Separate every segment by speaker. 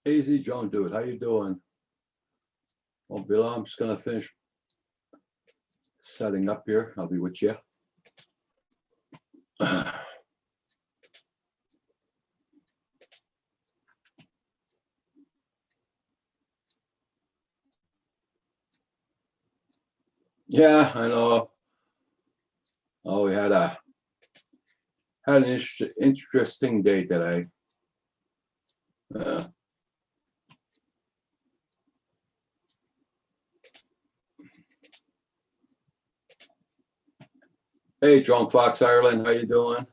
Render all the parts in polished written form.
Speaker 1: Easy, Joan, dude. How you doing? Well, Bill, I'm just gonna finish setting up here. I'll be with you. Yeah, I know. Oh, we had an interesting day today. Hey, John Fox, Ireland, how you doing?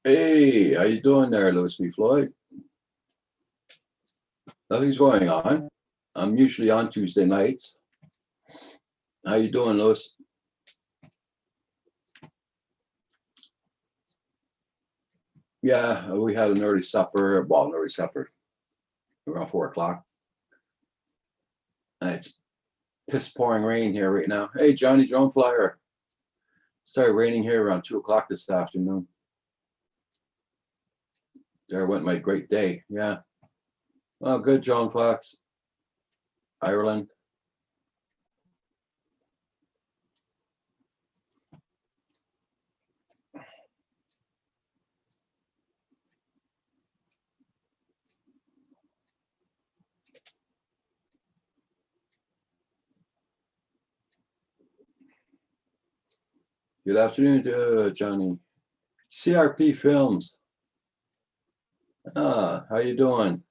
Speaker 1: Hey, how you doing there, Louis B. Floyd? Nothing's going on. I'm usually on Tuesday nights. How you doing, Louis? Yeah, we had an early supper. Well, an early supper around 4 o'clock. It's piss pouring rain here right now. Hey, Johnny Drone Flyer. Started raining here around 2 o'clock this afternoon. There went my great day. Yeah. Oh, good, John Fox. Ireland. Good afternoon to Johnny. CRP Films. How you doing?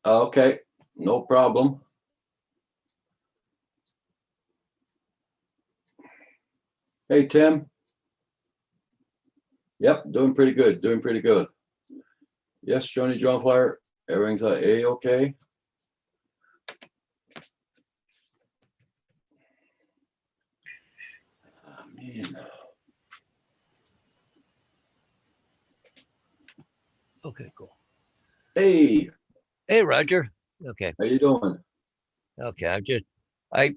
Speaker 1: Okay, no problem. Hey, Tim. Yep, doing pretty good, doing pretty good. Yes, Johnny John Flyer, everything's A-okay. Oh, man.
Speaker 2: Okay, cool.
Speaker 1: Hey.
Speaker 2: Hey, Roger. Okay.
Speaker 1: How you doing?
Speaker 2: Okay, I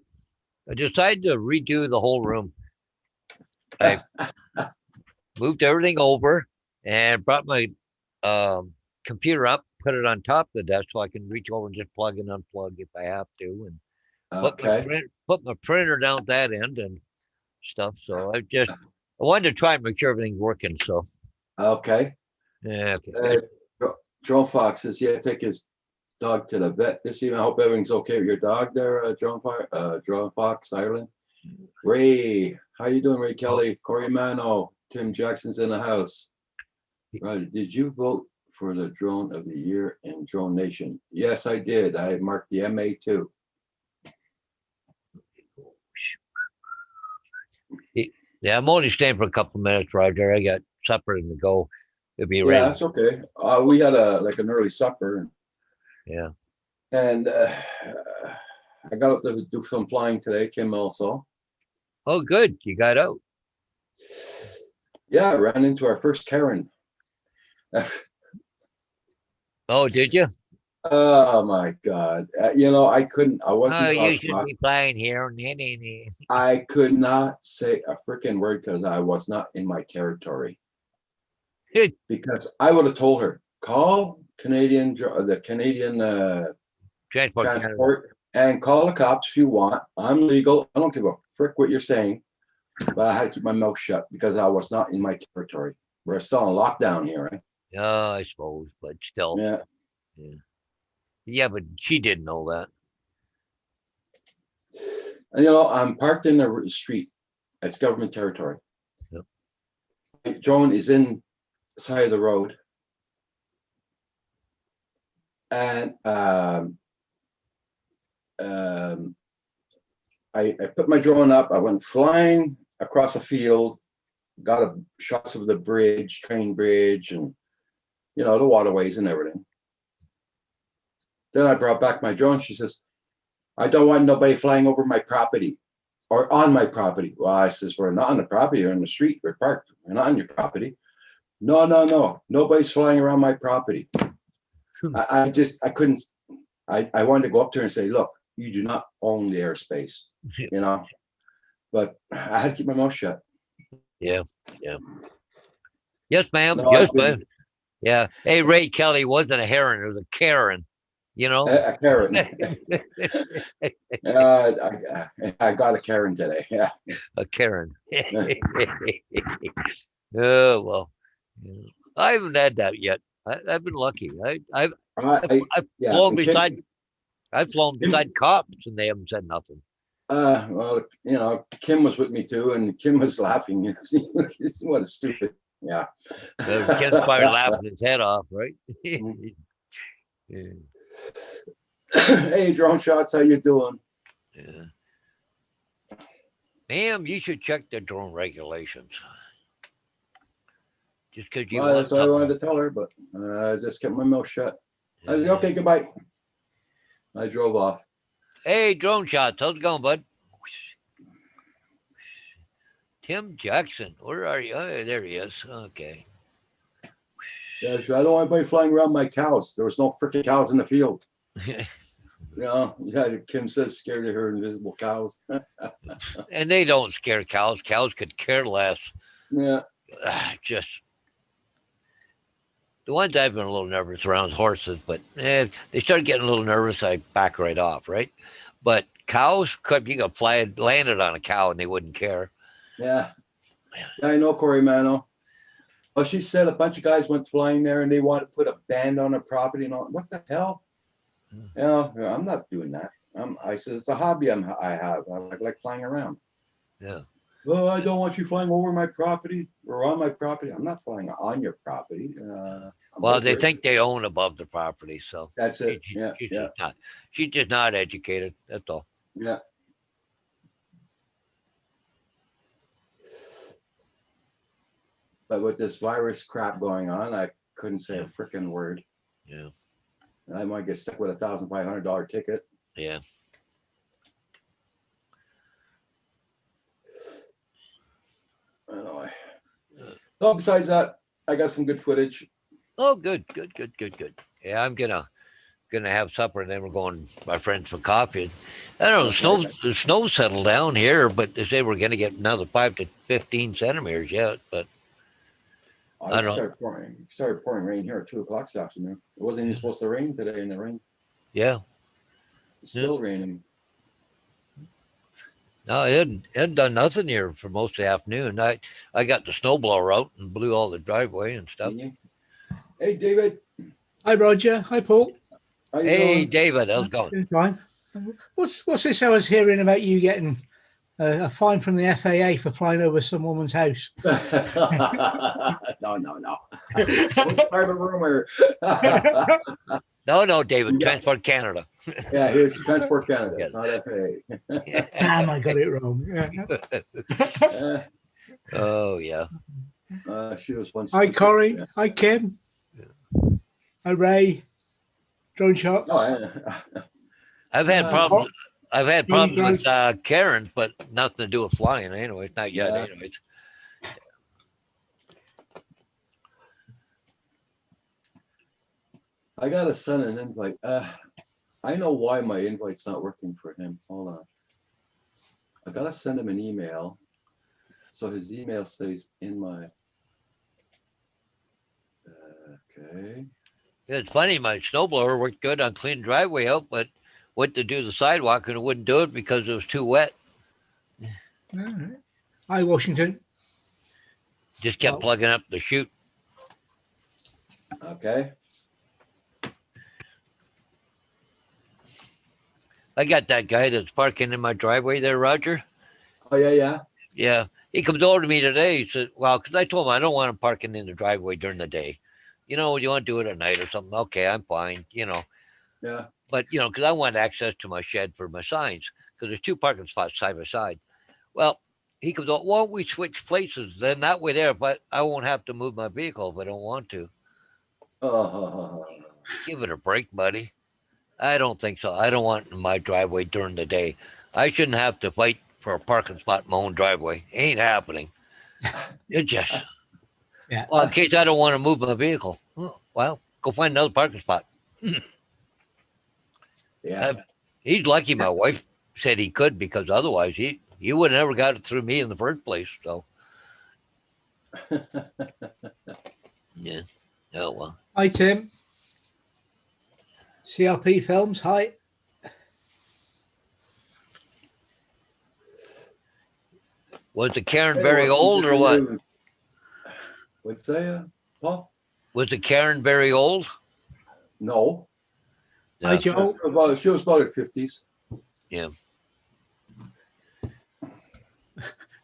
Speaker 2: decided to redo the whole room. I moved everything over and brought my computer up, put it on top of the desk so I can reach over and just plug and unplug if I have to, and
Speaker 1: okay.
Speaker 2: put my printer down at that end and stuff. So I wanted to try and make sure everything's working. So
Speaker 1: okay.
Speaker 2: Yeah. Okay.
Speaker 1: Joan Fox says, yeah, take his dog to the vet this evening. I hope everything's okay with your dog there, Joan Fox, Ireland. Ray, how you doing, Ray Kelly? Corey Mano, Tim Jackson's in the house. Right, did you vote for the drone of the year in Drone Nation? Yes, I did. I marked the MA too.
Speaker 2: Yeah, I'm only staying for a couple of minutes, Roger. I got supper to go. It'll be
Speaker 1: Yeah, that's okay. We had an early supper.
Speaker 2: Yeah.
Speaker 1: And I got up to do some flying today. Kim also.
Speaker 2: Oh, good. You got out.
Speaker 1: Yeah, I ran into our first Karen.
Speaker 2: Oh, did you?
Speaker 1: Oh my God! I wasn't.
Speaker 2: Oh, you should be flying here.
Speaker 1: I could not say a freaking word because I was not in my territory. Because I would have told her, call the Canadian transport and call the cops if you want. I'm legal. I don't give a frick what you're saying. But I had to keep my mouth shut because I was not in my territory. We're still on lockdown here, right?
Speaker 2: Yeah, I suppose, but still.
Speaker 1: Yeah.
Speaker 2: Yeah, but she didn't know that.
Speaker 1: And I'm parked in the street. It's government territory. Yep. Joan is in the side of the road. And I put my drone up. I went flying across a field, got a shots of the bridge, train bridge, and the waterways and everything. Then I brought back my drone. She says, I don't want nobody flying over my property or on my property. Well, I says, we're not on the property, we're on the street, we're parked. We're not on your property. No. Nobody's flying around my property. I couldn't, I wanted to go up to her and say, look, you do not own the airspace, you know? But I had to keep my mouth shut.
Speaker 2: Yeah. Yes, ma'am.
Speaker 1: No,
Speaker 2: Yes, ma'am. Yeah. Hey, Ray Kelly wasn't a heron, it was a Karen, you know?
Speaker 1: a Karen. I got a Karen today. Yeah.
Speaker 2: A Karen. Oh, well. Yeah. I haven't had that yet. I've been lucky. I've
Speaker 1: Yeah.
Speaker 2: flown
Speaker 1: and Kim-
Speaker 2: beside I've flown beside cops and they haven't said nothing.
Speaker 1: well, Kim was with me too, and Kim was laughing. What a stupid. Yeah.
Speaker 2: Ken's probably laughing his head off, right? Yeah.
Speaker 1: Hey, drone shots, how you doing?
Speaker 2: Yeah. Ma'am, you should check the drone regulations. Just because you
Speaker 1: Well,
Speaker 2: want
Speaker 1: that's what I
Speaker 2: something.
Speaker 1: wanted to tell her, but I just kept my mouth shut. I said,
Speaker 2: Yeah.
Speaker 1: okay, goodbye. I drove off.
Speaker 2: Hey, drone shots, how's it going, bud? Tim Jackson, where are you? Oh, there he is. Okay.
Speaker 1: Yeah, I don't want anybody flying around my cows. There was no freaking cows in the field. Yeah, Kim says scared of her invisible cows.
Speaker 2: And they don't scare cows. Cows could care less.
Speaker 1: Yeah.
Speaker 2: Just the ones I've been a little nervous around is horses, but they start getting a little nervous. I back right off, right? But cows, you could landed on a cow and they wouldn't care.
Speaker 1: Yeah. I know Corey Mano. Well, she said a bunch of guys went flying there and they wanted to put a band on their property and all. What the hell? I'm not doing that. I said it's a hobby I have. I like flying around.
Speaker 2: Yeah.
Speaker 1: Oh, I don't want you flying over my property or on my property. I'm not flying on your property.
Speaker 2: Well, they think they own above the property, so
Speaker 1: that's it.
Speaker 2: She's just not educated. That's all.
Speaker 1: Yeah. But with this virus crap going on, I couldn't say a freaking word.
Speaker 2: Yeah.
Speaker 1: I might get stuck with a $1,500 ticket.
Speaker 2: Yeah.
Speaker 1: Anyway. So besides that, I got some good footage.
Speaker 2: Oh, good. Yeah, I'm gonna have supper and then we're going to my friends for coffee. I don't know, the snow settled down here, but they say we're gonna get another 5 to 15 centimeters yet. But
Speaker 1: I don't know. Started pouring rain here at 2:00 this afternoon. It wasn't even supposed to rain today, and it rained.
Speaker 2: Yeah.
Speaker 1: It's still raining.
Speaker 2: No, it hadn't done nothing here for most of the afternoon. I got the snowblower out and blew all the driveway and stuff.
Speaker 1: Hey, David.
Speaker 3: Hi, Roger. Hi, Paul.
Speaker 2: Hey, David. How's it going?
Speaker 3: Fine. What's this I was hearing about you getting a fine from the FAA for flying over some woman's house?
Speaker 1: No. Part of rumor.
Speaker 2: No, David. Transport Canada.
Speaker 1: Yeah, here's Transport Canada. It's not FAA.
Speaker 3: Damn, I got it wrong. Yeah.
Speaker 2: Oh, yeah.
Speaker 1: She was once.
Speaker 3: Hi, Corey. Yeah. Hi, Kim. Yeah. Hi, Ray. Drone shots.
Speaker 2: I've had problems. I've had problems with Karens, but nothing to do with flying. Anyways, not yet. Yeah. Anyways.
Speaker 1: I gotta send an invite. I know why my invite's not working for him. Hold on. I gotta send him an email, so his email stays in my. Okay.
Speaker 2: Yeah, it's funny. My snowblower worked good on cleaning driveway out, but went to do the sidewalk and it wouldn't do it because it was too wet.
Speaker 3: All right. Hi, Washington.
Speaker 2: Just kept plugging up the chute.
Speaker 1: Okay.
Speaker 2: I got that guy that's parking in my driveway there, Roger.
Speaker 1: Oh, yeah.
Speaker 2: Yeah. He comes over to me today. He said, well, because I told him I don't want him parking in the driveway during the day. You know, you want to do it at night or something? Okay, I'm fine,
Speaker 1: Yeah.
Speaker 2: But, because I want access to my shed for my signs, because there's 2 parking spots side by side. Well, he comes over, why don't we switch places? Then that way there, if I won't have to move my vehicle if I don't want to. Give it a break, buddy. I don't think so. I don't want in my driveway during the day. I shouldn't have to fight for a parking spot in my own driveway. Ain't happening. It just.
Speaker 3: Yeah.
Speaker 2: Well, in case I don't want to move my vehicle. Oh, well, go find another parking spot.
Speaker 1: Yeah.
Speaker 2: He's lucky my wife said he could, because otherwise he would have never got it through me in the first place. So yeah. Oh well.
Speaker 3: Hi, Tim. CRP Films. Hi.
Speaker 2: Was the Karen
Speaker 1: Hey,
Speaker 2: very
Speaker 1: welcome
Speaker 2: old
Speaker 1: to
Speaker 2: or
Speaker 1: the
Speaker 2: what?
Speaker 1: new- What's that, Paul?
Speaker 2: Was the Karen very old?
Speaker 1: No.
Speaker 3: Hi,
Speaker 2: Yeah.
Speaker 3: Joel.
Speaker 1: She was about her 50s.
Speaker 2: Yeah.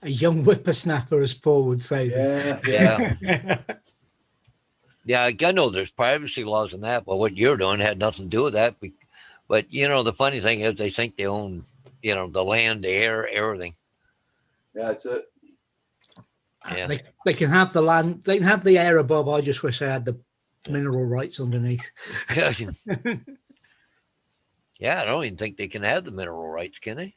Speaker 3: A young whippersnapper, as Paul would say.
Speaker 1: Yeah,
Speaker 2: Yeah. Yeah, I know there's privacy laws in that, but what you're doing had nothing to do with that. But the funny thing is, they think they own, the land, the air, everything.
Speaker 1: Yeah, that's it.
Speaker 2: Yeah.
Speaker 3: They can have the land. They can have the air above. I just wish they had the mineral rights underneath.
Speaker 2: Yeah, I don't even think they can have the mineral rights, can they?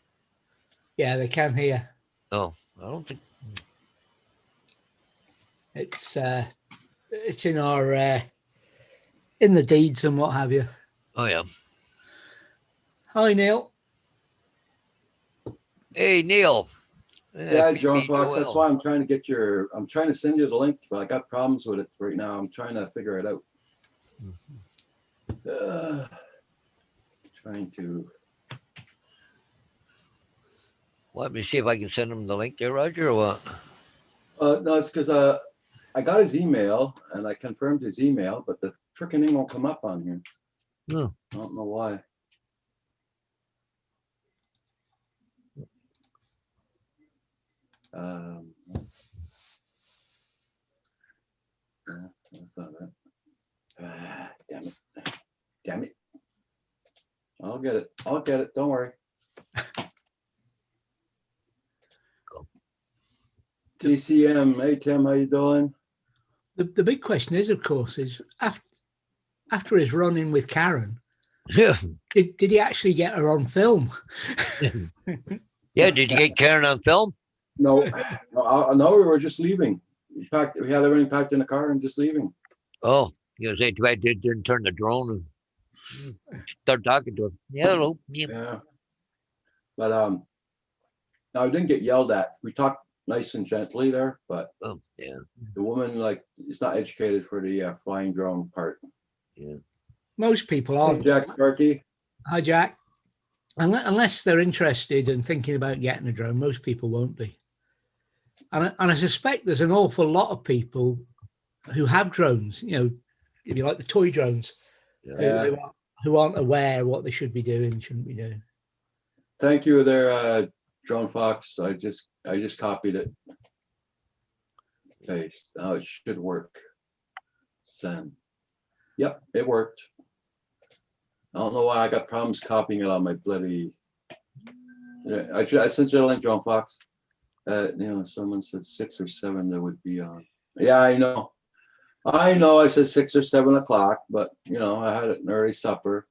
Speaker 3: Yeah, they can here.
Speaker 2: Oh, I don't think.
Speaker 3: It's in our in the deeds and what have you.
Speaker 2: Oh yeah.
Speaker 3: Hi, Neil.
Speaker 2: Hey, Neil.
Speaker 1: Yeah, John
Speaker 2: PB
Speaker 1: Fox. That's
Speaker 2: Joel.
Speaker 1: why I'm trying to send you the link, but I got problems with it right now. I'm trying to figure it out. Trying to.
Speaker 2: Let me see if I can send him the link there, Roger, or what?
Speaker 1: No, it's because I got his email and I confirmed his email, but the freaking name won't come up on here.
Speaker 2: No.
Speaker 1: I don't know why. No, that's not it. Damn it. Damn it. I'll get it. I'll get it. Don't worry. TCM. Hey, Tim, how you doing?
Speaker 3: The big question is, of course, is after his run-in with Karen,
Speaker 2: Yeah.
Speaker 3: did he actually get her on film?
Speaker 2: Yeah. Did you get Karen on film?
Speaker 1: No, no, we were just leaving. We had everything packed in the car and just leaving.
Speaker 2: Oh, say too bad didn't turn the drone and start talking to him. Yeah, hello. Yeah.
Speaker 1: Yeah. But no, I didn't get yelled at. We talked nice and gently there, but
Speaker 2: Oh, yeah.
Speaker 1: the woman is not educated for the flying drone part.
Speaker 2: Yeah.
Speaker 3: Most people
Speaker 1: Hey,
Speaker 3: aren't.
Speaker 1: Jack Sparky.
Speaker 3: Hi, Jack. Unless they're interested and thinking about getting a drone, most people won't be. And I suspect there's an awful lot of people who have drones, if you like the toy drones,
Speaker 1: Yeah.
Speaker 3: who aren't aware what they should be doing, shouldn't be doing.
Speaker 1: Thank you there, Drone Fox. I just copied it. Paste. Now it should work. Send. Yep, it worked. I don't know why I got problems copying it on my bloody. Yeah, I sent you a link, Drone Fox. Someone said 6 or 7 that would be on. Yeah, I know. I said 6 or 7 o'clock, but I had an early supper.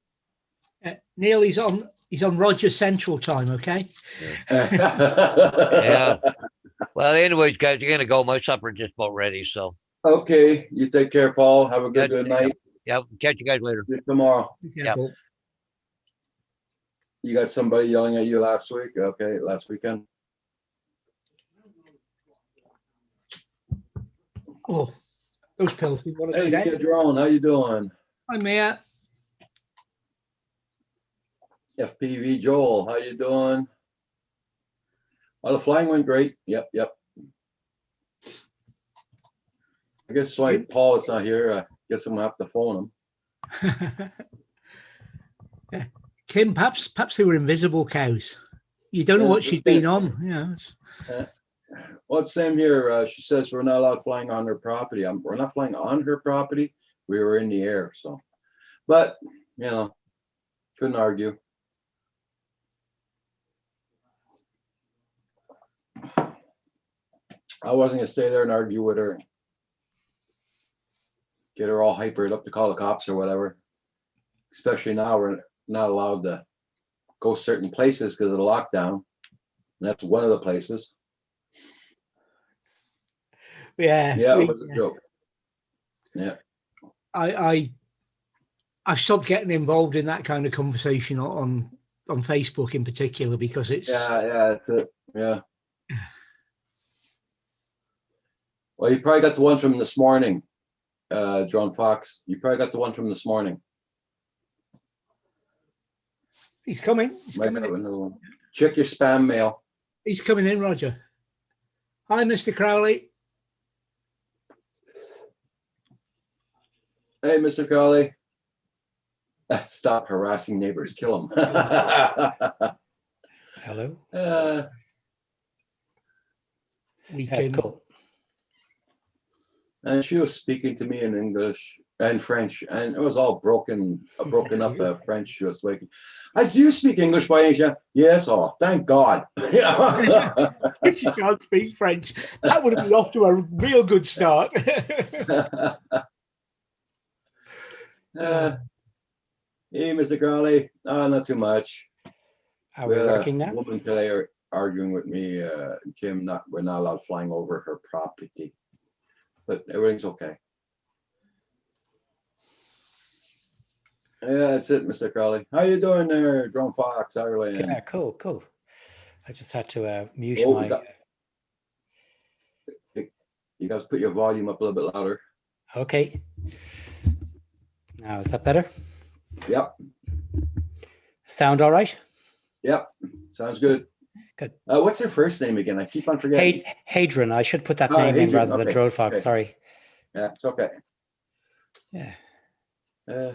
Speaker 3: Neil, he's on Roger Central time, okay?
Speaker 2: Yeah. Well, anyways, guys, you're gonna go. My supper's just about ready. So.
Speaker 1: Okay, you take care, Paul. Have a good night.
Speaker 2: Yeah. Catch you guys later.
Speaker 1: See you tomorrow.
Speaker 2: Yep.
Speaker 1: You got somebody yelling at you last week? Okay, last weekend.
Speaker 3: Oh, those pills.
Speaker 1: Hey, Kid Drone, how you doing?
Speaker 3: Hi, Mia.
Speaker 1: FPV Joel, how you doing? Well, the flying went great. Yep. I guess why Paul is not here. I guess I'm gonna have to phone him.
Speaker 3: Yeah. Kim, perhaps they were invisible cows. You don't know what she's been on.
Speaker 1: Well, it's same here. She says we're not allowed flying on her property. We're not flying on her property. We were in the air, so. But couldn't argue. I wasn't gonna stay there and argue with her. Get her all hypered up to call the cops or whatever. Especially now we're not allowed to go certain places because of the lockdown. And that's one of the places.
Speaker 3: Yeah.
Speaker 1: Yeah, it was a joke. Yeah.
Speaker 3: I've stopped getting involved in that kind of conversation on Facebook in particular because it's
Speaker 1: Yeah, that's it. Yeah. Well, you probably got the one from this morning, John Fox. You probably got the one from this morning.
Speaker 3: he's coming. He's
Speaker 1: Might
Speaker 3: coming
Speaker 1: have
Speaker 3: in.
Speaker 1: another one. Check your spam mail.
Speaker 3: He's coming in, Roger. Hi, Mr. Crowley.
Speaker 1: Hey, Mr. Crowley. Stop harassing neighbors. Kill them.
Speaker 4: Hello.
Speaker 3: We
Speaker 4: That's
Speaker 3: can.
Speaker 4: cool.
Speaker 1: And she was speaking to me in English and French, and it was all broken up French. She was like, "Do you speak English by any chance?" Yes. Oh, thank God.
Speaker 3: She can't speak French. That would have been off to a real good start.
Speaker 1: Hey, Mr. Crowley. Not too much.
Speaker 4: Are we working
Speaker 1: A
Speaker 4: now?
Speaker 1: woman today arguing with me, Kim. We're not allowed flying over her property, but everything's okay. Yeah, that's it, Mr. Crowley. How you doing there, Drone Fox, Ireland?
Speaker 4: Yeah, cool, cool. I just had to mute
Speaker 1: Oh,
Speaker 4: my.
Speaker 1: You got to put your volume up a little bit louder.
Speaker 4: Okay. Now, is that better?
Speaker 1: Yep,
Speaker 4: Sound all right?
Speaker 1: yep. Sounds good.
Speaker 4: Good.
Speaker 1: What's your first name again? I keep on forgetting.
Speaker 4: Hadrian. I should put that
Speaker 1: Ah,
Speaker 4: name in
Speaker 1: Hadrian,
Speaker 4: rather than
Speaker 1: okay,
Speaker 4: Drone Fox.
Speaker 1: okay.
Speaker 4: Sorry.
Speaker 1: Yeah, it's okay.
Speaker 4: Yeah.
Speaker 1: Uh,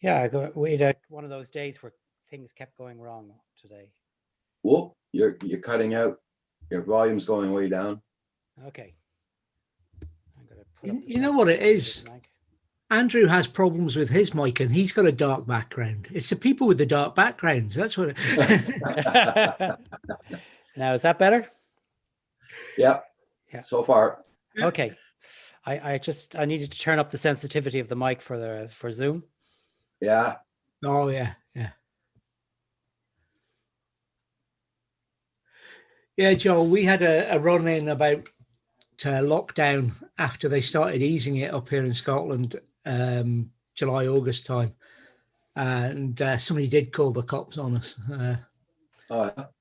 Speaker 4: Yeah, we had one of those days where things kept going wrong today.
Speaker 1: whoop, you're cutting out. Your volume's going way down.
Speaker 4: Okay. I'm gonna put up the
Speaker 3: You know what it is?
Speaker 4: sensitivity of the mic.
Speaker 3: Andrew has problems with his mic and he's got a dark background. It's the people with the dark backgrounds. That's what
Speaker 4: Now, is that better?
Speaker 1: Yep.
Speaker 4: Yeah.
Speaker 1: So far.
Speaker 4: Okay. I needed to turn up the sensitivity of the mic for Zoom.
Speaker 1: Yeah.
Speaker 3: Oh, yeah. Yeah. Yeah, Joel, we had a run in about lockdown after they started easing it up here in Scotland, July, August time. And somebody did call the cops on us. But-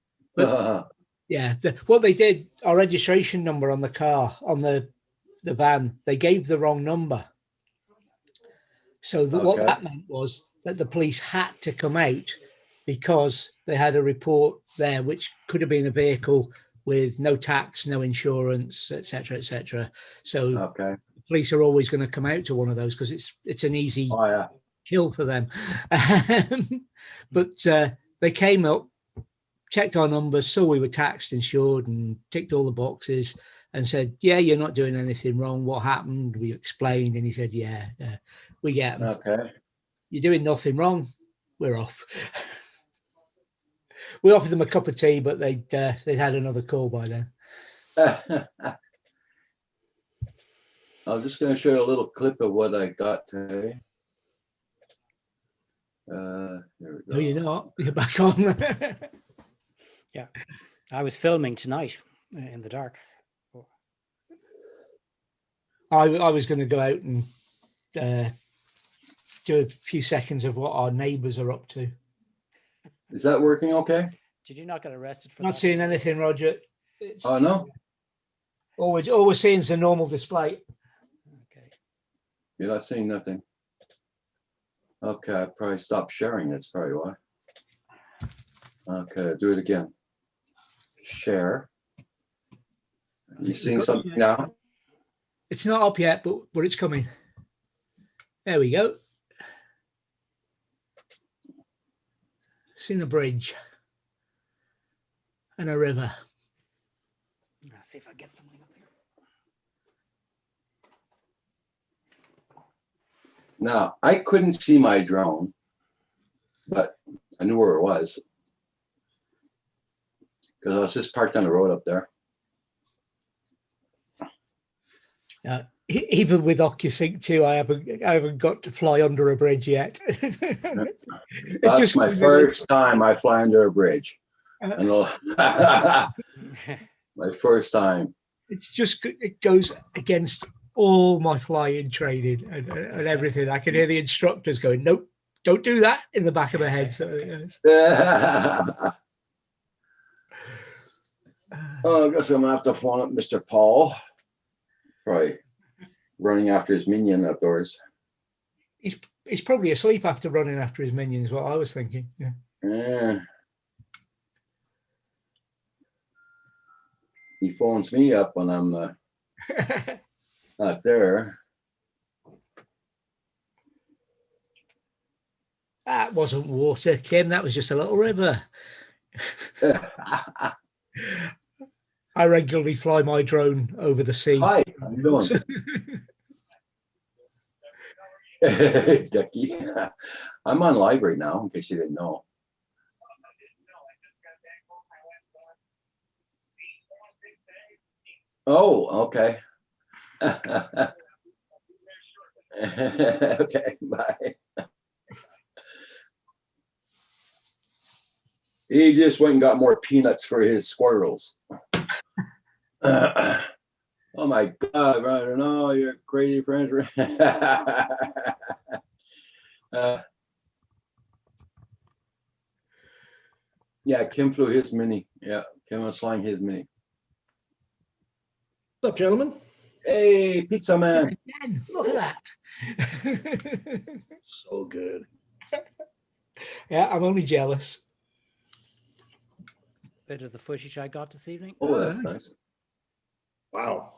Speaker 3: Yeah, what they did, our registration number on the car, on the van, they gave the wrong number. So what
Speaker 1: Okay.
Speaker 3: that meant was that the police had to come out because they had a report there, which could have been a vehicle with no tax, no insurance, etc., etc. So
Speaker 1: Okay.
Speaker 3: the police are always going to come out to one of those because it's an easy
Speaker 1: Oh yeah.
Speaker 3: kill for them. But they came up, checked our numbers, saw we were taxed, insured, and ticked all the boxes, and said, "Yeah, you're not doing anything wrong. What happened?" We explained, and he said, "Yeah, we get them.
Speaker 1: Okay.
Speaker 3: You're doing nothing wrong. We're off." We offered them a cup of tea, but they'd had another call by then.
Speaker 1: I'm just going to show you a little clip of what I got today. There we go.
Speaker 3: No, you're not. You're back on.
Speaker 4: Yeah. I was filming tonight in the dark.
Speaker 3: I was going to go out and do a few seconds of what our neighbours are up to.
Speaker 1: Is that working okay?
Speaker 4: Did you not get arrested for
Speaker 3: Not
Speaker 4: that?
Speaker 3: seeing anything, Roger. It's
Speaker 1: Oh no,
Speaker 3: all we're seeing is the normal display.
Speaker 4: Okay.
Speaker 1: you're not seeing nothing. Okay, I probably stopped sharing. That's probably why. Okay, do it again. Share. You seeing something now?
Speaker 3: It's not up yet, but it's coming. There we go. Seen a bridge and a river.
Speaker 4: Let's see if I get something up here.
Speaker 1: Now, I couldn't see my drone, but I knew where it was because I was just parked on the road up there.
Speaker 3: Even with OcuSync 2, I haven't got to fly under a bridge yet.
Speaker 1: That's my first time I fly under a bridge. My first time.
Speaker 3: It goes against all my flying training and everything. I could hear the instructors going, "Nope, don't do that," in the back of my head. So
Speaker 1: Oh, I guess I'm gonna have to phone up Mr. Paul. Probably running after his minion outdoors.
Speaker 3: he's probably asleep after running after his minions. What I was thinking. Yeah.
Speaker 1: Yeah. He phones me up when I'm not there.
Speaker 3: That wasn't water, Kim. That was just a little river. I regularly fly my drone over the sea.
Speaker 1: Hi, how you doing? Ducky. I'm on live right now, in case you didn't know. Oh, okay. Okay, bye. He just went and got more peanuts for his squirrels. Oh my God, Roger, no, you're crazy friends. Yeah, Kim flew his mini. Yeah, Kim was flying his mini.
Speaker 5: What's up, gentlemen?
Speaker 1: Hey, pizza man.
Speaker 3: Again, look at that.
Speaker 5: So good.
Speaker 3: Yeah, I'm only jealous.
Speaker 4: Bit of the footage I got this evening.
Speaker 1: Oh, that's nice.
Speaker 5: Wow.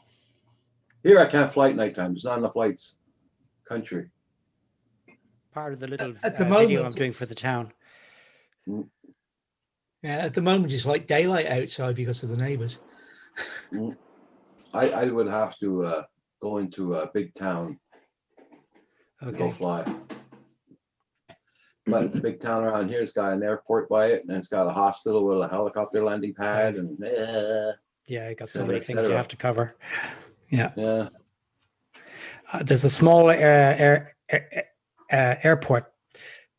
Speaker 1: Here I can't fly at nighttime. There's not enough lights. Country.
Speaker 4: Part of the little
Speaker 3: At the
Speaker 4: video I'm
Speaker 3: moment-
Speaker 4: doing for the town.
Speaker 3: Yeah, at the moment it's like daylight outside because of the neighbours.
Speaker 1: I would have to go into a big town to go
Speaker 4: Okay.
Speaker 1: fly. But the big town around here's got an airport by it, and it's got a hospital with a helicopter landing pad, and
Speaker 4: Yeah, I got so
Speaker 1: Cetera,
Speaker 4: many
Speaker 1: et
Speaker 4: things you
Speaker 1: cetera.
Speaker 4: have to cover. Yeah.
Speaker 1: yeah.
Speaker 4: There's a small airport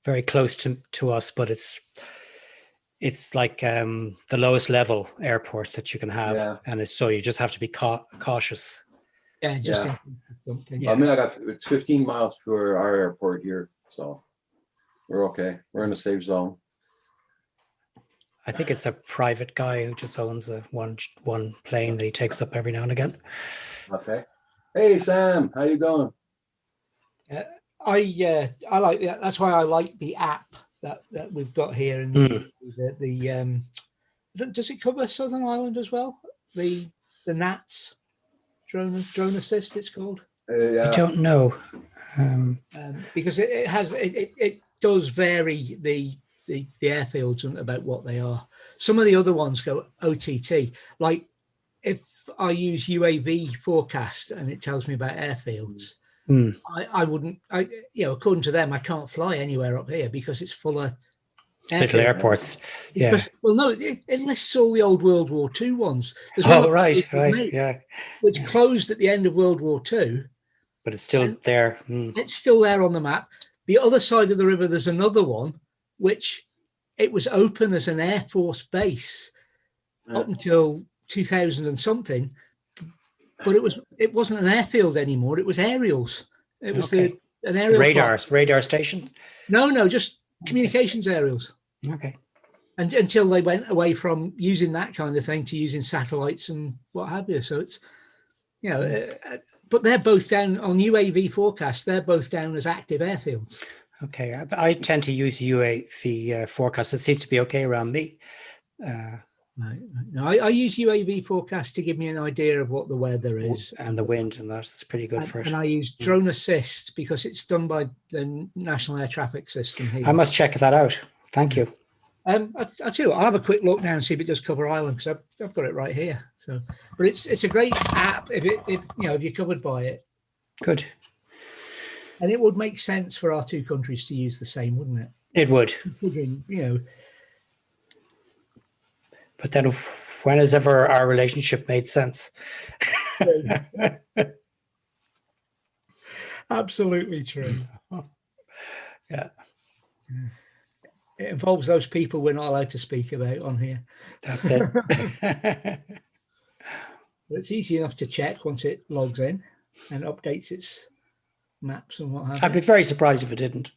Speaker 4: very close to us, but it's like the lowest level airport that you can have,
Speaker 1: Yeah.
Speaker 4: and it's so you just have to be cautious.
Speaker 3: Yeah, just
Speaker 1: Yeah.
Speaker 3: something.
Speaker 4: Yeah.
Speaker 1: I mean, it's 15 miles to our airport here, so we're okay. We're in a safe zone.
Speaker 4: I think it's a private guy who just owns one plane that he takes up every now and again.
Speaker 1: Okay. Hey Sam, how you going?
Speaker 3: I like that. That's why I like the app that we've got here. And the does it cover Southern Ireland as well? The NATS drone assist, it's called.
Speaker 4: I
Speaker 1: Yeah.
Speaker 4: don't know.
Speaker 3: Because it does vary the airfields about what they are. Some of the other ones go OTT. Like if I use UAV forecast and it tells me about airfields, I wouldn't. According to them, I can't fly anywhere up here because it's full of
Speaker 4: Little airports. Yeah.
Speaker 3: Well, no, it lists all the old World War II ones. There's one
Speaker 4: Oh,
Speaker 3: that
Speaker 4: right.
Speaker 3: made,
Speaker 4: Yeah.
Speaker 3: which closed at the end of World War II.
Speaker 4: But it's still there.
Speaker 3: It's still there on the map. The other side of the river, there's another one, which it was open as an Air Force base up until 2000 and something, but it wasn't an airfield anymore. It was aerials. It was an aerial
Speaker 4: radar station.
Speaker 3: No, just communications aerials.
Speaker 4: Okay.
Speaker 3: And until they went away from using that kind of thing to using satellites and what have you. So it's, but they're both down on UAV forecast. They're both down as active airfields.
Speaker 4: Okay. I tend to use UAV forecast. It seems to be okay around me.
Speaker 3: Right. No, I use UAV forecast to give me an idea of what the weather is.
Speaker 4: And the wind, and that's pretty good for it.
Speaker 3: And I use drone assist because it's done by the National Air Traffic System here.
Speaker 4: I must check that out. Thank you.
Speaker 3: I'll tell you what, I'll have a quick look now and see if it does cover Ireland because I've got it right here. So, but it's a great app if you're covered by it.
Speaker 4: Good.
Speaker 3: And it would make sense for our two countries to use the same, wouldn't it?
Speaker 4: It would.
Speaker 3: Considering,
Speaker 4: But then when has ever our relationship made sense?
Speaker 3: Absolutely true.
Speaker 4: Yeah.
Speaker 3: It involves those people we're not allowed to speak about on here.
Speaker 4: That's it.
Speaker 3: It's easy enough to check once it logs in. and updates its maps and what have
Speaker 4: I'd be
Speaker 3: you.
Speaker 4: very surprised if it didn't,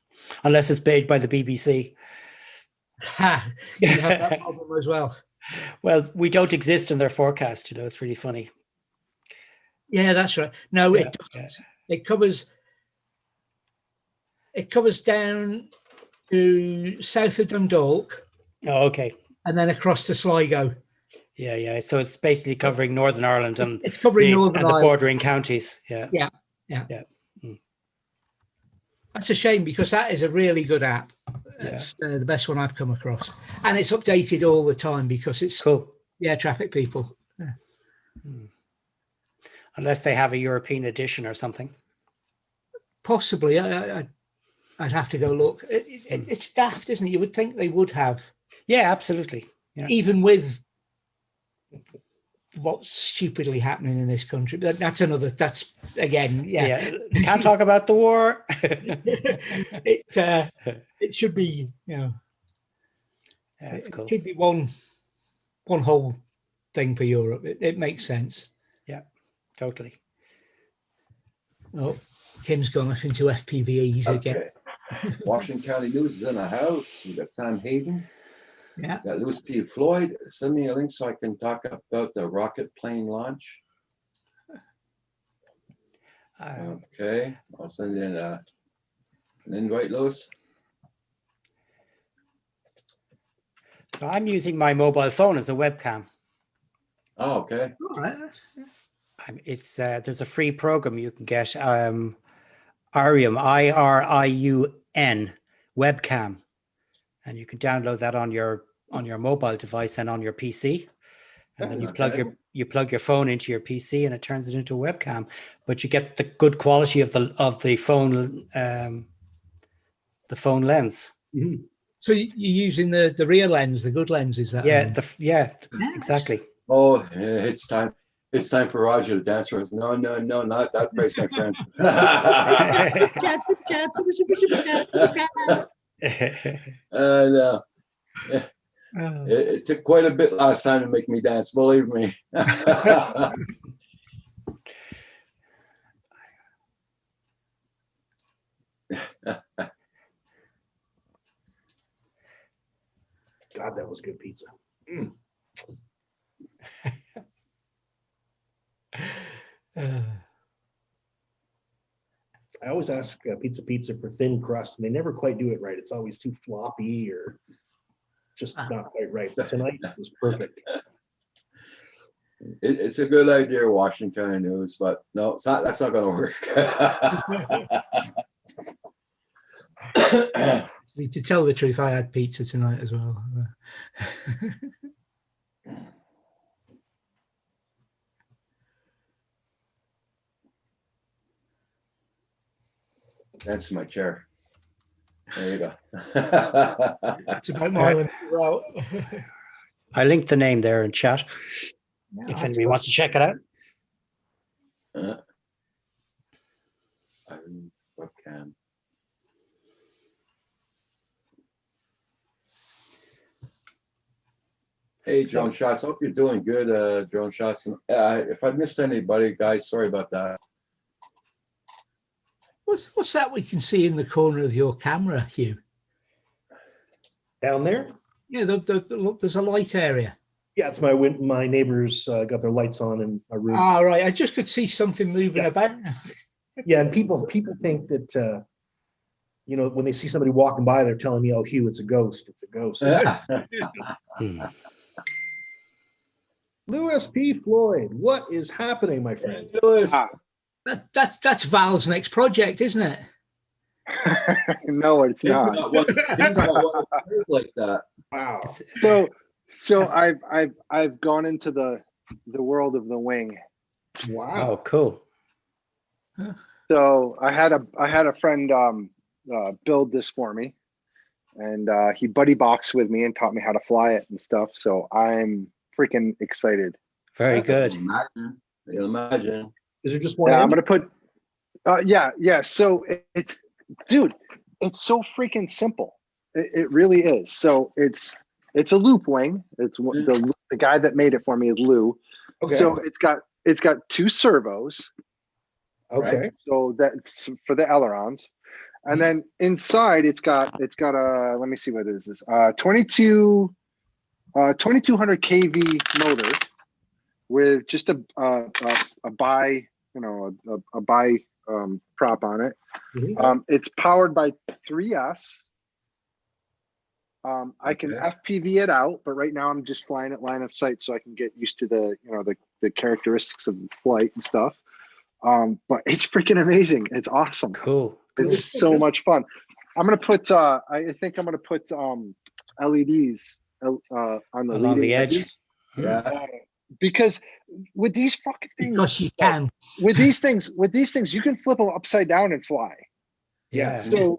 Speaker 4: unless it's made by the BBC.
Speaker 3: Ha, you have that problem as well.
Speaker 4: Well, we don't exist in their forecast. It's really funny.
Speaker 3: Yeah, that's right. No,
Speaker 4: Yeah,
Speaker 3: it doesn't. It covers down to south of Dundalk
Speaker 4: Oh, okay.
Speaker 3: and then across to Sligo.
Speaker 4: Yeah. So it's basically covering Northern Ireland and
Speaker 3: It's covering Northern
Speaker 4: and the
Speaker 3: Ireland.
Speaker 4: bordering counties. Yeah.
Speaker 3: That's a shame because that is a really good app. It's the best one I've come across, and it's updated all the time because it's
Speaker 4: Cool.
Speaker 3: traffic people. Yeah.
Speaker 4: Unless they have a European edition or something.
Speaker 3: Possibly, I'd have to go look. It's daft, isn't it? You would think they would have,
Speaker 4: Yeah, absolutely. Yeah.
Speaker 3: even with what's stupidly happening in this country. But that's again, yeah.
Speaker 4: Can't talk about the war.
Speaker 3: It should be,
Speaker 4: That's cool.
Speaker 3: It should be one whole thing for Europe. It makes sense.
Speaker 4: Yeah, totally.
Speaker 3: Oh, Kim's gone off into FPVEs again.
Speaker 1: Washington County News is in the house. We got Sam Hayden.
Speaker 3: Yeah.
Speaker 1: Got Louis P. Floyd. Send me a link so I can talk about the rocket plane launch. Okay, I'll send you an invite, Louis.
Speaker 4: So I'm using my mobile phone as a webcam.
Speaker 1: Oh, okay.
Speaker 3: All right.
Speaker 4: It's there's a free program you can get, Irium, IRIUN webcam, and you can download that on your mobile device and on your PC, and then you plug your phone into your PC and it turns it into a webcam. But you get the good quality of the phone lens.
Speaker 3: Mm-hmm. So you're using the rear lens, the good lens, is that?
Speaker 4: Yeah, exactly.
Speaker 1: Oh, it's time. It's time for Roger to dance for us. No, not that place, my friend. And it took quite a bit last time to make me dance, believe me.
Speaker 5: God, that was good pizza. Mm. I always ask Pizza for thin crust, and they never quite do it right. It's always too floppy or just not quite right. But tonight it was perfect.
Speaker 1: It's a good idea, Washington News, but no, it's not. That's not going to work.
Speaker 3: To tell the truth, I had pizza tonight as well.
Speaker 1: That's my chair. There you go.
Speaker 3: It's about my limit as well.
Speaker 4: I linked the name there in chat.
Speaker 3: Yeah,
Speaker 4: if anybody wants to check it out.
Speaker 1: Webcam. Hey, Drone Shots. Hope you're doing good, Drone Shots. If I missed anybody, guys, sorry about that.
Speaker 3: What's that we can see in the corner of your camera, Hugh?
Speaker 5: Down there?
Speaker 3: Yeah, look, there's a light area.
Speaker 5: Yeah, it's my neighbors got their lights on in a room.
Speaker 3: Ah, right. I just could see something moving about.
Speaker 5: Yeah, and people think that when they see somebody walking by, they're telling me, "Oh, Hugh, it's a ghost. It's a ghost." Louis P. Floyd, what is happening, my friend?
Speaker 1: Hey, Louis.
Speaker 3: That's Val's next project, isn't it?
Speaker 6: No, it's not.
Speaker 1: Like that.
Speaker 5: Wow.
Speaker 6: So I've gone into the world of the wing.
Speaker 5: Wow.
Speaker 4: Oh, cool.
Speaker 6: So I had a friend build this for me, and he buddy boxed with me and taught me how to fly it and stuff. So I'm freaking excited.
Speaker 4: Very good.
Speaker 1: Imagine.
Speaker 5: Is there just one?
Speaker 6: Yeah, I'm
Speaker 5: engine?
Speaker 6: gonna put. Yeah. So it's so freaking simple. It really is. So it's a loop wing. It's the guy that made it for me is Lou.
Speaker 5: Okay.
Speaker 6: So it's got two servos.
Speaker 5: Okay.
Speaker 6: So that's for the ailerons. And then inside it's got a, let me see what it is. 2200 kV motor with just a bi, a bi prop on it.
Speaker 5: Mhm.
Speaker 6: It's powered by 3S. I can
Speaker 1: Okay.
Speaker 6: FPV it out, but right now I'm just flying at line of sight so I can get used to the characteristics of flight and stuff. But it's freaking amazing. It's awesome.
Speaker 4: Cool.
Speaker 6: It's so much fun. I'm gonna put I think I'm gonna put LEDs on the
Speaker 4: Along
Speaker 6: leading
Speaker 4: the edge.
Speaker 6: edges.
Speaker 1: Yeah.
Speaker 6: Because with these fucking things,
Speaker 3: Because you can.
Speaker 6: with these things, you can flip them upside down and fly.
Speaker 4: Yeah.
Speaker 6: So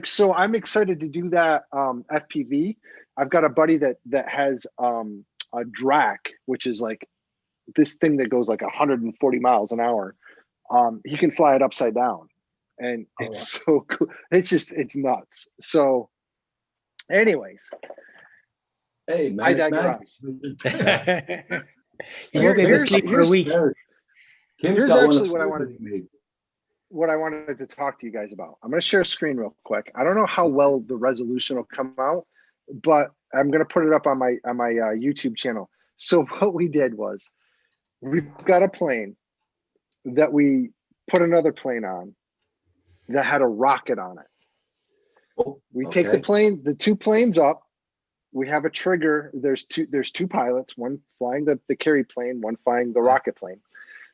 Speaker 6: so I'm excited to do that FPV. I've got a buddy that has a DRAC, which is like this thing that goes like 140 miles an hour. He can fly it upside down, and it's so cool. It's nuts. So, anyways,
Speaker 1: Hey,
Speaker 6: I
Speaker 1: man.
Speaker 6: digress.
Speaker 4: You won't be able to sleep for a week.
Speaker 1: Kim's
Speaker 6: Here's
Speaker 1: got one
Speaker 6: actually
Speaker 1: of
Speaker 6: what I
Speaker 1: Steve's
Speaker 6: wanted.
Speaker 1: made.
Speaker 6: What I wanted to talk to you guys about. I'm going to share a screen real quick. I don't know how well the resolution will come out, but I'm going to put it up on my YouTube channel. So what we did was we've got a plane that we put another plane on that had a rocket on it.
Speaker 1: Oh,
Speaker 6: We take the two planes up. We have a trigger. There's two pilots, one flying the carry plane, one flying the rocket plane.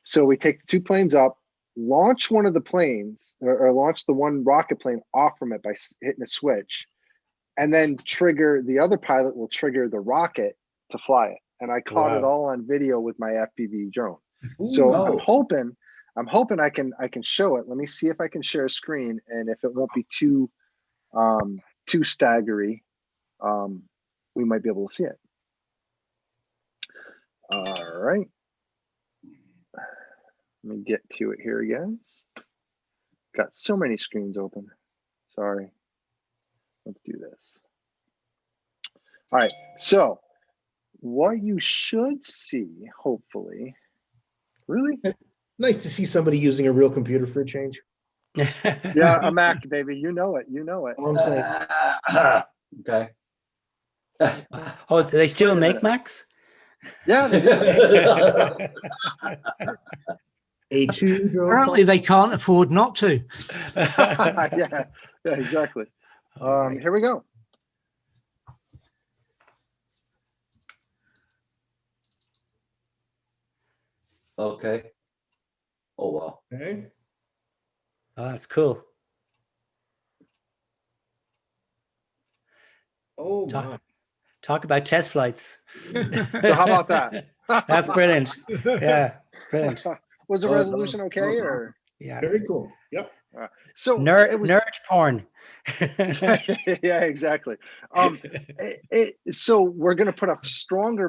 Speaker 6: So we take the two planes up, launch one of the planes or launch the one rocket plane off from it by hitting a switch, and then the other pilot will trigger the rocket to fly it. And I caught it all on video with my FPV drone. So I'm hoping I can show it. Let me see if I can share a screen, and if it won't be too staggery, we might be able to see it. All right. Let me get to it here, guys. Got so many screens open. Sorry. Let's do this. All right. So what you should see, hopefully, really?
Speaker 5: Nice to see somebody using a real computer for a change.
Speaker 6: Yeah, a Mac, baby. You know it. You know it.
Speaker 5: All I'm saying.
Speaker 1: Okay.
Speaker 4: Oh, they still
Speaker 6: Wait a
Speaker 4: make
Speaker 6: minute.
Speaker 4: Macs?
Speaker 6: Yeah, they do.
Speaker 5: A2 drone.
Speaker 3: Apparently, they can't afford not to.
Speaker 6: yeah, exactly. Here we go.
Speaker 1: Okay. Oh, wow.
Speaker 5: Okay.
Speaker 4: Oh, that's cool.
Speaker 5: Oh
Speaker 4: Talk-
Speaker 5: my.
Speaker 4: Talk about test flights.
Speaker 6: So how about that?
Speaker 4: That's brilliant. Yeah, brilliant.
Speaker 6: Was the
Speaker 1: Oh,
Speaker 6: resolution okay, or?
Speaker 4: Yeah.
Speaker 5: Very cool. Yep.
Speaker 6: So
Speaker 4: Nerd,
Speaker 6: it was
Speaker 4: nerd porn.
Speaker 6: yeah, exactly. So we're gonna put a stronger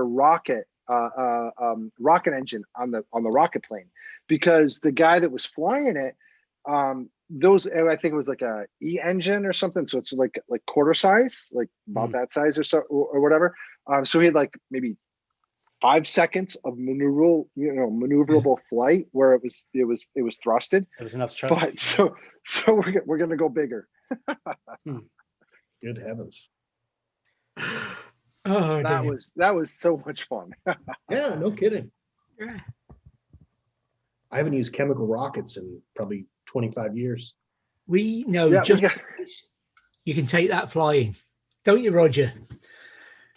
Speaker 6: rocket rocket engine on the rocket plane, because the guy that was flying it, those, I think it was like a E engine or something, so it's like quarter size, like about that size or so, or whatever. So he had like maybe 5 seconds of maneuverable flight where it was thrusted.
Speaker 4: There was enough thrust.
Speaker 6: But so we're gonna go bigger.
Speaker 5: Good heavens.
Speaker 3: Oh,
Speaker 6: That
Speaker 3: dear.
Speaker 6: was so much fun.
Speaker 5: Yeah, no kidding.
Speaker 3: Yeah.
Speaker 5: I haven't used chemical rockets in probably 25 years.
Speaker 3: We know
Speaker 6: Yeah,
Speaker 3: just you can take that flying, don't you, Roger?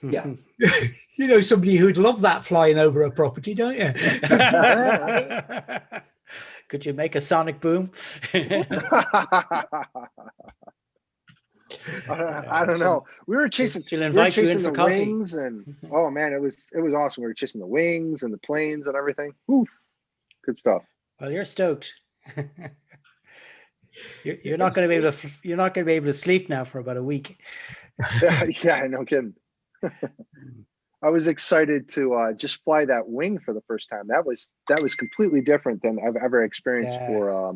Speaker 1: Yeah.
Speaker 3: You know somebody who'd love that flying over a property, don't you?
Speaker 4: Could you make a sonic boom?
Speaker 6: I don't know. We were chasing.
Speaker 4: She'll
Speaker 6: We were
Speaker 4: invite you in
Speaker 6: chasing
Speaker 4: for
Speaker 6: the
Speaker 4: coffee.
Speaker 6: wings, and oh man, it was awesome. We were chasing the wings and the planes and everything. Oof, good stuff.
Speaker 4: Well, you're stoked. You're not going to be able to. You're not going to be able to sleep now for about a week.
Speaker 6: Yeah, no kidding. I was excited to just fly that wing for the first time. That was completely different than I've ever experienced for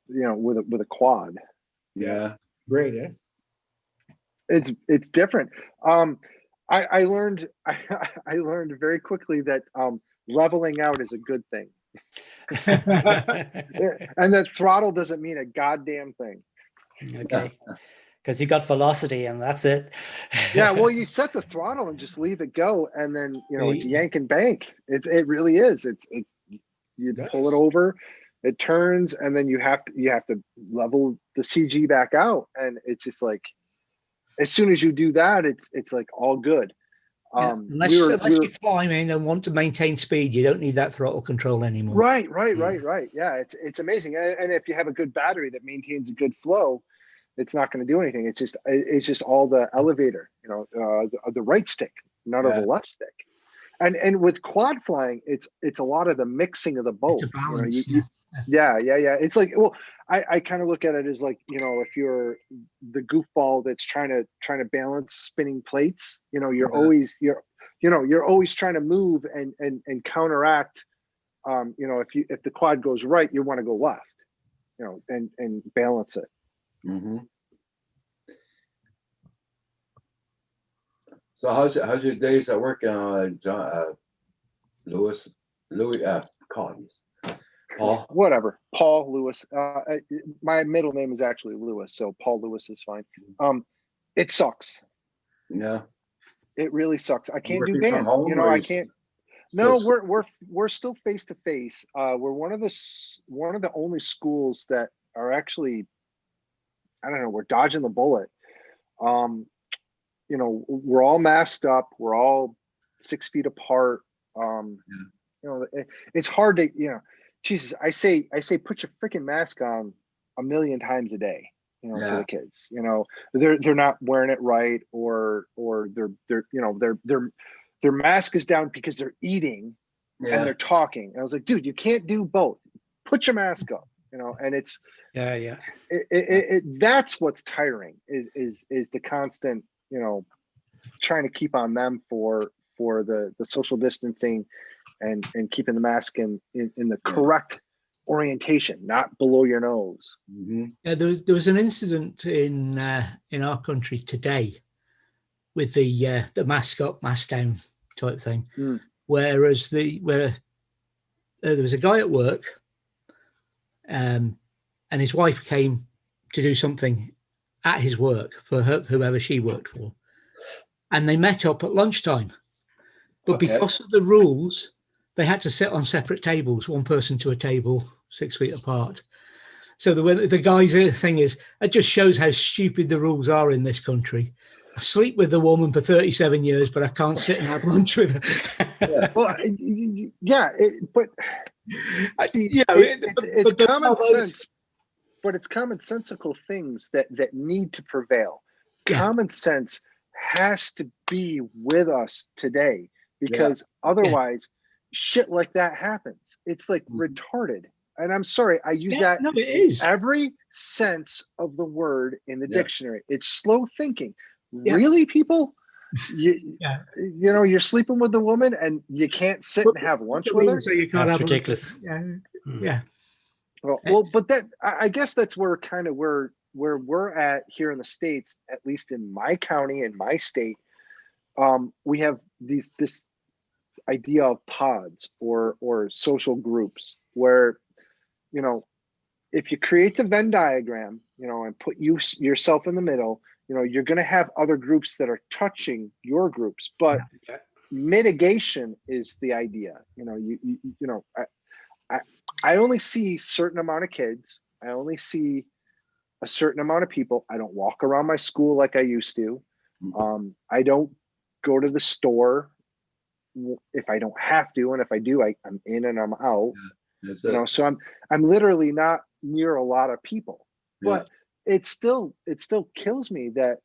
Speaker 6: with a quad.
Speaker 1: Yeah.
Speaker 5: Great, eh?
Speaker 6: It's different. I learned I learned very quickly that leveling out is a good thing. And that throttle doesn't mean a goddamn thing.
Speaker 4: Okay. Because you got velocity and that's it.
Speaker 6: Yeah, well, you set the throttle and just leave it go, and then it's
Speaker 3: Yeah.
Speaker 6: yank and bank. It really is. You pull it over, it turns, and then you have to level the CG back out, and it's just like as soon as you do that, it's like all good.
Speaker 3: Yeah, unless you're climbing and want to maintain speed, you don't need that throttle control anymore.
Speaker 6: Right. Yeah, it's amazing, and if you have a good battery that maintains a good flow, it's not going to do anything. It's just all the elevator, the right stick, none of the left stick. And with quad flying, it's a lot of the mixing of the both.
Speaker 3: It's a balance.
Speaker 6: Yeah. It's like, well, I kind of look at it as like, if you're the goofball that's trying to balance spinning plates, you're always trying to move and counteract. If the quad goes right, you want to go left, and balance it.
Speaker 1: Mm-hmm. So how's your days at work, John, Louis, Paul?
Speaker 6: Whatever, Paul Lewis. My middle name is actually Lewis, so Paul Lewis is fine. It sucks.
Speaker 1: Yeah,
Speaker 6: it really sucks. I can't do
Speaker 1: Working
Speaker 6: band.
Speaker 1: from home,
Speaker 6: I can't. No,
Speaker 1: still-
Speaker 6: we're still face to face. We're one of the only schools that are actually, I don't know, we're dodging the bullet. We're all masked up. We're all 6 feet apart. It's hard to, Jesus, I say, put your freaking mask on a million times a day, to the kids. They're not wearing it right, or their mask is down because they're eating and they're talking. And I was like, dude, you can't do both. Put your mask up, and it's that's what's tiring is the constant, trying to keep on them for the social distancing and keeping the mask in the correct orientation, not below your nose.
Speaker 1: Mm-hmm.
Speaker 3: Yeah, there was an incident in our country today with the mask up, mask down type thing. Where there was a guy at work, and his wife came to do something at his work for whoever she worked for, and they met up at lunchtime. But because of the rules, they had to sit on separate tables, one person to a table, 6 feet apart. So the guy's thing is, it just shows how stupid the rules are in this country. I sleep with the woman for 37 years, but I can't sit and have lunch with her.
Speaker 6: Well, but it's common sense, but it's commonsensical things that need to prevail. Common sense has to be with us today, because otherwise shit like that happens. It's like retarded. And I'm sorry, I use that
Speaker 3: it is.
Speaker 6: Every sense of the word in the dictionary. It's slow thinking. Really, people? You're sleeping with the woman and you can't sit and have lunch with her?
Speaker 3: So you can't
Speaker 4: That's
Speaker 3: have
Speaker 4: ridiculous.
Speaker 3: Yeah.
Speaker 6: Well, but that, I guess that's where we're at here in the States, at least in my county, in my state. We have this idea of pods or social groups where, if you create the Venn diagram, and put yourself in the middle, you're going to have other groups that are touching your groups, but mitigation is the idea. I only see a certain amount of kids. I only see a certain amount of people. I don't walk around my school like I used to. I don't go to the store if I don't have to, and if I do, I'm in and I'm out. So I'm literally not near a lot of people. But it still kills me that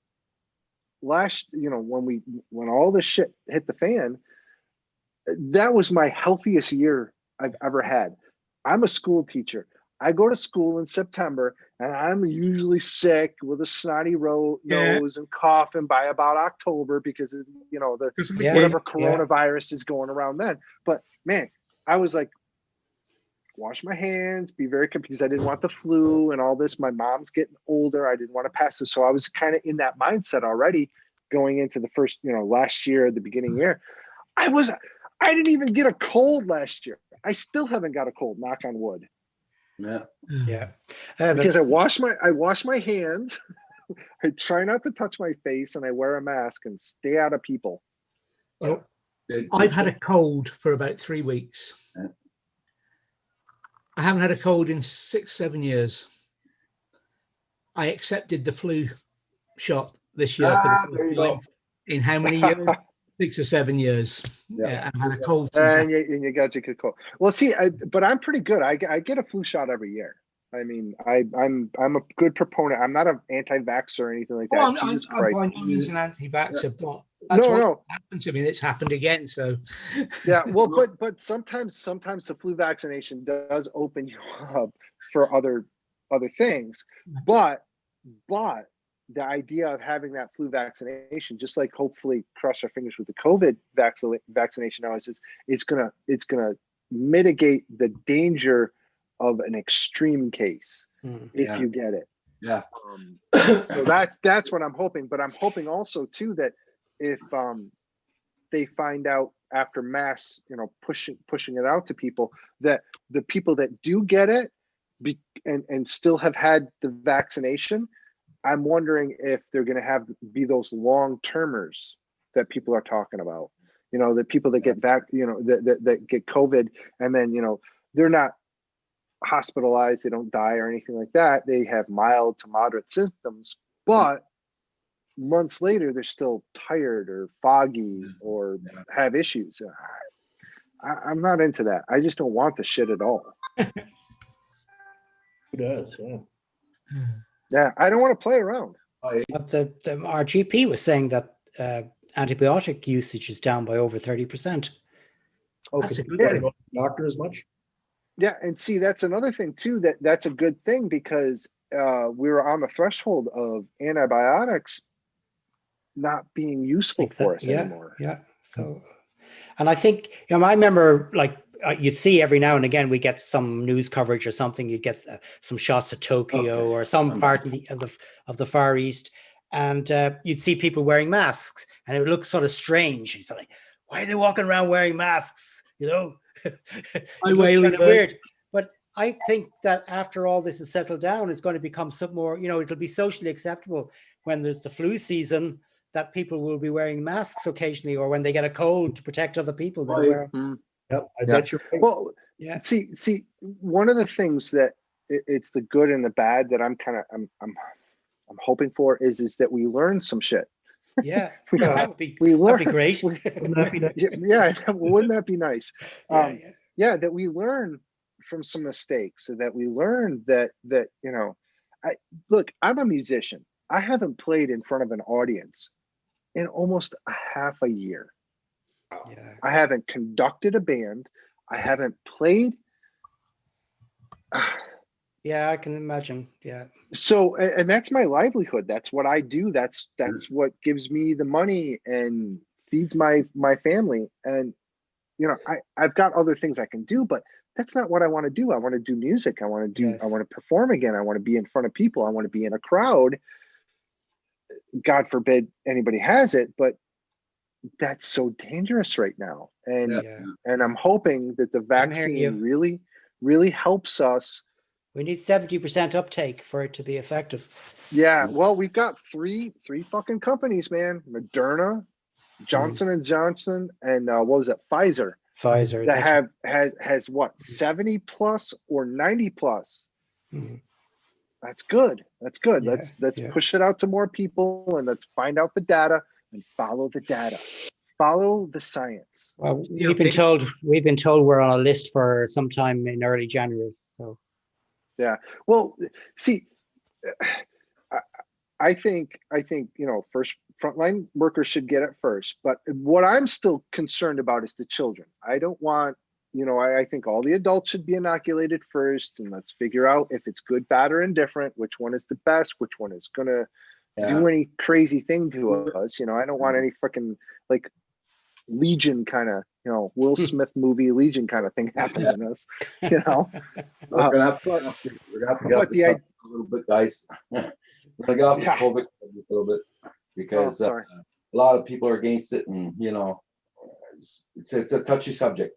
Speaker 6: when all this shit hit the fan, that was my healthiest year I've ever had. I'm a school teacher. I go to school in September and I'm usually sick with a snotty nose and coughing by about October because of, whatever coronavirus is going around then. But man, I was like, wash my hands, be very confused. I didn't want the flu and all this. My mom's getting older. I didn't want to pass it. So I was kind of in that mindset already going into the first, last year, the beginning year. I didn't even get a cold last year. I still haven't got a cold, knock on wood.
Speaker 1: Yeah.
Speaker 4: Yeah.
Speaker 6: Because I wash my hands. I try not to touch my face, and I wear a mask and stay out of people.
Speaker 3: Well,
Speaker 1: Good-
Speaker 3: I've had a cold for about 3 weeks.
Speaker 1: Yeah.
Speaker 3: I haven't had a cold in 6-7 years. I accepted the flu shot this year for the
Speaker 1: Ah, there you
Speaker 3: first
Speaker 1: go.
Speaker 3: time in how many years? 6 or 7 years.
Speaker 1: Yeah.
Speaker 3: Yeah, I've had a cold since.
Speaker 6: And you got your cold. Well, see, but I'm pretty good. I get a flu shot every year. I mean, I'm a good proponent. I'm not an anti-vax or anything like that.
Speaker 3: I'm
Speaker 6: Jesus
Speaker 3: by
Speaker 6: Christ.
Speaker 3: no means an anti-vaxxer, but that's what
Speaker 6: No.
Speaker 3: happened to me. It's happened again. So
Speaker 6: Yeah, well, but sometimes the flu vaccination does open you up for other things. But the idea of having that flu vaccination, just like hopefully cross our fingers with the COVID vaccination now, is it's gonna mitigate the danger of an extreme case if
Speaker 1: Yeah.
Speaker 6: you get it.
Speaker 1: Yeah.
Speaker 6: So that's what I'm hoping. But I'm hoping also too that if they find out after mass, pushing it out to people, that the people that do get it and still have had the vaccination, I'm wondering if they're going to be those long termers that people are talking about. The people that get back, that get COVID, and then they're not hospitalized, they don't die or anything like that. They have mild to moderate symptoms, but months later they're still tired or foggy or have issues. I'm not into that. I just don't want the shit at all.
Speaker 5: Who does? Yeah.
Speaker 6: Yeah, I don't want to play around.
Speaker 4: But our GP was saying that antibiotic usage is down by over 30%.
Speaker 5: Oh,
Speaker 3: That's
Speaker 5: because
Speaker 3: a
Speaker 5: people
Speaker 3: good
Speaker 5: don't
Speaker 3: thing.
Speaker 5: go to the doctor as much.
Speaker 6: Yeah, and see, that's another thing too. That's a good thing because we were on the threshold of antibiotics not being useful for us anymore.
Speaker 4: Yeah. So, and I think I remember you'd see every now and again we get some news coverage or something. You'd get some shots of Tokyo or some part of the Far East, and you'd see people wearing masks, and it would look sort of strange. It's like, why are they walking around wearing masks? It looks kind of weird. But I think that after all this is settled down, it's going to become some more. It'll be socially acceptable when there's the flu season that people will be wearing masks occasionally, or when they get a cold to protect other people. They'll wear.
Speaker 5: Yep, I bet you're right.
Speaker 6: Well, yeah. See, one of the things that it's the good and the bad that I'm hoping for is that we learn some shit.
Speaker 4: Yeah,
Speaker 6: that'd
Speaker 4: be
Speaker 6: Wouldn't
Speaker 4: great.
Speaker 5: that be nice?
Speaker 6: Yeah, wouldn't that be nice?
Speaker 4: Yeah.
Speaker 6: That we learn from some mistakes, so that we learn that I'm a musician. I haven't played in front of an audience in almost a half a year.
Speaker 4: Yeah.
Speaker 6: I haven't conducted a band. I haven't played.
Speaker 4: Yeah, I can imagine. Yeah.
Speaker 6: So, and that's my livelihood. That's what I do. That's what gives me the money and feeds my family. And I've got other things I can do, but that's not what I want to do. I want to do music. I want to perform again. I want to be in front of people. I want to be in a crowd. God forbid anybody has it, but that's so dangerous right now. And I'm hoping that the vaccine really, really helps us.
Speaker 4: We need 70% uptake for it to be effective.
Speaker 6: Yeah, well, we've got three fucking companies, man. Moderna, Johnson and Johnson, and what was it, Pfizer?
Speaker 4: Pfizer
Speaker 6: that has what, 70 plus or 90 plus. That's good. That's good.
Speaker 4: Yeah,
Speaker 6: let's push it out to more people, and let's find out the data and follow the data. Follow the science.
Speaker 4: Well, we've been told we're on a list for sometime in early January. So
Speaker 6: yeah. Well, see, I think first frontline workers should get it first. But what I'm still concerned about is the children. I don't want, I think all the adults should be inoculated first, and let's figure out if it's good, bad, or indifferent, which one is the best, which one is gonna do any crazy thing to us. I don't want any freaking like Legion kind of, Will Smith movie Legion kind of thing happening to us.
Speaker 1: We're gonna have to get a little bit, guys. We're gonna go off the COVID a little bit because a lot of people are against it, and it's a touchy subject.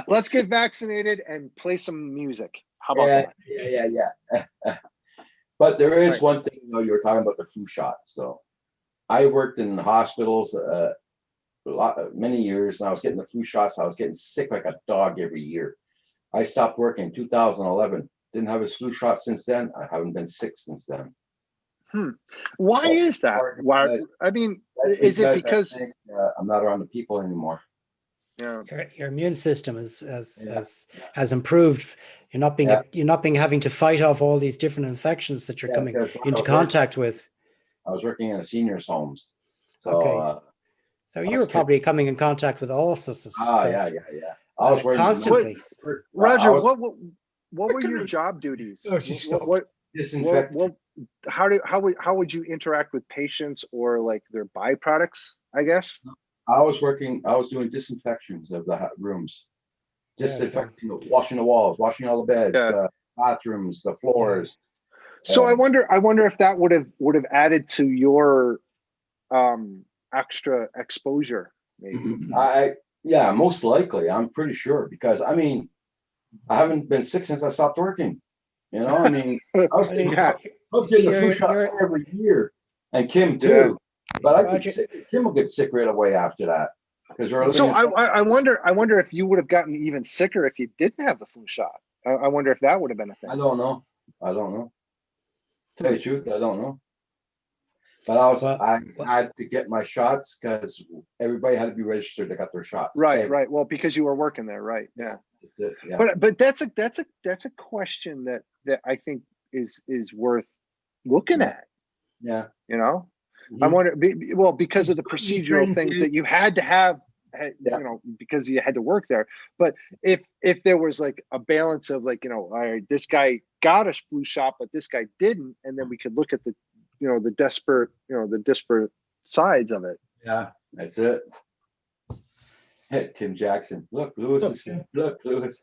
Speaker 6: Let's get vaccinated and play some music. How about
Speaker 1: Yeah,
Speaker 6: that?
Speaker 1: yeah. But there is
Speaker 6: Right.
Speaker 1: one thing, you know, you were talking about the flu shots. So I worked in hospitals many years, and I was getting the flu shots. I was getting sick like a dog every year. I stopped working in 2011. Didn't have a flu shot since then. I haven't been sick since then.
Speaker 6: Why is that? Why?
Speaker 1: Because-
Speaker 6: I mean,
Speaker 1: That's
Speaker 6: is it
Speaker 1: I
Speaker 6: because?
Speaker 1: think, I'm not around the people anymore.
Speaker 6: Yeah.
Speaker 4: Your immune system
Speaker 1: Yeah.
Speaker 4: has improved. You're not being
Speaker 1: Yeah.
Speaker 4: having to fight off all these different infections that you're
Speaker 1: Yeah,
Speaker 4: coming
Speaker 1: because when I
Speaker 4: into
Speaker 1: was working-
Speaker 4: contact with.
Speaker 1: I was working in a seniors homes. So,
Speaker 4: Okay. So you were
Speaker 1: okay.
Speaker 4: probably coming in contact with all sorts of stuff
Speaker 1: yeah. I was wearing
Speaker 4: constantly.
Speaker 6: Roger,
Speaker 1: I was
Speaker 6: what were your job duties?
Speaker 3: Oh, she stopped.
Speaker 1: disinfecting.
Speaker 6: How would you interact with patients or like their byproducts? I guess.
Speaker 1: I was doing disinfections of the rooms.
Speaker 4: Yeah, so-
Speaker 1: Disinfecting, washing the walls, washing all the beds,
Speaker 6: Yeah.
Speaker 1: bathrooms, the floors.
Speaker 6: So I wonder if that would have added to your extra exposure, maybe.
Speaker 1: Yeah, most likely. I'm pretty sure because I mean, I haven't been sick since I stopped working. You know, I mean, I was getting,
Speaker 6: Yeah.
Speaker 1: I was getting the flu
Speaker 4: You're-
Speaker 1: shot
Speaker 4: you're-
Speaker 1: every year, and Kim too.
Speaker 6: Yeah.
Speaker 1: But I get
Speaker 4: Roger-
Speaker 1: sick. Kim will get sick right away after that because we're living.
Speaker 6: So
Speaker 1: in-
Speaker 6: I wonder if you would have gotten even sicker if you didn't have the flu shot. I wonder if that would have been a
Speaker 1: I
Speaker 6: thing.
Speaker 1: don't know. Tell you the truth, I don't know. But I had to get my shots because everybody had to be registered to get their shots.
Speaker 6: Right. Well, because you were working there, right? Yeah.
Speaker 1: That's it, yeah.
Speaker 6: But that's a question that I think is worth looking at.
Speaker 1: Yeah.
Speaker 6: You know,
Speaker 1: Mhm.
Speaker 6: I wonder. Well, because of the
Speaker 3: You
Speaker 6: procedural
Speaker 3: drink
Speaker 6: things
Speaker 3: it.
Speaker 6: that you had to have,
Speaker 1: Yeah.
Speaker 6: you know, because you had to work there. But if there was like a balance of like, you know, all right, this guy got a flu shot, but this guy didn't, and then we could look at the, you know, the disparate sides of it.
Speaker 1: Yeah, that's it. Tim Jackson. Look, Lewis is here. Look, Lewis.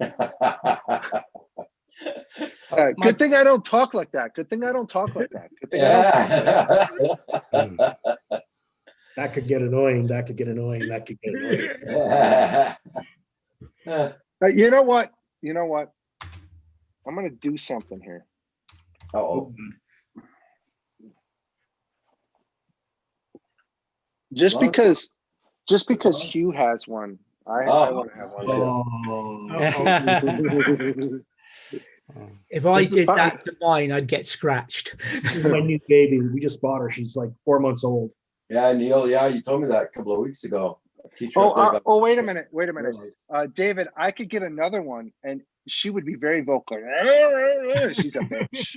Speaker 6: Good thing I don't talk like that. Good thing I don't talk like that. Good thing I don't talk like that.
Speaker 1: Yeah.
Speaker 5: That could get annoying. That could get annoying. That could get annoying.
Speaker 6: You know what? I'm gonna do something here.
Speaker 1: Uh-oh.
Speaker 6: Just
Speaker 1: Well,
Speaker 6: because
Speaker 1: well.
Speaker 6: Hugh has one, I
Speaker 1: Oh.
Speaker 6: want to have one too.
Speaker 3: If I
Speaker 6: This is
Speaker 3: did
Speaker 6: fine.
Speaker 3: that to mine, I'd get scratched.
Speaker 5: This is my new baby. We just bought her. She's like 4 months old.
Speaker 1: Yeah, Neil. Yeah, you told me that a couple of weeks ago. A teacher up there got-
Speaker 6: Wait a minute. David, I could get another one, and she would be very vocal. She's a bitch.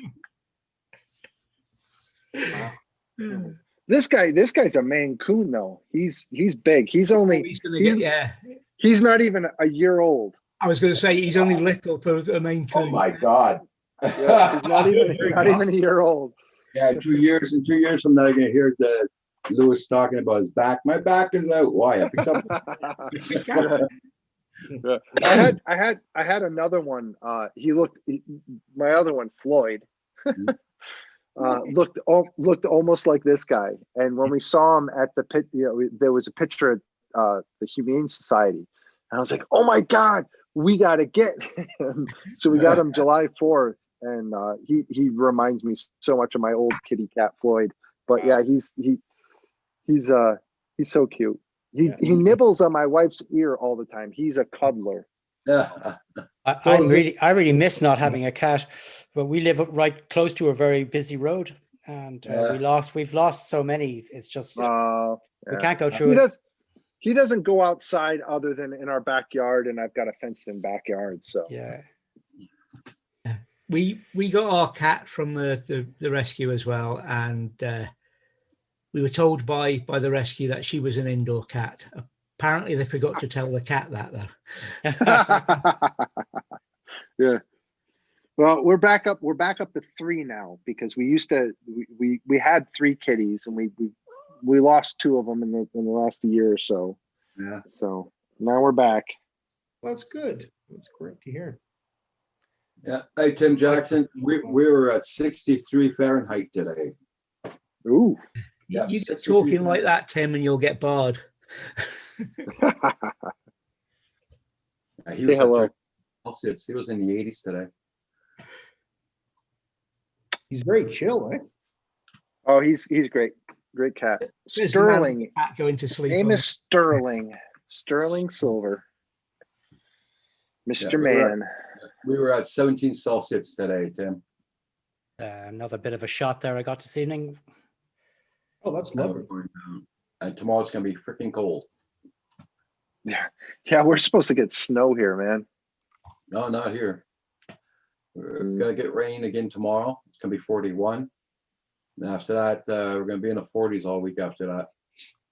Speaker 6: This guy's a Maine Coon though. He's big. He's only
Speaker 3: He's gonna get, yeah.
Speaker 6: he's not even a year old.
Speaker 3: I was going to say he's only little for a Maine
Speaker 1: Oh
Speaker 3: Coon.
Speaker 1: my God.
Speaker 6: Yeah, he's not even a year old.
Speaker 1: Yeah, in 2 years from now, you're gonna hear the Lewis talking about his back. My back is out. Why? I picked up.
Speaker 6: Yeah. I had another one. My other one, Floyd, looked almost like this guy. And when we saw him at the pit, you know, there was a picture at the Humane Society, and I was like, oh my God, we got to get him. So we got him July 4th, and he reminds me so much of my old kitty cat Floyd. But yeah, he's so cute. He nibbles on my wife's ear all the time. He's a cuddler.
Speaker 4: I really miss not having a cat, but we live right close to a very busy road, and we've lost so many. It's just we can't go through it.
Speaker 6: He doesn't go outside other than in our backyard, and I've got a fenced-in backyard. So
Speaker 4: Yeah.
Speaker 3: We got our cat from the rescue as well, and we were told by the rescue that she was an indoor cat. Apparently, they forgot to tell the cat that though.
Speaker 6: Yeah. Well, we're back up to 3 now, because we used to we had 3 kitties, and we lost 2 of them in the last year or so.
Speaker 1: Yeah.
Speaker 6: So now we're back.
Speaker 5: That's good. That's great to hear.
Speaker 1: Yeah. Hey, Tim Jackson, we were at 63 Fahrenheit today.
Speaker 6: Ooh.
Speaker 1: Yeah,
Speaker 3: You get
Speaker 1: 63
Speaker 3: talking like that, Tim, and you'll get barred.
Speaker 1: He
Speaker 6: Say
Speaker 1: was
Speaker 6: hello.
Speaker 1: up Celsius. He was in the 80s today.
Speaker 5: He's very chill, eh?
Speaker 6: Oh, he's great. Great cat.
Speaker 3: There's the man with
Speaker 6: Sterling.
Speaker 3: the cat going to sleep.
Speaker 6: Name
Speaker 3: on
Speaker 6: is Sterling. Sterling Silver. Mr.
Speaker 1: we were-
Speaker 6: Man.
Speaker 1: We were at 17 Celsius today, Tim.
Speaker 4: Another bit of a shot there I got this evening.
Speaker 5: Oh, that's
Speaker 1: Now
Speaker 5: lovely.
Speaker 1: we're going down. And tomorrow's gonna be freaking cold.
Speaker 6: Yeah, we're supposed to get snow here, man.
Speaker 1: No, not here. We're
Speaker 6: Mm.
Speaker 1: gonna get rain again tomorrow. It's gonna be 41. And after that, we're gonna be in the 40s all week after that.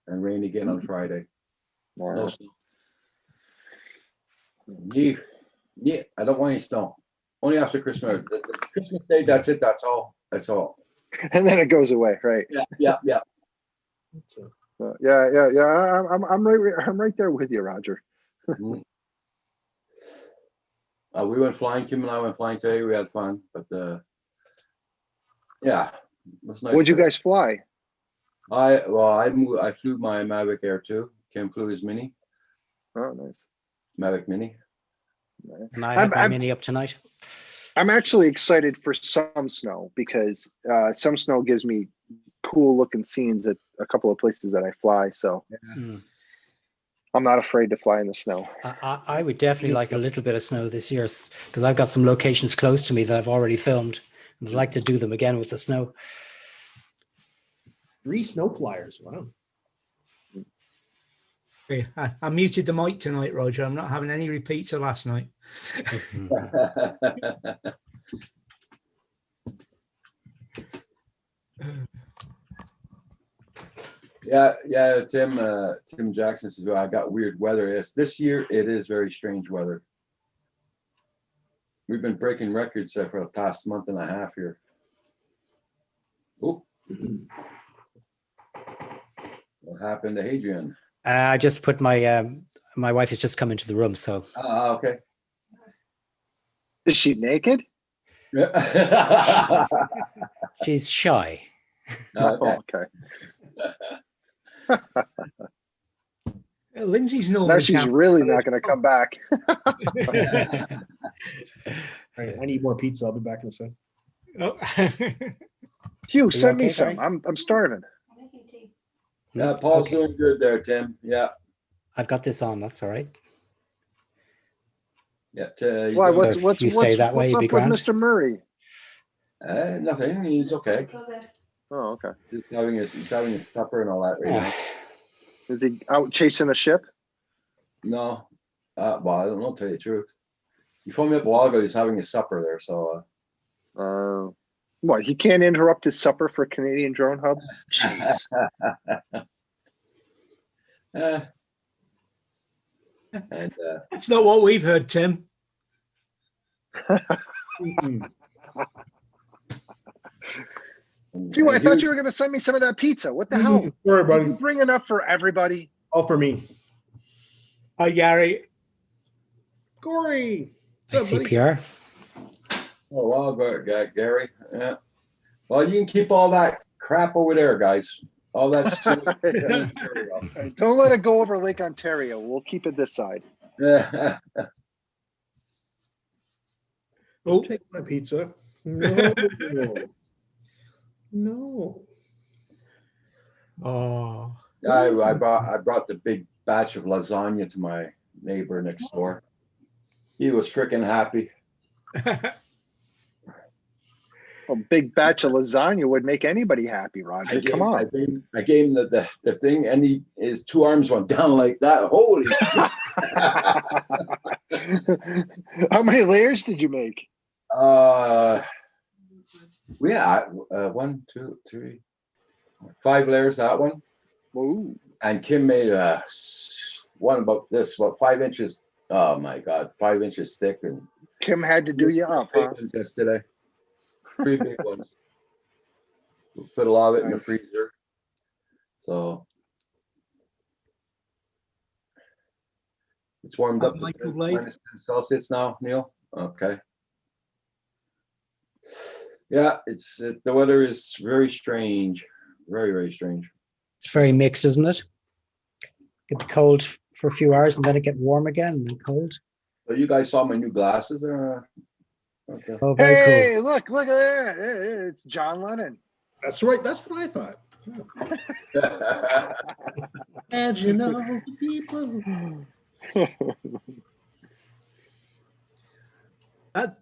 Speaker 1: And rain again on Friday. No
Speaker 6: Wow.
Speaker 1: snow. Yeah, I don't want any snow. Only after Christmas. The Christmas Day, that's it. That's all. That's all.
Speaker 6: And then it goes away, right?
Speaker 1: Yeah.
Speaker 5: So,
Speaker 6: Yeah. I'm right there with you, Roger.
Speaker 1: Mhm. We went flying. Kim and I went flying today. We had fun, but yeah, it was nice.
Speaker 6: What'd you
Speaker 1: today.
Speaker 6: guys fly?
Speaker 1: I flew my Mavic Air 2. Kim flew his Mini,
Speaker 6: Oh, nice.
Speaker 1: Mavic Mini.
Speaker 4: And I had my
Speaker 6: I'm-
Speaker 4: Mini up tonight.
Speaker 6: I'm actually excited for some snow because some snow gives me cool looking scenes at a couple of places that I fly. So
Speaker 4: Mm.
Speaker 6: I'm not afraid to fly in the snow.
Speaker 4: I would definitely like a little bit of snow this year because I've got some locations close to me that I've already filmed. And I'd like to do them again with the snow.
Speaker 5: 3 snow flyers. Wow.
Speaker 3: Okay, I muted the mic tonight, Roger. I'm not having any repeats of last night.
Speaker 1: Yeah. Tim Jackson says, well, I got weird weather. Yes, this year it is very strange weather. We've been breaking records for the past month and a half here. Oh, what happened to Hadrian?
Speaker 4: I just put my wife has just come into the room, so
Speaker 1: Okay.
Speaker 6: Is she naked?
Speaker 4: she's shy.
Speaker 1: Okay.
Speaker 6: Okay.
Speaker 3: Lindsay's
Speaker 6: Now
Speaker 3: normally.
Speaker 6: she's really not going to come back.
Speaker 5: All right, I need more pizza. I'll be back in a second.
Speaker 3: Oh.
Speaker 6: Hugh, send me
Speaker 4: okay,
Speaker 6: some.
Speaker 4: Barry?
Speaker 6: I'm starving.
Speaker 1: Yeah, Paul's
Speaker 4: Okay.
Speaker 1: doing good there, Tim. Yeah.
Speaker 4: I've got this on. That's all right.
Speaker 1: Yeah.
Speaker 6: Why?
Speaker 4: So if you stay that way,
Speaker 6: what's
Speaker 4: you'd
Speaker 6: up
Speaker 4: be
Speaker 6: with
Speaker 4: grand.
Speaker 6: Mr. Murray?
Speaker 1: Nothing. He's okay.
Speaker 6: Oh, okay.
Speaker 1: He's having his supper and all that right now.
Speaker 6: Is he out chasing a ship?
Speaker 1: No. Well, I don't know, to tell you the truth. He phoned me up a while ago. He's having his supper there. So
Speaker 6: What? He can't interrupt his supper for Canadian Drone Hub? Jeez.
Speaker 1: and
Speaker 3: That's not what we've heard, Tim.
Speaker 6: Hugh, I thought you were going to send me some of that pizza. What the hell?
Speaker 5: Sorry,
Speaker 6: Did
Speaker 5: buddy.
Speaker 6: you bring enough for everybody?
Speaker 5: All for me.
Speaker 3: Hi, Gary.
Speaker 5: Corey. What's up, buddy?
Speaker 4: CPR.
Speaker 1: Oh, well, Gary. Yeah. Well, you can keep all that crap over there, guys. All that stuff.
Speaker 6: Don't let it go over Lake Ontario. We'll keep it this side.
Speaker 3: Oh,
Speaker 5: Take my pizza. No. No.
Speaker 3: oh.
Speaker 1: I brought the big batch of lasagna to my neighbor next door. He was freaking happy.
Speaker 6: A big batch of lasagna would make anybody happy, Roger. Come on.
Speaker 1: I gave him the thing, and his 2 arms went down like that. Holy shit.
Speaker 6: How many layers did you make?
Speaker 1: Yeah, 1, 2, 3, 5 layers, that one.
Speaker 6: Ooh.
Speaker 1: And Kim made one about 5 inches. Oh my God, 5 inches thick, and
Speaker 6: Kim had to do you up,
Speaker 1: big
Speaker 6: huh?
Speaker 1: ones yesterday. 3 big ones. We put a lot of it in the
Speaker 6: Nice.
Speaker 1: freezer. So it's warmed up to
Speaker 3: Microwave.
Speaker 1: -10 Celsius now, Neil. Okay. Yeah, the weather is very strange. Very, very strange.
Speaker 4: It's very mixed, isn't it? get cold for a few hours and then it get warm again and then cold.
Speaker 1: So you guys saw my new glasses there? Okay.
Speaker 4: Oh, very cool.
Speaker 6: Hey, look at that. It's John Lennon.
Speaker 5: That's right. That's what I thought. Imagine all the people.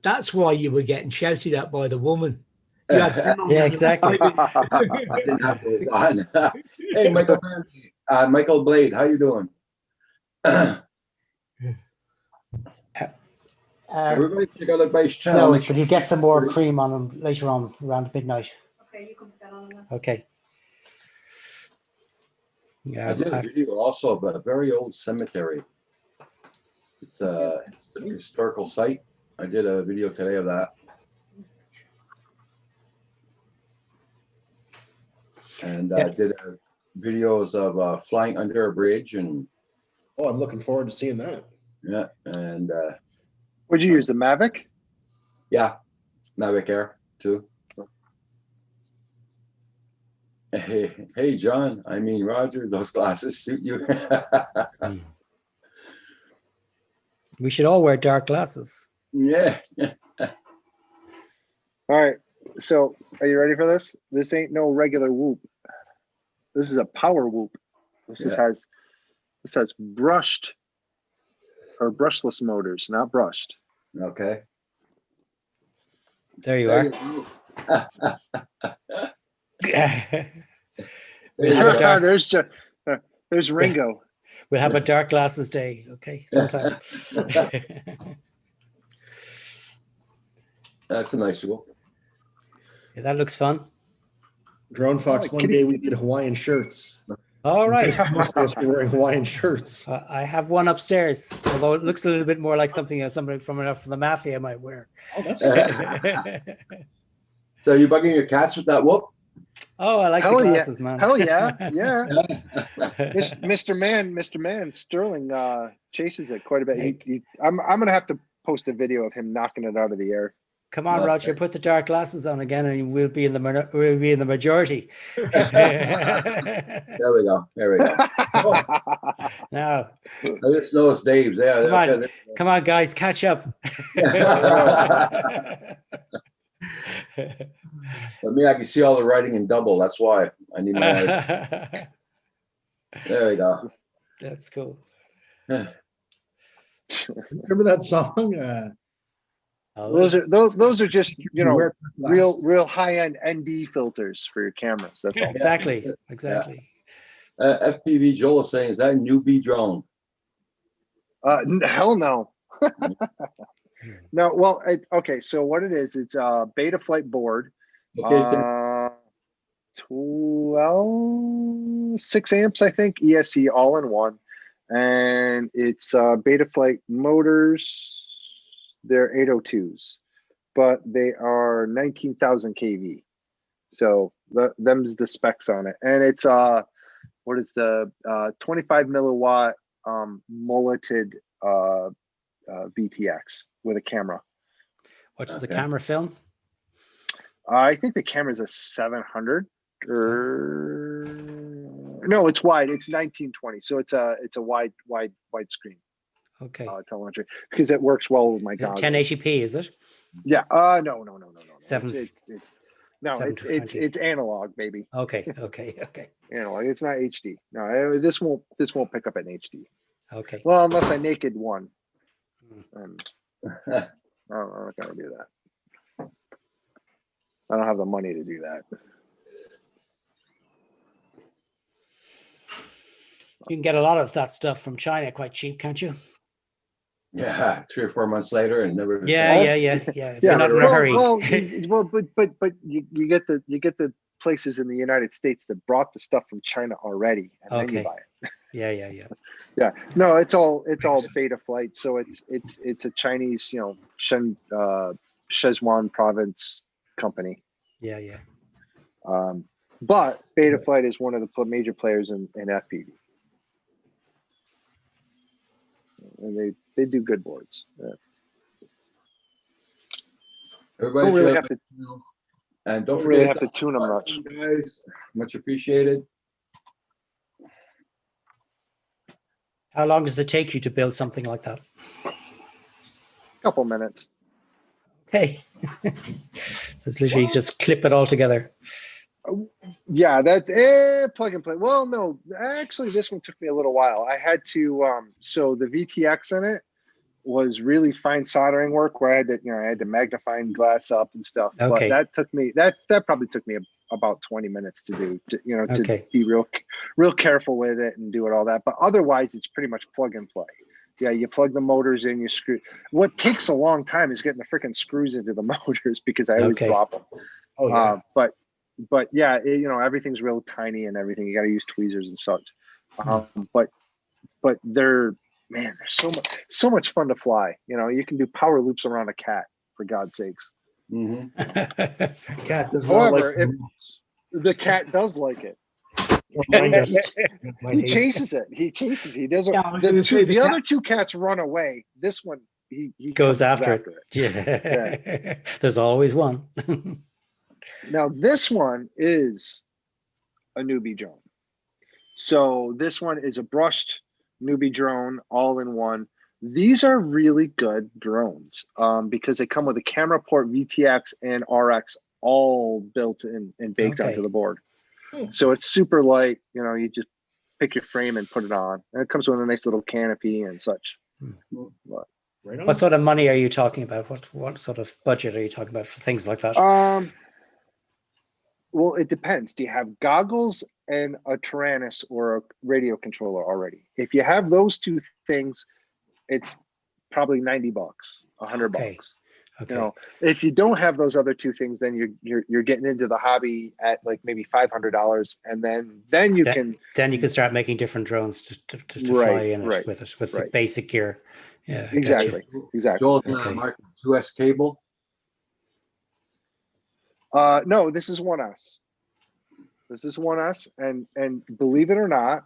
Speaker 3: That's why you were getting shouted at by the woman. You had them on
Speaker 4: Yeah,
Speaker 3: when you were
Speaker 4: exactly.
Speaker 3: typing.
Speaker 1: I didn't have those on. Hey, Michael Blade, how you doing? Everybody check out everybody's channel.
Speaker 4: No,
Speaker 1: Make
Speaker 4: but
Speaker 1: sure
Speaker 4: you get some more cream on them later on around midnight.
Speaker 7: Okay, you can put that on now.
Speaker 4: Okay.
Speaker 1: I
Speaker 4: Yeah,
Speaker 1: did a video also of a very old cemetery. It's a historical site. I did a video today of that. And
Speaker 4: Yeah.
Speaker 1: did videos of flying under a bridge and
Speaker 5: Oh, I'm looking forward to seeing that.
Speaker 1: yeah, and
Speaker 6: Would you use the Mavic?
Speaker 1: yeah, Mavic Air too. Hey, John. I mean, Roger. Those glasses suit you.
Speaker 4: we should all wear dark glasses.
Speaker 1: Yeah.
Speaker 6: All right. So are you ready for this? This ain't no regular whoop. This is a power whoop. This has brushed or brushless motors, not brushed.
Speaker 1: Okay.
Speaker 4: There you
Speaker 1: There
Speaker 4: are.
Speaker 1: you go.
Speaker 4: We'll have a dark,
Speaker 6: There's Ringo.
Speaker 4: we'll have a dark glasses day. Okay, sometime.
Speaker 1: That's a nice whoop.
Speaker 4: Yeah, that looks fun.
Speaker 5: Drone Fox,
Speaker 6: Oh,
Speaker 5: one
Speaker 6: kitty.
Speaker 5: day we did Hawaiian shirts.
Speaker 4: All right.
Speaker 5: We're wearing Hawaiian shirts.
Speaker 4: I have one upstairs, although it looks a little bit more like something somebody from the mafia might wear.
Speaker 5: Oh, that's
Speaker 1: So you bugging your cats with that whoop?
Speaker 4: Oh, I like
Speaker 6: Hell
Speaker 4: the
Speaker 6: yeah.
Speaker 4: glasses, man.
Speaker 6: Hell yeah. Yeah. Mr. Man, Sterling chases it quite a bit. I'm gonna have to post a video of him knocking it out of the air.
Speaker 4: Come on,
Speaker 1: Okay.
Speaker 4: Roger, put the dark glasses on again, and we'll be in the majority.
Speaker 1: There we go. There we go. Oh,
Speaker 4: Now,
Speaker 1: I just noticed Dave's there.
Speaker 4: Come on.
Speaker 1: Okay.
Speaker 4: come on, guys, catch up.
Speaker 1: But me, I can see all the writing in double. That's why I need my eyes. There we go.
Speaker 4: That's cool.
Speaker 5: Remember that song?
Speaker 6: those are just
Speaker 5: Wear glasses.
Speaker 6: real high-end ND filters for your cameras. That's all.
Speaker 4: Exactly.
Speaker 1: FPV Joel is saying, is that a newbie drone?
Speaker 6: Hell no. No, well, okay. So what it is, it's a beta flight board.
Speaker 1: Okay, Tim.
Speaker 6: 6 amps, I think, ESC all in one, and it's beta flight motors. They're 802s, but they are 19,000 kV. So them's the specs on it, and it's what is the 25 milliwatt mulleted VTX with a camera.
Speaker 4: What's the
Speaker 1: Okay.
Speaker 4: camera film?
Speaker 6: I think the camera's a 700 or no, it's wide. It's 1920, so it's a wide screen
Speaker 4: Okay.
Speaker 6: telemetry because it works well with my goggles.
Speaker 4: 1080p, is it?
Speaker 6: Yeah. No.
Speaker 4: Seven-
Speaker 6: It's analog, baby.
Speaker 4: Okay.
Speaker 6: Analog. It's not HD. No, this won't pick up an HD.
Speaker 4: Okay.
Speaker 6: Well, unless I naked one.
Speaker 4: Hmm.
Speaker 6: I'm not gonna do that. I don't have the money to do that.
Speaker 4: You can get a lot of that stuff from China quite cheap, can't you?
Speaker 1: Yeah, 3 or 4 months later and never.
Speaker 4: Yeah. If you're not in a
Speaker 6: well,
Speaker 4: hurry.
Speaker 6: well, but you get the places in the United States that brought the stuff from China already, and then you
Speaker 4: Okay.
Speaker 6: buy it.
Speaker 4: Yeah.
Speaker 6: Yeah, no, it's all beta flight, so it's a Chinese, Sichuan province company.
Speaker 4: Yeah.
Speaker 6: But beta flight is one of the major players in FPV, and they do good boards.
Speaker 1: Everybody
Speaker 6: Don't really
Speaker 1: should
Speaker 6: have to
Speaker 1: and
Speaker 6: don't
Speaker 1: don't
Speaker 6: really
Speaker 1: forget
Speaker 6: have to tune them much.
Speaker 1: guys. Much appreciated.
Speaker 4: How long does it take you to build something like that?
Speaker 6: Couple minutes.
Speaker 4: Okay. So it's literally just clip it all together.
Speaker 6: Yeah, that plug and play. Well, no, actually, this one took me a little while. I had to so the VTX in it was really fine soldering work where I had to magnifying glass up and stuff.
Speaker 4: Okay.
Speaker 6: But that took me that probably took me about 20 minutes to do. To
Speaker 4: Okay.
Speaker 6: be real careful with it and do it all that. But otherwise, it's pretty much plug and play. Yeah, you plug the motors in, you screw. What takes a long time is getting the freaking screws into the motors because I always
Speaker 4: Okay.
Speaker 6: drop them.
Speaker 5: Oh yeah.
Speaker 6: But yeah, everything's real tiny and everything. You got to use tweezers and such. But they're so much fun to fly. You can do power loops around a cat, for God's sakes.
Speaker 1: Mhm.
Speaker 5: Cat does not like.
Speaker 6: However, the cat does like it.
Speaker 5: Mine does. Mine
Speaker 6: He
Speaker 5: hates
Speaker 6: chases it. He doesn't.
Speaker 3: Yeah, I was gonna say
Speaker 6: The other two cats run away. This one, he
Speaker 4: Goes
Speaker 6: comes
Speaker 4: after it. Yeah. There's always one.
Speaker 6: Now this one is a newbie drone. So this one is a brushed newbie drone, all in one. These are really good drones because they come with a camera port, VTX, and RX all built in and baked
Speaker 4: Okay.
Speaker 6: onto the board.
Speaker 5: Hmm.
Speaker 6: So it's super light. You just pick your frame and put it on, and it comes with a nice little canopy and such.
Speaker 5: Right on.
Speaker 4: What sort of money are you talking about? What sort of budget are you talking about for things like that?
Speaker 6: Well, it depends. Do you have goggles and a Tyrannus or a radio controller already? If you have those two things, it's probably $90, $100.
Speaker 4: Okay. Okay.
Speaker 6: If you don't have those other two things, then you're getting into the hobby at like maybe $500, and then you can
Speaker 4: start making different drones to
Speaker 6: Right,
Speaker 4: fly in it
Speaker 6: right,
Speaker 4: with the
Speaker 6: right.
Speaker 4: basic gear. Yeah, I
Speaker 6: exactly.
Speaker 1: Joel,
Speaker 4: Okay.
Speaker 1: Mark, 2S cable.
Speaker 6: No, this is 1S. This is 1S, and believe it or not,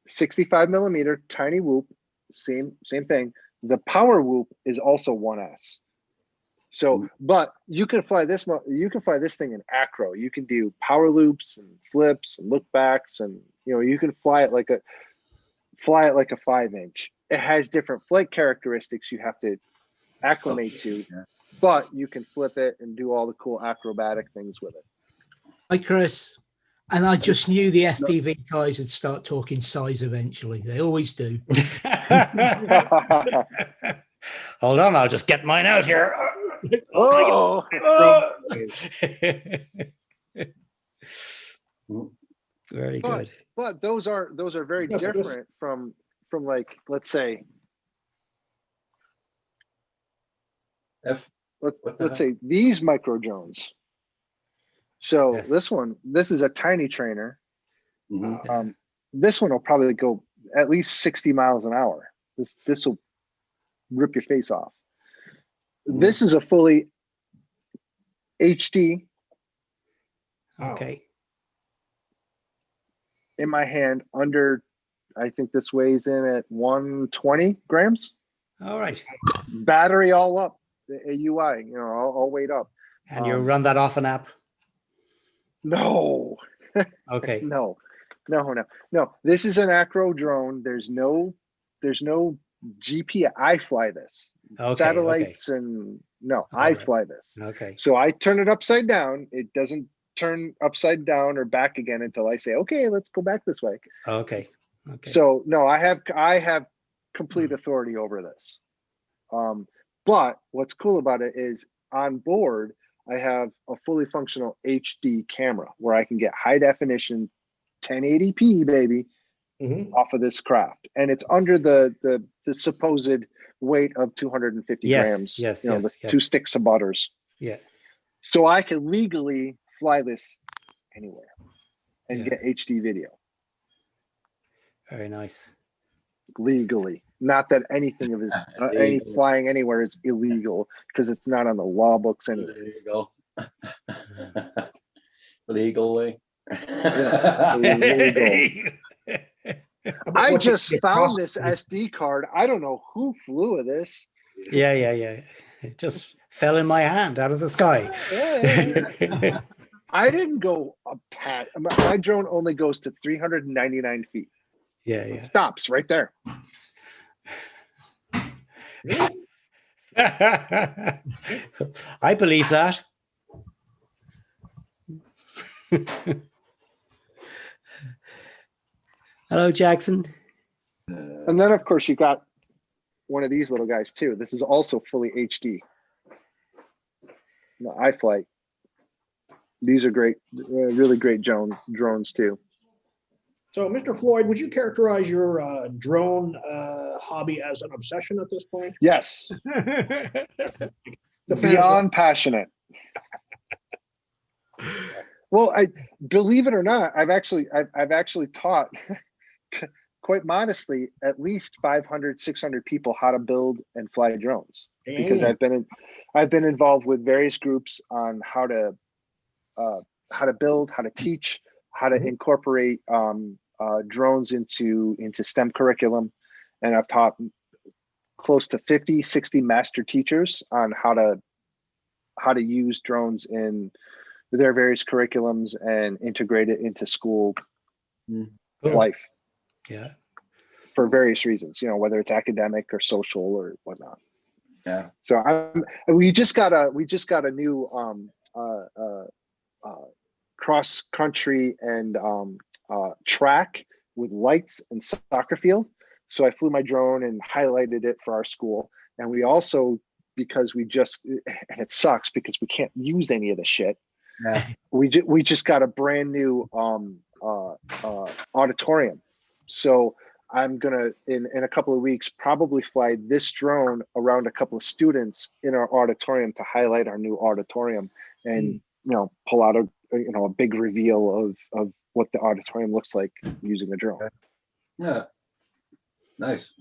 Speaker 6: 65 millimeter tiny whoop, same thing. The power whoop is also 1S. So, but you can fly this. You can fly this thing in acro. You can do power loops and flips and look backs, and you can fly it like a 5-inch. It has different flight characteristics you have to acclimate to, but you can flip it and do all the cool acrobatic things with it.
Speaker 3: Hi, Chris. And I just knew the FPV guys would start talking size eventually. They always do.
Speaker 4: Hold on, I'll just get mine out here.
Speaker 6: Oh,
Speaker 4: Very good.
Speaker 6: but those are very different from like, let's say, let's say these micro drones. So
Speaker 4: Yes.
Speaker 6: this is a tiny trainer.
Speaker 1: Mhm.
Speaker 6: This one will probably go at least 60 miles an hour. This will rip your face off. This is a fully HD
Speaker 4: Okay.
Speaker 6: in my hand under, I think this weighs in at 120 grams.
Speaker 4: All right.
Speaker 6: Battery all up, the AUI, all weighed up.
Speaker 4: And you run that off an app?
Speaker 6: No,
Speaker 4: Okay.
Speaker 6: no. This is an acro drone. There's no GPS. I fly this.
Speaker 4: Okay,
Speaker 6: Satellites and no, I
Speaker 4: right.
Speaker 6: fly this.
Speaker 4: Okay.
Speaker 6: So I turn it upside down. It doesn't turn upside down or back again until I say, okay, let's go back this way.
Speaker 4: Okay. Okay.
Speaker 6: So no, I have complete authority over this. But what's cool about it is on board, I have a fully functional HD camera where I can get high definition 1080p, baby, off of this craft. And it's under the supposed weight of 250 grams.
Speaker 4: Yes.
Speaker 6: The 2 sticks of butters.
Speaker 4: Yeah.
Speaker 6: So I can legally fly this anywhere and get HD video.
Speaker 4: Very nice.
Speaker 6: Legally. Not that anything of any flying anywhere is illegal, because it's not on the law books anyway.
Speaker 1: There you go. Legally.
Speaker 6: Illegal. I just found this SD card. I don't know who flew with this.
Speaker 4: Yeah. It just fell in my hand out of the sky.
Speaker 6: I didn't go up past. My drone only goes to 399 feet.
Speaker 4: Yeah,
Speaker 6: It stops right there.
Speaker 4: yeah. I believe that. Hello, Jackson.
Speaker 6: And then, of course, you got one of these little guys too. This is also fully HD. The iFlight. These are great, really great drones too.
Speaker 5: So, Mr. Floyd, would you characterize your drone hobby as an obsession at this point?
Speaker 6: Yes,
Speaker 5: The fans
Speaker 6: beyond passionate. Well, I believe it or not, I've actually taught quite modestly at least 500, 600 people how to build and fly drones because
Speaker 5: Dang.
Speaker 6: I've been involved with various groups on how to build, how to teach, how to incorporate drones into STEM curriculum, and I've taught close to 50, 60 master teachers on how to use drones in their various curriculums and integrate it into school life.
Speaker 4: Yeah.
Speaker 6: For various reasons, whether it's academic or social or whatnot.
Speaker 1: Yeah.
Speaker 6: So we just got a new cross country and track with lights and soccer field. So I flew my drone and highlighted it for our school. And we also, because and it sucks because we can't use any of the shit.
Speaker 1: Yeah.
Speaker 6: We just got a brand new auditorium. So I'm gonna in a couple of weeks probably fly this drone around a couple of students in our auditorium to highlight our new auditorium and pull out a big reveal of what the auditorium looks like using a drone.
Speaker 1: Yeah. Nice.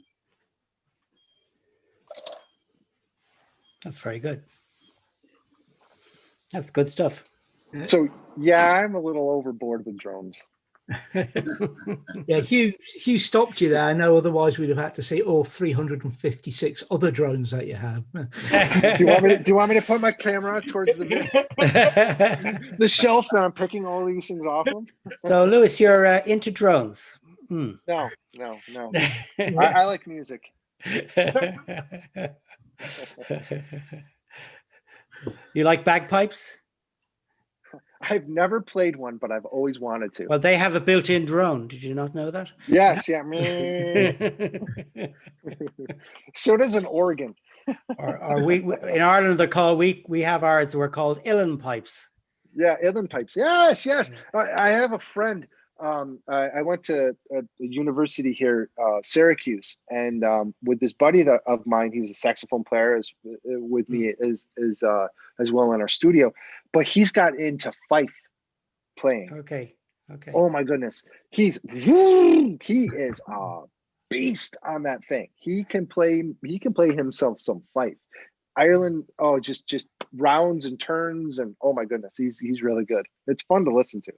Speaker 4: That's very good. That's good stuff.
Speaker 6: So yeah, I'm a little overboard with drones.
Speaker 3: Yeah, Hugh stopped you there. I know otherwise we'd have had to see all 356 other drones that you have.
Speaker 6: Do you want me to put my camera towards the shelf that I'm picking all these things off of?
Speaker 4: So, Lewis, you're into drones.
Speaker 6: No. I like music.
Speaker 4: You like bagpipes?
Speaker 6: I've never played one, but I've always wanted to.
Speaker 4: Well, they have a built-in drone. Did you not know that?
Speaker 6: Yes, yeah. So does an organ.
Speaker 4: or we in Ireland they're called we have ours. We're called uilleann pipes.
Speaker 6: Yeah, uilleann pipes. Yes. I have a friend. I went to a university here, Syracuse, and with this buddy of mine, he was a saxophone player with me as well in our studio, but he's got into fife playing.
Speaker 4: Okay.
Speaker 6: Oh my goodness, he is a beast on that thing. He can play himself some fife. Ireland, just rounds and turns, and oh my goodness, he's really good. It's fun to listen to.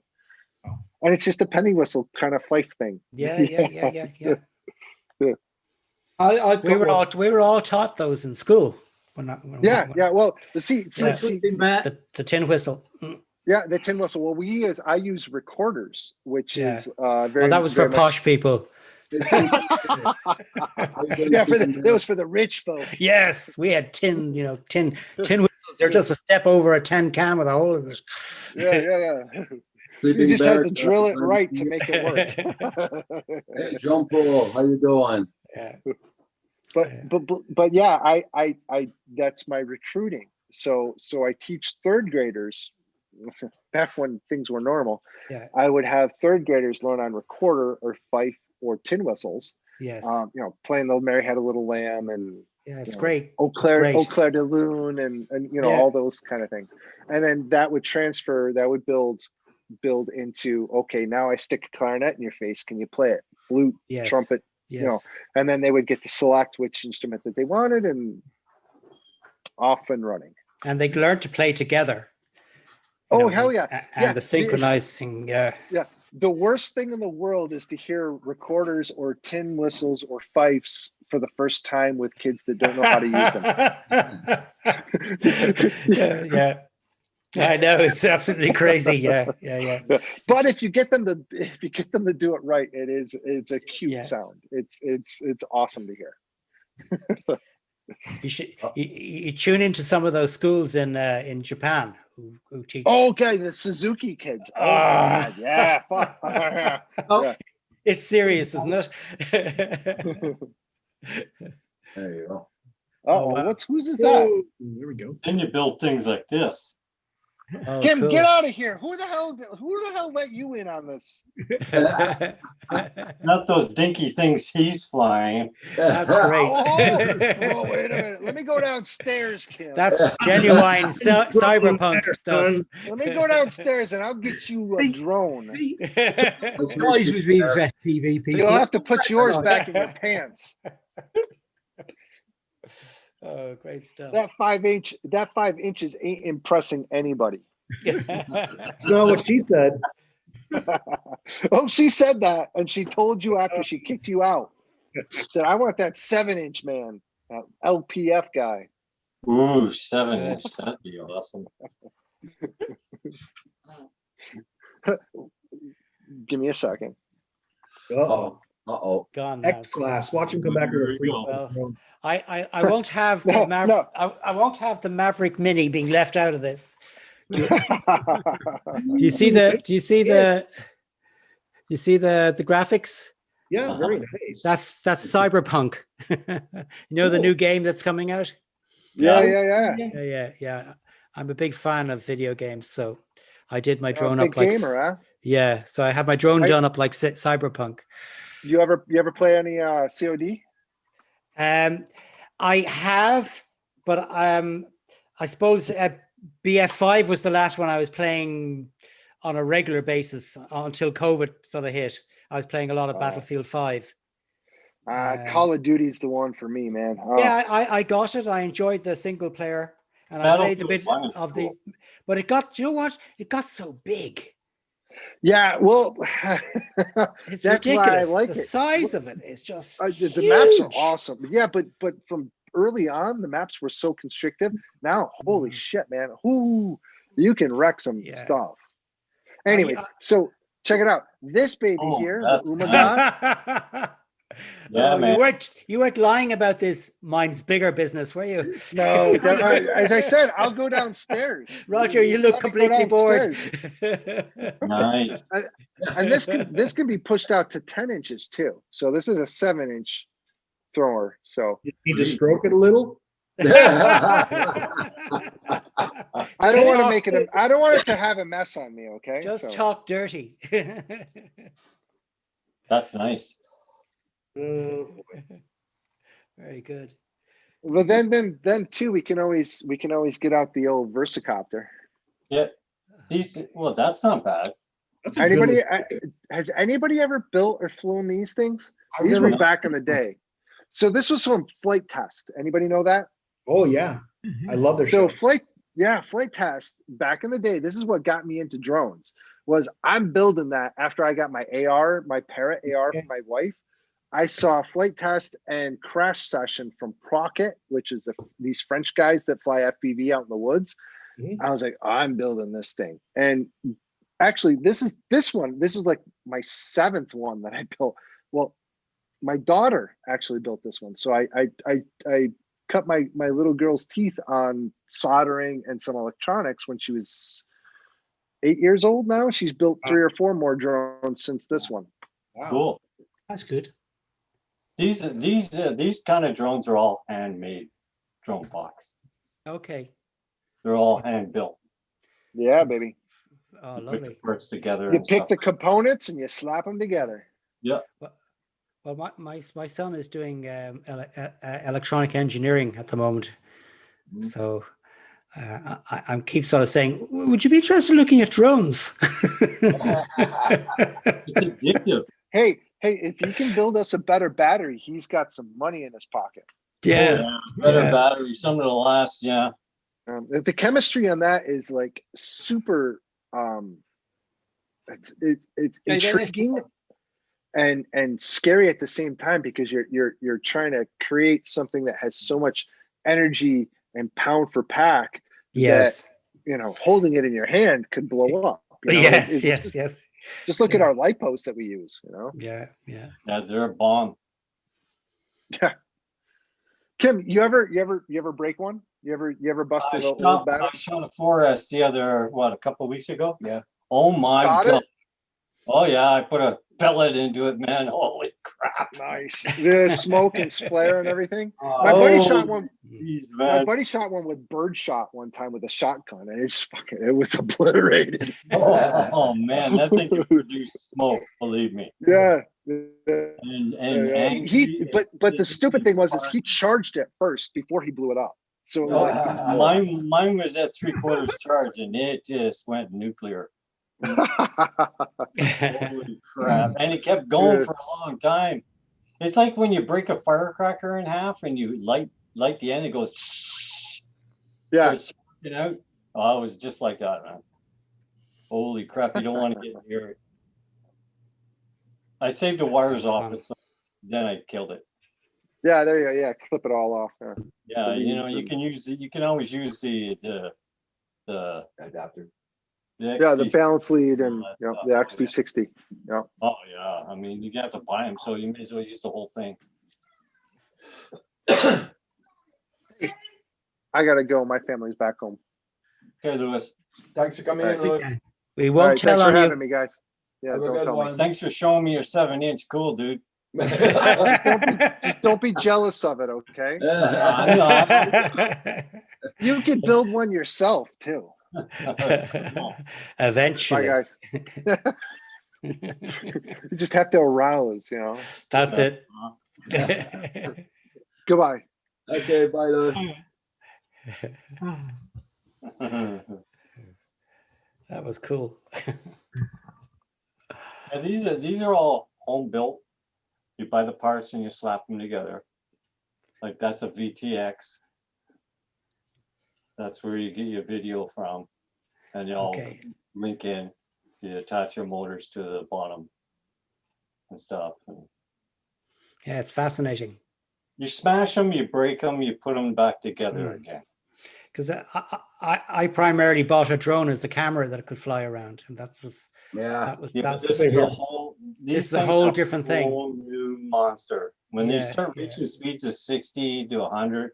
Speaker 6: And it's just a penny whistle kind of fife thing.
Speaker 4: Yeah.
Speaker 6: Yeah.
Speaker 3: We
Speaker 4: We were all taught those in school.
Speaker 6: Well,
Speaker 4: the tin whistle.
Speaker 6: Yeah, the tin whistle. Well, I use recorders, which is very.
Speaker 4: Well, that was for posh people.
Speaker 6: It was for the rich folk.
Speaker 4: Yes, we had tin whistles. They're just a step over a tin can with a hole in it.
Speaker 6: Yeah. You just had to drill it right to make it work.
Speaker 1: Hey, John Paul, how you doing?
Speaker 4: Yeah.
Speaker 6: But yeah, I that's my recruiting. So I teach third graders. Back when things were normal, I would have third graders learn on recorder or fife or tin whistles.
Speaker 4: Yes.
Speaker 6: Playing the Mary Had a Little Lamb and
Speaker 4: it's great.
Speaker 6: Eau Claire de Lune and all those kind of things. And then that would transfer. That would build into, okay, now I stick a clarinet in your face. Can you play it? Flute, trumpet, and then they would get to select which instrument that they wanted and off and running.
Speaker 4: And they learned to play together.
Speaker 6: Hell yeah.
Speaker 4: And the synchronizing. Yeah.
Speaker 6: The worst thing in the world is to hear recorders or tin whistles or fifes for the first time with kids that don't know how to use them.
Speaker 4: Yeah. I know it's absolutely crazy. Yeah, yeah.
Speaker 6: But if you get them to do it right, it's a cute
Speaker 4: Yeah.
Speaker 6: sound. It's awesome to hear.
Speaker 4: You should you tune into some of those schools in Japan who teach.
Speaker 6: Oh, okay, the Suzuki kids. Oh my
Speaker 4: Ah.
Speaker 6: God, yeah, fuck. Yeah.
Speaker 3: Oh,
Speaker 4: It's serious, isn't it?
Speaker 1: There you go.
Speaker 6: Oh,
Speaker 4: wow.
Speaker 6: whose is that?
Speaker 5: Oh, there we go.
Speaker 7: Then you build things like this.
Speaker 4: Oh,
Speaker 6: Kim,
Speaker 4: cool.
Speaker 6: get out of here. Who the hell let you in on this?
Speaker 7: Not those dinky things he's flying.
Speaker 4: That's great.
Speaker 6: Oh, wait a minute. Let me go downstairs, Kim.
Speaker 4: That's genuine cyberpunk stuff.
Speaker 6: Let me go downstairs and I'll get you a drone.
Speaker 3: guys with me as FPV people.
Speaker 6: You'll have to put yours back in your pants.
Speaker 4: Oh, great stuff.
Speaker 6: That 5 inches ain't impressing anybody.
Speaker 5: That's not what she said.
Speaker 6: Oh, she said that, and she told you after she kicked you out. Said, I want that 7-inch man, that LPF guy.
Speaker 7: Ooh, 7-inch. That'd be awesome.
Speaker 6: Give me a second.
Speaker 5: Uh-oh.
Speaker 1: Uh-oh.
Speaker 4: Gone now.
Speaker 5: X class. Watch him come back with a free.
Speaker 4: Well, I won't have the
Speaker 6: No,
Speaker 4: Maverick.
Speaker 6: no.
Speaker 4: I won't have the Maverick Mini being left out of this. Do you see the graphics?
Speaker 5: Yeah, very nice.
Speaker 4: That's cyberpunk. You know the new game that's coming out?
Speaker 6: Yeah.
Speaker 4: Yeah. I'm a big fan of video games, so I did my drone
Speaker 6: Big
Speaker 4: up like
Speaker 6: gamer, huh?
Speaker 4: yeah. So I have my drone done up like cyberpunk.
Speaker 6: You ever play any COD?
Speaker 4: I have, but I suppose BF5 was the last one I was playing on a regular basis until COVID sort of hit. I was playing a lot of Battlefield 5.
Speaker 6: Call of Duty's the one for me, man. Oh.
Speaker 4: Yeah, I got it. I enjoyed the single player, and I played a bit
Speaker 7: Battlefield 1 is
Speaker 4: of the.
Speaker 7: cool.
Speaker 4: But it got, you know what? It got so big.
Speaker 6: Yeah, well,
Speaker 4: It's
Speaker 6: that's why I
Speaker 4: ridiculous.
Speaker 6: like
Speaker 4: The
Speaker 6: it.
Speaker 4: size of it is just
Speaker 6: the maps are
Speaker 4: huge.
Speaker 6: awesome. Yeah, but from early on, the maps were so constrictive. Now, holy shit, man! Ooh, you can wreck some
Speaker 4: Yeah.
Speaker 6: stuff. Anyway, so check it out. This baby
Speaker 7: Oh,
Speaker 6: here,
Speaker 7: that's
Speaker 6: the Umaga.
Speaker 7: Yeah,
Speaker 4: Oh,
Speaker 7: man.
Speaker 4: you weren't lying about this. Mine's bigger business, were you?
Speaker 6: No, as I said, I'll go downstairs.
Speaker 4: Roger, you
Speaker 6: Just
Speaker 4: look
Speaker 6: let me go
Speaker 4: completely bored.
Speaker 6: downstairs.
Speaker 7: Nice.
Speaker 6: And this can be pushed out to 10 inches too. So this is a 7-inch thrower. So
Speaker 5: You need to stroke it a little.
Speaker 6: I don't want to make it. I don't want it to have a mess on me. Okay.
Speaker 4: Just
Speaker 6: So-
Speaker 4: talk dirty.
Speaker 7: That's nice.
Speaker 4: Very good.
Speaker 6: But then too, we can always get out the old Versacopter.
Speaker 7: Yeah. Well, that's not bad.
Speaker 5: That's a good
Speaker 6: Anybody
Speaker 5: one.
Speaker 6: has anybody ever built or flown these things?
Speaker 5: I've
Speaker 6: These
Speaker 5: never-
Speaker 6: were back in the day. So this was from Flight Test. Anybody know that?
Speaker 5: Oh yeah, I love their
Speaker 6: So
Speaker 5: show.
Speaker 6: Flight Test back in the day. This is what got me into drones. Was I'm building that after I got my Parrot AR from my wife. I saw Flight Test and Crash Session from Procket, which is these French guys that fly FPV out in the woods.
Speaker 5: Mhm.
Speaker 6: I was like, I'm building this thing. And actually, this is like my 7th one that I built. Well, my daughter actually built this one. So I cut my little girl's teeth on soldering and some electronics when she was 8 years old now. She's built 3 or 4 more drones since this one.
Speaker 5: Wow.
Speaker 7: Cool.
Speaker 3: That's good.
Speaker 7: These kind of drones are all handmade drone box.
Speaker 4: Okay.
Speaker 7: They're all hand built.
Speaker 6: Yeah, baby.
Speaker 4: Oh,
Speaker 7: You put the
Speaker 4: lovely.
Speaker 7: parts together.
Speaker 6: You
Speaker 7: and
Speaker 6: pick
Speaker 7: stuff.
Speaker 6: the components and you slap them together.
Speaker 7: Yeah.
Speaker 4: Well, my son is doing electronic engineering at the moment,
Speaker 1: Mhm.
Speaker 4: so I keep sort of saying, "Would you be interested in looking at drones?"
Speaker 7: It's addictive.
Speaker 6: Hey, if he can build us a better battery, he's got some money in his pocket.
Speaker 4: Yeah.
Speaker 7: Better
Speaker 4: Yeah.
Speaker 7: battery, something to last. Yeah.
Speaker 6: The chemistry on that is like super. It's intriguing and scary at the same time because you're trying to create something that has so much energy and pound for pack
Speaker 4: Yes.
Speaker 6: holding it in your hand could blow up.
Speaker 4: Yes, yes, yes.
Speaker 6: Just look at
Speaker 4: Yeah.
Speaker 6: our light posts that we use.
Speaker 4: Yeah, yeah.
Speaker 7: Yeah, they're a bomb.
Speaker 6: Yeah. Kim, you ever break one? You ever busted an old battery?
Speaker 7: I shot a 4S a couple of weeks ago.
Speaker 1: Yeah.
Speaker 7: Oh my
Speaker 6: Got
Speaker 7: God.
Speaker 6: it?
Speaker 7: Oh yeah, I put a pellet into it, man. Holy crap.
Speaker 6: Nice. The smoke and flare and everything. My
Speaker 1: Oh,
Speaker 6: buddy shot one.
Speaker 7: Jeez,
Speaker 6: My
Speaker 7: man.
Speaker 6: buddy shot one with bird shot one time with a shotgun, and it was obliterated.
Speaker 7: Oh man, that thing can produce smoke, believe me.
Speaker 6: Yeah.
Speaker 7: And
Speaker 6: But the stupid thing was he charged it first before he blew it up. So it was like
Speaker 7: mine was at 3/4 charge and it just went nuclear. Holy crap. And it kept going
Speaker 6: Good.
Speaker 7: for a long time. It's like when you break a firecracker in half and you light the end, it goes
Speaker 6: Yeah.
Speaker 7: starts sparking out. Oh, it was just like that, man. Holy crap, you don't want to get near it. I saved the wires off it, so then I killed it.
Speaker 6: Yeah, there you go. Yeah, clip it all off. Yeah.
Speaker 7: Yeah,
Speaker 6: Leaves
Speaker 7: you
Speaker 6: and-
Speaker 7: can use you can always use the
Speaker 1: adapter.
Speaker 6: Yeah, the
Speaker 7: XT.
Speaker 6: balance lead and
Speaker 7: that
Speaker 6: the
Speaker 7: stuff.
Speaker 6: XT60. Yeah.
Speaker 7: Oh yeah, I mean you have to buy them, so you may as well use the whole thing.
Speaker 6: I gotta go. My family's back home.
Speaker 7: Okay, Lewis.
Speaker 1: Thanks for coming
Speaker 6: All
Speaker 1: in,
Speaker 6: right.
Speaker 1: Louis.
Speaker 4: We
Speaker 6: All
Speaker 4: won't
Speaker 6: right,
Speaker 4: tell
Speaker 6: thanks for
Speaker 4: on
Speaker 6: having
Speaker 4: you.
Speaker 6: me, guys. Yeah,
Speaker 1: Have a
Speaker 6: don't
Speaker 1: good
Speaker 6: tell
Speaker 1: one.
Speaker 6: me.
Speaker 7: Thanks for showing me your 7-inch. Cool, dude.
Speaker 6: Just don't be jealous of it, okay?
Speaker 7: I'm not.
Speaker 6: You could build one yourself too.
Speaker 4: Eventually.
Speaker 6: Bye, guys. You just have to arouse,
Speaker 4: That's it.
Speaker 6: Goodbye.
Speaker 1: Okay, bye, Louis.
Speaker 4: That was cool.
Speaker 7: Yeah, these are all home built. You buy the parts and you slap them together. Like that's a VTX. That's where you get your video from, and you'll
Speaker 4: Okay.
Speaker 7: link in. You attach your motors to the bottom and stuff. And
Speaker 4: Yeah, it's fascinating.
Speaker 7: you smash them, you break them, you put them back together
Speaker 4: Mm.
Speaker 7: again.
Speaker 4: Because I primarily bought a drone as a camera that could fly around, and
Speaker 1: Yeah.
Speaker 7: Yeah, but
Speaker 4: that's
Speaker 7: this
Speaker 5: Same
Speaker 7: is
Speaker 5: here.
Speaker 7: a whole.
Speaker 4: This is a
Speaker 7: things
Speaker 4: whole
Speaker 7: are
Speaker 4: different thing.
Speaker 7: Whole new monster. When they
Speaker 4: Yeah,
Speaker 7: start
Speaker 4: yeah.
Speaker 7: reaching speeds of 60 to 100,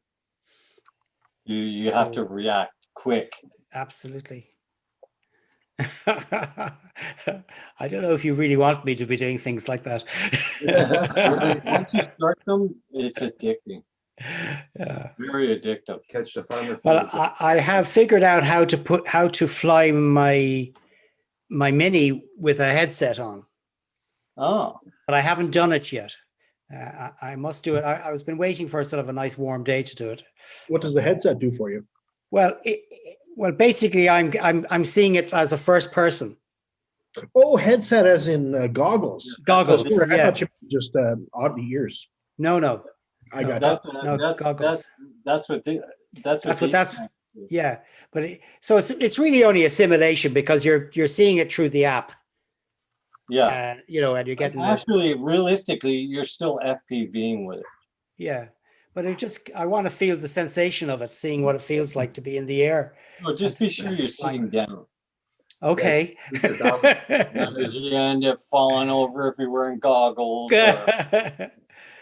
Speaker 7: you have to
Speaker 4: Oh.
Speaker 7: react quick.
Speaker 4: Absolutely. I don't know if you really want me to be doing things like that.
Speaker 7: Once you start them, it's addicting.
Speaker 4: Yeah.
Speaker 7: Very addictive.
Speaker 1: Catch the farmer.
Speaker 4: Well, I have figured out how to fly my Mini with a headset on,
Speaker 7: Oh,
Speaker 4: but I haven't done it yet. I must do it. I was been waiting for sort of a nice warm day to do it.
Speaker 5: What does the headset do for you?
Speaker 4: Well, basically, I'm seeing it as a first person.
Speaker 5: Oh, headset as in goggles.
Speaker 4: Goggles,
Speaker 5: I
Speaker 4: yeah.
Speaker 5: thought you meant just oddly ears.
Speaker 4: No.
Speaker 5: I got
Speaker 7: that's
Speaker 4: No,
Speaker 7: that's
Speaker 4: goggles.
Speaker 7: that's what the, that's what
Speaker 4: That's
Speaker 7: these-
Speaker 4: Yeah, but so it's really only a simulation because you're seeing it through the app.
Speaker 7: Yeah.
Speaker 4: And you're getting
Speaker 7: Actually, realistically, you're still FPVing with it.
Speaker 4: yeah. But I want to feel the sensation of it, seeing what it feels like to be in the air.
Speaker 7: No, just be sure you're sitting down,
Speaker 4: Okay.
Speaker 7: because you end up falling over if you're wearing goggles. Or,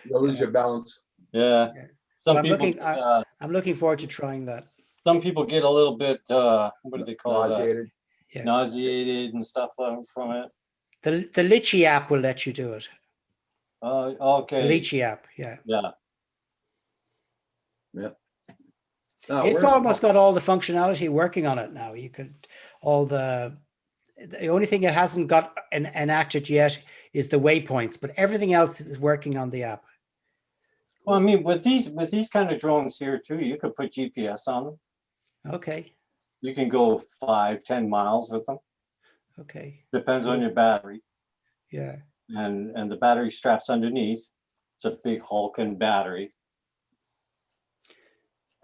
Speaker 1: You'll lose your balance.
Speaker 7: yeah.
Speaker 4: Yeah.
Speaker 7: Some
Speaker 4: Well,
Speaker 7: people,
Speaker 4: I'm looking forward to trying that.
Speaker 7: some people get a little bit, what do they call that?
Speaker 1: Nauseated.
Speaker 4: Yeah.
Speaker 7: Nauseated and stuff from it.
Speaker 4: The Litchi app will let you do it. The
Speaker 7: Okay.
Speaker 4: Litchi app, yeah.
Speaker 7: Yeah.
Speaker 1: Now,
Speaker 4: It's
Speaker 1: where's-
Speaker 4: almost got all the functionality working on it now. You could the only thing it hasn't got enacted yet is the waypoints, but everything else is working on the app.
Speaker 7: Well, I mean, with these kind of drones here too, you could put GPS on them.
Speaker 4: Okay.
Speaker 7: You can go 5-10 miles with them.
Speaker 4: Okay.
Speaker 7: Depends on your battery
Speaker 4: Yeah.
Speaker 7: and the battery straps underneath. It's a big hulking battery.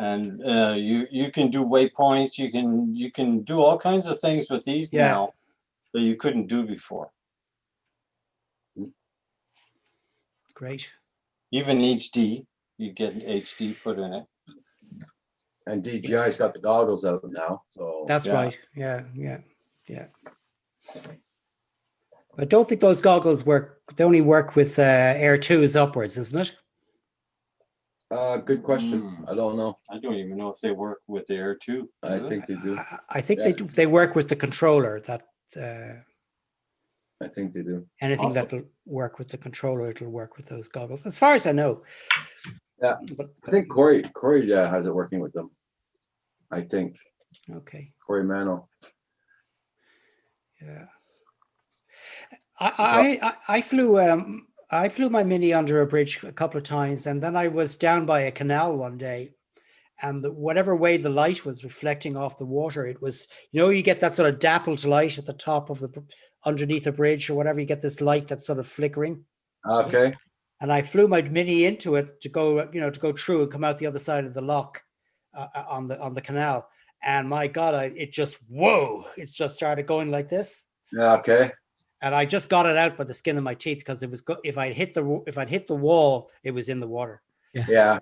Speaker 7: And you can do waypoints. You can do all kinds of things with these
Speaker 4: Yeah.
Speaker 7: now that you couldn't do before.
Speaker 4: Great.
Speaker 7: Even HD, you get HD put in it.
Speaker 1: And DJI's got the goggles out now, so.
Speaker 4: That's
Speaker 7: Yeah.
Speaker 4: right. Yeah. I don't think those goggles work. They only work with Air 2s upwards, isn't it?
Speaker 1: Good question. I don't know.
Speaker 7: I don't even know if they work with the Air 2.
Speaker 1: I think they do.
Speaker 4: I think
Speaker 1: Yeah.
Speaker 4: they do. They work with the controller. That
Speaker 1: I think they do.
Speaker 4: anything
Speaker 7: Awesome.
Speaker 4: that'll work with the controller, it'll work with those goggles. As far as I know.
Speaker 1: Yeah.
Speaker 4: But
Speaker 1: I think Corey has it working with them. I think
Speaker 4: okay.
Speaker 1: Corey Mano.
Speaker 4: Yeah. I flew my Mini under a bridge a couple of times, and then I was down by a canal one day, and whatever way the light was reflecting off the water, it was, you get that sort of dappled light at the top of underneath a bridge or whatever. You get this light that's sort of flickering.
Speaker 1: Okay.
Speaker 4: And I flew my Mini into it to go through and come out the other side of the lock on the canal. And my God, it just just started going like this.
Speaker 1: Yeah. Okay.
Speaker 4: And I just got it out by the skin of my teeth, because it was if I'd hit the wall, it was in the water.
Speaker 1: Yeah.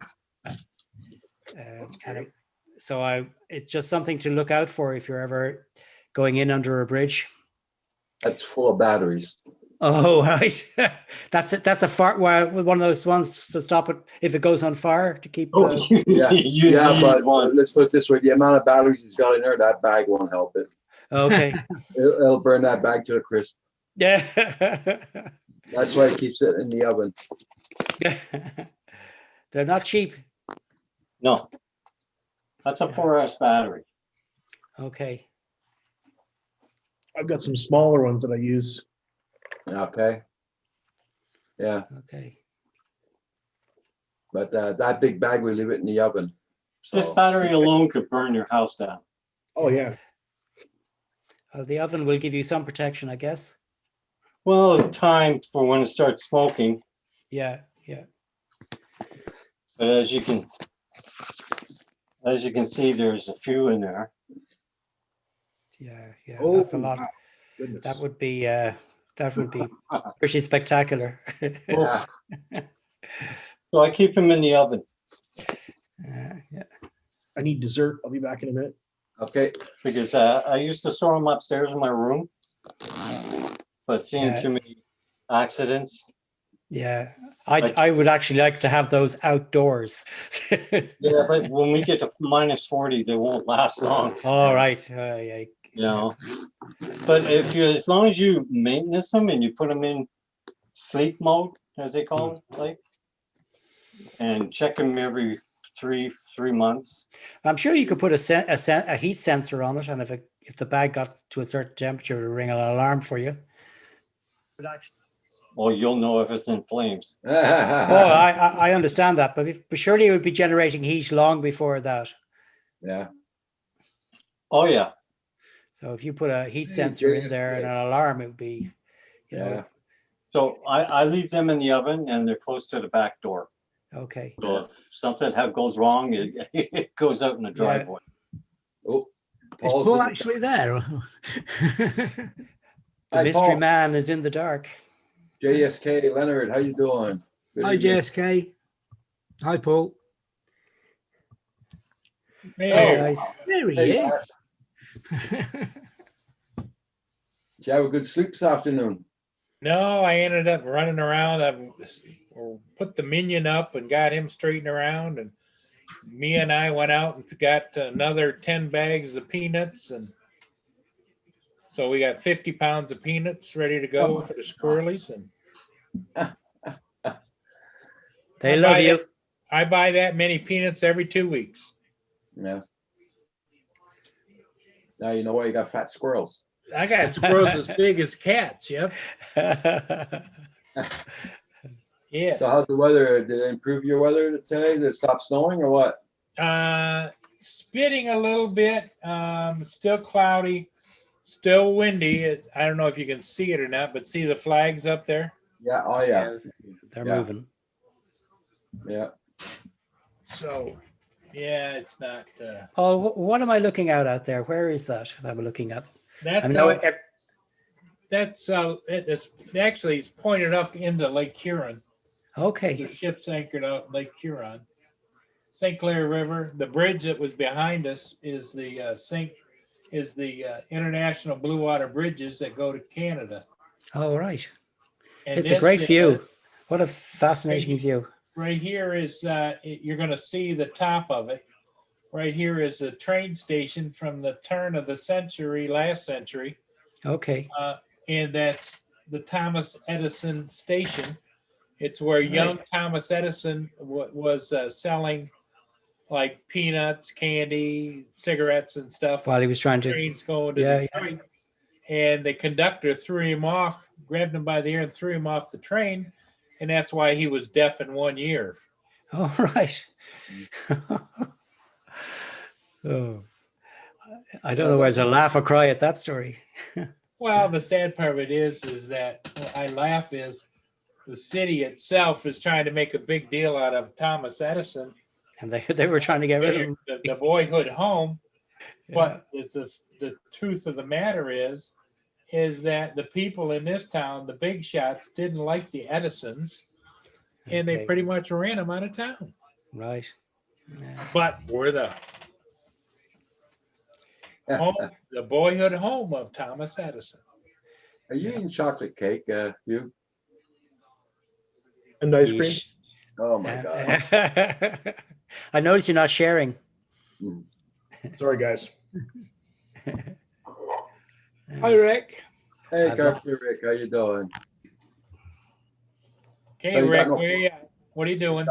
Speaker 4: It's just something to look out for if you're ever going in under a bridge.
Speaker 1: That's full of batteries.
Speaker 4: Oh, right. That's a fire. Well, one of those ones to stop it if it goes on fire, to keep.
Speaker 7: Oh,
Speaker 1: Yeah.
Speaker 7: you
Speaker 1: Yeah,
Speaker 7: need
Speaker 1: but
Speaker 7: one.
Speaker 1: let's put it this way: the amount of batteries he's got in there, that bag won't help it.
Speaker 4: Okay.
Speaker 1: It'll burn that bag to a crisp.
Speaker 4: Yeah.
Speaker 1: That's why he keeps it in the oven.
Speaker 4: They're not cheap.
Speaker 7: No. That's a 4S battery.
Speaker 4: Okay.
Speaker 5: I've got some smaller ones that I use.
Speaker 1: Okay. Yeah,
Speaker 4: Okay.
Speaker 1: but that big bag, we leave it in the oven.
Speaker 7: This
Speaker 1: So,
Speaker 7: battery alone could burn your house down.
Speaker 5: Oh, yeah.
Speaker 4: The oven will give you some protection, I guess.
Speaker 7: Well, time for when it starts smoking,
Speaker 4: Yeah.
Speaker 7: but as you can see, there's a few in there.
Speaker 4: Yeah.
Speaker 5: Oh,
Speaker 4: That's a lot.
Speaker 5: wow. Goodness.
Speaker 4: That would be pretty spectacular.
Speaker 1: yeah.
Speaker 7: So I keep them in the oven
Speaker 4: Yeah.
Speaker 5: I need dessert. I'll be back in a minute.
Speaker 1: Okay.
Speaker 7: because I used to store them upstairs in my room, but seeing
Speaker 4: Yeah.
Speaker 7: too many accidents.
Speaker 4: Yeah. I would actually like to have those outdoors.
Speaker 7: Yeah, but when we get to -40, they won't last long.
Speaker 4: All right. Yeah.
Speaker 7: You know, but as long as you maintenance them and you put them in sleep mode, as they call it, like, and check them every three months.
Speaker 4: I'm sure you could put a heat sensor on it, and if the bag got to a certain temperature, it would ring an alarm for you.
Speaker 7: Well, you'll know if it's in flames.
Speaker 4: Oh, I understand that, but surely it would be generating heat long before that.
Speaker 1: Yeah.
Speaker 7: Oh yeah,
Speaker 4: So if you put a heat
Speaker 1: Hey,
Speaker 4: sensor in
Speaker 1: JSK.
Speaker 4: there and an alarm, it would be,
Speaker 1: Yeah.
Speaker 7: so I leave them in the oven and they're close to the back door.
Speaker 4: okay.
Speaker 7: So if something goes wrong, it goes out in the driveway.
Speaker 1: Oh,
Speaker 3: Is
Speaker 1: Paul's
Speaker 3: Paul
Speaker 1: in-
Speaker 3: actually there?
Speaker 4: The
Speaker 1: Hi,
Speaker 4: mystery
Speaker 1: Paul.
Speaker 4: man is in the dark.
Speaker 1: JSK Leonard, how you doing? Good
Speaker 3: Hi,
Speaker 1: evening.
Speaker 3: JSK. Hi, Paul.
Speaker 4: Hey,
Speaker 1: Oh.
Speaker 4: guys.
Speaker 3: There he
Speaker 1: Hey,
Speaker 3: is.
Speaker 1: Did you have a good sleep this afternoon?
Speaker 8: No, I ended up running around. I put the minion up and got him straightened around, and me and I went out and got another 10 bags of peanuts, and so we got 50 pounds of peanuts ready to go for the squirrelies. And
Speaker 4: They
Speaker 8: I
Speaker 4: love
Speaker 8: buy
Speaker 4: you.
Speaker 8: I buy that many peanuts every 2 weeks.
Speaker 1: Yeah. Now you know why you got fat squirrels.
Speaker 8: I got squirrels as big as cats. Yep. Yes.
Speaker 1: So how's the weather? Did it improve your weather today? Did it stop snowing or what?
Speaker 8: Spitting a little bit. Still cloudy. Still windy. I don't know if you can see it or not, but see the flags up there?
Speaker 1: Yeah. Oh yeah.
Speaker 4: They're
Speaker 1: Yeah.
Speaker 4: moving.
Speaker 1: Yeah.
Speaker 8: So, yeah, it's not.
Speaker 4: Oh, what am I looking out there? Where is that I'm looking at?
Speaker 8: That's
Speaker 4: I know
Speaker 8: it's actually it's pointed up into Lake Huron.
Speaker 4: okay.
Speaker 8: The ship's anchored out in Lake Huron. St. Clair River. The bridge that was behind us is the International Blue Water Bridges that go to Canada.
Speaker 4: Oh, right.
Speaker 8: And
Speaker 4: It's a
Speaker 8: this
Speaker 4: great
Speaker 8: is-
Speaker 4: view. What a fascinating view.
Speaker 8: Right here is, you're going to see the top of it. Right here is a train station from the turn of the century, last century.
Speaker 4: Okay.
Speaker 8: And that's the Thomas Edison station. It's where young Thomas Edison was selling like peanuts, candy, cigarettes, and stuff.
Speaker 4: While he was trying to,
Speaker 8: Trains going to
Speaker 4: yeah,
Speaker 8: Detroit. And the conductor threw him off, grabbed him by the ear and threw him off the train. And that's why he was deaf in 1 year.
Speaker 4: oh, right. Oh, I don't know whether to laugh or cry at that story.
Speaker 8: Well, the sad part of it is that what I laugh is the city itself is trying to make a big deal out of Thomas Edison,
Speaker 4: And they were trying to get rid of him.
Speaker 8: the boyhood home.
Speaker 4: Yeah.
Speaker 8: But the truth of the matter is that the people in this town, the big shots, didn't like the Edisons, and they
Speaker 4: Okay.
Speaker 8: pretty much ran them out of town.
Speaker 4: Right. Yeah.
Speaker 8: But we're the home, the boyhood home of Thomas Edison.
Speaker 1: Are you eating chocolate cake, you?
Speaker 5: And ice cream.
Speaker 4: Yeesh.
Speaker 1: Oh my God.
Speaker 4: I noticed you're not sharing.
Speaker 5: Sorry, guys.
Speaker 3: Hi, Rick.
Speaker 1: Hey,
Speaker 4: I've
Speaker 1: Country
Speaker 4: lost-
Speaker 1: Rick, how you doing?
Speaker 8: Okay,
Speaker 1: Oh, you got
Speaker 8: Rick,
Speaker 1: no-
Speaker 8: where you at? What are you doing?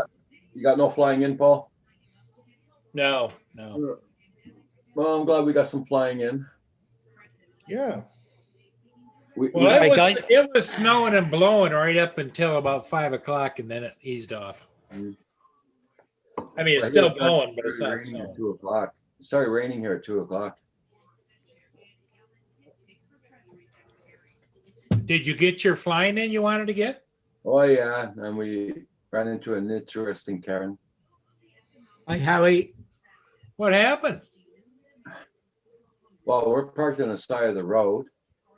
Speaker 1: You got no flying in, Paul?
Speaker 8: No.
Speaker 1: Well, I'm glad we got some flying in.
Speaker 5: Yeah.
Speaker 8: Well,
Speaker 4: Sorry,
Speaker 8: it was,
Speaker 4: guys.
Speaker 8: it was snowing and blowing right up until about 5 o'clock, and then it eased off.
Speaker 1: Mm.
Speaker 8: I mean, it's
Speaker 1: Right
Speaker 8: still
Speaker 1: here,
Speaker 8: blowing, but it's
Speaker 1: started
Speaker 8: not
Speaker 1: raining at
Speaker 8: snowing.
Speaker 1: 2 o'clock. It started raining here at 2 o'clock.
Speaker 8: Did you get your flying in you wanted to get?
Speaker 1: Oh, yeah, and we ran into an interesting Karen.
Speaker 3: Hi, Howie.
Speaker 8: What happened?
Speaker 1: Well, we're parked on the side of the road.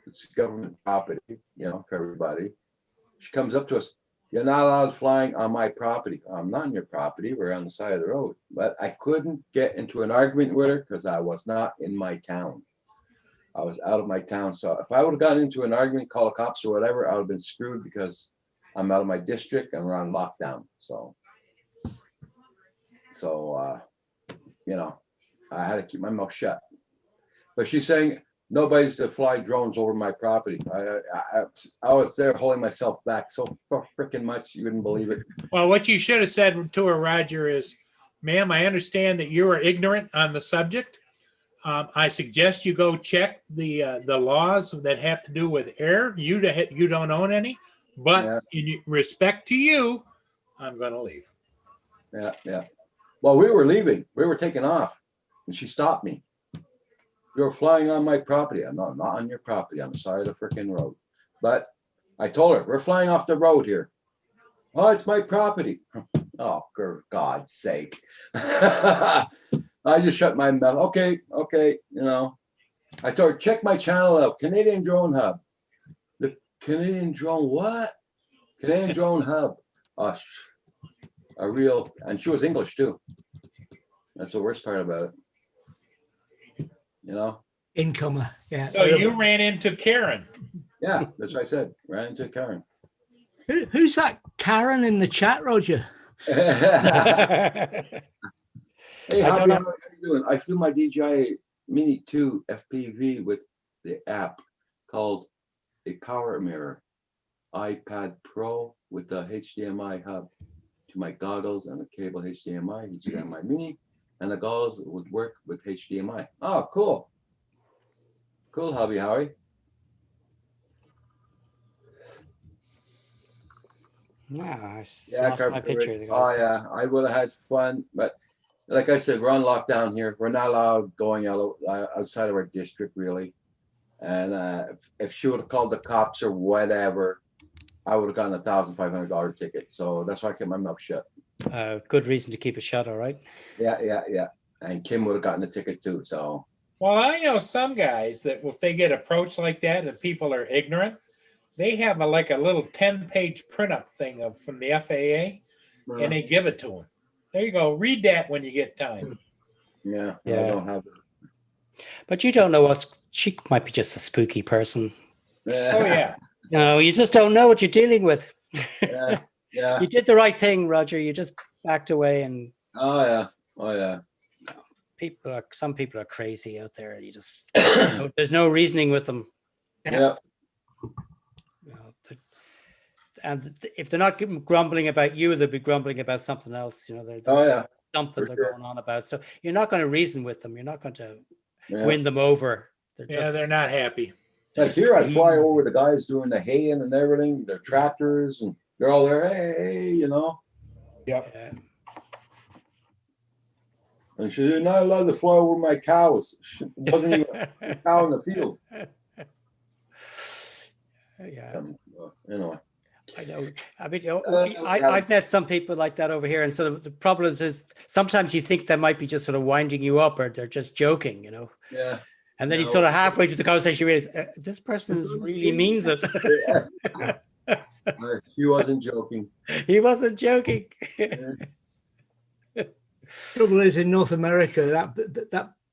Speaker 1: It's government property, you know, for everybody. She comes up to us, "You're not allowed flying on my property." I'm not on your property, we're on the side of the road. But I couldn't get into an argument with her because I was not in my town. I was out of my town. So if I would have gotten into an argument, call the cops or whatever, I would have been screwed because I'm out of my district and we're on lockdown. So, you know, I had to keep my mouth shut. But she's saying nobody's to fly drones over my property. I was there holding myself back so freaking much, you wouldn't believe it.
Speaker 8: Well, what you should have said to her, Roger, is, "Ma'am, I understand that you are ignorant on the subject. I suggest you go check the laws that have to do with air. You don't own any, but
Speaker 1: Yeah.
Speaker 8: in respect to you, I'm going to leave."
Speaker 1: Yeah. Well, we were leaving. We were taking off, and she stopped me. "You're flying on my property." I'm not on your property. I'm on the side of the freaking road. But I told her, "We're flying off the road here." "Oh, it's my property." Oh, for God's sake. I just shut my mouth. Okay, you know. I told her, "Check my channel out, Canadian Drone Hub." The Canadian Drone what? Canadian Drone Hub. Oh, a real, and she was English too. That's the worst part about it. You know?
Speaker 3: Incomer. Yeah.
Speaker 8: So you ran into Karen.
Speaker 1: Yeah, that's what I said. Ran into Karen.
Speaker 3: Who's that Karen in the chat, Roger?
Speaker 1: Hey,
Speaker 4: I
Speaker 1: Javi,
Speaker 4: don't
Speaker 1: how
Speaker 4: know.
Speaker 1: are you doing? I flew my DJI Mini 2 FPV with the app called a Power Mirror iPad Pro with the HDMI hub to my goggles and the cable HDMI Mini, and the goggles would work with HDMI. Oh, cool. Cool, Howie.
Speaker 4: Wow, I
Speaker 1: Yeah,
Speaker 4: lost my
Speaker 1: Carpenter
Speaker 4: picture.
Speaker 1: Rick.
Speaker 4: The
Speaker 1: Oh
Speaker 4: guys.
Speaker 1: yeah, I would have had fun, but like I said, we're on lockdown here. We're not allowed going out outside of our district really. And if she would have called the cops or whatever, I would have gotten $1,500 ticket. So that's why I kept my mouth shut.
Speaker 4: Good reason to keep it shut, all right?
Speaker 1: Yeah. And Kim would have gotten a ticket too. So
Speaker 8: Well, I know some guys that if they get approached like that and people are ignorant, they have like a little 10-page print-up thing from the FAA, and they give it to them. There you go. Read that when you get time.
Speaker 1: Yeah, I
Speaker 4: Yeah.
Speaker 1: don't have
Speaker 4: But you don't know what she might be just a spooky person.
Speaker 1: it.
Speaker 8: Oh yeah.
Speaker 4: No, you just don't know what you're dealing with.
Speaker 1: Yeah, yeah.
Speaker 4: You did the right thing, Roger. You just backed away, and
Speaker 1: Oh yeah. Oh yeah.
Speaker 4: some people are crazy out there. You just there's no reasoning with them.
Speaker 1: Yeah.
Speaker 4: You know, and if they're not grumbling about you, they'll be grumbling about something else. You know,
Speaker 1: Oh yeah.
Speaker 4: something
Speaker 1: for
Speaker 4: they're
Speaker 1: sure.
Speaker 4: going on about. So you're not going to reason with them. You're not going to
Speaker 1: Yeah.
Speaker 4: win them over. They're
Speaker 8: Yeah,
Speaker 4: just
Speaker 8: they're not happy.
Speaker 1: Like
Speaker 4: just
Speaker 1: here, I fly
Speaker 4: crazy.
Speaker 1: over the guys doing the haying and everything, their tractors, and they're all there. Hey, you know.
Speaker 5: Yep.
Speaker 4: Yeah.
Speaker 1: And she said, "You're not allowed to fly over my cows." It wasn't even a cow in the field.
Speaker 4: Yeah.
Speaker 1: Anyway.
Speaker 4: I know. I mean, you know,
Speaker 1: yeah.
Speaker 4: I've met some people like that over here, and so the problem is sometimes you think they might be just sort of winding you up, or they're just joking, you know.
Speaker 1: Yeah.
Speaker 4: And then you
Speaker 1: No.
Speaker 4: sort of halfway through the conversation, you realize this person really means it.
Speaker 1: She wasn't joking.
Speaker 4: He wasn't joking.
Speaker 3: Trouble is, in North America,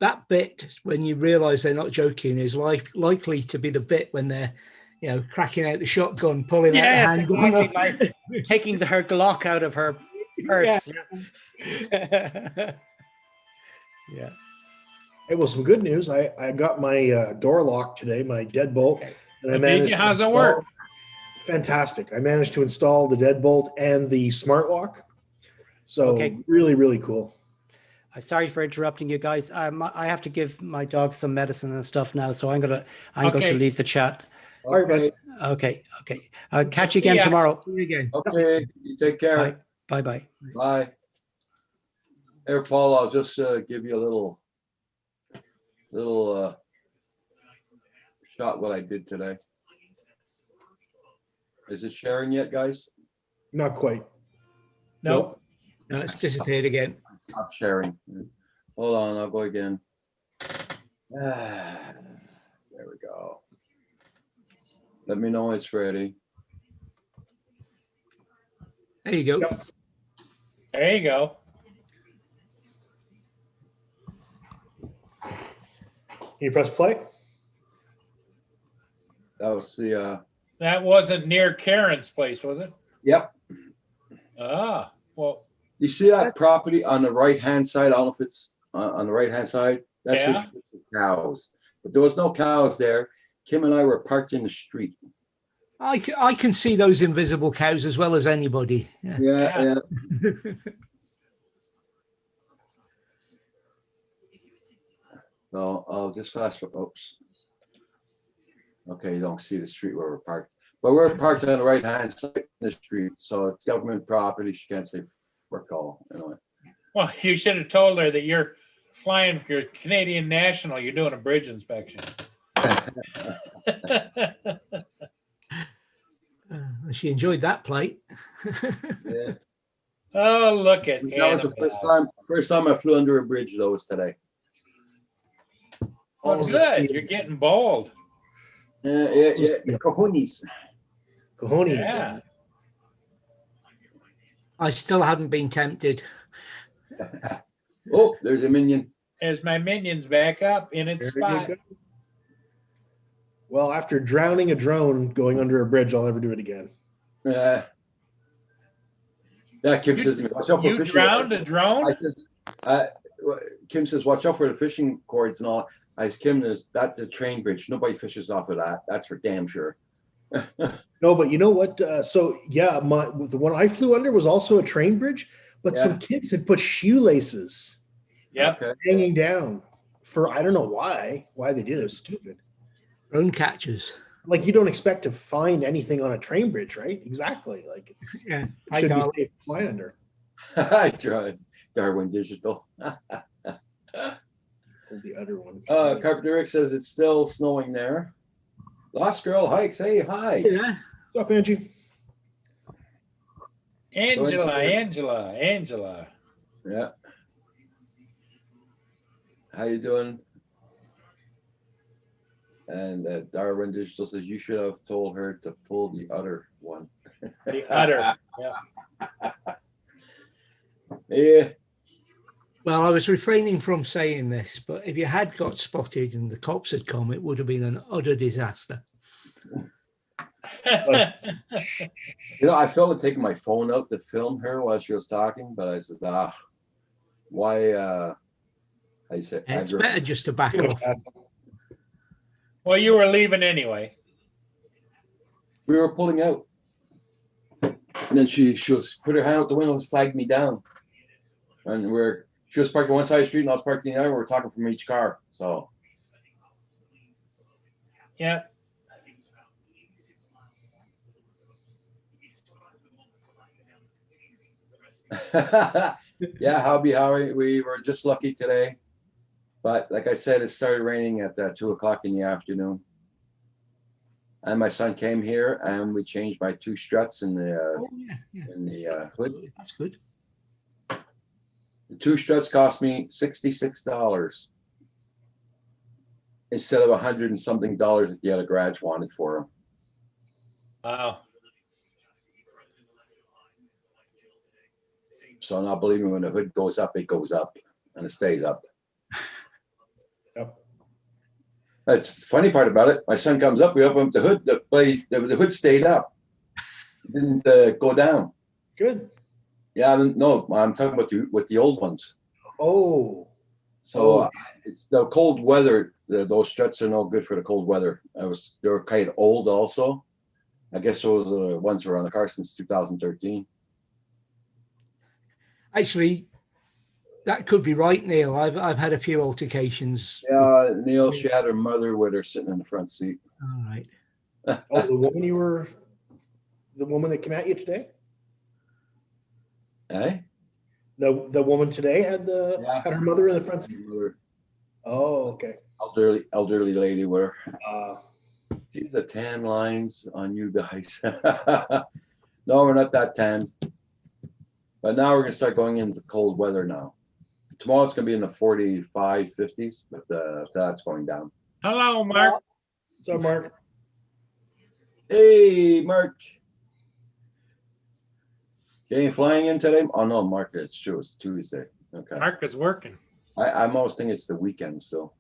Speaker 3: that bit when you realise they're not joking is likely to be the bit when they're, you know, cracking out the shotgun, pulling out the
Speaker 4: Yes,
Speaker 3: handgun.
Speaker 4: exactly, like taking her Glock out of her purse. Yeah. Yeah.
Speaker 5: It was some good news. I got my door lock today, my deadbolt. And I
Speaker 8: Did
Speaker 5: managed
Speaker 8: you?
Speaker 5: to
Speaker 8: How's it
Speaker 5: install-
Speaker 8: work?
Speaker 5: Fantastic. I managed to install the deadbolt and the smart lock. So
Speaker 4: Okay.
Speaker 5: really, really cool.
Speaker 4: I'm sorry for interrupting you guys. I have to give my dog some medicine and stuff now, so I'm going to
Speaker 8: Okay.
Speaker 4: leave the chat.
Speaker 5: All right,
Speaker 1: Okay.
Speaker 4: Okay. I'll catch you
Speaker 8: See
Speaker 4: again
Speaker 8: ya.
Speaker 4: tomorrow.
Speaker 3: See you again.
Speaker 1: Okay. You take care.
Speaker 4: Bye. Bye.
Speaker 1: Bye. Here, Paul, I'll just give you a little shot what I did today. Is it sharing yet, guys?
Speaker 5: Not quite.
Speaker 8: Nope.
Speaker 3: No, it's disappeared again.
Speaker 1: Stop sharing. Hold on, I'll go again. There we go. Let me know when it's ready.
Speaker 3: There you go.
Speaker 5: Yep.
Speaker 8: There you go.
Speaker 5: Can you press play?
Speaker 1: That was the
Speaker 8: That wasn't near Karen's place, was it?
Speaker 1: yep.
Speaker 8: Ah, well,
Speaker 1: You see that property on the right-hand side? I don't know if it's on the right-hand side. That's
Speaker 8: Yeah.
Speaker 1: just cows. But there was no cows there. Kim and I were parked in the street.
Speaker 3: I can see those invisible cows as well as anybody. Yeah.
Speaker 1: Yeah. So I'll just fast forward. Oops. Okay, you don't see the street where we're parked. But we're parked on the right-hand side of the street. So it's government property. She can't say frick all. Anyway.
Speaker 8: well, you should have told her that you're flying, you're Canadian national, you're doing a bridge inspection.
Speaker 3: She enjoyed that plate.
Speaker 1: Yeah.
Speaker 8: Oh, look at
Speaker 1: That was the first time I flew under a bridge though was today.
Speaker 8: Well, good. You're getting bold.
Speaker 1: Yeah, the cojones.
Speaker 5: Cojones.
Speaker 8: Yeah.
Speaker 3: I still haven't been tempted.
Speaker 1: Oh, there's a minion.
Speaker 8: There's my minions back up in its
Speaker 5: There you
Speaker 8: spot.
Speaker 5: go. Well, after drowning a drone going under a bridge, I'll never do it again.
Speaker 1: Yeah, Kim says, watch out for
Speaker 8: You
Speaker 1: fishing.
Speaker 8: drowned a drone?
Speaker 1: Kim says, watch out for the fishing cords and all. I said, Kim, that's the train bridge. Nobody fishes off of that. That's for damn sure.
Speaker 5: No, but you know what? So yeah, the one I flew under was also a train bridge, but
Speaker 1: Yeah.
Speaker 5: some kids had put shoelaces
Speaker 8: Yep.
Speaker 1: Okay.
Speaker 5: hanging down for I don't know why they did it. It was stupid.
Speaker 3: Drone catchers.
Speaker 5: Like you don't expect to find anything on a train bridge, right? Exactly. Like it's
Speaker 3: Yeah.
Speaker 5: it
Speaker 3: Hi,
Speaker 5: should be
Speaker 3: darling.
Speaker 5: safe to fly under.
Speaker 1: I tried. Darwin Digital.
Speaker 5: The other one.
Speaker 1: Carpenter Rick says it's still snowing there. Lost Girl Hikes. Hey, hi.
Speaker 3: Yeah.
Speaker 5: What's up, Angie?
Speaker 8: Angela.
Speaker 1: Yeah. How you doing? And Darwin Digital says you should have told her to pull the other one.
Speaker 8: The udder. Yeah.
Speaker 1: Yeah.
Speaker 3: Well, I was refraining from saying this, but if you had got spotted and the cops had come, it would have been an utter disaster.
Speaker 1: You know, I felt like taking my phone out to film her while she was talking, but I said, why, I said,
Speaker 3: It's better just to back off.
Speaker 8: Well, you were leaving anyway.
Speaker 1: we were pulling out. And then she was put her hand out the window and flagged me down. And she was parked on one side of the street and I was parked on the other. We were talking from each car. So
Speaker 8: Yeah.
Speaker 1: yeah, hubby, Howie, we were just lucky today. But like I said, it started raining at 2 o'clock in the afternoon. And my son came here and we changed my 2 struts in the
Speaker 3: Oh, yeah.
Speaker 1: hood.
Speaker 3: That's good.
Speaker 1: The 2 struts cost me $66 instead of $100 and something that the other garage wanted for them.
Speaker 8: Wow.
Speaker 1: So now, believe me, when the hood goes up, it goes up and it stays up.
Speaker 5: Yep.
Speaker 1: That's the funny part about it. My son comes up, we open up the hood, the hood stayed up. It didn't go down.
Speaker 5: Good.
Speaker 1: Yeah, no, I'm talking about with the old ones.
Speaker 5: Oh,
Speaker 1: So it's the cold weather. Those struts are no good for the cold weather. They were kind of old also. I guess those are the ones that were on the car since 2013.
Speaker 3: Actually, that could be right, Neil. I've had a few altercations.
Speaker 1: Yeah, Neil, she had her mother with her sitting in the front seat.
Speaker 3: All right.
Speaker 5: oh, the woman that came at you today?
Speaker 1: Eh?
Speaker 5: The woman today had had her mother in the front seat. Oh, okay.
Speaker 1: Elderly lady with her.
Speaker 5: Uh,
Speaker 1: See the tan lines on you guys. No, we're not that tanned. But now we're gonna start going into cold weather now. Tomorrow it's gonna be in the 45, 50s, but that's going down.
Speaker 8: Hello, Mark.
Speaker 5: so Mark,
Speaker 1: Hey, Mark. You ain't flying in today? Oh no, Mark, it's true. It's Tuesday. Okay.
Speaker 8: Mark is working.
Speaker 1: I'm almost thinking it's the weekend still.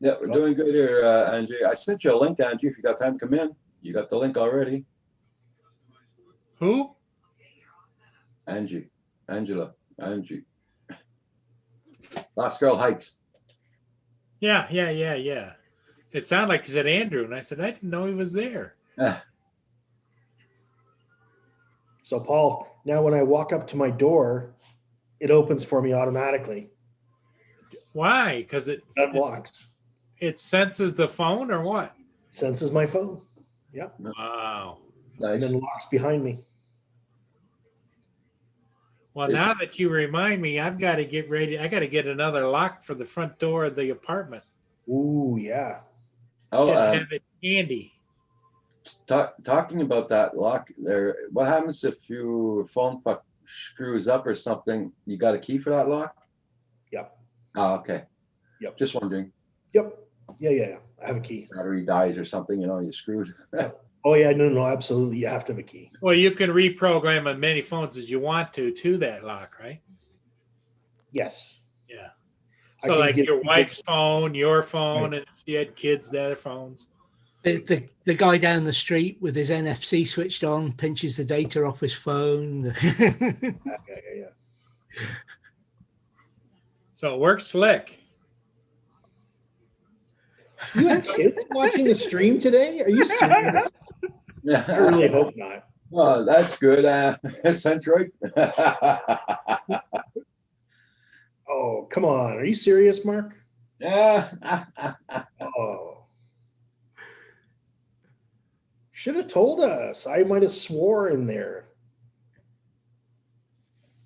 Speaker 1: Yeah, we're doing good here, Angie. I sent you a link, Angie, if you got time to come in. You got the link already.
Speaker 8: Who?
Speaker 1: Angie. Last Girl Hikes.
Speaker 8: Yeah. It sounded like you said Andrew, and I said I didn't know he was there.
Speaker 5: so Paul, now when I walk up to my door, it opens for me automatically.
Speaker 8: Why? Because it
Speaker 5: Unlocks.
Speaker 8: it senses the phone or what?
Speaker 5: Senses my phone. Yep.
Speaker 8: Wow.
Speaker 5: And
Speaker 1: Nice.
Speaker 5: then locks behind me.
Speaker 8: Well, now that you remind me, I've got to get ready. I got to get another lock for the front door of the apartment.
Speaker 5: Ooh, yeah.
Speaker 1: Oh,
Speaker 8: Have it handy.
Speaker 1: talking about that lock there, what happens if your phone screws up or something? You got a key for that lock?
Speaker 5: Yep.
Speaker 1: Oh, okay.
Speaker 5: Yep.
Speaker 1: Just wondering.
Speaker 5: Yep. Yeah. I have a key.
Speaker 1: Battery dies or something, you screwed.
Speaker 5: Oh yeah, no, absolutely. You have to have a key.
Speaker 8: Well, you can reprogram as many phones as you want to that lock, right?
Speaker 5: Yes.
Speaker 8: Yeah.
Speaker 5: I
Speaker 8: So
Speaker 5: can
Speaker 8: like
Speaker 5: get
Speaker 8: your
Speaker 5: people-
Speaker 8: wife's phone, your phone,
Speaker 5: Right.
Speaker 8: and if you had kids, their phones.
Speaker 3: The guy down the street with his NFC switched on pinches the data off his phone.
Speaker 5: Yeah.
Speaker 8: So it works slick.
Speaker 5: You have kids watching the stream today? Are you serious? I really hope not.
Speaker 1: Oh, that's good. Centroid.
Speaker 5: Oh, come on. Are you serious, Mark?
Speaker 1: Yeah.
Speaker 5: Oh. Should have told us. I might have swore in there.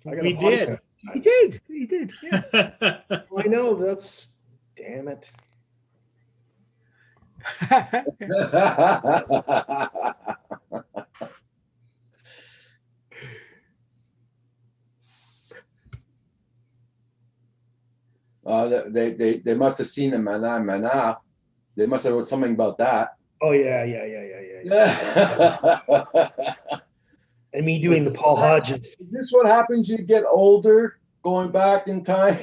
Speaker 5: I got
Speaker 8: We
Speaker 5: a
Speaker 8: did.
Speaker 5: podcast.
Speaker 3: He did. Yeah.
Speaker 5: Well, I know. That's damn it.
Speaker 1: They must have seen the mana. They must have wrote something about that.
Speaker 5: Oh yeah. And me doing the Paul Hodges.
Speaker 1: Is this what happens? You get older, going back in time.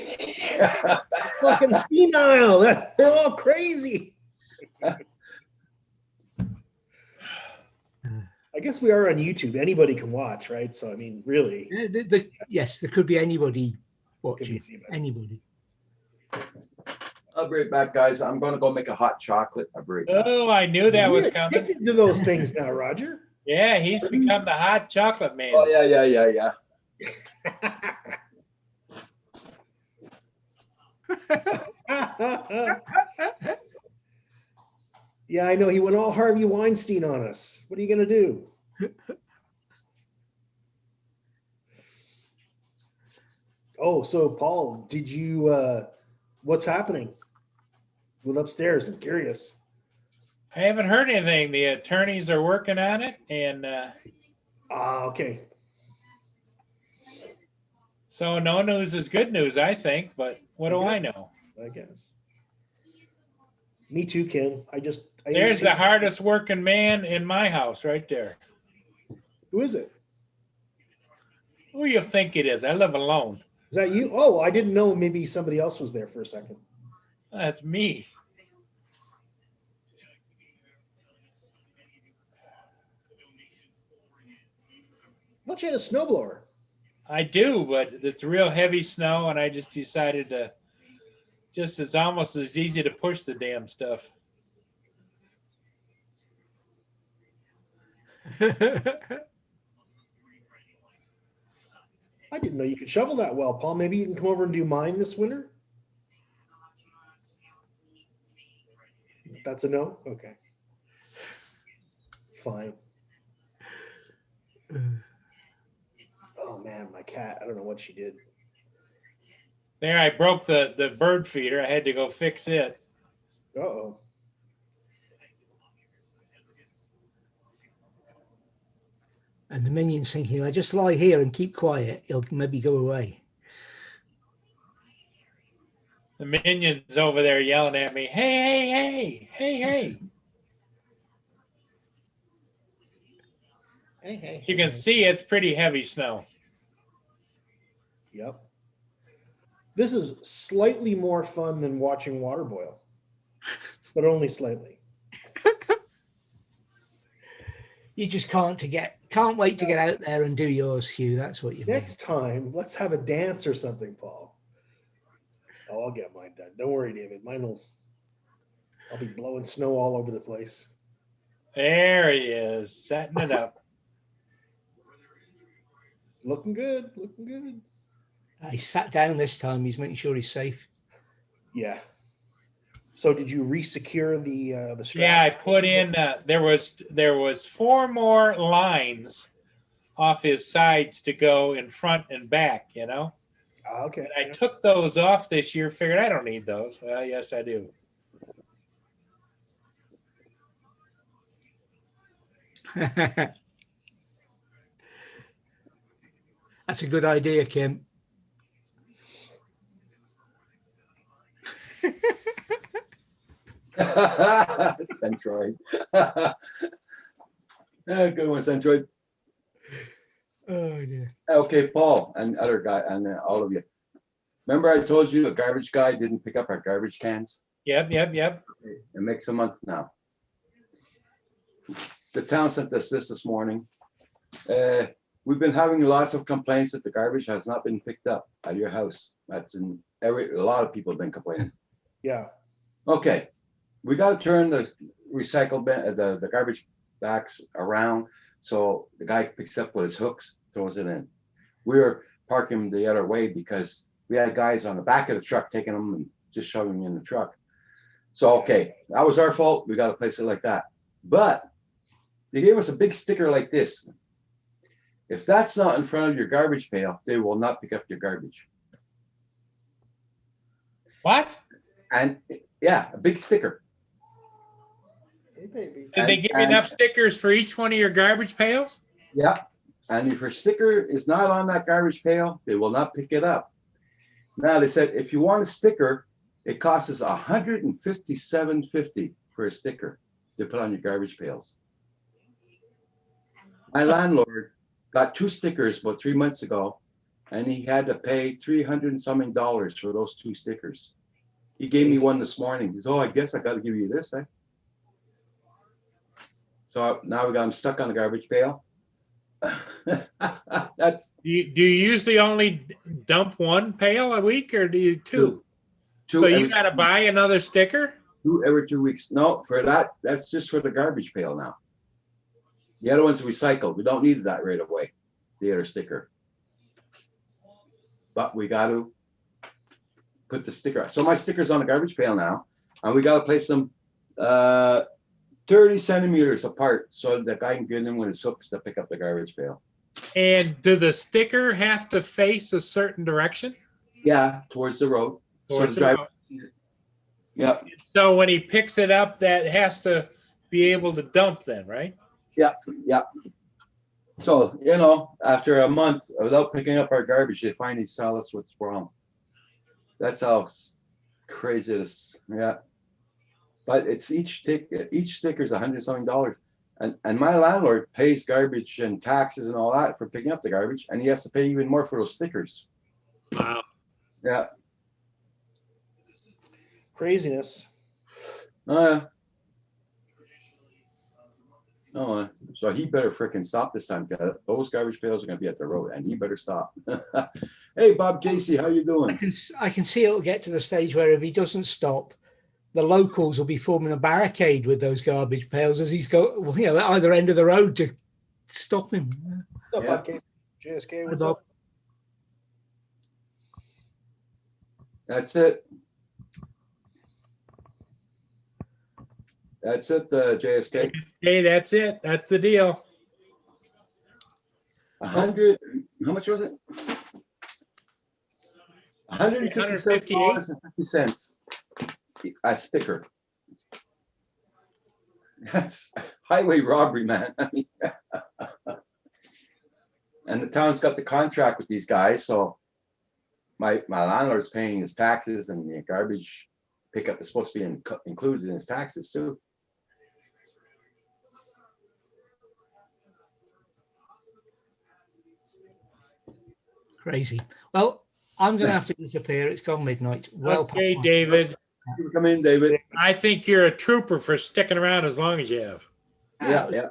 Speaker 5: Fucking senile. They're all crazy. I guess we are on YouTube. Anybody can watch, right? So I mean, really,
Speaker 3: Yes, there could be anybody
Speaker 5: could be
Speaker 3: watching.
Speaker 5: anybody.
Speaker 3: Anybody.
Speaker 1: I'll be right back, guys. I'm going to go make a hot chocolate. I'll be right back.
Speaker 8: Oh, I knew that was
Speaker 5: You're
Speaker 8: coming.
Speaker 5: addicted to those things now, Roger.
Speaker 8: Yeah, he's become the hot chocolate man.
Speaker 1: Oh, yeah.
Speaker 5: Yeah, I know. He went all Harvey Weinstein on us. What are you gonna do? Oh, so Paul, did you what's happening with upstairs? I'm curious.
Speaker 8: I haven't heard anything. The attorneys are working on it, and
Speaker 5: Okay.
Speaker 8: so no news is good news, I think. But what do I know?
Speaker 5: I guess. Me too, Kim.
Speaker 8: There's the hardest working man in my house, right there.
Speaker 5: Who is it?
Speaker 8: Who you think it is? I live alone.
Speaker 5: Is that you? Oh, I didn't know. Maybe somebody else was there for a second.
Speaker 8: That's me.
Speaker 5: I thought you had a snowblower.
Speaker 8: I do, but it's real heavy snow, and I just decided to. It's almost as easy to push the damn stuff.
Speaker 5: I didn't know you could shovel that well, Paul. Maybe you can come over and do mine this winter. That's a no? Okay. Fine. Oh man, my cat. I don't know what she did.
Speaker 8: There, I broke the bird feeder. I had to go fix it.
Speaker 5: Uh-oh.
Speaker 3: And the minion's thinking, I just lie here and keep quiet. He'll maybe go away.
Speaker 8: The minion's over there yelling at me, hey.
Speaker 5: Hey.
Speaker 8: You can see it's pretty heavy snow.
Speaker 5: Yep. This is slightly more fun than watching water boil, but only slightly.
Speaker 3: You just can't wait to get out there and do yours, Hugh. That's what you mean.
Speaker 5: Next time, let's have a dance or something, Paul. Oh, I'll get mine done. Don't worry, David. I'll be blowing snow all over the place.
Speaker 8: There he is, setting it up.
Speaker 5: Looking good. Looking good.
Speaker 3: He sat down this time. He's making sure he's safe.
Speaker 5: Yeah. So did you re-secure the strap?
Speaker 8: Yeah, I put in. There was 4 more lines off his sides to go in front and back. You know.
Speaker 5: Okay.
Speaker 8: And I took those off this year. Figured I don't need those. Well, yes, I do.
Speaker 3: That's a good idea, Kim.
Speaker 1: Centroid. Good one, Centroid.
Speaker 3: Oh dear.
Speaker 1: Okay, Paul and other guy and all of you. Remember I told you the garbage guy didn't pick up our garbage cans?
Speaker 8: Yep.
Speaker 1: It makes a month now. The town sent us this morning. We've been having lots of complaints that the garbage has not been picked up at your house. That's in a lot of people have been complaining.
Speaker 5: Yeah.
Speaker 1: Okay, we got to turn the recycle bin, the garbage bags around so the guy picks up with his hooks, throws it in. We were parking the other way because we had guys on the back of the truck taking them and just shoving them in the truck. So okay, that was our fault. We got to place it like that. But they gave us a big sticker like this. If that's not in front of your garbage pail, they will not pick up your garbage.
Speaker 8: What?
Speaker 1: And yeah, a big sticker.
Speaker 5: Hey, baby.
Speaker 8: Did they give you enough stickers for each one of your garbage pails?
Speaker 1: Yeah. And if your sticker is not on that garbage pail, they will not pick it up. Now they said if you want a sticker, it costs us $157.50. for a sticker to put on your garbage pails. My landlord got 2 stickers about 3 months ago, and he had to pay $300 and something for those 2 stickers. He gave me one this morning. He says, "Oh, I guess I got to give you this, eh?" So now we got him stuck on the garbage pail. That's
Speaker 8: Do you usually only dump one pail a week, or do you two? So you
Speaker 1: every-
Speaker 8: got to buy another sticker?
Speaker 1: 2 every 2 weeks. No, for that, that's just for the garbage pail now. The other one's recycled. We don't need that right away, the other sticker. But we got to put the sticker. So my sticker's on the garbage pail now, and we got to place them 30 centimeters apart so the guy can get in with his hooks to pick up the garbage pail.
Speaker 8: And do the sticker have to face a certain direction?
Speaker 1: Yeah, towards the road.
Speaker 8: Towards
Speaker 1: so
Speaker 8: the
Speaker 1: the driver.
Speaker 8: road.
Speaker 1: Yep.
Speaker 8: So when he picks it up, that has to be able to dump then, right?
Speaker 1: Yeah. So, after a month without picking up our garbage, they finally tell us what's wrong. That's how crazy it is. Yeah. But it's each sticker is $100 something. And my landlord pays garbage and taxes and all that for picking up the garbage, and he has to pay even more for those stickers.
Speaker 8: Wow.
Speaker 1: Yeah.
Speaker 5: Craziness.
Speaker 1: So he better freaking stop this time, because those garbage pails are gonna be at the road, and he better stop. Hey, Bob Casey, how you doing?
Speaker 3: I can see it'll get to the stage where if he doesn't stop, the locals will be forming a barricade with those garbage pails as he's go, at either end of the road to stop him.
Speaker 5: What's up,
Speaker 1: Yeah.
Speaker 5: JSK, what's
Speaker 3: Bob.
Speaker 5: up?
Speaker 1: That's it. That's it, JSK.
Speaker 8: Hey, that's it. That's the deal.
Speaker 1: 100, how much was it? $157.50 a sticker. That's highway robbery, man. I mean, and the town's got the contract with these guys, so my landlord's paying his taxes, and the garbage pickup is supposed to be included in his taxes too.
Speaker 3: Crazy. Well, I'm going to have to disappear. It's gone midnight. Well,
Speaker 8: Okay,
Speaker 3: past my-
Speaker 8: David.
Speaker 1: Thank you for coming in, David.
Speaker 8: I think you're a trooper for sticking around as long as you have.
Speaker 1: Yeah.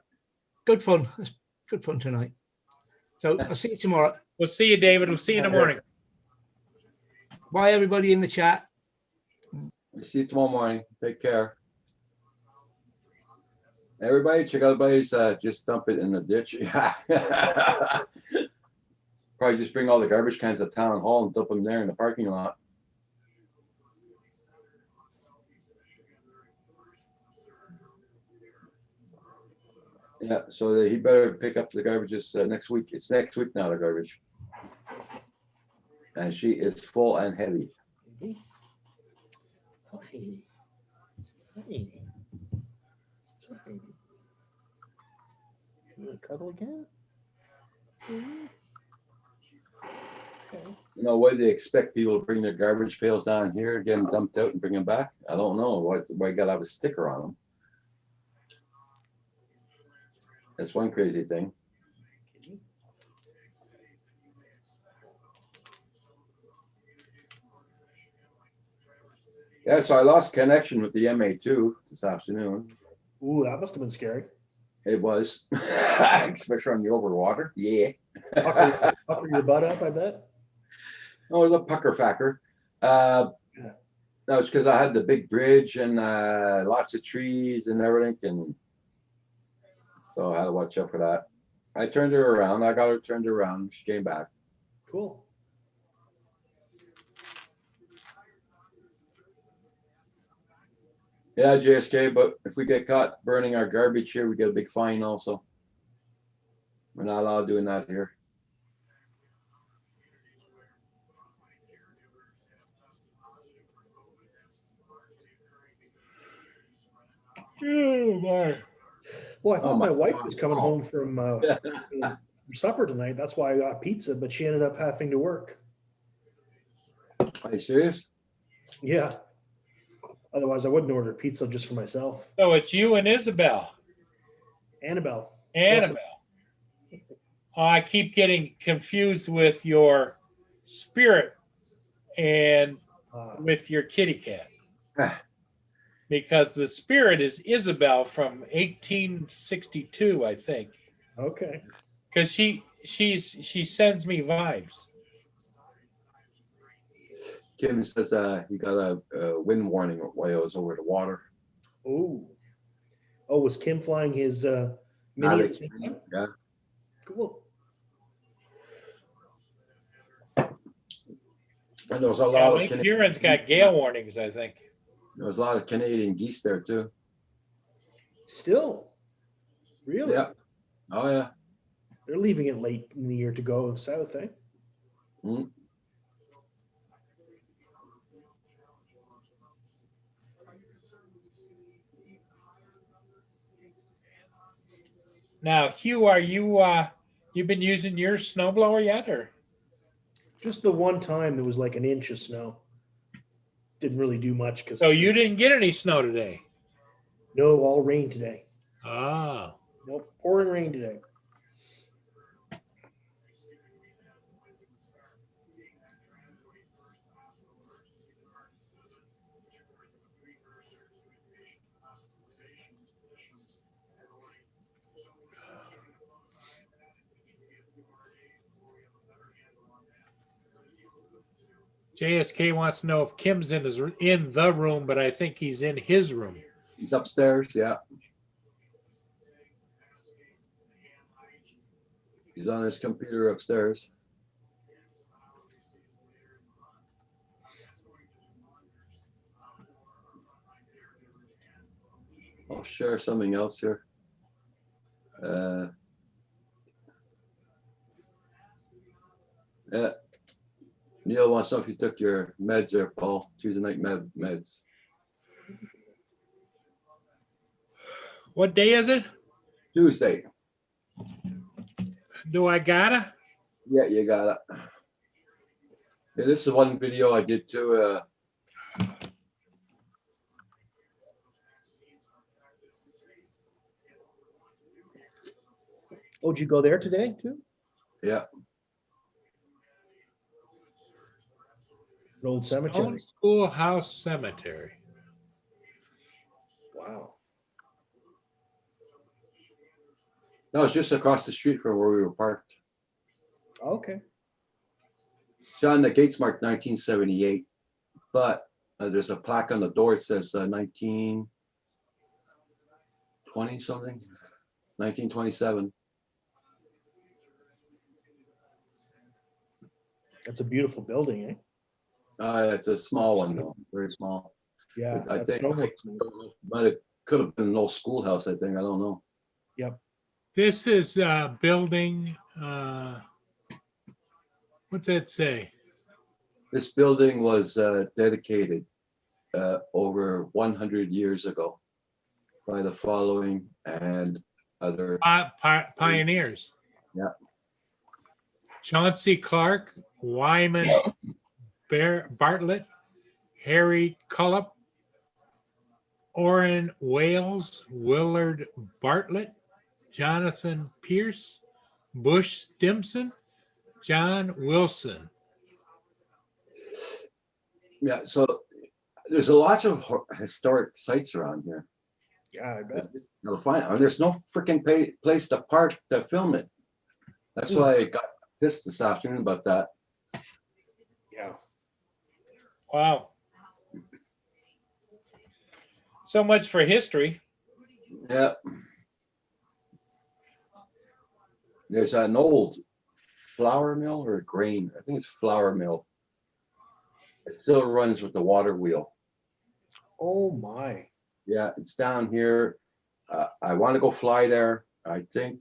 Speaker 3: Good fun. It's good fun tonight. So I'll see you tomorrow.
Speaker 8: We'll see you, David. We'll see you in the morning.
Speaker 3: Bye, everybody in the chat.
Speaker 1: We'll see you tomorrow morning. Take care. Everybody, check out buddies. Just dump it in the ditch. Probably just bring all the garbage cans to town hall and dump them there in the parking lot. Yeah, so he better pick up the garbages next week. It's next week now, the garbage. And she is full and heavy.
Speaker 5: Hey. Hey. What's up, baby? You want to cuddle again? Okay.
Speaker 1: What do they expect people to bring their garbage pails down here, get them dumped out and bring them back? I don't know. Why you gotta have a sticker on them? That's one crazy thing. Yeah, so I lost connection with the MA2 this afternoon.
Speaker 5: Ooh, that must have been scary.
Speaker 1: It was, especially on the overwater. Yeah.
Speaker 5: Pucker your butt up, I bet.
Speaker 1: Oh, it was a pucker facker. That was because I had the big bridge and lots of trees and everything, and so I had to watch out for that. I turned her around. I got her turned around. She came back.
Speaker 5: Cool.
Speaker 1: Yeah, JSK, but if we get caught burning our garbage here, we get a big fine also. We're not allowed doing that here.
Speaker 8: Oh, my.
Speaker 5: Well, I thought
Speaker 1: my
Speaker 5: my wife
Speaker 1: God.
Speaker 5: was coming home from supper tonight. That's why I got pizza, but she ended up having to work.
Speaker 1: Are you serious?
Speaker 5: Yeah. Otherwise, I wouldn't order pizza just for myself.
Speaker 8: So it's you and Isabel.
Speaker 5: Annabelle.
Speaker 8: Annabelle. Oh, I keep getting confused with your spirit and with your kitty cat. Because the spirit is Isabel from 1862, I think.
Speaker 5: Okay.
Speaker 8: Because she sends me vibes.
Speaker 1: Kim says he got a wind warning while he was over the water.
Speaker 5: Oh. Oh, was Kim flying his mini?
Speaker 1: Mavic,
Speaker 5: at the same time?
Speaker 1: yeah.
Speaker 5: Cool.
Speaker 1: And there was a
Speaker 8: Yeah,
Speaker 1: lot of
Speaker 8: Lake
Speaker 1: Canadian,
Speaker 8: Huron's got gale warnings, I think.
Speaker 1: there was a lot of Canadian geese there too.
Speaker 5: Still. Really?
Speaker 1: Yeah. Oh yeah.
Speaker 5: They're leaving it late in the year to go south, eh?
Speaker 1: Mm.
Speaker 8: Now, Hugh, are you you've been using your snowblower yet, or?
Speaker 5: Just the one time there was like an inch of snow. Didn't really do much because
Speaker 8: So you didn't get any snow today?
Speaker 5: no, all rain today.
Speaker 8: Oh.
Speaker 5: Nope, pouring rain today.
Speaker 8: JSK wants to know if Kim's in the room, but I think he's in his room.
Speaker 1: He's upstairs, yeah. He's on his computer upstairs. I'll share something else here. Yeah. Neil wants to know if you took your meds there, Paul. Tuesday night meds.
Speaker 8: What day is it?
Speaker 1: Tuesday.
Speaker 8: Do I gotta?
Speaker 1: Yeah, you got it. Yeah, this is one video I did too.
Speaker 5: Oh, did you go there today too?
Speaker 1: Yeah.
Speaker 5: An old
Speaker 8: Stone
Speaker 5: cemetery.
Speaker 8: Schoolhouse Cemetery.
Speaker 5: Wow.
Speaker 1: No, it's just across the street from where we were parked.
Speaker 5: Okay.
Speaker 1: John, the gate's marked 1978, but there's a plaque on the door that says 1920 something, 1927.
Speaker 5: That's a beautiful building, eh?
Speaker 1: It's a small one though, very small.
Speaker 5: Yeah.
Speaker 1: I
Speaker 5: that's
Speaker 1: think
Speaker 5: almost-
Speaker 1: but it could have been an old schoolhouse. I think I don't know.
Speaker 5: Yep.
Speaker 8: This is building, what's that say?
Speaker 1: This building was dedicated over 100 years ago by the following and other.
Speaker 8: Pioneers.
Speaker 1: Yeah.
Speaker 8: Chauncey Clark, Wyman Bartlett, Harry Cullop, Orrin Wales, Willard Bartlett, Jonathan Pierce, Bush Stimson, John Wilson.
Speaker 1: Yeah, so there's a lot of historic sites around here.
Speaker 5: Yeah, I bet.
Speaker 1: You'll find, there's no freaking place to park to film it. That's why I got pissed this afternoon about that.
Speaker 5: Yeah.
Speaker 8: Wow. So much for history.
Speaker 1: Yeah. There's an old flour mill or grain. I think it's flour mill. It still runs with the water wheel.
Speaker 5: Oh my.
Speaker 1: Yeah, it's down here. I want to go fly there. I think.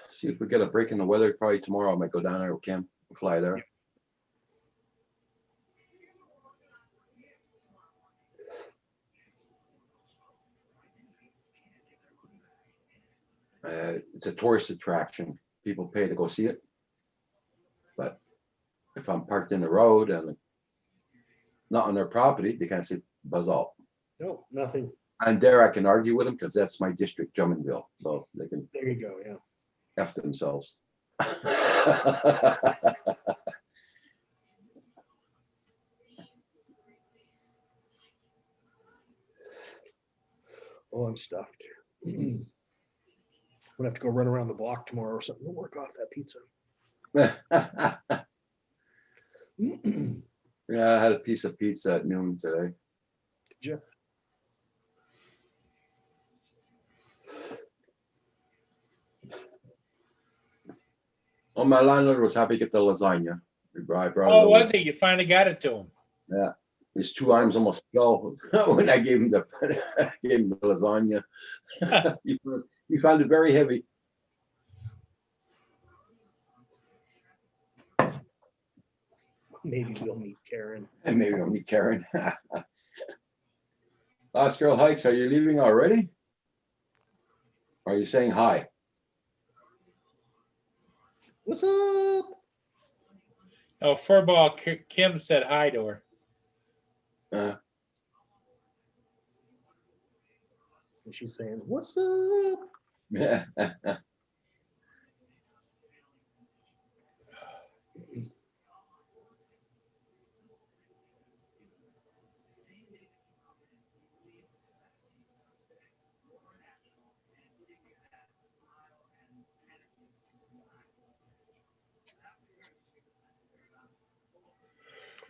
Speaker 1: See if we get a break in the weather. Probably tomorrow I might go down there with Kim, fly there. It's a tourist attraction. People pay to go see it. But if I'm parked in the road and not on their property, they can't see buzz off.
Speaker 5: No, nothing.
Speaker 1: And there I can argue with them because that's my district, Drummondville. So they can
Speaker 5: There you go. Yeah.
Speaker 1: F themselves.
Speaker 5: Oh, I'm stuffed. I'm gonna have to go run around the block tomorrow or something to work off that pizza. Did
Speaker 1: Yeah, I had a piece of pizza at noon today.
Speaker 5: you?
Speaker 1: Oh, my landlord was happy to get the lasagna. I brought it
Speaker 8: Oh,
Speaker 1: over.
Speaker 8: was it? You finally got it to him.
Speaker 1: Yeah, his two arms almost fell when I gave him the lasagna. He found it very heavy.
Speaker 5: Maybe we'll meet Karen.
Speaker 1: And maybe I'll meet Karen. Oscar Hikes, are you leaving already? Are you saying hi?
Speaker 5: What's up?
Speaker 8: Oh, Furball Kim said hi to her.
Speaker 1: Uh,
Speaker 5: And she's saying, "What's up?"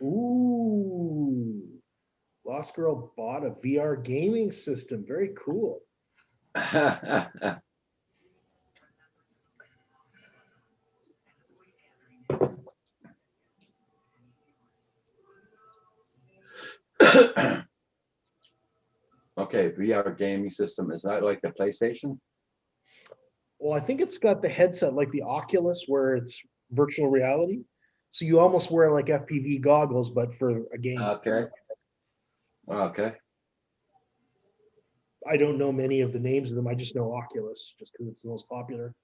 Speaker 5: Ooh, Lost Girl bought a VR gaming system. Very cool.
Speaker 1: Okay, VR gaming system. Is that like the PlayStation?
Speaker 5: Well, I think it's got the headset like the Oculus, where it's virtual reality. So you almost wear like FPV goggles, but for a game.
Speaker 1: Okay. Okay.
Speaker 5: I don't know many of the names of them. I just know Oculus, just because it's the most popular.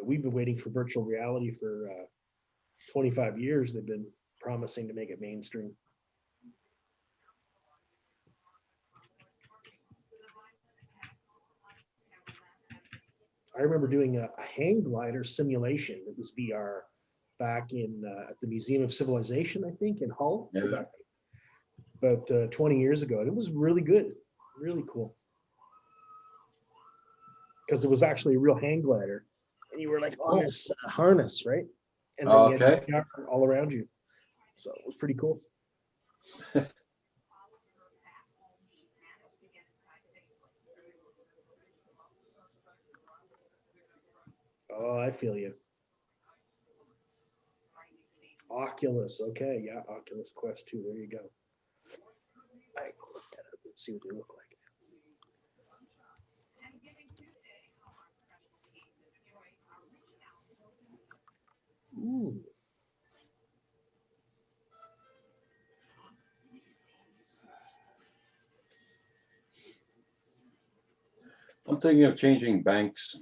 Speaker 5: We've been waiting for virtual reality for 25 years. They've been promising to make it mainstream. I remember doing a hang glider simulation. It was VR back in at the Museum of Civilization, I think, in Hull.
Speaker 1: Yeah.
Speaker 5: About 20 years ago. And it was really good, really cool. Because it was actually a real hang glider. And you were like on this harness, right? And then you had VR all around you. So it was pretty cool. Oh, I feel you. Oculus. Okay. Yeah. Oculus Quest 2. There you go. I can look that up and see what they look like. Ooh.
Speaker 1: I'm thinking of changing banks.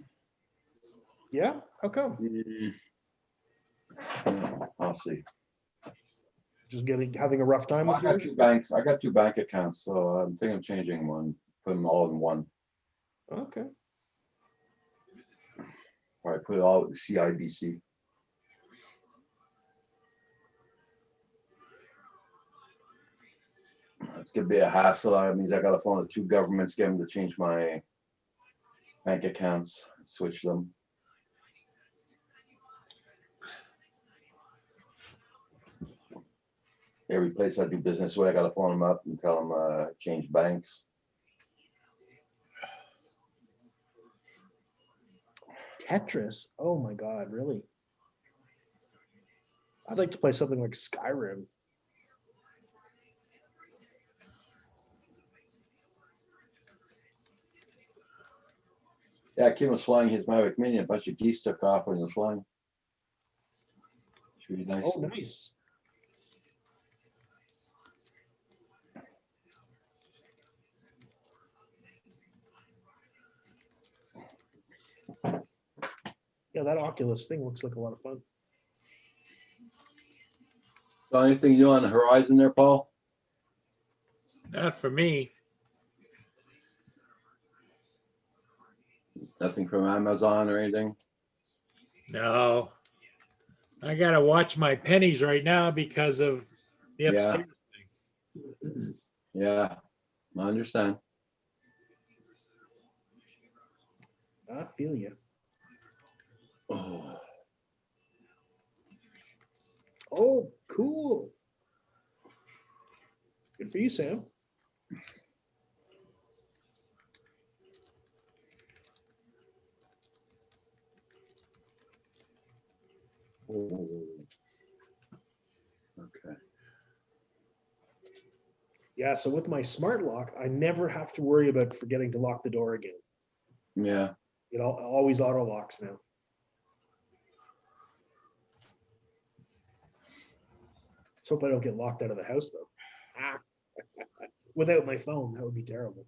Speaker 5: Yeah. How come?
Speaker 1: I'll see.
Speaker 5: Just having a rough time with
Speaker 1: I got
Speaker 5: yours?
Speaker 1: two banks. I got two bank accounts, so I'm thinking of changing one, put them all in one.
Speaker 5: Okay.
Speaker 1: Or I put it all with CIBC. It's gonna be a hassle. That means I gotta phone the two governments, get them to change my bank accounts, switch them. Every place I do business with, I gotta phone them up and tell them change banks.
Speaker 5: Tetris. Oh my God, really? I'd like to play something like Skyrim.
Speaker 1: Yeah, Kim was flying his Mavic Mini. A bunch of geese took off when he was flying. Should be nice.
Speaker 5: Oh, nice. Yeah, that Oculus thing looks like a lot of fun.
Speaker 1: So anything new on the horizon there, Paul?
Speaker 8: Not for me.
Speaker 1: Nothing from Amazon or anything?
Speaker 8: No. I gotta watch my pennies right now because of the
Speaker 1: Yeah.
Speaker 8: upstairs.
Speaker 1: Yeah, I understand.
Speaker 5: I feel you.
Speaker 1: Oh,
Speaker 5: Oh, cool. Good for you, Sam.
Speaker 1: okay.
Speaker 5: Yeah, so with my smart lock, I never have to worry about forgetting to lock the door again.
Speaker 1: Yeah.
Speaker 5: It always auto locks now. Let's hope I don't get locked out of the house though. Ah. Without my phone, that would be terrible.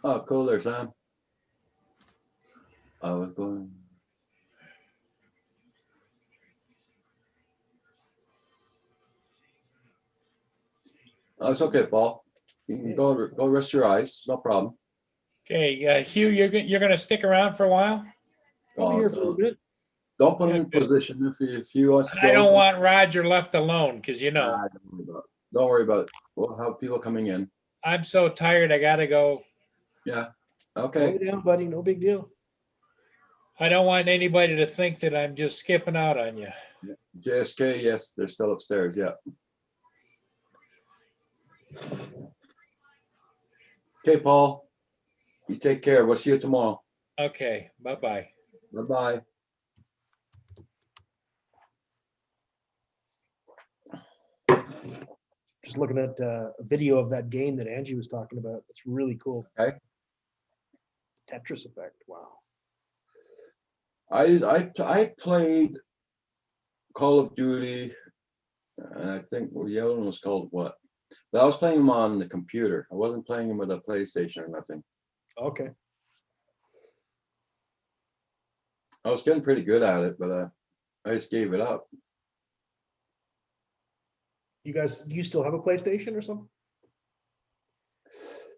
Speaker 1: Oh, cool there, Sam. I was going. Oh, it's okay, Paul. You can go rest your eyes. No problem.
Speaker 8: Okay, Hugh, you're gonna stick around for a while?
Speaker 5: I'll be here for a bit.
Speaker 1: Don't put him
Speaker 8: Yeah,
Speaker 1: in
Speaker 8: good.
Speaker 1: position if you want to
Speaker 8: I don't
Speaker 1: go.
Speaker 8: want Roger left alone because
Speaker 1: Nah, don't worry about it. Don't worry about it. We'll have people coming in.
Speaker 8: I'm so tired. I gotta go.
Speaker 1: Yeah.
Speaker 5: Slow
Speaker 1: Okay.
Speaker 5: down, buddy. No big deal.
Speaker 8: I don't want anybody to think that I'm just skipping out on you.
Speaker 1: JSK, yes, they're still upstairs. Yeah. Okay, Paul. You take care. We'll see you tomorrow.
Speaker 8: Okay, bye-bye.
Speaker 1: Bye-bye.
Speaker 5: Just looking at a video of that game that Angie was talking about. It's really cool.
Speaker 1: Okay.
Speaker 5: Tetris effect. Wow.
Speaker 1: I played Call of Duty, and I think the other one was called what? But I was playing them on the computer. I wasn't playing them with a PlayStation or nothing.
Speaker 5: Okay.
Speaker 1: I was getting pretty good at it, but I just gave it up.
Speaker 5: You guys, do you still have a PlayStation or something?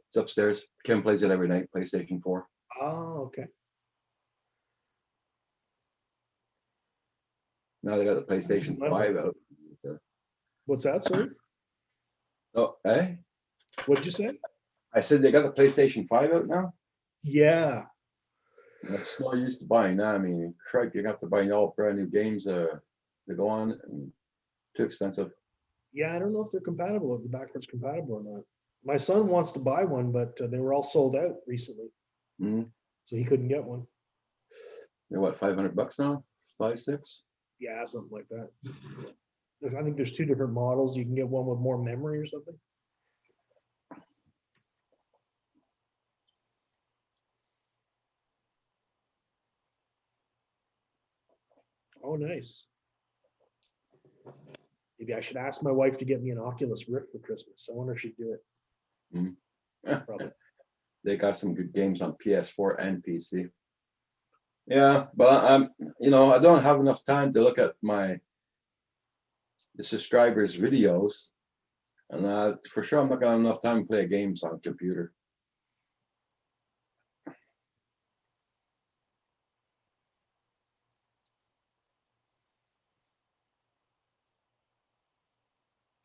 Speaker 1: It's upstairs. Kim plays it every night, PlayStation 4.
Speaker 5: Oh, okay.
Speaker 1: Now they got the PlayStation 5 out.
Speaker 5: What's that, sorry?
Speaker 1: Oh, eh?
Speaker 5: What'd you say?
Speaker 1: I said they got the PlayStation 5 out now?
Speaker 5: Yeah.
Speaker 1: It's no use to buying that. I mean, crap, you have to buy all brand new games to go on. And too expensive.
Speaker 5: Yeah, I don't know if they're compatible, if the backwards compatible or not. My son wants to buy one, but they were all sold out recently.
Speaker 1: Mm-hmm.
Speaker 5: So he couldn't get one.
Speaker 1: They're what, $500 now? 5, 6?
Speaker 5: Yeah, something like that. I think there's two different models. You can get one with more memory or something. Oh, nice. Maybe I should ask my wife to get me an Oculus Rift for Christmas. I wonder if she'd do it. Probably.
Speaker 1: They got some good games on PS4 and PC. Yeah, but I'm, I don't have enough time to look at the subscribers' videos, and for sure I'm not gonna have enough time to play games on a computer.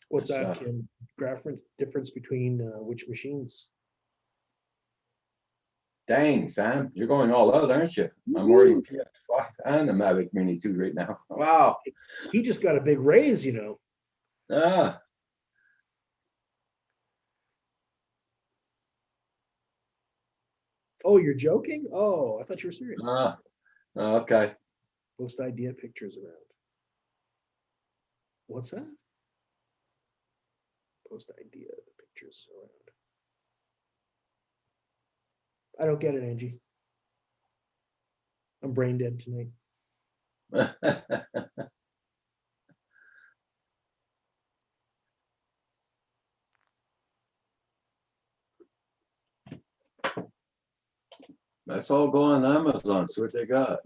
Speaker 5: What's
Speaker 1: It's,
Speaker 5: that, Kim? Difference between which machines?
Speaker 1: Dang, Sam, you're going all out, aren't you? I'm ordering PS5 and the Mavic Mini 2 right now. Wow.
Speaker 5: He just got a big raise, you know.
Speaker 1: Ah,
Speaker 5: Oh, you're joking? Oh, I thought you were serious.
Speaker 1: okay.
Speaker 5: Post idea pictures around. What's that? Post idea pictures around. I don't get it, Angie. I'm brain dead tonight.
Speaker 1: That's all go on Amazon. See what they got.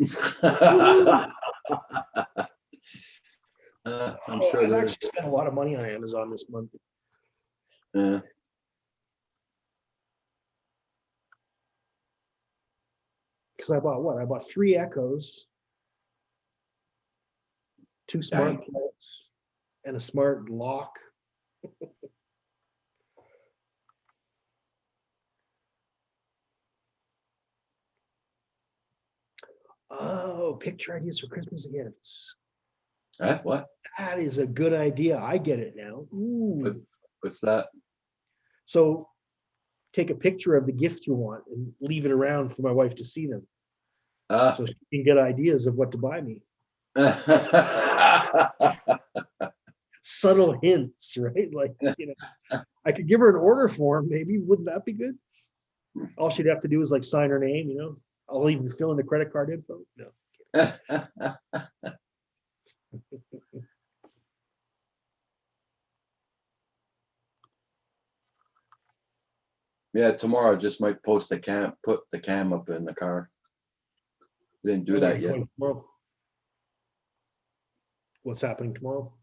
Speaker 1: I'm sure
Speaker 5: I've
Speaker 1: there's.
Speaker 5: actually spent a lot of money on Amazon this month.
Speaker 1: Yeah.
Speaker 5: Because I bought what? I bought 3 Echoes, 2 smart
Speaker 1: Dang.
Speaker 5: plates, and a smart lock. Oh, picture ideas for Christmas gifts.
Speaker 1: What?
Speaker 5: That is a good idea. I get it now. Ooh.
Speaker 1: What's that?
Speaker 5: So take a picture of the gift you want and leave it around for my wife to see them. So she can get ideas of what to buy me. Subtle hints, right? Like, I could give her an order form, maybe. Wouldn't that be good? All she'd have to do is like sign her name, I'll even fill in the credit card info. No.
Speaker 1: Yeah, tomorrow just might put the cam up in the car. We didn't do
Speaker 5: Where are
Speaker 1: that
Speaker 5: you
Speaker 1: yet.
Speaker 5: going tomorrow? What's happening tomorrow?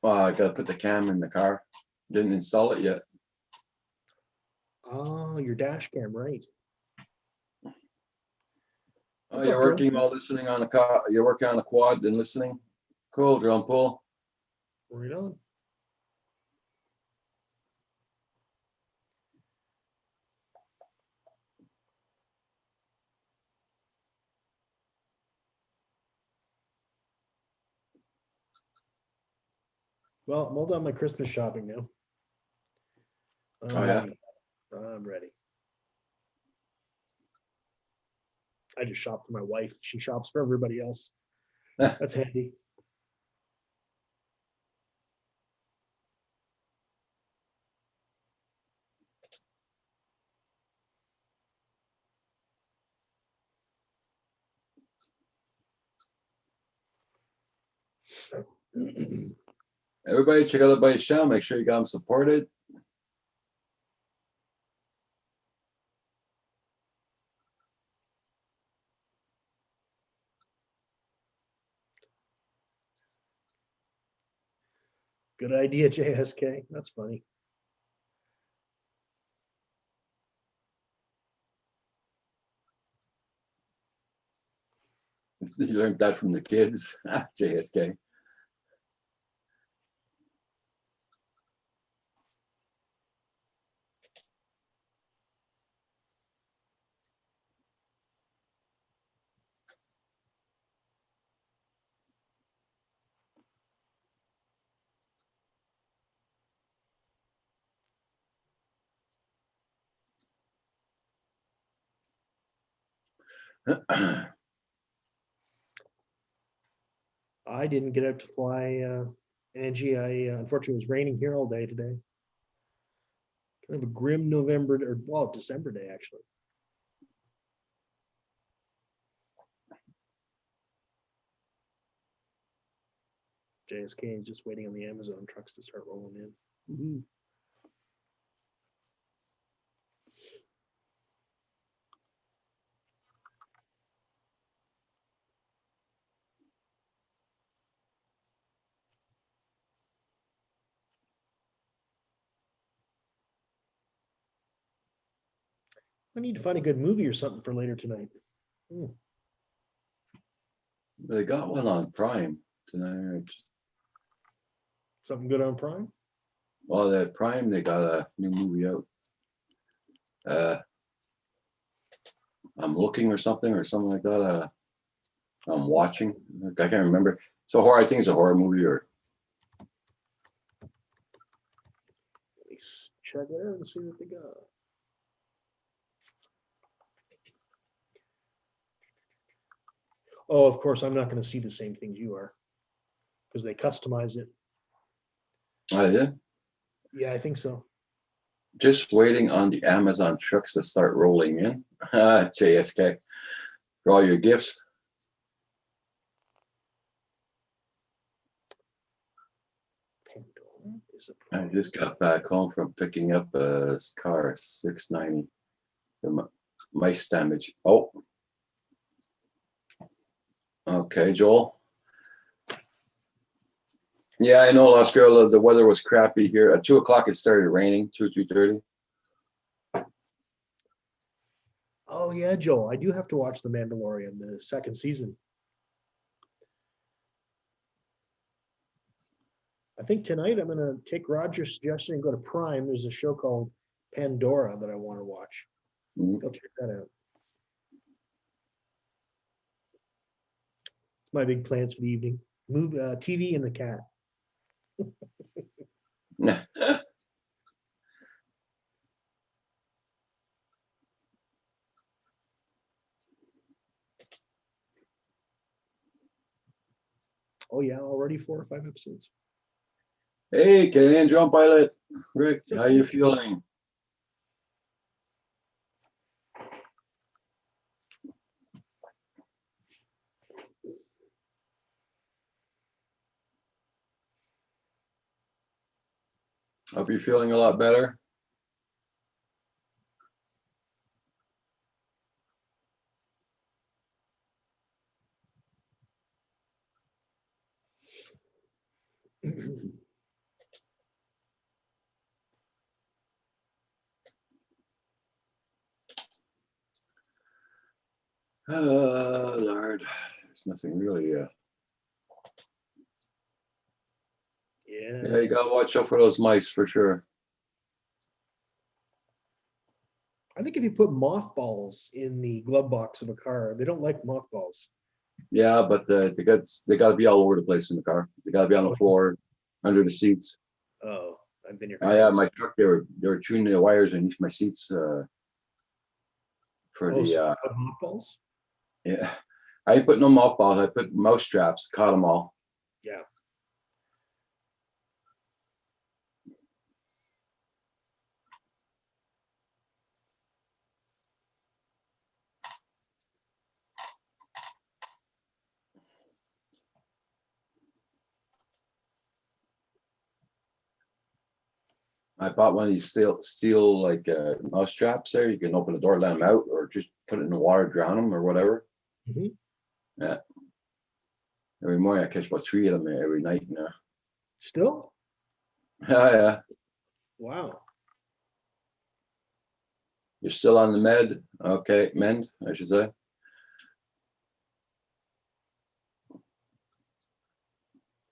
Speaker 1: Well, I gotta put the cam in the car. Didn't install it yet.
Speaker 5: Oh, your dash cam, right?
Speaker 1: Oh,
Speaker 5: What's
Speaker 1: you're
Speaker 5: up, Joe?
Speaker 1: working while listening on a car. You're working on a quad and listening. Cool, John Paul.
Speaker 5: Right on. Well, I'm all done my Christmas shopping now.
Speaker 1: Oh, yeah?
Speaker 5: I'm ready. I just shop for my wife. She shops for everybody else. That's handy.
Speaker 1: Everybody check out everybody's channel. Make sure you got them supported.
Speaker 5: Good idea, JSK. That's funny.
Speaker 1: You learned that from the kids. JSK.
Speaker 5: I didn't get out to fly, Angie. Unfortunately, it was raining here all day today. Kind of a grim November, or well, December day, actually. JSK is just waiting on the Amazon trucks to start rolling in. Woohoo. I need to find a good movie or something for later tonight.
Speaker 1: They got one on Prime tonight.
Speaker 5: Something good on Prime?
Speaker 1: Well, that Prime, they got a new movie out. I'm looking or something like that. I'm watching. I can't remember. So horror. I think it's a horror movie or.
Speaker 5: Let me check it out and see what they got. Oh, of course, I'm not going to see the same things you are because they customize it.
Speaker 1: Oh, yeah.
Speaker 5: Yeah, I think so.
Speaker 1: Just waiting on the Amazon trucks to start rolling in. JSK. For all your gifts.
Speaker 5: Pendulum is
Speaker 1: I just got back home from picking up a car, 690. Mice damage. Oh. Okay, Joel. Yeah, I know, Lost Girl. The weather was crappy here. At 2 o'clock, it started raining. 2:30.
Speaker 5: Oh yeah, Joel, I do have to watch The Mandalorian, the second season. I think tonight I'm gonna take Roger's suggestion and go to Prime. There's a show called Pandora that I want to watch.
Speaker 1: Mhm.
Speaker 5: I'll check that out. It's my big plans for the evening. Move TV and the cat. Oh yeah, already 4 or 5 episodes.
Speaker 1: Hey, Canadian drone pilot. Rick, how you feeling? Hope you're feeling a lot better. Oh, Lord. There's nothing really.
Speaker 5: Yeah.
Speaker 1: Yeah, you gotta watch out for those mice for sure.
Speaker 5: I think if you put mothballs in the glove box of a car, they don't like mothballs.
Speaker 1: Yeah, but they gotta be all over the place in the car. They gotta be on the floor, under the seats.
Speaker 5: Oh, I've been your
Speaker 1: I had my truck. They were tuning the wires underneath my seats for the
Speaker 5: mothballs.
Speaker 1: yeah. I didn't put no mothballs. I put mouse traps. Caught them all.
Speaker 5: Yeah.
Speaker 1: I bought one of these steel like mouse traps. There, you can open the door, let them out, or just put it in the water, drown them, or whatever.
Speaker 5: Mhm.
Speaker 1: Yeah. Every morning I catch about 3 of them every night in there.
Speaker 5: Still?
Speaker 1: Yeah.
Speaker 5: Wow.
Speaker 1: You're still on the med. Okay, mend, I should say.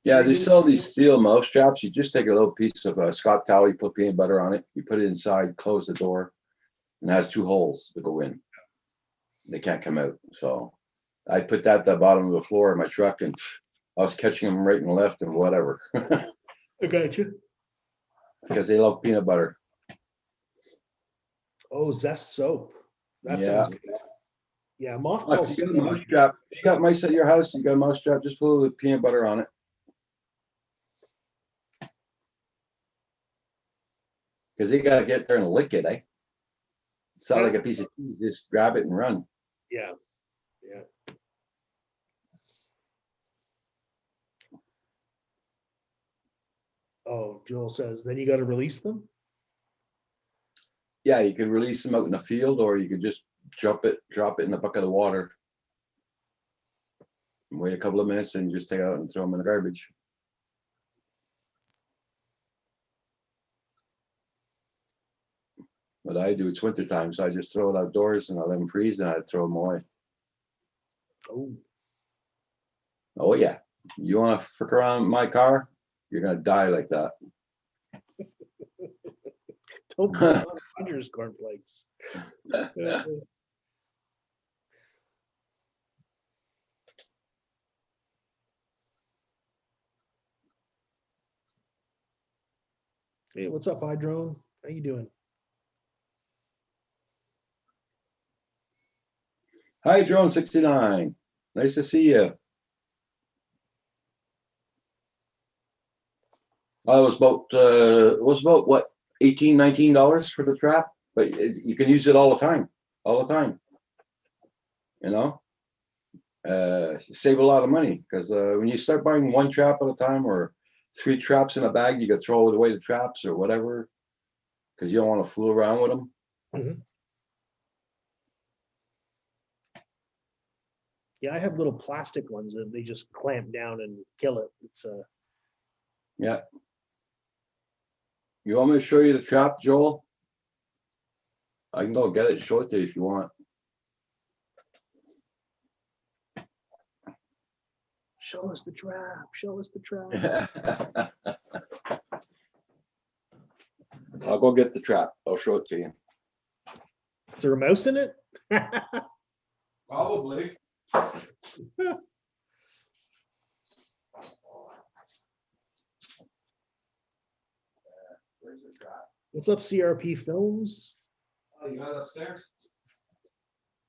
Speaker 1: Yeah, they sell these steel mouse traps. You just take a little piece of Scott towel, you put peanut butter on it, you put it inside, close the door, and it has 2 holes to go in. They can't come out. So I put that at the bottom of the floor of my truck, and I was catching them right and left and whatever.
Speaker 5: I got you.
Speaker 1: Because they love peanut butter.
Speaker 5: Oh, Zest soap. That
Speaker 1: Yeah.
Speaker 5: sounds good. Yeah,
Speaker 1: If
Speaker 5: mothballs.
Speaker 1: you got a mouse trap, if you got mice at your house, you got a mouse trap, just put a little peanut butter on it. Because they gotta get there and lick it, eh? It's not like a piece of cheese, just grab it and run.
Speaker 5: Yeah. Yeah. Oh, Joel says, then you got to release them?
Speaker 1: Yeah, you could release them out in the field, or you could just drop it in a bucket of water. And wait a couple of minutes and just take it out and throw them in the garbage. What I do, it's winter time, so I just throw it outdoors and I let them freeze and I throw them away.
Speaker 5: Oh.
Speaker 1: Oh yeah. You wanna frick around my car? You're gonna die like that.
Speaker 5: Don't put on Rogers cornflakes. Hey, what's up, Hydrone? How you doing?
Speaker 1: Hi, Drone 69. Nice to see you. I was about what, $18, $19 for the trap, but you can use it all the time, You know, you save a lot of money because when you start buying 1 trap at a time or 3 traps in a bag, you can throw away the traps or whatever because you don't want to fool around with them.
Speaker 5: Mhm. Yeah, I have little plastic ones that they just clamp down and kill it. It's
Speaker 1: Yeah. You want me to show you the trap, Joel? I can go get it and show it to you if you want.
Speaker 5: show us the trap, show us the trap.
Speaker 1: I'll go get the trap. I'll show it to you.
Speaker 5: Is there a mouse in it?
Speaker 1: Probably. Where's the trap?
Speaker 5: What's up, CRP Films?
Speaker 1: Oh, you got it upstairs?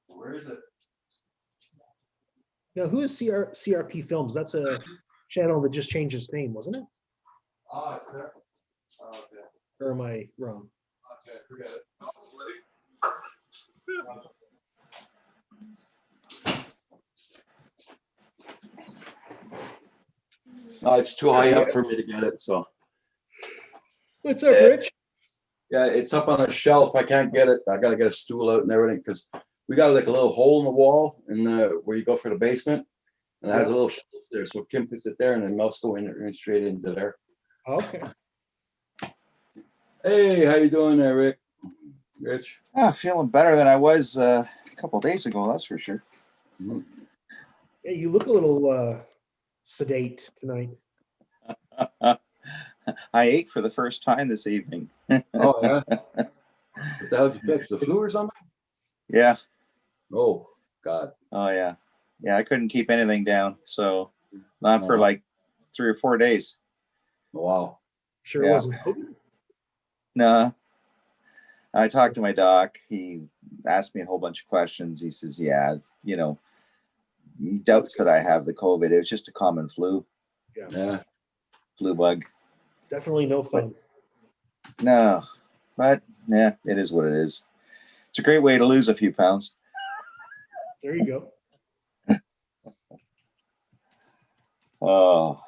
Speaker 1: Where is it?
Speaker 5: Now, who is CRP Films? That's a channel that just changed its name, wasn't it?
Speaker 1: Oh, it's there. Oh, okay.
Speaker 5: Or am I wrong?
Speaker 1: Okay, forget it. No, it's too high up for me to get it, so.
Speaker 5: What's up, Rich?
Speaker 1: Yeah, it's up on a shelf. I can't get it. I gotta get a stool out and everything, because we got like a little hole in the wall in the, where you go for the basement. And it has a little shelf there, so Kim puts it there and then mouse go in straight into there.
Speaker 5: Okay.
Speaker 1: Hey, how you doing there, Rick? Rich?
Speaker 9: Feeling better than I was a couple days ago, that's for sure.
Speaker 1: Mhm.
Speaker 5: Yeah, you look a little sedate tonight.
Speaker 9: I ate for the first time this evening.
Speaker 1: Oh, yeah? What the hell did you catch? The flu or something?
Speaker 9: Yeah.
Speaker 1: Oh, God.
Speaker 9: Oh, yeah. Yeah, I couldn't keep anything down. So not for
Speaker 1: No.
Speaker 9: like 3 or 4 days.
Speaker 1: Wow.
Speaker 5: Sure it
Speaker 9: Yeah.
Speaker 5: wasn't COVID?
Speaker 9: No. I talked to my doc. He asked me a whole bunch of questions. He says, yeah, you know, he doubts that I have the COVID. It was just a common flu
Speaker 1: Yeah.
Speaker 9: bug.
Speaker 5: Definitely no fun.
Speaker 9: No, but yeah, it is what it is. It's a great way to lose a few pounds.
Speaker 5: There you go.
Speaker 9: Oh,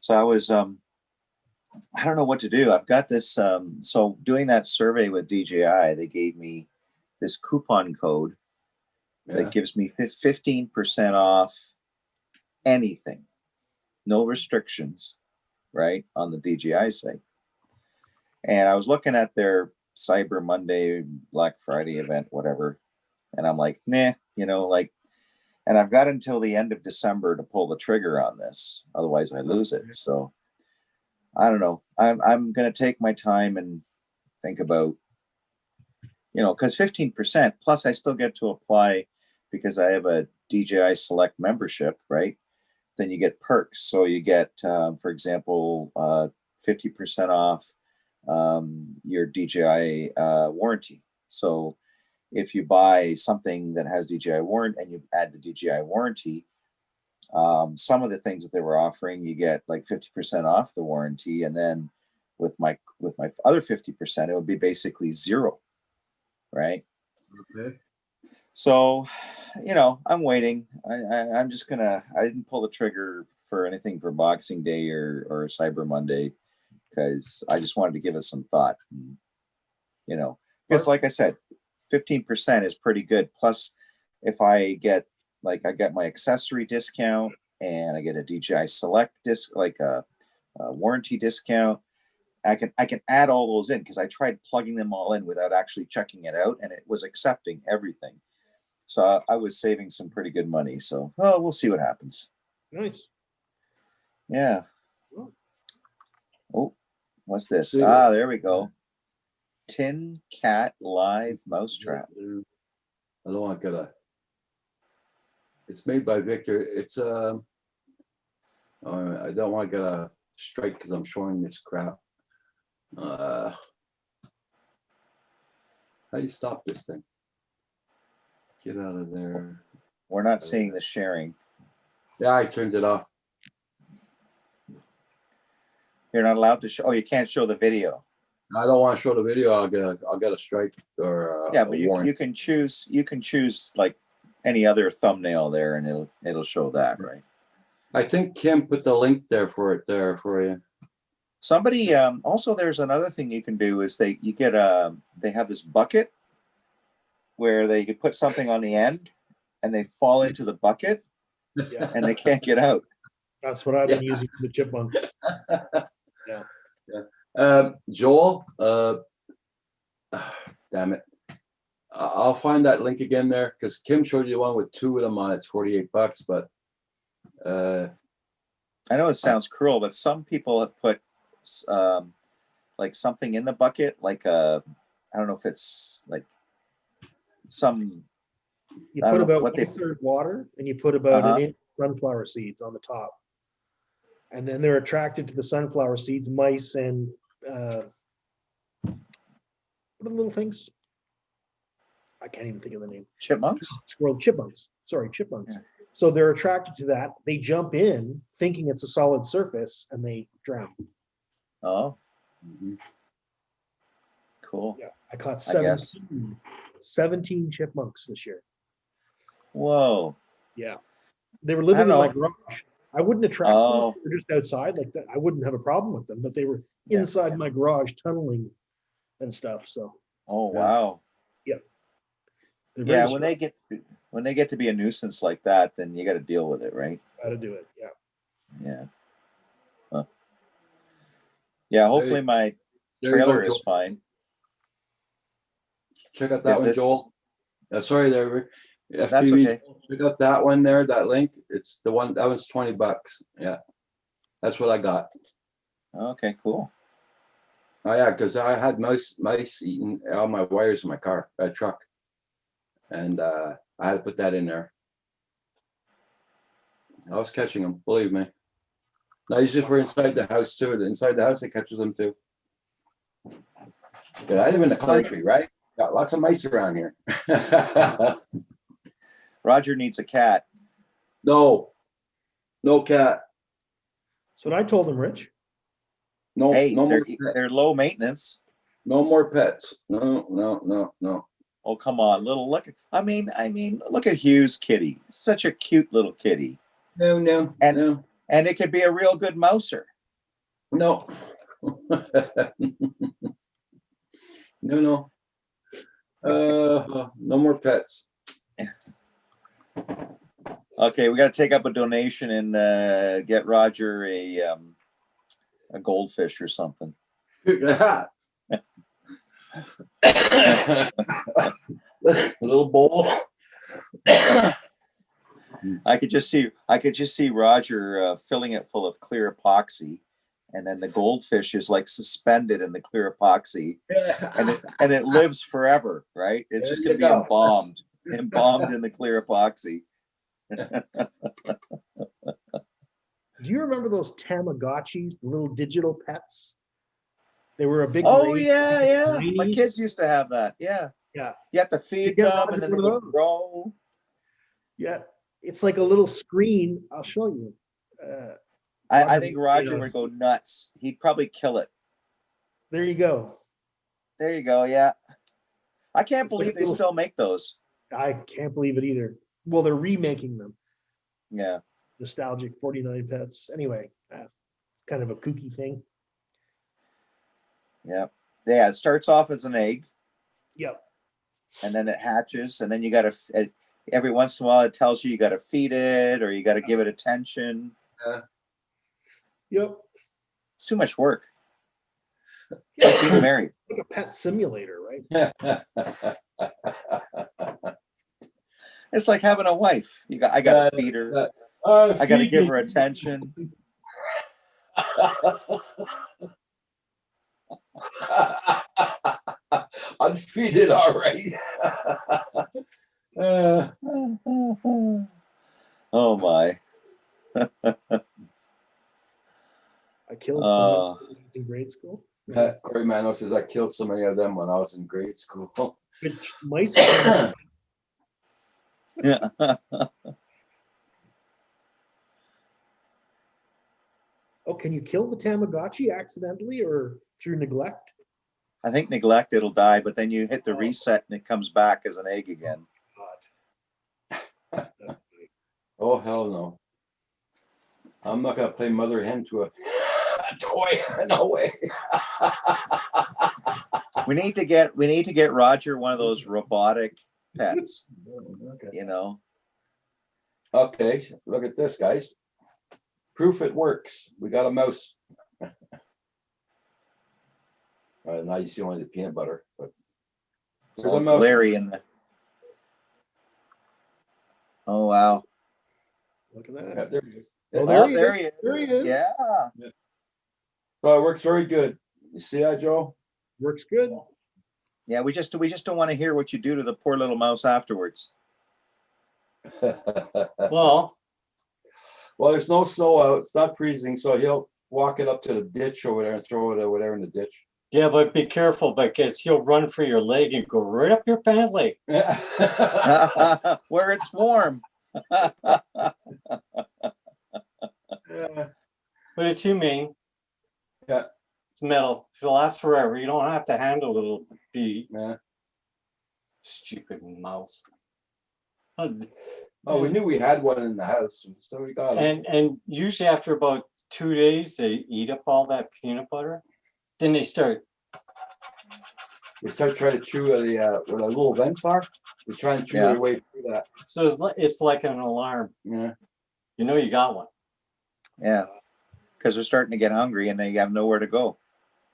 Speaker 9: so I was, I don't know what to do. I've got this, so doing that survey with DJI, they gave me this coupon code
Speaker 1: Yeah.
Speaker 9: that gives me 15% off anything, no restrictions, right, on the DJI site. And I was looking at their Cyber Monday, Black Friday event, whatever, and I'm like, nah, you know, like, and I've got until the end of December to pull the trigger on this, otherwise I lose it. So I don't know. I'm gonna take my time and think about, you know, because 15% plus I still get to apply because I have a DJI Select membership, right? Then you get perks. So you get, for example, 50% off your DJI warranty. So if you buy something that has DJI warranty and you add the DJI warranty, some of the things that they were offering, you get like 50% off the warranty, and then with my other 50%, it would be basically zero, right?
Speaker 1: Okay.
Speaker 9: So, you know, I'm waiting. I'm just gonna. I didn't pull the trigger for anything for Boxing Day or Cyber Monday because I just wanted to give it some thought. And, you know, because like I said, 15% is pretty good. Plus, if I get like I get my accessory discount and I get a DJI Select disc, like a warranty discount, I can add all those in because I tried plugging them all in without actually checking it out, and it was accepting everything. So I was saving some pretty good money. So we'll see what happens.
Speaker 5: Nice.
Speaker 9: Yeah. Oh, what's this?
Speaker 1: See.
Speaker 9: There we go. Tin Cat Live Mousetrap.
Speaker 1: I don't want to get a. It's made by Victor. It's I don't want to get a strike because I'm showing this crap. How do you stop this thing? Get out of there.
Speaker 9: We're not seeing the sharing.
Speaker 1: Yeah, I turned it off.
Speaker 9: You're not allowed to show. Oh, you can't show the video.
Speaker 1: I don't want to show the video. I'll get a strike or
Speaker 9: Yeah,
Speaker 1: a
Speaker 9: but
Speaker 1: warrant.
Speaker 9: you can choose like any other thumbnail there, and it'll show that, right?
Speaker 1: I think Kim put the link there for you.
Speaker 9: Somebody also, there's another thing you can do is they have this bucket where they could put something on the end, and they fall into the bucket
Speaker 5: Yeah,
Speaker 9: and they can't get out.
Speaker 5: that's what I've been using for the chipmunks.
Speaker 1: Joel, damn it. I'll find that link again there because Kim showed you the one with 2 of them on. It's $48, but
Speaker 9: I know it sounds cruel, but some people have put like something in the bucket, like I don't know if it's like some.
Speaker 5: You
Speaker 9: I
Speaker 5: put
Speaker 9: don't know
Speaker 5: about
Speaker 9: what they-
Speaker 5: 1/3 water and you put about
Speaker 9: Uh-huh.
Speaker 5: an inch of sunflower seeds on the top. And then they're attracted to the sunflower seeds, mice and what are the little things? I can't even think of the name.
Speaker 9: chipmunks.
Speaker 5: Chipmunks. Sorry, chipmunks.
Speaker 9: Yeah.
Speaker 5: So they're attracted to that. They jump in thinking it's a solid surface and they drown.
Speaker 9: Oh,
Speaker 1: mhm.
Speaker 9: cool.
Speaker 5: Yeah, I caught
Speaker 9: I guess.
Speaker 5: 17 chipmunks this year.
Speaker 9: Whoa.
Speaker 5: Yeah. They were living in
Speaker 9: don't
Speaker 5: my
Speaker 9: know.
Speaker 5: garage. I wouldn't attract
Speaker 9: Oh.
Speaker 5: them. They were just outside like that. I wouldn't have a problem with them, but they were
Speaker 9: Yeah,
Speaker 5: inside
Speaker 9: yeah.
Speaker 5: my garage tunneling and stuff. So
Speaker 9: Oh,
Speaker 1: Yeah.
Speaker 9: wow.
Speaker 5: they're
Speaker 9: Yeah,
Speaker 5: very
Speaker 9: when they get to be a nuisance like that, then you got to deal with it, right?
Speaker 5: how to do it. Yeah.
Speaker 9: Yeah. Huh. Yeah. Hopefully my
Speaker 1: There you go,
Speaker 9: trailer is
Speaker 1: Joel.
Speaker 9: fine.
Speaker 1: Check out that
Speaker 9: Is
Speaker 1: one,
Speaker 9: this-
Speaker 1: Joel. Sorry there, Rick.
Speaker 9: That's
Speaker 1: FPV,
Speaker 9: okay.
Speaker 1: check out that one there, that link. It's the one, that was $20. Yeah. That's what I got.
Speaker 9: Okay, cool.
Speaker 1: Oh yeah, because I had mice eating all my wires in my truck. And I had to put that in there. I was catching them, believe me. Now usually if we're inside the house too, inside the house it catches them too. Yeah, I live in the country, right? Got lots of mice around here.
Speaker 9: Roger needs a cat.
Speaker 1: No cat.
Speaker 5: That's what I told him, Rich.
Speaker 1: No,
Speaker 9: Hey,
Speaker 1: no more
Speaker 9: they're low maintenance.
Speaker 1: no more pets. No.
Speaker 9: Oh, come on, look. I mean, look at Hugh's kitty. Such a cute little kitty.
Speaker 1: No.
Speaker 9: And it could be a real good mouser.
Speaker 1: No. No. No more pets.
Speaker 9: Okay, we got to take up a donation and get Roger a goldfish or something.
Speaker 1: Little bowl.
Speaker 9: I could just see Roger filling it full of clear epoxy, and then the goldfish is like suspended in the clear epoxy, and it lives forever, right? It's
Speaker 1: There
Speaker 9: just
Speaker 1: you
Speaker 9: gonna be
Speaker 1: go.
Speaker 9: embalmed in the clear epoxy.
Speaker 5: Do you remember those Tamagotchis, the little digital pets? They were a big.
Speaker 9: Oh
Speaker 5: rage
Speaker 9: yeah,
Speaker 5: in the
Speaker 9: yeah. My
Speaker 5: 90s.
Speaker 9: kids used to have that. Yeah.
Speaker 5: Yeah.
Speaker 9: You have to feed
Speaker 5: get
Speaker 9: them,
Speaker 5: Roger
Speaker 9: and then they
Speaker 5: one of
Speaker 9: would
Speaker 5: those.
Speaker 9: grow.
Speaker 5: Yeah, it's like a little screen. I'll show you.
Speaker 9: I
Speaker 5: Roger
Speaker 9: think
Speaker 5: would
Speaker 9: Roger
Speaker 5: feed
Speaker 9: would
Speaker 5: us.
Speaker 9: go nuts. He'd probably kill it.
Speaker 5: There you go.
Speaker 9: There you go. Yeah. I can't
Speaker 5: It's like
Speaker 9: believe
Speaker 5: a
Speaker 9: they
Speaker 5: little-
Speaker 9: still make those.
Speaker 5: I can't believe it either. Well, they're remaking them.
Speaker 9: Yeah.
Speaker 5: Nostalgic 49 pets. Anyway, it's kind of a kooky thing.
Speaker 9: Yeah. Yeah. It starts off as an egg,
Speaker 5: Yep.
Speaker 9: and then it hatches, and then you got to, every once in a while, it tells you got to feed it or you got to give it attention.
Speaker 5: Yep.
Speaker 9: It's too much work. It's like being married.
Speaker 5: Like a pet simulator, right?
Speaker 9: It's like having a wife. I got to feed her. I got to give her attention.
Speaker 1: I'd feed it all right.
Speaker 9: Oh my.
Speaker 5: I killed someone in grade school.
Speaker 1: Corey Mano says I killed so many of them when I was in grade school.
Speaker 5: Which mice. Are-
Speaker 9: Yeah.
Speaker 5: oh, can you kill the Tamagotchi accidentally or through neglect?
Speaker 9: I think neglect, it'll die, but then you hit the reset and it comes back as an egg again.
Speaker 5: God.
Speaker 1: Oh hell no! I'm not gonna play mother hen to a toy. No way.
Speaker 9: We need to get Roger one of those robotic pets,
Speaker 1: Okay.
Speaker 9: you know.
Speaker 1: Okay, look at this, guys. Proof it works. We got a mouse. Now you see only the peanut butter, but
Speaker 9: It's
Speaker 1: there's
Speaker 9: all
Speaker 1: a mouse.
Speaker 9: glary in the. Oh wow!
Speaker 5: Look at
Speaker 1: Yeah,
Speaker 5: that.
Speaker 1: there he is.
Speaker 5: Oh,
Speaker 1: Yeah.
Speaker 5: there he is.
Speaker 9: There he is.
Speaker 5: There he is.
Speaker 9: Yeah.
Speaker 1: So it works very good. You see that, Joe?
Speaker 5: Works good.
Speaker 9: Yeah. We just don't want to hear what you do to the poor little mouse afterwards.
Speaker 7: Well,
Speaker 1: Well, there's no snow out. It's not freezing, so he'll walk it up to the ditch over there and throw it over there in the ditch.
Speaker 7: yeah, but be careful because he'll run for your leg and go right up your pant leg.
Speaker 9: Where it's warm.
Speaker 1: Yeah.
Speaker 7: But it's humane.
Speaker 1: Yeah.
Speaker 7: It's metal. It'll last forever. You don't have to handle the little bee.
Speaker 1: Yeah.
Speaker 7: Stupid mouse.
Speaker 1: Oh, we knew we had one in the house, so we got it.
Speaker 7: And usually after about 2 days, they eat up all that peanut butter. Then they start.
Speaker 1: They start trying to chew where the little vents are. They try and chew
Speaker 9: Yeah.
Speaker 1: their way through that.
Speaker 7: So it's like an alarm.
Speaker 1: Yeah.
Speaker 7: You know you got one.
Speaker 9: Yeah. Because they're starting to get hungry and they have nowhere to go.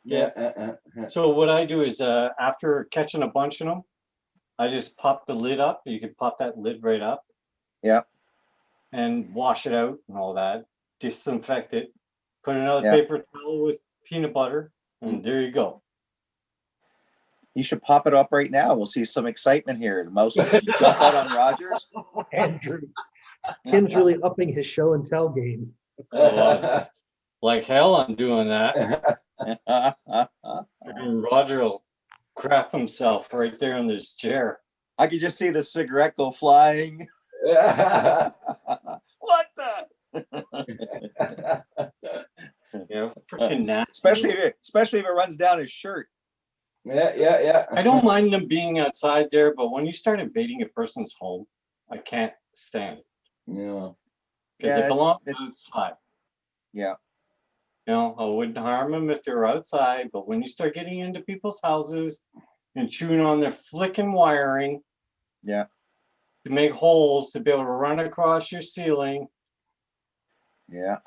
Speaker 1: Yeah.
Speaker 7: So what I do is after catching a bunch of them, I just pop the lid up. You can pop that lid right up.
Speaker 9: Yeah.
Speaker 7: And wash it out and all that. Disinfect it. Put another
Speaker 9: Yeah.
Speaker 7: paper towel with peanut butter, and there you go.
Speaker 9: You should pop it up right now. We'll see some excitement here. The mouse will jump out on Rogers.
Speaker 5: Andrew. Kim's really upping his show and tell game.
Speaker 7: Like hell, I'm doing that. And Roger will crap himself right there in his chair.
Speaker 9: I could just see the cigarette go flying. What the?
Speaker 7: Yeah, freaking nasty.
Speaker 9: Especially if it runs down his shirt.
Speaker 1: Yeah.
Speaker 7: I don't mind them being outside there, but when you start invading a person's home, I can't stand it.
Speaker 1: Yeah.
Speaker 7: Because
Speaker 9: Yeah,
Speaker 7: they belong outside.
Speaker 9: Yeah.
Speaker 7: You know, I wouldn't harm them if they're outside, but when you start getting into people's houses and chewing on their flicking wiring,
Speaker 9: Yeah.
Speaker 7: to make holes to be able to run across your ceiling.
Speaker 9: Yeah.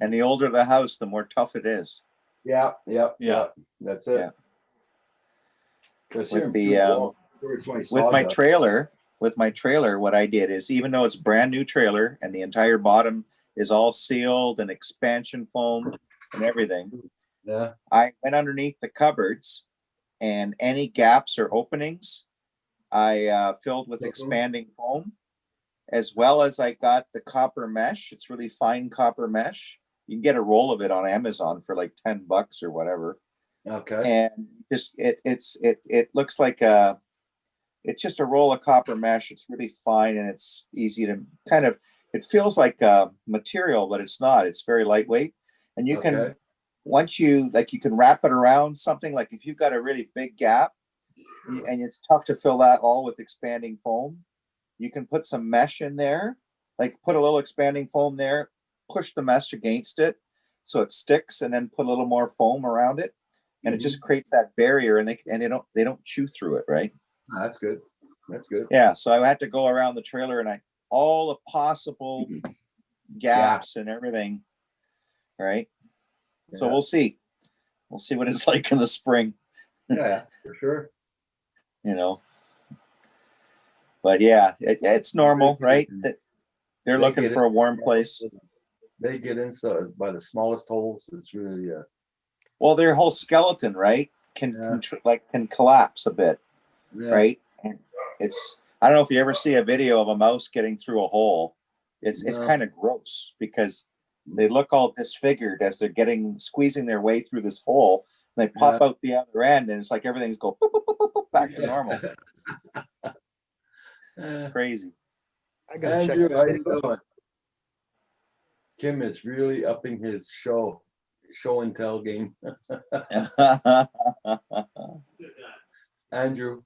Speaker 9: And the older the house, the more tough it is.
Speaker 1: Yeah. That's it.
Speaker 9: Yeah.
Speaker 1: With
Speaker 9: with my trailer, what I did is, even though it's brand new trailer and the entire bottom is all sealed and expansion foam and everything,
Speaker 1: Yeah.
Speaker 9: I went underneath the cupboards, and any gaps or openings I filled with expanding foam, as well as I got the copper mesh. It's really fine copper mesh. You can get a roll of it on Amazon for like $10 or whatever.
Speaker 1: Okay.
Speaker 9: And just it looks like it's just a roll of copper mesh. It's really fine and it's easy to kind of, it feels like material, but it's not. It's very lightweight. And you can, once you can wrap it around something, like if you've got a really big gap and it's tough to fill that all with expanding foam, you can put some mesh in there, like put a little expanding foam there, push the mesh against it so it sticks, and then put a little more foam around it. And it just creates that barrier, and they don't chew through it, right?
Speaker 1: Oh, that's good. That's good.
Speaker 9: Yeah. So I had to go around the trailer and all the possible gaps and everything. Right. Yeah. So we'll see. We'll see what it's like in the spring.
Speaker 1: Yeah, for sure.
Speaker 9: You know. But yeah, it's normal, right? That they're looking for a warm place.
Speaker 1: They get inside by the smallest holes. It's really
Speaker 9: well, their whole skeleton, right, can collapse a bit, right? And it's, I don't know if you ever see a video of a mouse getting through a hole. It's kind of gross because they look all disfigured as they're squeezing their way through this hole. And they pop out the other end, and it's like everything's go boop, boop, boop, boop, back to normal. Crazy.
Speaker 5: I gotta
Speaker 1: Andrew,
Speaker 5: check.
Speaker 1: how you doing? Kim is really upping his show and tell game. Andrew.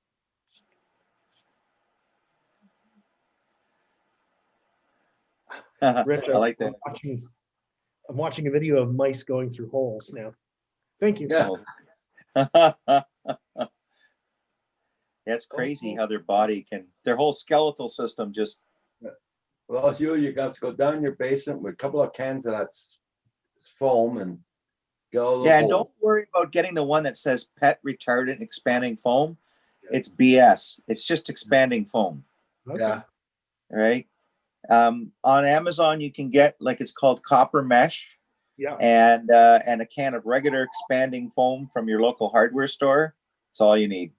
Speaker 5: Rich,
Speaker 9: I like that.
Speaker 5: I'm watching a video of mice going through holes now. Thank you.
Speaker 1: Yeah.
Speaker 9: It's crazy how their body their whole skeletal system just
Speaker 1: Well, you got to go down your basement with a couple of cans of that foam and go.
Speaker 9: Yeah, and don't worry about getting the one that says pet retardant expanding foam. It's BS. It's just expanding foam.
Speaker 5: Okay.
Speaker 1: Yeah.
Speaker 9: Right. On Amazon, you can get like it's called copper mesh.
Speaker 5: Yeah.
Speaker 9: And a can of regular expanding foam from your local hardware store. That's all you need.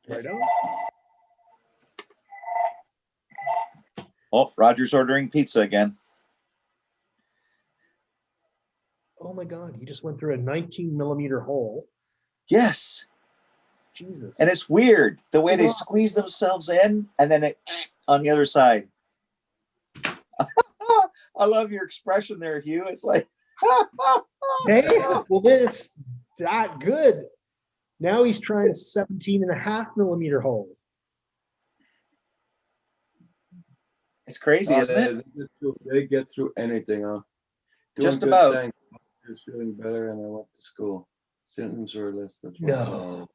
Speaker 5: Right on.
Speaker 9: Oh, Roger's ordering pizza again.
Speaker 5: Oh my God, he just went through a 19 millimeter hole.
Speaker 9: Yes.
Speaker 5: Jesus.
Speaker 9: And it's weird the way they
Speaker 5: Yeah.
Speaker 9: squeeze themselves in and then it on the other side. I love your expression there, Hugh. It's like,
Speaker 5: Hey, well, it's that good. Now he's trying a 17.5 millimeter hole.
Speaker 9: it's crazy, isn't it?
Speaker 1: They get through anything, huh? Doing
Speaker 9: Just
Speaker 1: good
Speaker 9: about.
Speaker 1: things. I was feeling better and I went to school. Symptoms were listed.
Speaker 5: No.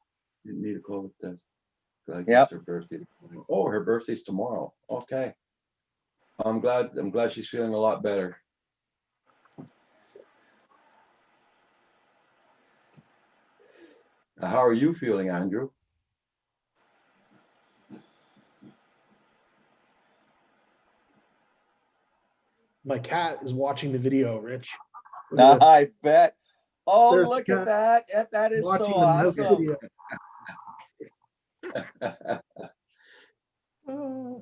Speaker 1: Didn't need a COVID test. I guess
Speaker 9: Yep.
Speaker 1: her birthday. Oh, her birthday's tomorrow. Okay. I'm glad she's feeling a lot better. How are you feeling, Andrew?
Speaker 5: My cat is watching the video, Rich. Look at this.
Speaker 9: I bet. Oh,
Speaker 5: There's
Speaker 9: look
Speaker 5: the
Speaker 9: at that. That is so
Speaker 5: watching the mouse
Speaker 9: awesome.
Speaker 5: video. Uh,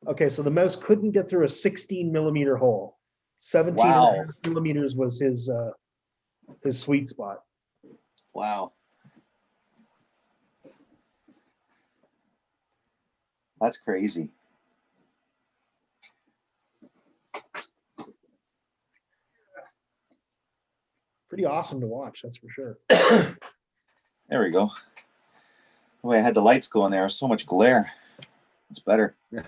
Speaker 5: Okay, so the mouse couldn't get through a 16 millimeter hole. 17.5 millimeters was his sweet spot.
Speaker 9: Wow. That's crazy.
Speaker 5: Pretty awesome to watch, that's for sure.
Speaker 9: There we go. The way I had the lights going there, so much glare. It's better.
Speaker 1: Yeah.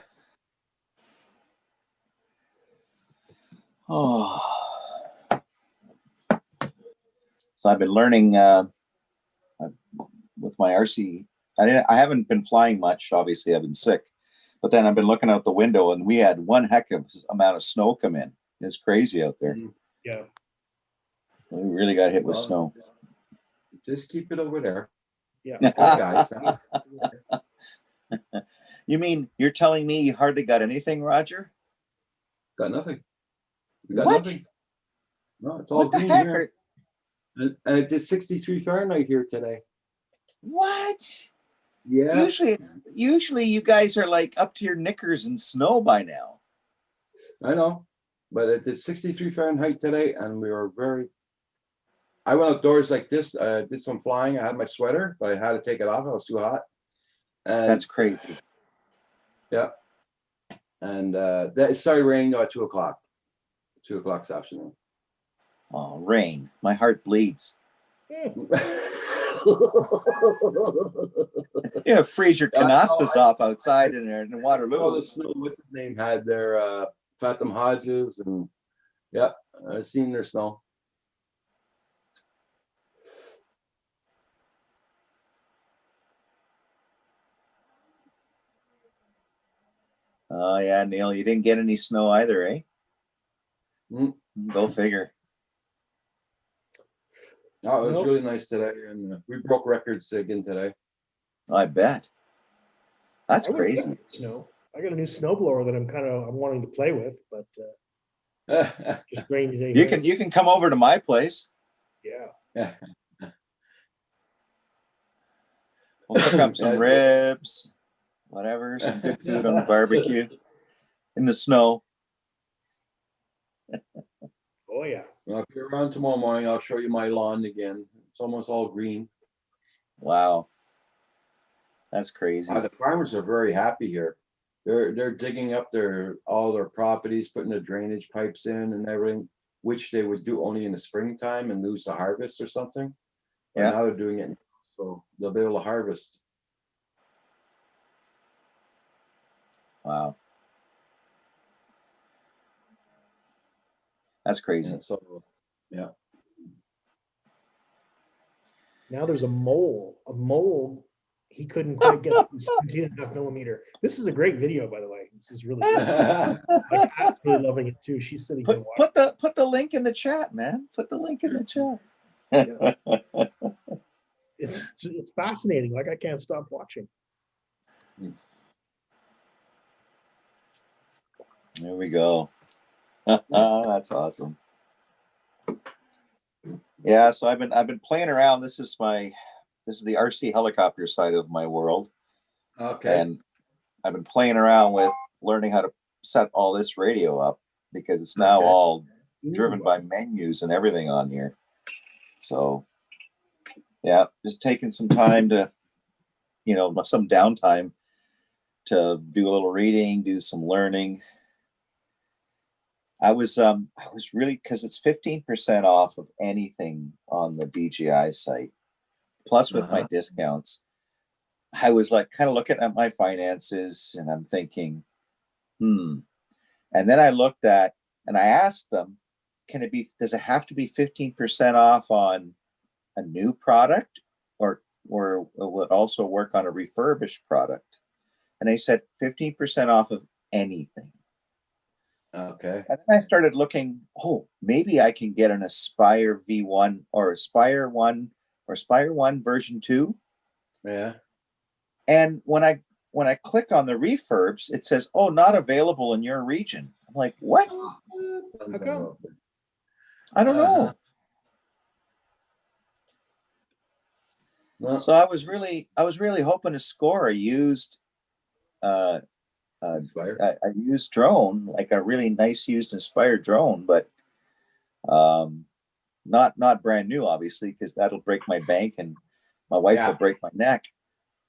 Speaker 9: Oh. So I've been learning with my RC. I haven't been flying much. Obviously, I've been sick. But then I've been looking out the window, and we had one heck of amount of snow come in. It's crazy out there.
Speaker 5: Yeah.
Speaker 9: We really got hit with
Speaker 1: Well,
Speaker 9: snow.
Speaker 1: Just keep it over there.
Speaker 5: Yeah.
Speaker 1: Good guys. Huh?
Speaker 9: You mean you're telling me you hardly got anything, Roger?
Speaker 1: Got nothing. We got
Speaker 9: What?
Speaker 1: nothing. No, it's all
Speaker 9: What the
Speaker 1: green
Speaker 9: heck?
Speaker 1: here. And it did 63 Fahrenheit here today.
Speaker 9: What?
Speaker 1: Yeah.
Speaker 9: Usually you guys are like up to your knickers in snow by now.
Speaker 1: I know. But it did 63 Fahrenheit today, and we were I went outdoors like this, did some flying. I had my sweater, but I had to take it off. It was too hot. And
Speaker 9: That's crazy.
Speaker 1: yeah. And it started raining at 2 o'clock. 2 o'clock this afternoon.
Speaker 9: Oh, rain. My heart bleeds. Yeah, freeze your canastas off outside in there in Waterloo.
Speaker 1: All the snow, what's his name, had their Fathom Hodges, and yeah, I've seen their snow.
Speaker 9: Oh yeah, Neil, you didn't get any snow either, eh?
Speaker 1: Mm.
Speaker 9: Go figure.
Speaker 1: Oh, it was
Speaker 5: Nope.
Speaker 1: really nice today, and we broke records again today.
Speaker 9: I bet. That's
Speaker 5: I would
Speaker 9: crazy.
Speaker 5: like snow. I got a new snowblower that I'm wanting to play with, but just rainy day.
Speaker 9: You can come over to my place.
Speaker 5: Yeah.
Speaker 9: We'll cook up some
Speaker 1: Yeah.
Speaker 9: ribs, whatever, some good food on the barbecue in the snow.
Speaker 5: Oh yeah.
Speaker 1: Well, if you're around tomorrow morning, I'll show you my lawn again. It's almost all green.
Speaker 9: Wow. That's crazy.
Speaker 1: The farmers are very happy here. They're digging up all their properties, putting the drainage pipes in and everything, which they would do only in the springtime and lose the harvest or something. But
Speaker 9: Yeah.
Speaker 1: now they're doing it, so they'll be able to harvest.
Speaker 9: Wow. That's crazy.
Speaker 1: And so, yeah.
Speaker 5: Now there's a mole he couldn't quite get the 17.5 millimeter. This is a great video, by the way. This is really good. My cat's really loving it too. She's sitting here watching.
Speaker 9: Put the link in the chat, man. Put the link in the chat.
Speaker 5: It's fascinating. Like I can't stop watching.
Speaker 9: There we go. That's awesome. Yeah, so I've been playing around. This is the RC helicopter side of my world.
Speaker 1: Okay.
Speaker 9: And I've been playing around with learning how to set all this radio up because it's now all driven by menus and everything on here. So yeah, just taking some time to, some downtime to do a little reading, do some learning. I was really, because it's 15% off of anything on the DJI site. Plus with my discounts, I was like kind of looking at my finances and I'm thinking, And then I looked at, and I asked them, does it have to be 15% off on a new product or will it also work on a refurbished product? And they said 15% off of anything.
Speaker 1: Okay.
Speaker 9: And then I started looking, maybe I can get an Aspire V1 or Aspire 1 or Aspire 1 version 2.
Speaker 1: Yeah.
Speaker 9: And when I click on the refurbs, it says, not available in your region. I'm like, what?
Speaker 5: How come?
Speaker 9: I don't know.
Speaker 1: No.
Speaker 9: So I was really hoping to score a used
Speaker 1: Inspire.
Speaker 9: a used drone, like a really nice used Inspire drone, but not brand new, obviously, because that'll break my bank and my wife will break my neck.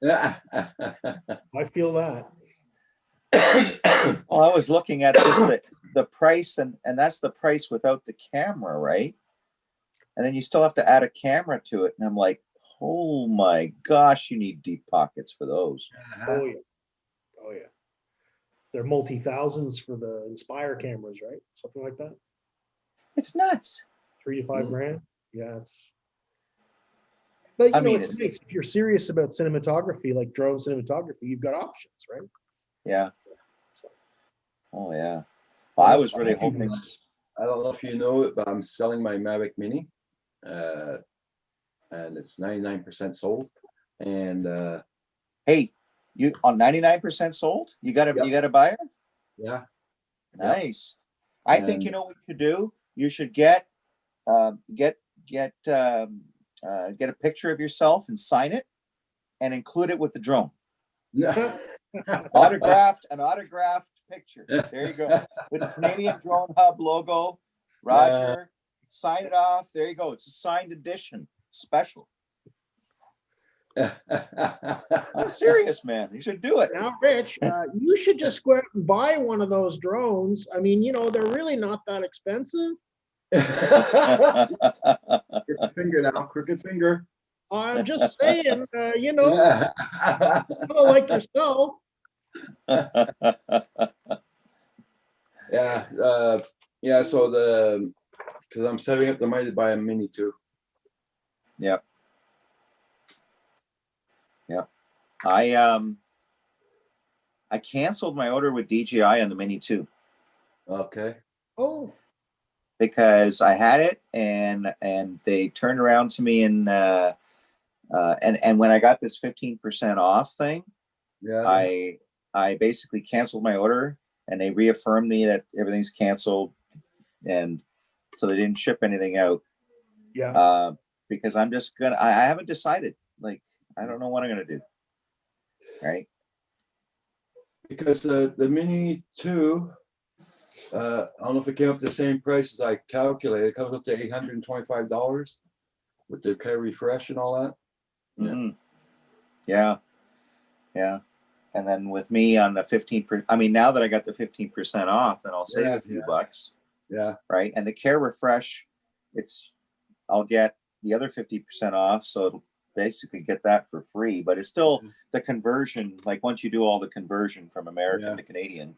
Speaker 1: Yeah.
Speaker 5: I feel that.
Speaker 9: Well, I was looking at just the price, and that's the price without the camera, right? And then you still have to add a camera to it, and I'm like, oh my gosh, you need deep pockets for those.
Speaker 5: Oh yeah. Oh yeah. They're multi-thousands for the Inspire cameras, right? Something like that.
Speaker 9: It's nuts.
Speaker 5: 3 to 5 grand. Yeah, But it's nice. If you're serious about cinematography, like drone cinematography, you've got options, right?
Speaker 9: Yeah. Oh yeah. Well, I was really hoping.
Speaker 1: I don't know if you know it, but I'm selling my Mavic Mini, and it's 99% sold. And
Speaker 9: hey, you on 99% sold? You got a buyer?
Speaker 1: Yeah.
Speaker 9: Nice. I think you know what you should do. You should get a picture of yourself and sign it, and include it with the drone.
Speaker 1: Yeah.
Speaker 9: An autographed picture. There you go. With the Canadian Drone Hub logo. Roger. Sign it off. There you go. It's a signed edition. Special. I'm serious, man. You should do it.
Speaker 5: Now, Rich, you should just go out and buy one of those drones. I mean, they're really not that expensive.
Speaker 1: Crooked finger now. Crooked finger.
Speaker 5: I'm just saying, kind of like yourself.
Speaker 1: Yeah. So because I'm setting up the money to buy a Mini too.
Speaker 9: Yep. I canceled my order with DJI on the Mini 2.
Speaker 1: Okay.
Speaker 5: Oh.
Speaker 9: Because I had it and they turned around to me and when I got this 15% off thing, I basically canceled my order and they reaffirmed me that everything's canceled, and so they didn't ship anything out.
Speaker 5: Yeah.
Speaker 9: Because I'm just I haven't decided. Like, I don't know what I'm gonna do. Right.
Speaker 1: Because the Mini 2, I don't know if it came up to the same price as I calculated. It comes up to $825 with the K refresh and all that.
Speaker 9: Mm-hmm. Yeah. And then with me on the 15%, I mean, now that I got the 15% off, then I'll save a few bucks.
Speaker 1: Yeah.
Speaker 9: Right. And the Care Refresh, I'll get the other 50% off. So it'll basically get that for free, but it's still the conversion. Like once you do all the conversion from American to Canadian,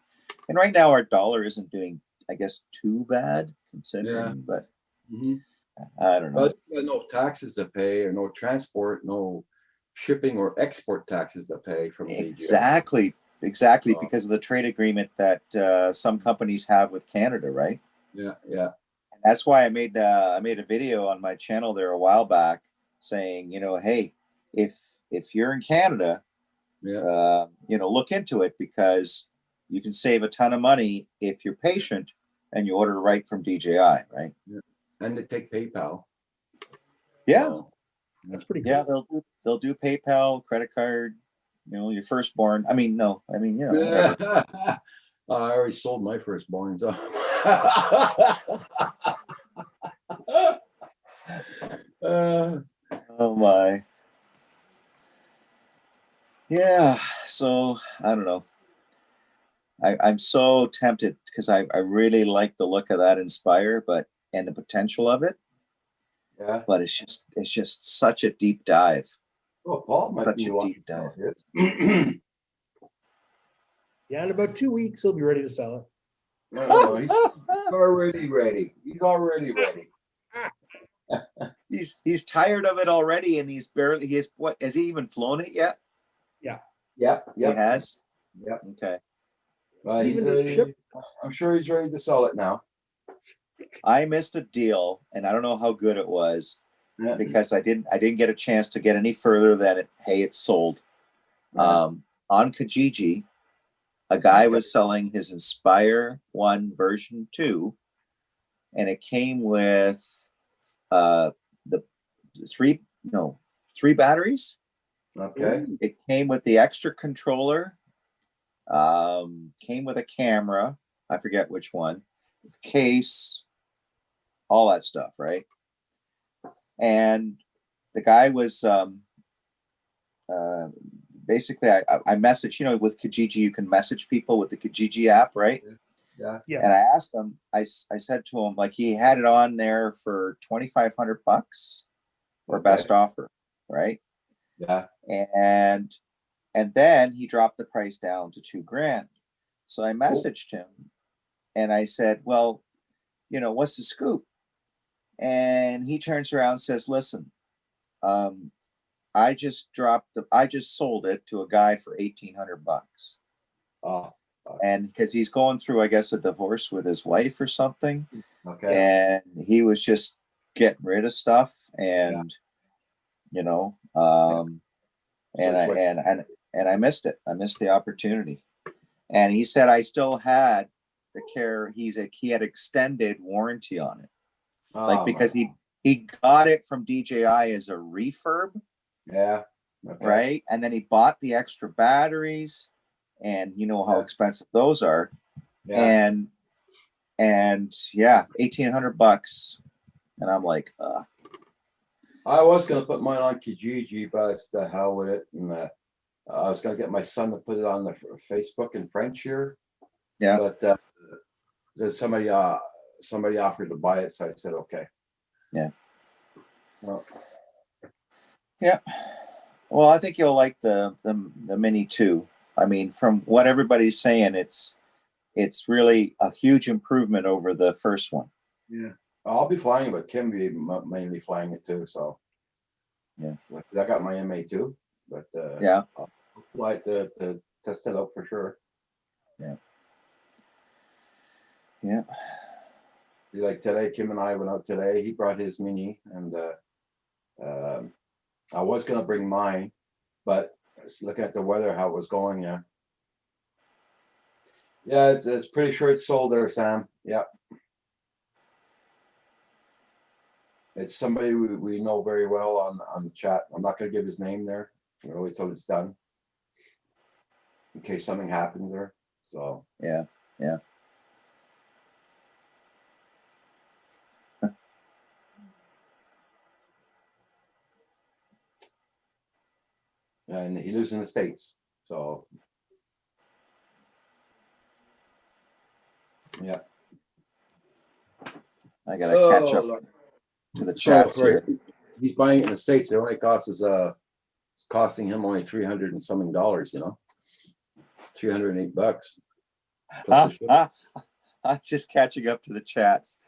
Speaker 9: and right now our dollar isn't doing, I guess, too bad considering, but I don't know.
Speaker 1: But no taxes to pay or no transport, no shipping or export taxes to pay from DJI.
Speaker 9: Exactly, because of the trade agreement that some companies have with Canada, right?
Speaker 1: Yeah, yeah.
Speaker 9: And that's why I made a video on my channel there a while back saying, hey, if you're in Canada,
Speaker 1: Yeah.
Speaker 9: look into it, because you can save a ton of money if you're patient and you order right from DJI, right?
Speaker 1: Yeah. And they take PayPal.
Speaker 9: Yeah.
Speaker 1: So,
Speaker 5: That's pretty cool.
Speaker 9: Yeah, they'll do PayPal, credit card, your firstborn. Whatever.
Speaker 1: I already sold my firstborn. So.
Speaker 9: Oh my. Yeah, so I don't know. I'm so tempted because I really like the look of that Inspire, and the potential of it,
Speaker 1: Yeah.
Speaker 9: but it's just such a deep dive.
Speaker 1: Oh, Paul might
Speaker 9: Such
Speaker 1: be
Speaker 9: a
Speaker 1: wanting
Speaker 9: deep
Speaker 1: to sell
Speaker 9: dive.
Speaker 1: his.
Speaker 5: Yeah, in about 2 weeks, he'll be ready to sell it.
Speaker 1: No, he's already ready. He's already ready.
Speaker 9: He's tired of it already, and what, has he even flown it yet?
Speaker 1: Yep.
Speaker 9: He has.
Speaker 1: Yep.
Speaker 9: Okay.
Speaker 1: He's
Speaker 5: even shipped.
Speaker 1: I'm sure he's ready to sell it now.
Speaker 9: I missed a deal, and I don't know how good it was,
Speaker 1: Yeah.
Speaker 9: because I didn't get a chance to get any further than it's sold.
Speaker 1: Yeah.
Speaker 9: On Kijiji, a guy
Speaker 1: Okay.
Speaker 9: was selling his Inspire 1 version 2, and it came with the three batteries.
Speaker 1: Okay.
Speaker 9: It came with the extra controller, came with a camera, I forget which one, case, all that stuff, right? And the guy was basically, I messaged, with Kijiji, you can message people with the Kijiji app, right?
Speaker 1: Yeah.
Speaker 5: Yeah.
Speaker 9: And I asked him, I said to him, like, he had it on there for $2,500 or
Speaker 1: Okay.
Speaker 9: best offer, right?
Speaker 1: Yeah.
Speaker 9: And then he dropped the price down to $2,000. So I messaged him and I said, well, what's the scoop? And he turns around and says, listen, I just sold it to a guy for $1,800.
Speaker 1: Oh.
Speaker 9: And because he's going through, I guess, a divorce with his wife or something.
Speaker 1: Okay.
Speaker 9: And he was just getting rid of stuff, and and I missed it. I missed the opportunity. And he said I still had the care. He had extended warranty on it, because he got it from DJI as a refurb.
Speaker 1: Yeah. Okay.
Speaker 9: Right. And then he bought the extra batteries, and you know how expensive those are.
Speaker 1: Yeah.
Speaker 9: And $1,800. And I'm like,
Speaker 1: I was gonna put mine on Kijiji, but it's the hell with it. And I was gonna get my son to put it on the Facebook in French here.
Speaker 9: yeah.
Speaker 1: But there's somebody offered to buy it, so I said okay.
Speaker 9: Yeah.
Speaker 1: Well,
Speaker 9: Yeah. Well, I think you'll like the Mini too. I mean, from what everybody's saying, it's really a huge improvement over the first one.
Speaker 1: yeah. I'll be flying it, but Kim be mainly flying it too. So
Speaker 9: Yeah.
Speaker 1: I got my MA too, but
Speaker 9: Yeah.
Speaker 1: I'll fly it to test it out for sure.
Speaker 9: Yeah. Yeah.
Speaker 1: Like today, Kim and I went out today. He brought his Mini, and I was gonna bring mine, but looking at the weather, how it was going, yeah. Yeah, it's pretty sure it's sold there, Sam. Yeah. It's somebody we know very well on the chat. I'm not gonna give his name there. We'll wait till it's done, in case something happens there. So
Speaker 9: Yeah. Yeah.
Speaker 1: and he lives in the States. So yeah.
Speaker 9: I gotta catch up
Speaker 1: Look.
Speaker 9: to the
Speaker 1: So
Speaker 9: chats here.
Speaker 1: he's buying it in the States. It only costs us it's costing him only $300 and something, $308 plus the shipping.
Speaker 9: I'm just catching up to the chats.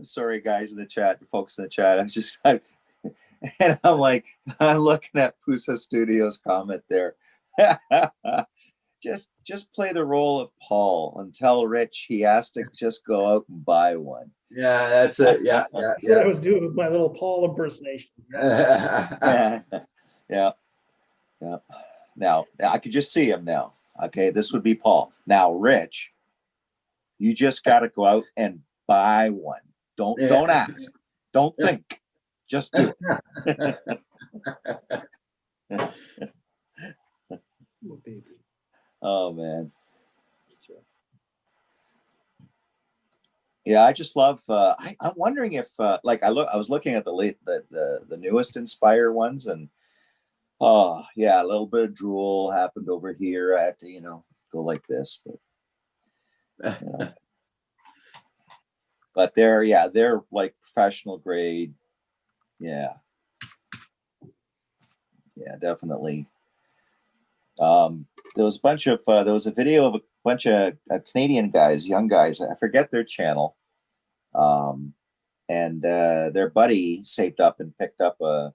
Speaker 9: Sorry, guys in the chat, folks in the chat. And I'm looking at Pusa Studios comment there. Just play the role of Paul and tell Rich he has to just go out and buy one.
Speaker 1: Yeah, that's it. Yeah, yeah,
Speaker 5: That's what I
Speaker 1: yeah.
Speaker 5: was doing with my little Paul impersonation.
Speaker 9: Yeah. Yeah. Yeah. Now I could just see him now. Okay, this would be Paul. Now, Rich, you just got to go out and buy one. Don't ask. Don't think. Just do it.
Speaker 5: Oh, baby.
Speaker 9: Oh man. Yeah, I just love. I'm wondering if, like, I was looking at the newest Inspire ones, and oh yeah, a little bit of drool happened over here. I had to, go like this, but but they're like professional grade. Yeah, yeah, definitely. There was a video of a bunch of Canadian guys, young guys. I forget their channel. And their buddy saved up and picked up a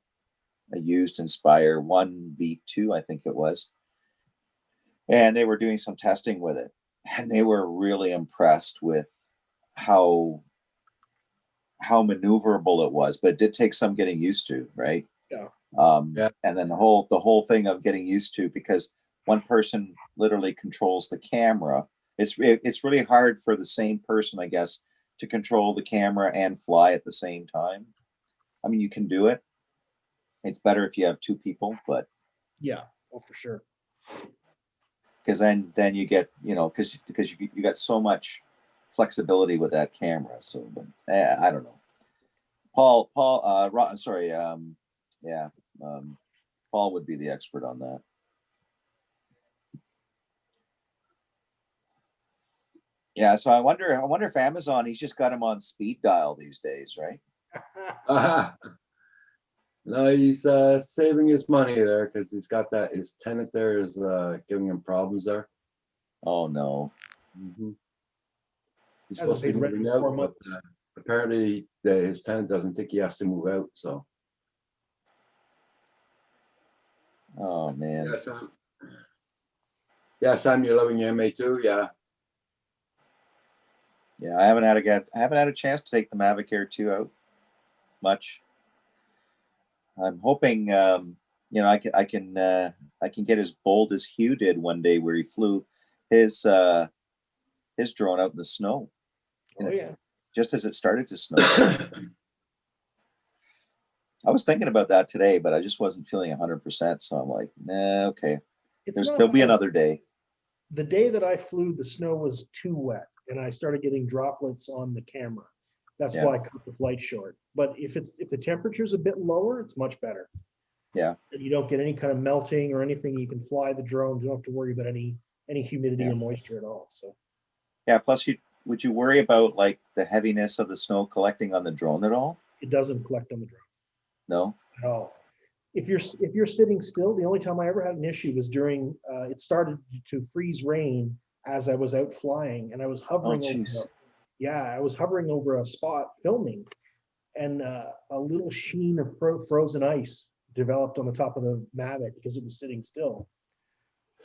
Speaker 9: used Inspire 1V2, I think it was. And they were doing some testing with it. And they were really impressed with how maneuverable it was, but it did take some getting used to, right?
Speaker 5: Yeah.
Speaker 9: And then the whole thing of getting used to, because one person literally controls the camera. It's really hard for the same person, I guess, to control the camera and fly at the same time. I mean, you can do it. It's better if you have two people, but
Speaker 5: Yeah, oh, for sure.
Speaker 9: because then you get, because you got so much flexibility with that camera. So, but I don't know. Paul, Paul would be the expert on that. Yeah, so I wonder if Amazon, he's just got him on speed dial these days, right?
Speaker 1: No, he's saving his money there because he's got his tenant there is giving him problems there.
Speaker 9: Oh no.
Speaker 1: Mm-hmm. He's
Speaker 5: Hasn't
Speaker 1: supposed to be
Speaker 5: paid rent
Speaker 1: moving
Speaker 5: for 4
Speaker 1: out, but
Speaker 5: months.
Speaker 1: apparently his tenant doesn't think he has to move out. So
Speaker 9: Oh man.
Speaker 1: yeah, Sam. Yeah, Sam, you're loving your MA too. Yeah.
Speaker 9: Yeah, I haven't had a chance to take the Mavic Air 2 out much. I'm hoping I can get as bold as Hugh did one day, where he flew his drone out in the snow.
Speaker 5: Oh yeah.
Speaker 9: Just as it started to snow. I was thinking about that today, but I just wasn't feeling 100%. So I'm like, nah, okay. There'll be another day.
Speaker 5: The day that I flew, the snow was too wet, and I started getting droplets on the camera. That's why I cut the flight short. But if the temperature's a bit lower, it's much better.
Speaker 9: Yeah.
Speaker 5: And you don't get any kind of melting or anything. You can fly the drone. You don't have to worry about any humidity or moisture at all. So.
Speaker 9: Yeah. Plus, would you worry about like the heaviness of the snow collecting on the drone at all?
Speaker 5: It doesn't collect on the drone.
Speaker 9: No.
Speaker 5: At all. If you're sitting still, the only time I ever had an issue was during it started to freeze rain as I was out flying, and I was hovering over a spot filming, and a little sheen of frozen ice developed on the top of the Mavic because it was sitting still.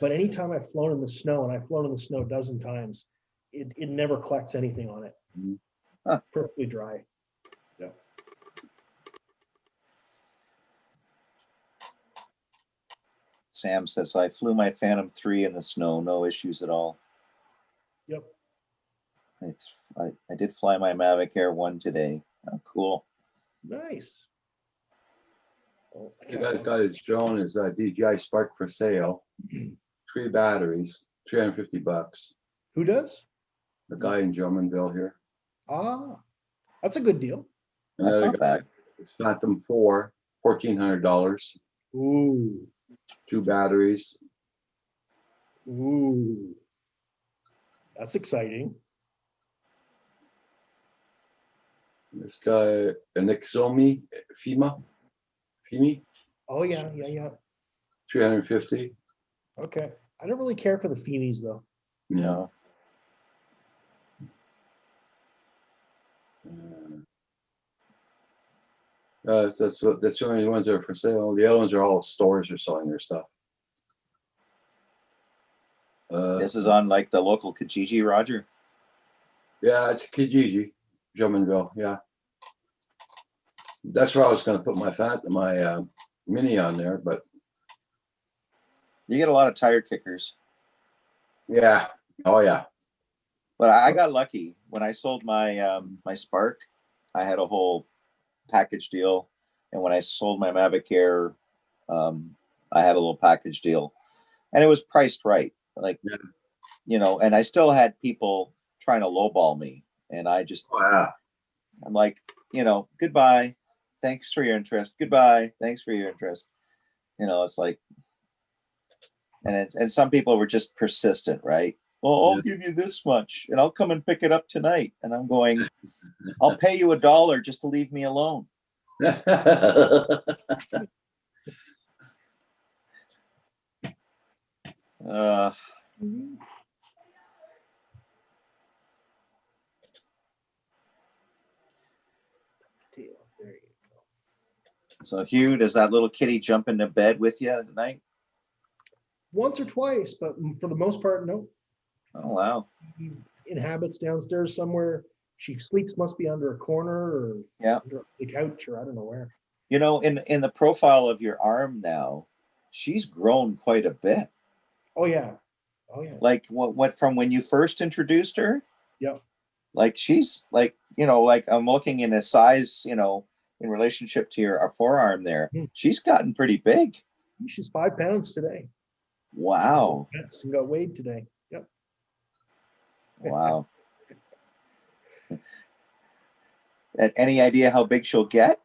Speaker 5: But anytime I've flown in the snow, and I've flown in the snow a dozen times, it never collects anything on it.
Speaker 9: Huh.
Speaker 5: Perfectly dry. Yeah.
Speaker 9: Sam says, I flew my Phantom 3 in the snow, no issues at all.
Speaker 5: Yep.
Speaker 9: I did fly my Mavic Air 1 today. Oh, cool.
Speaker 5: Nice. Oh,
Speaker 1: You guys got his drone, his DJI Spark for sale. 3 batteries, $350.
Speaker 5: Who does?
Speaker 1: The guy in Drummondville here.
Speaker 5: Ah, that's a good deal.
Speaker 9: That's not bad.
Speaker 1: It's Phantom 4, $1,400.
Speaker 5: Ooh.
Speaker 1: 2 batteries.
Speaker 5: Ooh. That's exciting.
Speaker 1: This guy, Nixomi, Fimi,
Speaker 5: Oh yeah.
Speaker 1: 350.
Speaker 5: Okay. I don't really care for the Feenies though.
Speaker 9: No.
Speaker 1: That's the only ones that are for sale. The other ones are all stores are selling their stuff.
Speaker 9: This is on like the local Kijiji, Roger.
Speaker 1: Yeah, it's Kijiji, Drummondville. Yeah, that's where I was going to put my mini on there, but
Speaker 9: You get a lot of tire kickers.
Speaker 1: yeah, oh yeah,
Speaker 9: But I got lucky when I sold my my Spark. I had a whole package deal, and when I sold my Mavic Air, I had a little package deal, and it was priced right. Like,
Speaker 1: Yeah.
Speaker 9: you know, and I still had people trying to lowball me, and I just,
Speaker 1: oh, yeah.
Speaker 9: I'm like, you know, goodbye, thanks for your interest. Goodbye, thanks for your interest. You know, it's like, and some people were just persistent, right? Well, I'll
Speaker 1: Yeah.
Speaker 9: give you this much, and I'll come and pick it up tonight. And I'm going, I'll pay you $1 just to leave me alone. Uh,
Speaker 5: There you go.
Speaker 9: so Hugh, does that little kitty jump into bed with you at night?
Speaker 5: Once or twice, but for the most part, no.
Speaker 9: Oh wow.
Speaker 5: He inhabits downstairs somewhere. She sleeps, must be under a corner or
Speaker 9: Yeah.
Speaker 5: under the couch or I don't know where.
Speaker 9: You know, in the profile of your arm now, she's grown quite a bit.
Speaker 5: Oh yeah. Oh yeah.
Speaker 9: Like what from when you first introduced her?
Speaker 5: Yeah.
Speaker 9: Like she's like, you know, like I'm looking in a size, you know, in relationship to your forearm there. She's gotten pretty big.
Speaker 5: She's 5 pounds today.
Speaker 9: Wow.
Speaker 5: Yes, and got weighed today. Yep.
Speaker 9: Wow. Any idea how big she'll get?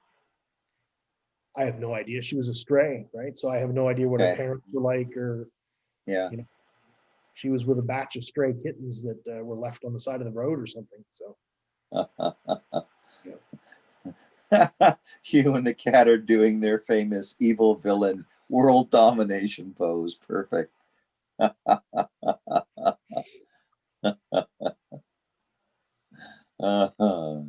Speaker 5: I have no idea. She was a stray, right? So I have no idea what her
Speaker 9: Okay.
Speaker 5: parents were like, or
Speaker 9: Yeah.
Speaker 5: you know, she was with a batch of stray kittens that were left on the side of the road or something. So
Speaker 9: Hugh and the cat are doing their famous evil villain world domination pose. Perfect. Uh-huh.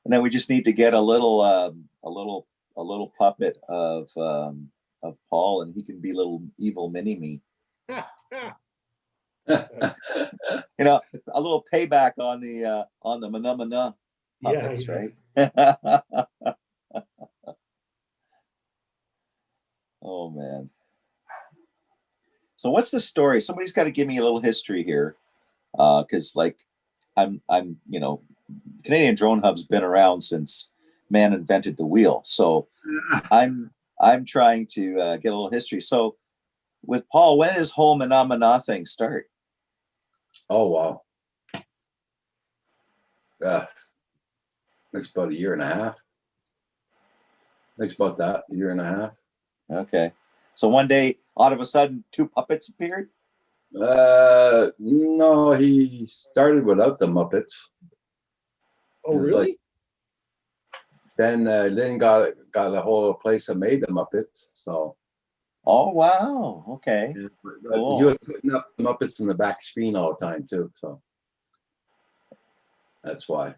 Speaker 9: And then we just need to get a little puppet of Paul, and he can be little evil mini me. You know, a little payback on the Mana puppets,
Speaker 5: yeah.
Speaker 9: right? Oh man. So what's the story? Somebody's got to give me a little history here, because like I'm you know, Canadian Drone Hub's been around since man invented the wheel. So I'm trying to get a little history. So with Paul, when did his whole Mana thing start?
Speaker 1: Oh wow. It's about a year and a half. It's about that, a year and a half.
Speaker 9: Okay. So one day, all of a sudden, 2 puppets appeared?
Speaker 1: No, he started without the Muppets.
Speaker 5: Oh
Speaker 1: It was
Speaker 5: really?
Speaker 1: like- Then Lynn got a whole place that made the Muppets. So
Speaker 9: Oh, wow. Okay.
Speaker 1: yeah, but
Speaker 9: Cool.
Speaker 1: he was putting up the Muppets in the back screen all the time too. So that's why.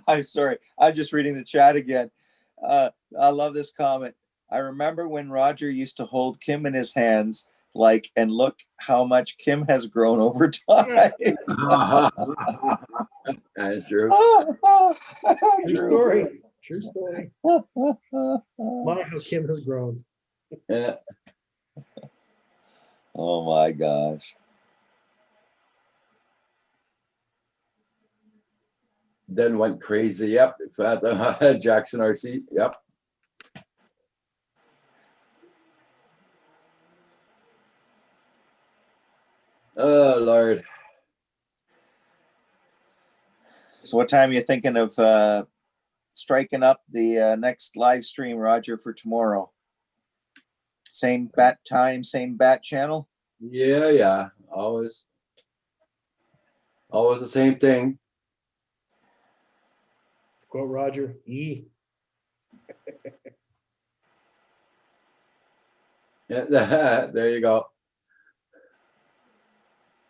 Speaker 9: I'm sorry. I'm just reading the chat again. I love this comment. I remember when Roger used to hold Kim in his hands, like, and look how much Kim has grown over time.
Speaker 1: That's true.
Speaker 5: True story. True story. My, how Kim has grown.
Speaker 1: Yeah.
Speaker 9: Oh my gosh.
Speaker 1: Then went crazy. Yep. Jackson RC. Yep. Oh Lord.
Speaker 9: So what time are you thinking of striking up the next live stream, Roger, for tomorrow? Same bat time, same bat channel?
Speaker 1: Yeah. Always the same thing.
Speaker 5: Quote Roger. E.
Speaker 1: Yeah, there you go.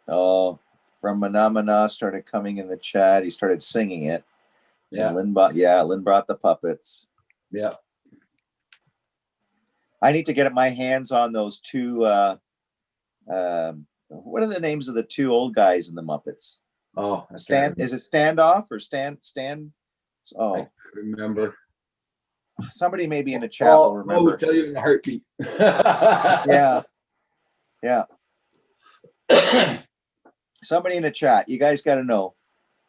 Speaker 9: Oh, from Manamana started coming in the chat. He started singing it.
Speaker 1: Yeah.
Speaker 9: And Lynn brought the puppets.
Speaker 1: Yeah.
Speaker 9: I need to get my hands on those two. What are the names of the two old guys in the Muppets?
Speaker 1: Oh, I
Speaker 9: Stand.
Speaker 1: can't
Speaker 9: Is it Standoff or Stand? Oh,
Speaker 1: remember.
Speaker 9: somebody maybe in the chat will remember.
Speaker 1: Oh, tell you in a heartbeat.
Speaker 9: Yeah. Yeah. Somebody in the chat. You guys got to know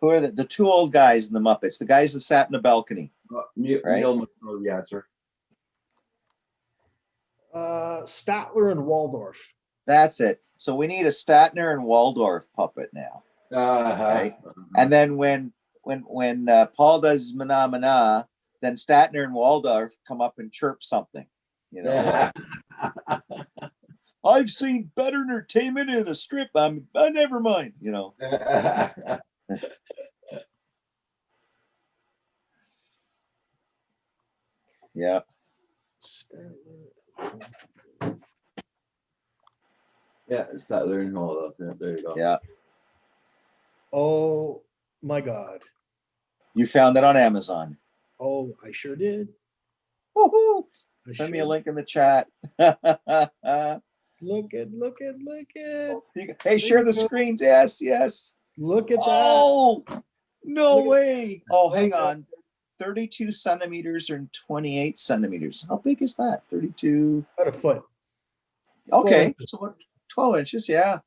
Speaker 9: who are the two old guys in the Muppets? The guys that sat in the balcony. Right?
Speaker 1: Neil must know the answer.
Speaker 5: Statler and Waldorf.
Speaker 9: That's it. So we need a Statner and Waldorf puppet now. Right? And then when Paul does Mana Mana, then Statner and Waldorf come up and chirp something. You know, I've seen better entertainment in a strip. Never mind. You know. Yeah.
Speaker 1: Yeah, it's that learning all of it. There you go.
Speaker 9: Yeah.
Speaker 5: Oh my God.
Speaker 9: You found it on Amazon.
Speaker 5: Oh, I sure did.
Speaker 9: Woohoo!
Speaker 5: I
Speaker 9: Send me
Speaker 5: sure
Speaker 9: a link in the chat.
Speaker 5: Look at.
Speaker 9: Hey, share the screen. Yes.
Speaker 5: Look at that.
Speaker 9: Oh, no
Speaker 5: Look at-
Speaker 9: way. Oh,
Speaker 5: look
Speaker 9: hang
Speaker 5: at-
Speaker 9: on. 32 centimeters and 28 centimeters. How big is that? 32.
Speaker 5: About a foot.
Speaker 9: Okay.
Speaker 5: inches.
Speaker 9: So what, 12 inches. Yeah.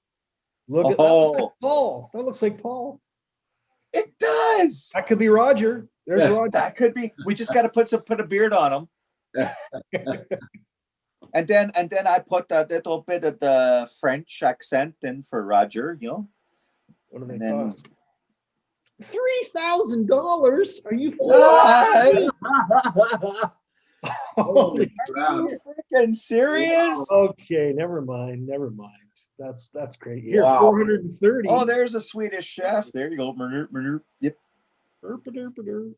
Speaker 5: Look at that. Looks like
Speaker 9: Oh.
Speaker 5: Paul. That looks like Paul.
Speaker 9: It does.
Speaker 5: That could be Roger. There's
Speaker 1: Yeah.
Speaker 5: Roger.
Speaker 9: That could be. We just got to put a beard on him. And then I put a little bit of the French accent in for Roger, you know.
Speaker 5: What do they
Speaker 9: And then
Speaker 5: cost? $3,000? Are you
Speaker 1: Holy
Speaker 5: Holy
Speaker 9: Are you
Speaker 1: crap.
Speaker 9: freaking serious?
Speaker 5: Okay, never mind. That's great. Here,
Speaker 1: Wow.
Speaker 5: 430.
Speaker 9: Oh, there's a Swedish chef. There you go. Yep.
Speaker 5: Derp-a-derp-a-derp.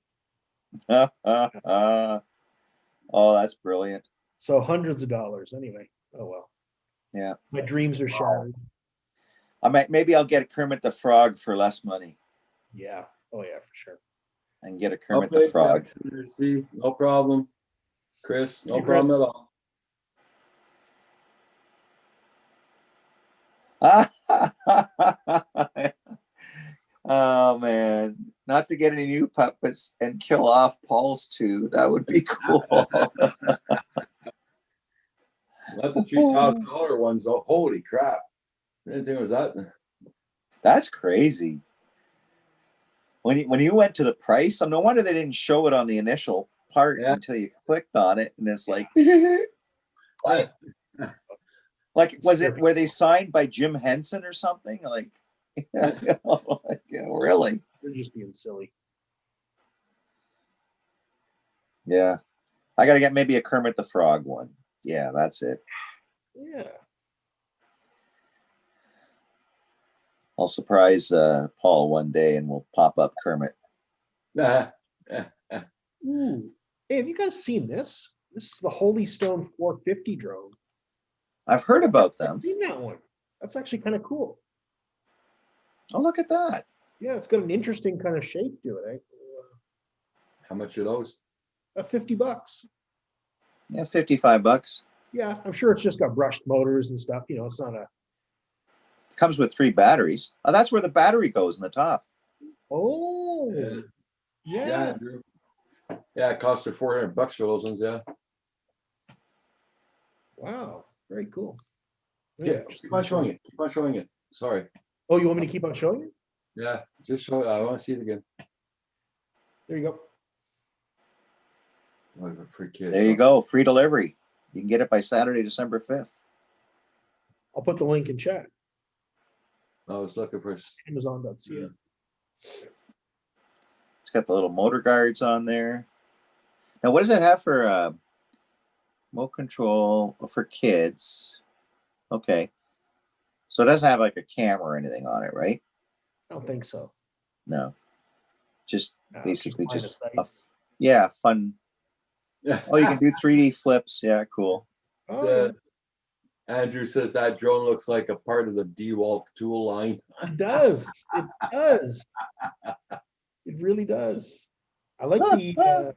Speaker 9: Oh, that's brilliant.
Speaker 5: So hundreds of dollars anyway. Oh well.
Speaker 9: Yeah.
Speaker 5: My dreams are shattered.
Speaker 9: Maybe I'll get a Kermit the Frog for less money
Speaker 5: Yeah. Oh yeah, for sure.
Speaker 9: and get a Kermit the
Speaker 1: Okay,
Speaker 9: Frog.
Speaker 1: Jackson, see, no problem. Chris, no
Speaker 5: Hey,
Speaker 1: problem
Speaker 5: Chris.
Speaker 1: at all.
Speaker 9: Oh man, not to get any new puppets and kill off Paul's two. That would be cool.
Speaker 1: Not the $3,000 ones though. Holy crap. I didn't think it was that.
Speaker 9: That's crazy. When you went to the price, no wonder they didn't show it on the initial part
Speaker 1: Yeah.
Speaker 9: until you clicked on it, and it's like,
Speaker 1: What?
Speaker 9: like were they signed by Jim Henson or something? Like, really?
Speaker 5: They're just being silly.
Speaker 9: Yeah, I got to get maybe a Kermit the Frog one. Yeah, that's it.
Speaker 5: Yeah.
Speaker 9: I'll surprise Paul one day, and we'll pop up Kermit.
Speaker 5: Ooh. Hey, have you guys seen this? This is the Holy Stone 450 drone.
Speaker 9: I've heard about them.
Speaker 5: I've seen that one. That's actually kind of cool.
Speaker 9: Oh, look at that.
Speaker 5: Yeah, it's got an interesting kind of shape to it.
Speaker 1: How much are those?
Speaker 5: $50.
Speaker 9: Yeah, $55.
Speaker 5: Yeah, I'm sure it's just got brushed motors and stuff. You know, it's not a.
Speaker 9: Comes with 3 batteries. Oh, that's where the battery goes in the top.
Speaker 5: Oh,
Speaker 1: Yeah.
Speaker 5: yeah.
Speaker 1: Drew. Yeah, it cost her $400 for those ones. Yeah.
Speaker 5: Wow, very cool.
Speaker 1: Yeah. Keep on showing it. Keep on showing it. Sorry.
Speaker 5: Oh, you want me to keep on showing you?
Speaker 1: Yeah. Just show it. I want to see it again.
Speaker 5: There you go.
Speaker 1: Oh, for kids.
Speaker 9: There you go. Free delivery. You can get it by Saturday, December 5th.
Speaker 5: I'll put the link in chat.
Speaker 1: I was looking for.
Speaker 5: Amazon.ca.
Speaker 1: Yeah.
Speaker 9: It's got the little motor guards on there. Now, what does it have for remote control for kids? Okay. So it doesn't have like a camera or anything on it, right?
Speaker 5: I don't think so.
Speaker 9: No. Just
Speaker 5: No,
Speaker 9: basically
Speaker 5: line of
Speaker 9: just
Speaker 5: sight.
Speaker 9: fun.
Speaker 1: Yeah.
Speaker 9: Oh, you can do 3D flips. Yeah, cool.
Speaker 5: Oh, yeah.
Speaker 1: Andrew says that drone looks like a part of the DeWalt tool line.
Speaker 5: It does. It does. It really does. I like the.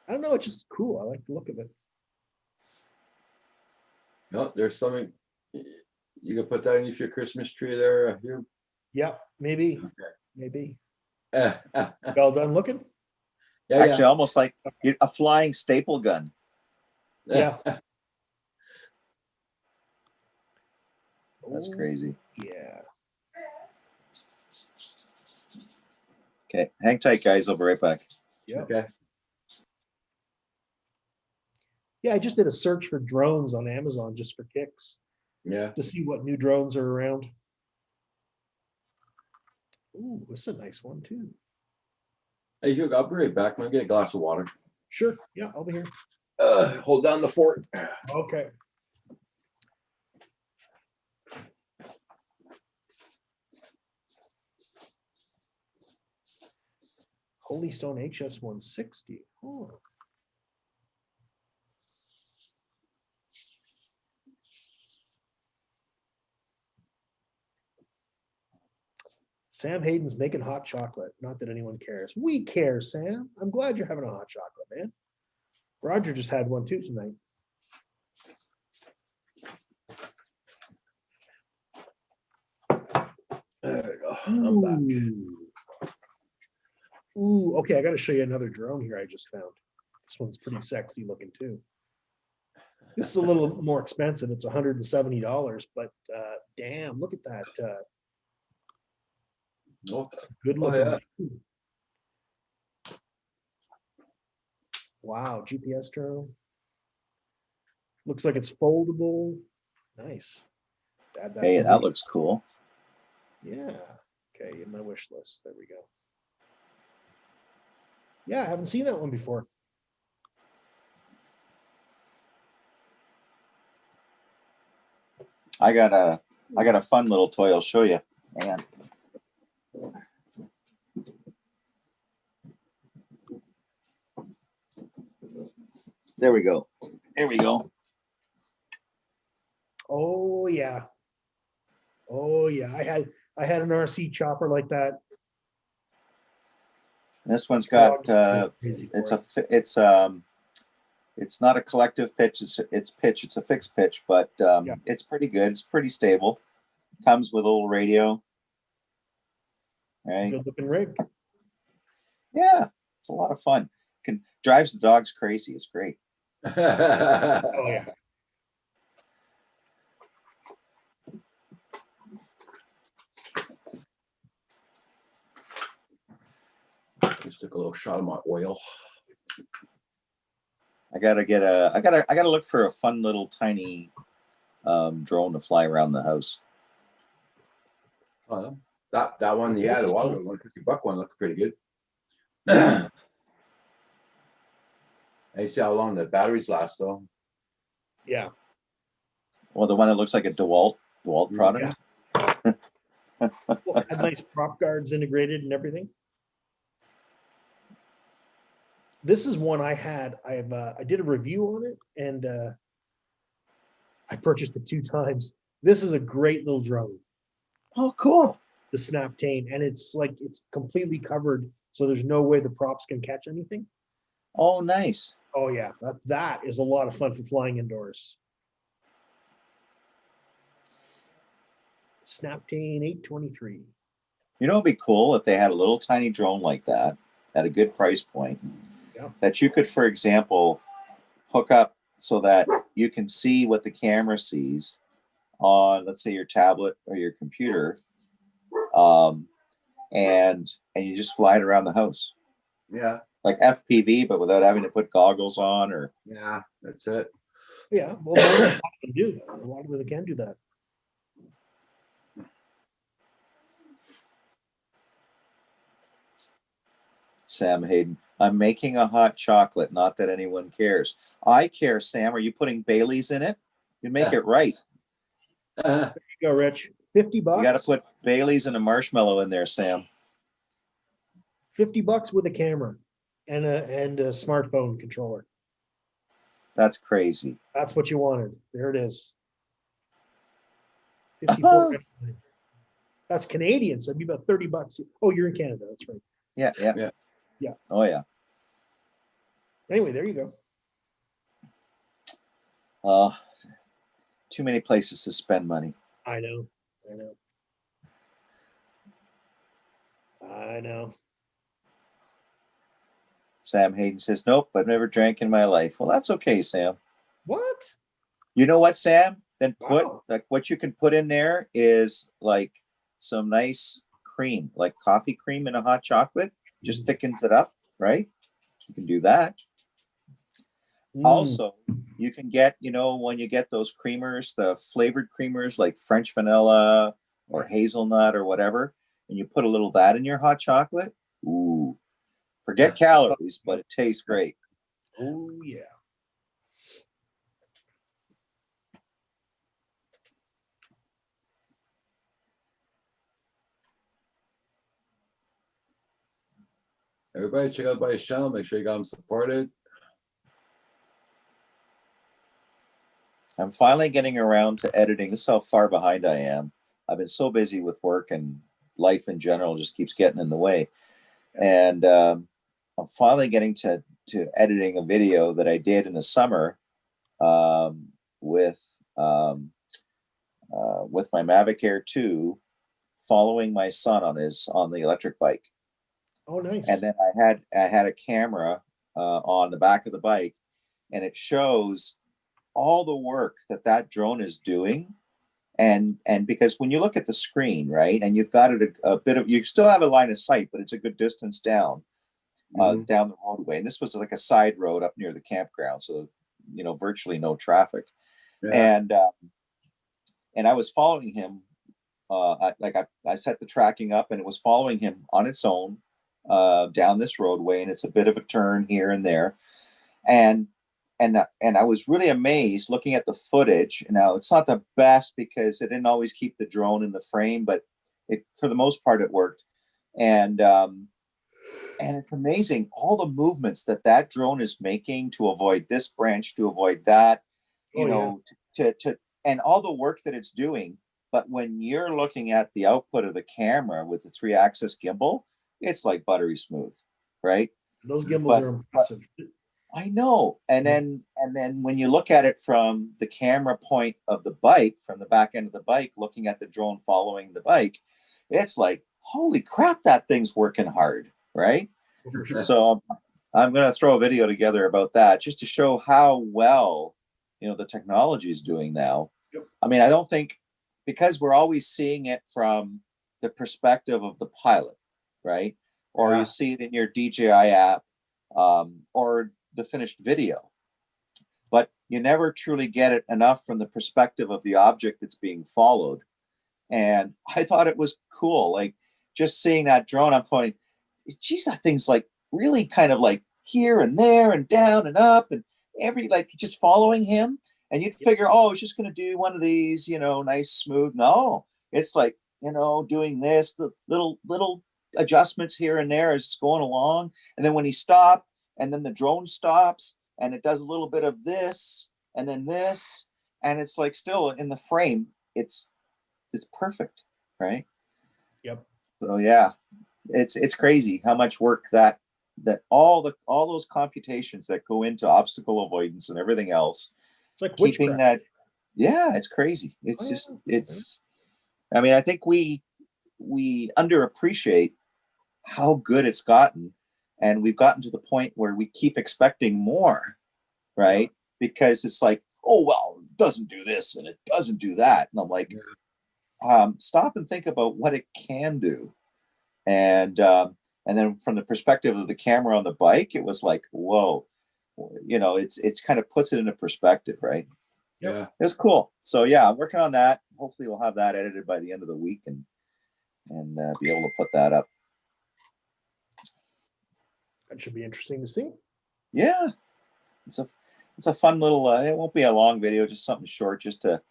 Speaker 5: I don't know. It's just cool. I like the look of it.
Speaker 1: No, there's something. You can put that underneath your Christmas tree there. Here.
Speaker 5: Yeah, maybe.
Speaker 1: Okay.
Speaker 5: Maybe.
Speaker 1: Yeah,
Speaker 5: Well done looking.
Speaker 9: Actually, almost like a flying staple gun.
Speaker 5: Yeah.
Speaker 9: That's
Speaker 5: Ooh,
Speaker 9: crazy.
Speaker 5: Yeah.
Speaker 9: Okay, hang tight, guys. I'll be right back.
Speaker 5: Yeah.
Speaker 1: Okay.
Speaker 5: Yeah, I just did a search for drones on Amazon just for kicks
Speaker 1: Yeah.
Speaker 5: to see what new drones are around. Ooh, this is a nice one too.
Speaker 1: Hey, Hugh, I'll be right back. I'm gonna get a glass of water.
Speaker 5: Sure. Yeah, I'll be here.
Speaker 1: Hold down the fort.
Speaker 5: Okay. Holy Stone HS 160. Oh. Sam Hayden's making hot chocolate. Not that anyone cares. We care, Sam. I'm glad you're having a hot chocolate, man. Roger just had one too tonight.
Speaker 1: There we go. I'm back.
Speaker 5: Ooh, okay. I got to show you another drone here I just found. This one's pretty sexy looking too. This is a little more expensive. It's $170, but damn, look at that.
Speaker 1: Oh,
Speaker 5: Good
Speaker 1: Oh,
Speaker 5: looking.
Speaker 1: yeah.
Speaker 5: Wow, GPS drone. Looks like it's foldable. Nice. Add that
Speaker 9: Hey,
Speaker 5: to
Speaker 9: that
Speaker 5: the-
Speaker 9: looks cool.
Speaker 5: Yeah. Okay, in my wish list. There we go. Yeah, I haven't seen that one before.
Speaker 9: I got a fun little toy. I'll show you. Hang on. There we go. Here we go.
Speaker 5: Oh yeah. Oh yeah. I had an RC chopper like that.
Speaker 9: This one's got
Speaker 5: Crazy
Speaker 9: it's
Speaker 5: for
Speaker 9: a it's not a collective pitch. It's pitch. It's a fixed pitch, but
Speaker 5: Yeah.
Speaker 9: it's pretty good. It's pretty stable. Comes with a little radio. Right.
Speaker 5: good looking rig.
Speaker 9: Yeah, it's a lot of fun. Drives the dogs crazy. It's great.
Speaker 5: Oh yeah.
Speaker 1: Just took a little shot of my oil.
Speaker 9: I gotta look for a fun little tiny drone to fly around the house.
Speaker 1: That one you had a while ago, $150 one looked pretty good. I see how long the batteries last though.
Speaker 5: Yeah.
Speaker 9: Well, the one that looks like a DeWalt product.
Speaker 5: Well, had nice prop guards integrated and everything. This is one I had. I did a review on it and I purchased it 2 times. This is a great little drone,
Speaker 9: Oh, cool.
Speaker 5: the Snaptane, and it's completely covered, so there's no way the props can catch anything.
Speaker 9: Oh, nice.
Speaker 5: Oh yeah, that is a lot of fun for flying indoors. Snaptane 823.
Speaker 9: You know, it'd be cool if they had a little tiny drone like that at a good price point.
Speaker 5: Yeah.
Speaker 9: That you could, for example, hook up so that you can see what the camera sees on, let's say, your tablet or your computer, and you just fly it around the house,
Speaker 1: Yeah,
Speaker 9: like FPV, but without having to put goggles on. Or
Speaker 1: yeah, that's it.
Speaker 5: Yeah, well, a lot of them do. A lot of them can do that.
Speaker 9: Sam Hayden, I'm making a hot chocolate. Not that anyone cares. I care, Sam. Are you putting Bailey's in it? You make it right.
Speaker 1: Uh,
Speaker 5: There you go, Rich. 50 bucks.
Speaker 9: You got to put Bailey's and a marshmallow in there, Sam.
Speaker 5: $50 with a camera and a smartphone controller.
Speaker 9: That's crazy.
Speaker 5: That's what you wanted. There it is. $54. That's Canadian, so it'd be about $30. Oh, you're in Canada. That's right.
Speaker 9: Yeah, yeah.
Speaker 1: Yeah.
Speaker 5: Yeah.
Speaker 9: Oh yeah.
Speaker 5: Anyway, there you go.
Speaker 9: Too many places to spend money.
Speaker 5: I know. I know. I know.
Speaker 9: Sam Hayden says, nope, I've never drank in my life. Well, that's okay, Sam.
Speaker 5: What?
Speaker 9: You know what, Sam? Then put
Speaker 5: Wow.
Speaker 9: like what you can put in there is like some nice cream, like coffee cream in a hot chocolate, just thickens it up, right? You can do that. Also, you can get, when you get those creamers, the flavored creamers like French vanilla or hazelnut or whatever, and you put a little of that in your hot chocolate. Ooh, forget calories, but it tastes great.
Speaker 5: Oh, yeah.
Speaker 1: Everybody check out my channel. Make sure you got them supported.
Speaker 9: I'm finally getting around to editing. This is how far behind I am. I've been so busy with work, and life in general just keeps getting in the way. And I'm finally getting to editing a video that I did in the summer with my Mavic Air 2, following my son on the electric bike.
Speaker 5: Oh, nice.
Speaker 9: And then I had a camera on the back of the bike, and it shows all the work that drone is doing. And because when you look at the screen, right, and you've got it a bit of, you still have a line of sight, but it's a good distance down down the roadway. And this was like a side road up near the campground, so virtually no traffic.
Speaker 1: Yeah.
Speaker 9: And I was following him. I set the tracking up, and it was following him on its own down this roadway, and it's a bit of a turn here and there, and I was really amazed looking at the footage. Now, it's not the best because it didn't always keep the drone in the frame, but for the most part it worked. And it's amazing all the movements that drone is making to avoid this branch, to avoid that, to and all the work that it's doing. But when you're looking at the output of the camera with the 3-axis gimbal, it's like buttery smooth, right?
Speaker 5: Those gimbals are impressive.
Speaker 9: I know. And then when you look at it from the camera point of the bike, from the back end of the bike, looking at the drone following the bike, it's like, holy crap, that thing's working hard, right? So I'm going to throw a video together about that just to show how well, the technology is doing now.
Speaker 5: Yep. I
Speaker 9: mean, I don't think, because we're always seeing it from the perspective of the pilot, right? Or you see it in your DJI app, or the finished video, but you never truly get it enough from the perspective of the object that's being followed. And I thought it was cool, like just seeing that drone. I'm going, geez, that thing's like really kind of like here and there and down and up and just following him. And you'd figure, oh, it's just going to do one of these, nice, smooth. No, it's like, doing this, the little adjustments here and there as it's going along. And then when he stopped, and then the drone stops, and it does a little bit of this, and then this, and it's like still in the frame, it's perfect, right?
Speaker 5: Yep.
Speaker 9: So yeah, it's crazy how much work that all those computations that go into obstacle avoidance and everything else.
Speaker 5: It's like
Speaker 9: keeping
Speaker 5: witchcraft.
Speaker 9: that. Yeah, it's crazy. It's I mean, I think we underappreciate how good it's gotten, and we've gotten to the point where we keep expecting more, right? Because it's like, oh, well, it doesn't do this and it doesn't do that. And I'm like, stop and think about what it can do. And then from the perspective of the camera on the bike, it was like, whoa, it's kind of puts it into perspective, right?
Speaker 1: Yeah.
Speaker 9: It was cool. So yeah, I'm working on that. Hopefully we'll have that edited by the end of the week and be able to put that up.
Speaker 5: That should be interesting to see.
Speaker 9: Yeah, it's a fun little. It won't be a long video, just something short, just to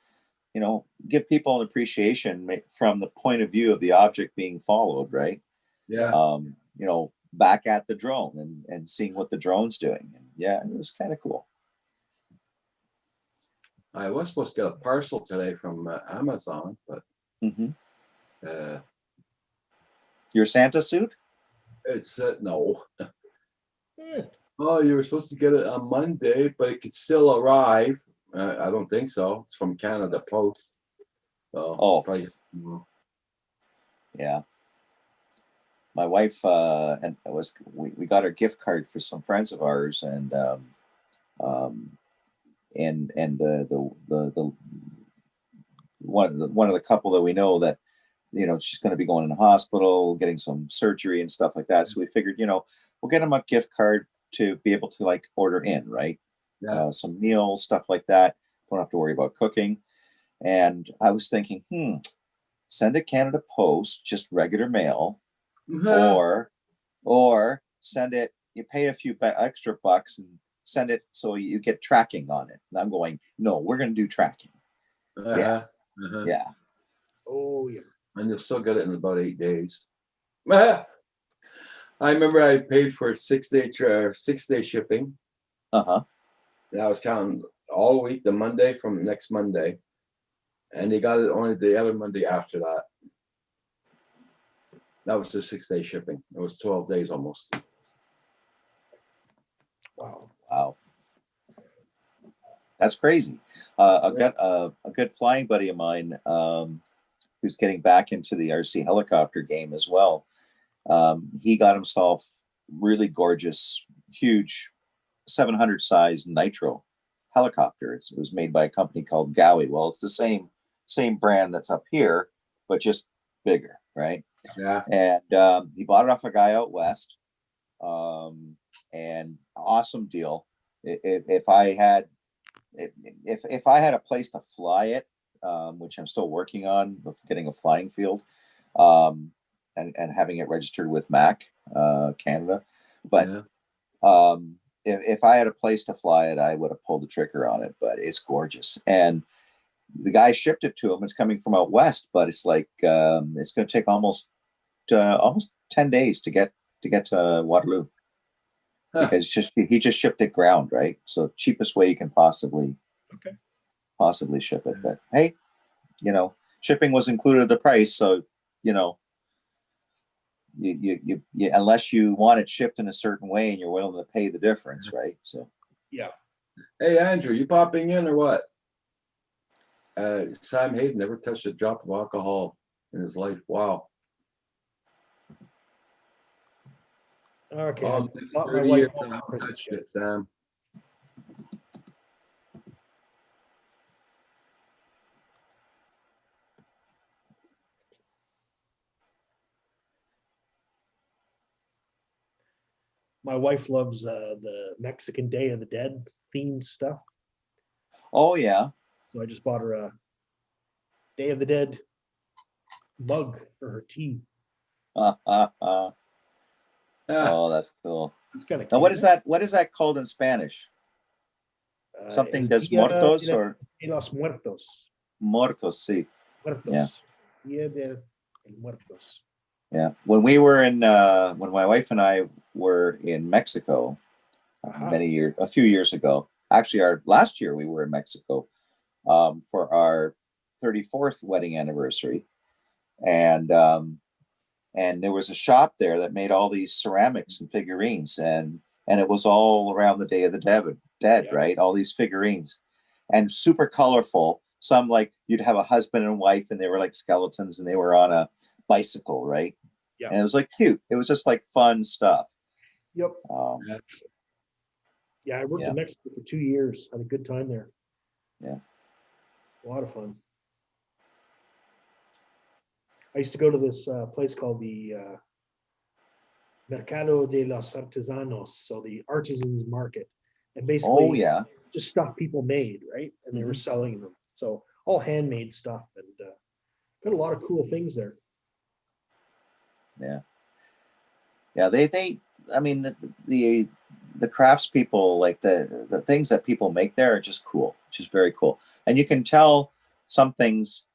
Speaker 9: give people an appreciation from the point of view of the object being followed, right?
Speaker 1: Yeah.
Speaker 9: Back at the drone and seeing what the drone's doing. And yeah, it was kind of cool.
Speaker 1: I was supposed to get a parcel today from Amazon, but
Speaker 9: Hmm.
Speaker 1: uh,
Speaker 9: Your Santa suit?
Speaker 1: it's no.
Speaker 5: Eh,
Speaker 1: Oh, you were supposed to get it on Monday, but it could still arrive. I don't think so. It's from Canada Post. So
Speaker 9: Oh,
Speaker 1: probably,
Speaker 9: yeah. My wife and it was we got her gift card for some friends of ours, um, and the one of the couple that we know that she's going to be going in the hospital, getting some surgery and stuff like that. So we figured, we'll get them a gift card to be able to like order in, right?
Speaker 1: yeah.
Speaker 9: Some meals, stuff like that. Don't have to worry about cooking. And I was thinking, send it Canada Post, just regular mail, or send it. You pay a few extra bucks and send it so you get tracking on it. And I'm going, no, we're going to do tracking. Yeah. Yeah.
Speaker 5: Oh yeah.
Speaker 1: And you'll still get it in about 8 days. I remember I paid for 6-day shipping.
Speaker 9: Uh-huh.
Speaker 1: That was counting all week, the Monday from next Monday. And they got it only the other Monday after that. That was the 6-day shipping. It was 12 days almost.
Speaker 5: Wow.
Speaker 9: Wow. That's crazy. Got a good flying buddy of mine who's getting back into the RC helicopter game as well. He got himself really gorgeous, huge 700 size nitro helicopter. It was made by a company called Gowie. Well, it's the same brand that's up here, but just bigger, right?
Speaker 1: Yeah.
Speaker 9: And he bought it off a guy out west, and awesome deal. If I had a place to fly it, which I'm still working on, with getting a flying field, and having it registered with MAC Canada, but
Speaker 1: Yeah.
Speaker 9: If I had a place to fly it, I would have pulled the trigger on it. But it's gorgeous, and the guy shipped it to him. It's coming from out west, but it's like it's going to take almost 10 days to get to Waterloo.
Speaker 1: Huh.
Speaker 9: Because he just shipped it ground, right? So cheapest way you can possibly ship it. But hey, shipping was included in the price, so you unless you want it shipped in a certain way and you're willing to pay the difference, right? So
Speaker 5: Yeah.
Speaker 1: Hey, Andrew, you popping in or what? Sam Hayden never touched a drop of alcohol in his life. Wow.
Speaker 5: Okay.
Speaker 1: Oh,
Speaker 5: I
Speaker 1: next
Speaker 5: bought my
Speaker 1: 30
Speaker 5: wife
Speaker 1: years,
Speaker 5: home
Speaker 1: I haven't
Speaker 5: Christmas
Speaker 1: touched
Speaker 5: gift.
Speaker 1: it, Sam.
Speaker 5: My wife loves the Mexican Day of the Dead themed stuff.
Speaker 9: oh yeah.
Speaker 5: So I just bought her a Day of the Dead mug for her tea.
Speaker 9: Oh,
Speaker 1: Ah,
Speaker 9: that's cool.
Speaker 5: It's kind of
Speaker 9: Now
Speaker 5: cute.
Speaker 9: what is that called in Spanish? Something
Speaker 5: Es
Speaker 9: dos
Speaker 5: Dia
Speaker 9: muertos
Speaker 5: de
Speaker 9: or
Speaker 5: los Muertos.
Speaker 9: muertos, sí.
Speaker 5: Muertos. Dia de Muertos.
Speaker 9: Yeah. When we were when my wife and I were in Mexico
Speaker 5: Aha.
Speaker 9: a few years ago, actually our last year we were in Mexico for our 34th wedding anniversary. And there was a shop there that made all these ceramics and figurines, and it was all around the Day of the Dead,
Speaker 5: Yeah.
Speaker 9: right? All these figurines, and super colorful. Some like you'd have a husband and wife, and they were like skeletons, and they were on a bicycle, right?
Speaker 5: Yeah.
Speaker 9: And it was like cute. It was just like fun stuff.
Speaker 5: Yep.
Speaker 1: yeah.
Speaker 5: Yeah, I worked
Speaker 9: Yeah.
Speaker 5: in Mexico for 2 years. Had a good time there.
Speaker 9: Yeah.
Speaker 5: A lot of fun. I used to go to this place called the Mercado de los Artesanos, so the artisans market, and basically
Speaker 9: Oh yeah.
Speaker 5: just stuff people made, right? And they were
Speaker 9: Mhm.
Speaker 5: selling them. So all handmade stuff, and got a lot of cool things there.
Speaker 9: Yeah. Yeah. They. I mean, the craftspeople, like the things that people make there are just cool, just very cool. And you can tell some things,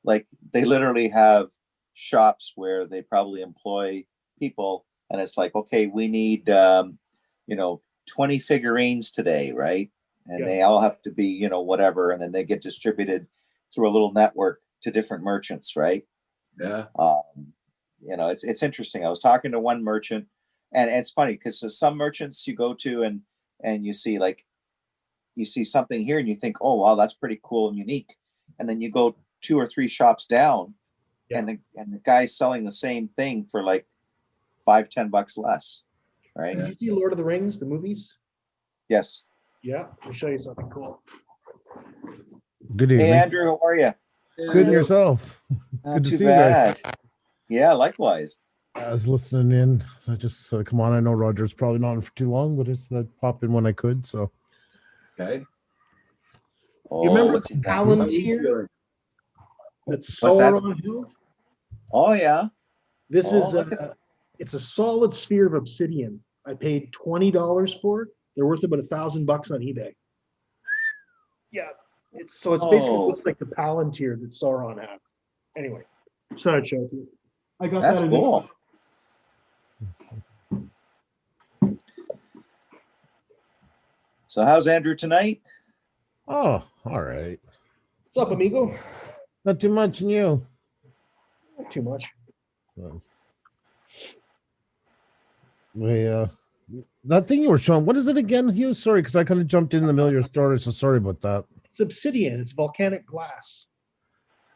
Speaker 9: like they literally have shops where they probably employ people, and it's like, okay, we need 20 figurines today, right? and
Speaker 5: Yeah.
Speaker 9: they all have to be, you know, whatever, and then they get distributed through a little network to different merchants, right?
Speaker 1: Yeah.
Speaker 9: You know, it's interesting. I was talking to one merchant, and it's funny because some merchants you go to and you see like you see something here and you think, oh wow, that's pretty cool and unique, and then you go 2 or 3 shops down,
Speaker 5: Yeah.
Speaker 9: and the guy's selling the same thing for like $5-10 less, right?
Speaker 5: Did you see Lord of the Rings, the movies?
Speaker 9: Yes.
Speaker 5: Yeah, I'll show you something cool.
Speaker 10: Good
Speaker 9: Hey
Speaker 10: evening.
Speaker 9: Andrew, how are you?
Speaker 10: Good and yourself.
Speaker 9: Not
Speaker 10: Good to
Speaker 9: too
Speaker 10: see you guys.
Speaker 9: bad. Yeah, likewise.
Speaker 10: I was listening in, so I just come on. I know Roger's probably not on for too long, but just pop in when I could. So
Speaker 1: Okay.
Speaker 9: Oh,
Speaker 5: You remember
Speaker 9: what's
Speaker 5: the
Speaker 9: he got?
Speaker 1: How you
Speaker 5: Palantir
Speaker 1: feeling?
Speaker 5: that's
Speaker 9: What's that?
Speaker 5: Sauron held?
Speaker 9: Oh yeah.
Speaker 5: This
Speaker 9: Oh,
Speaker 5: is
Speaker 9: look at-
Speaker 5: it's a solid sphere of obsidian. I paid $20 for it. They're worth about $1,000 on eBay. Yeah, it's basically
Speaker 9: Oh.
Speaker 5: looks like the Palantir that Sauron had. Anyway, just thought I'd show it to you. I got
Speaker 9: That's
Speaker 5: that in
Speaker 9: cool. So how's Andrew tonight?
Speaker 10: oh, all right.
Speaker 5: What's up, amigo?
Speaker 10: Not too much, and you.
Speaker 5: Not too much.
Speaker 10: That thing you were showing. What is it again, Hugh? Sorry, because I kind of jumped in the middle of your story, so sorry about that.
Speaker 5: It's obsidian. It's volcanic glass.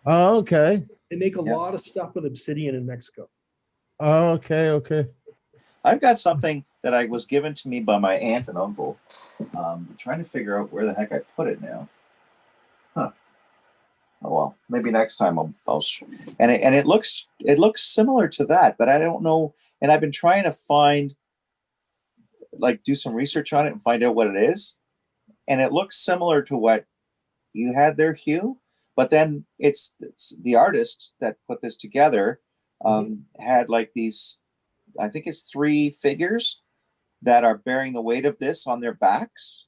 Speaker 10: Oh, okay.
Speaker 5: They make a
Speaker 9: Yeah.
Speaker 5: lot of stuff with obsidian in Mexico.
Speaker 10: Oh, okay.
Speaker 9: I've got something that I was given to me by my aunt and uncle. I'm trying to figure out where the heck I put it now. Huh. Oh well, maybe next time I'll and it looks similar to that, but I don't know. And I've been trying to find, like, do some research on it and find out what it is. And it looks similar to what you had there, Hugh. But then it's the artist that put this together had like these, I think it's 3 figures that are bearing the weight of this on their backs.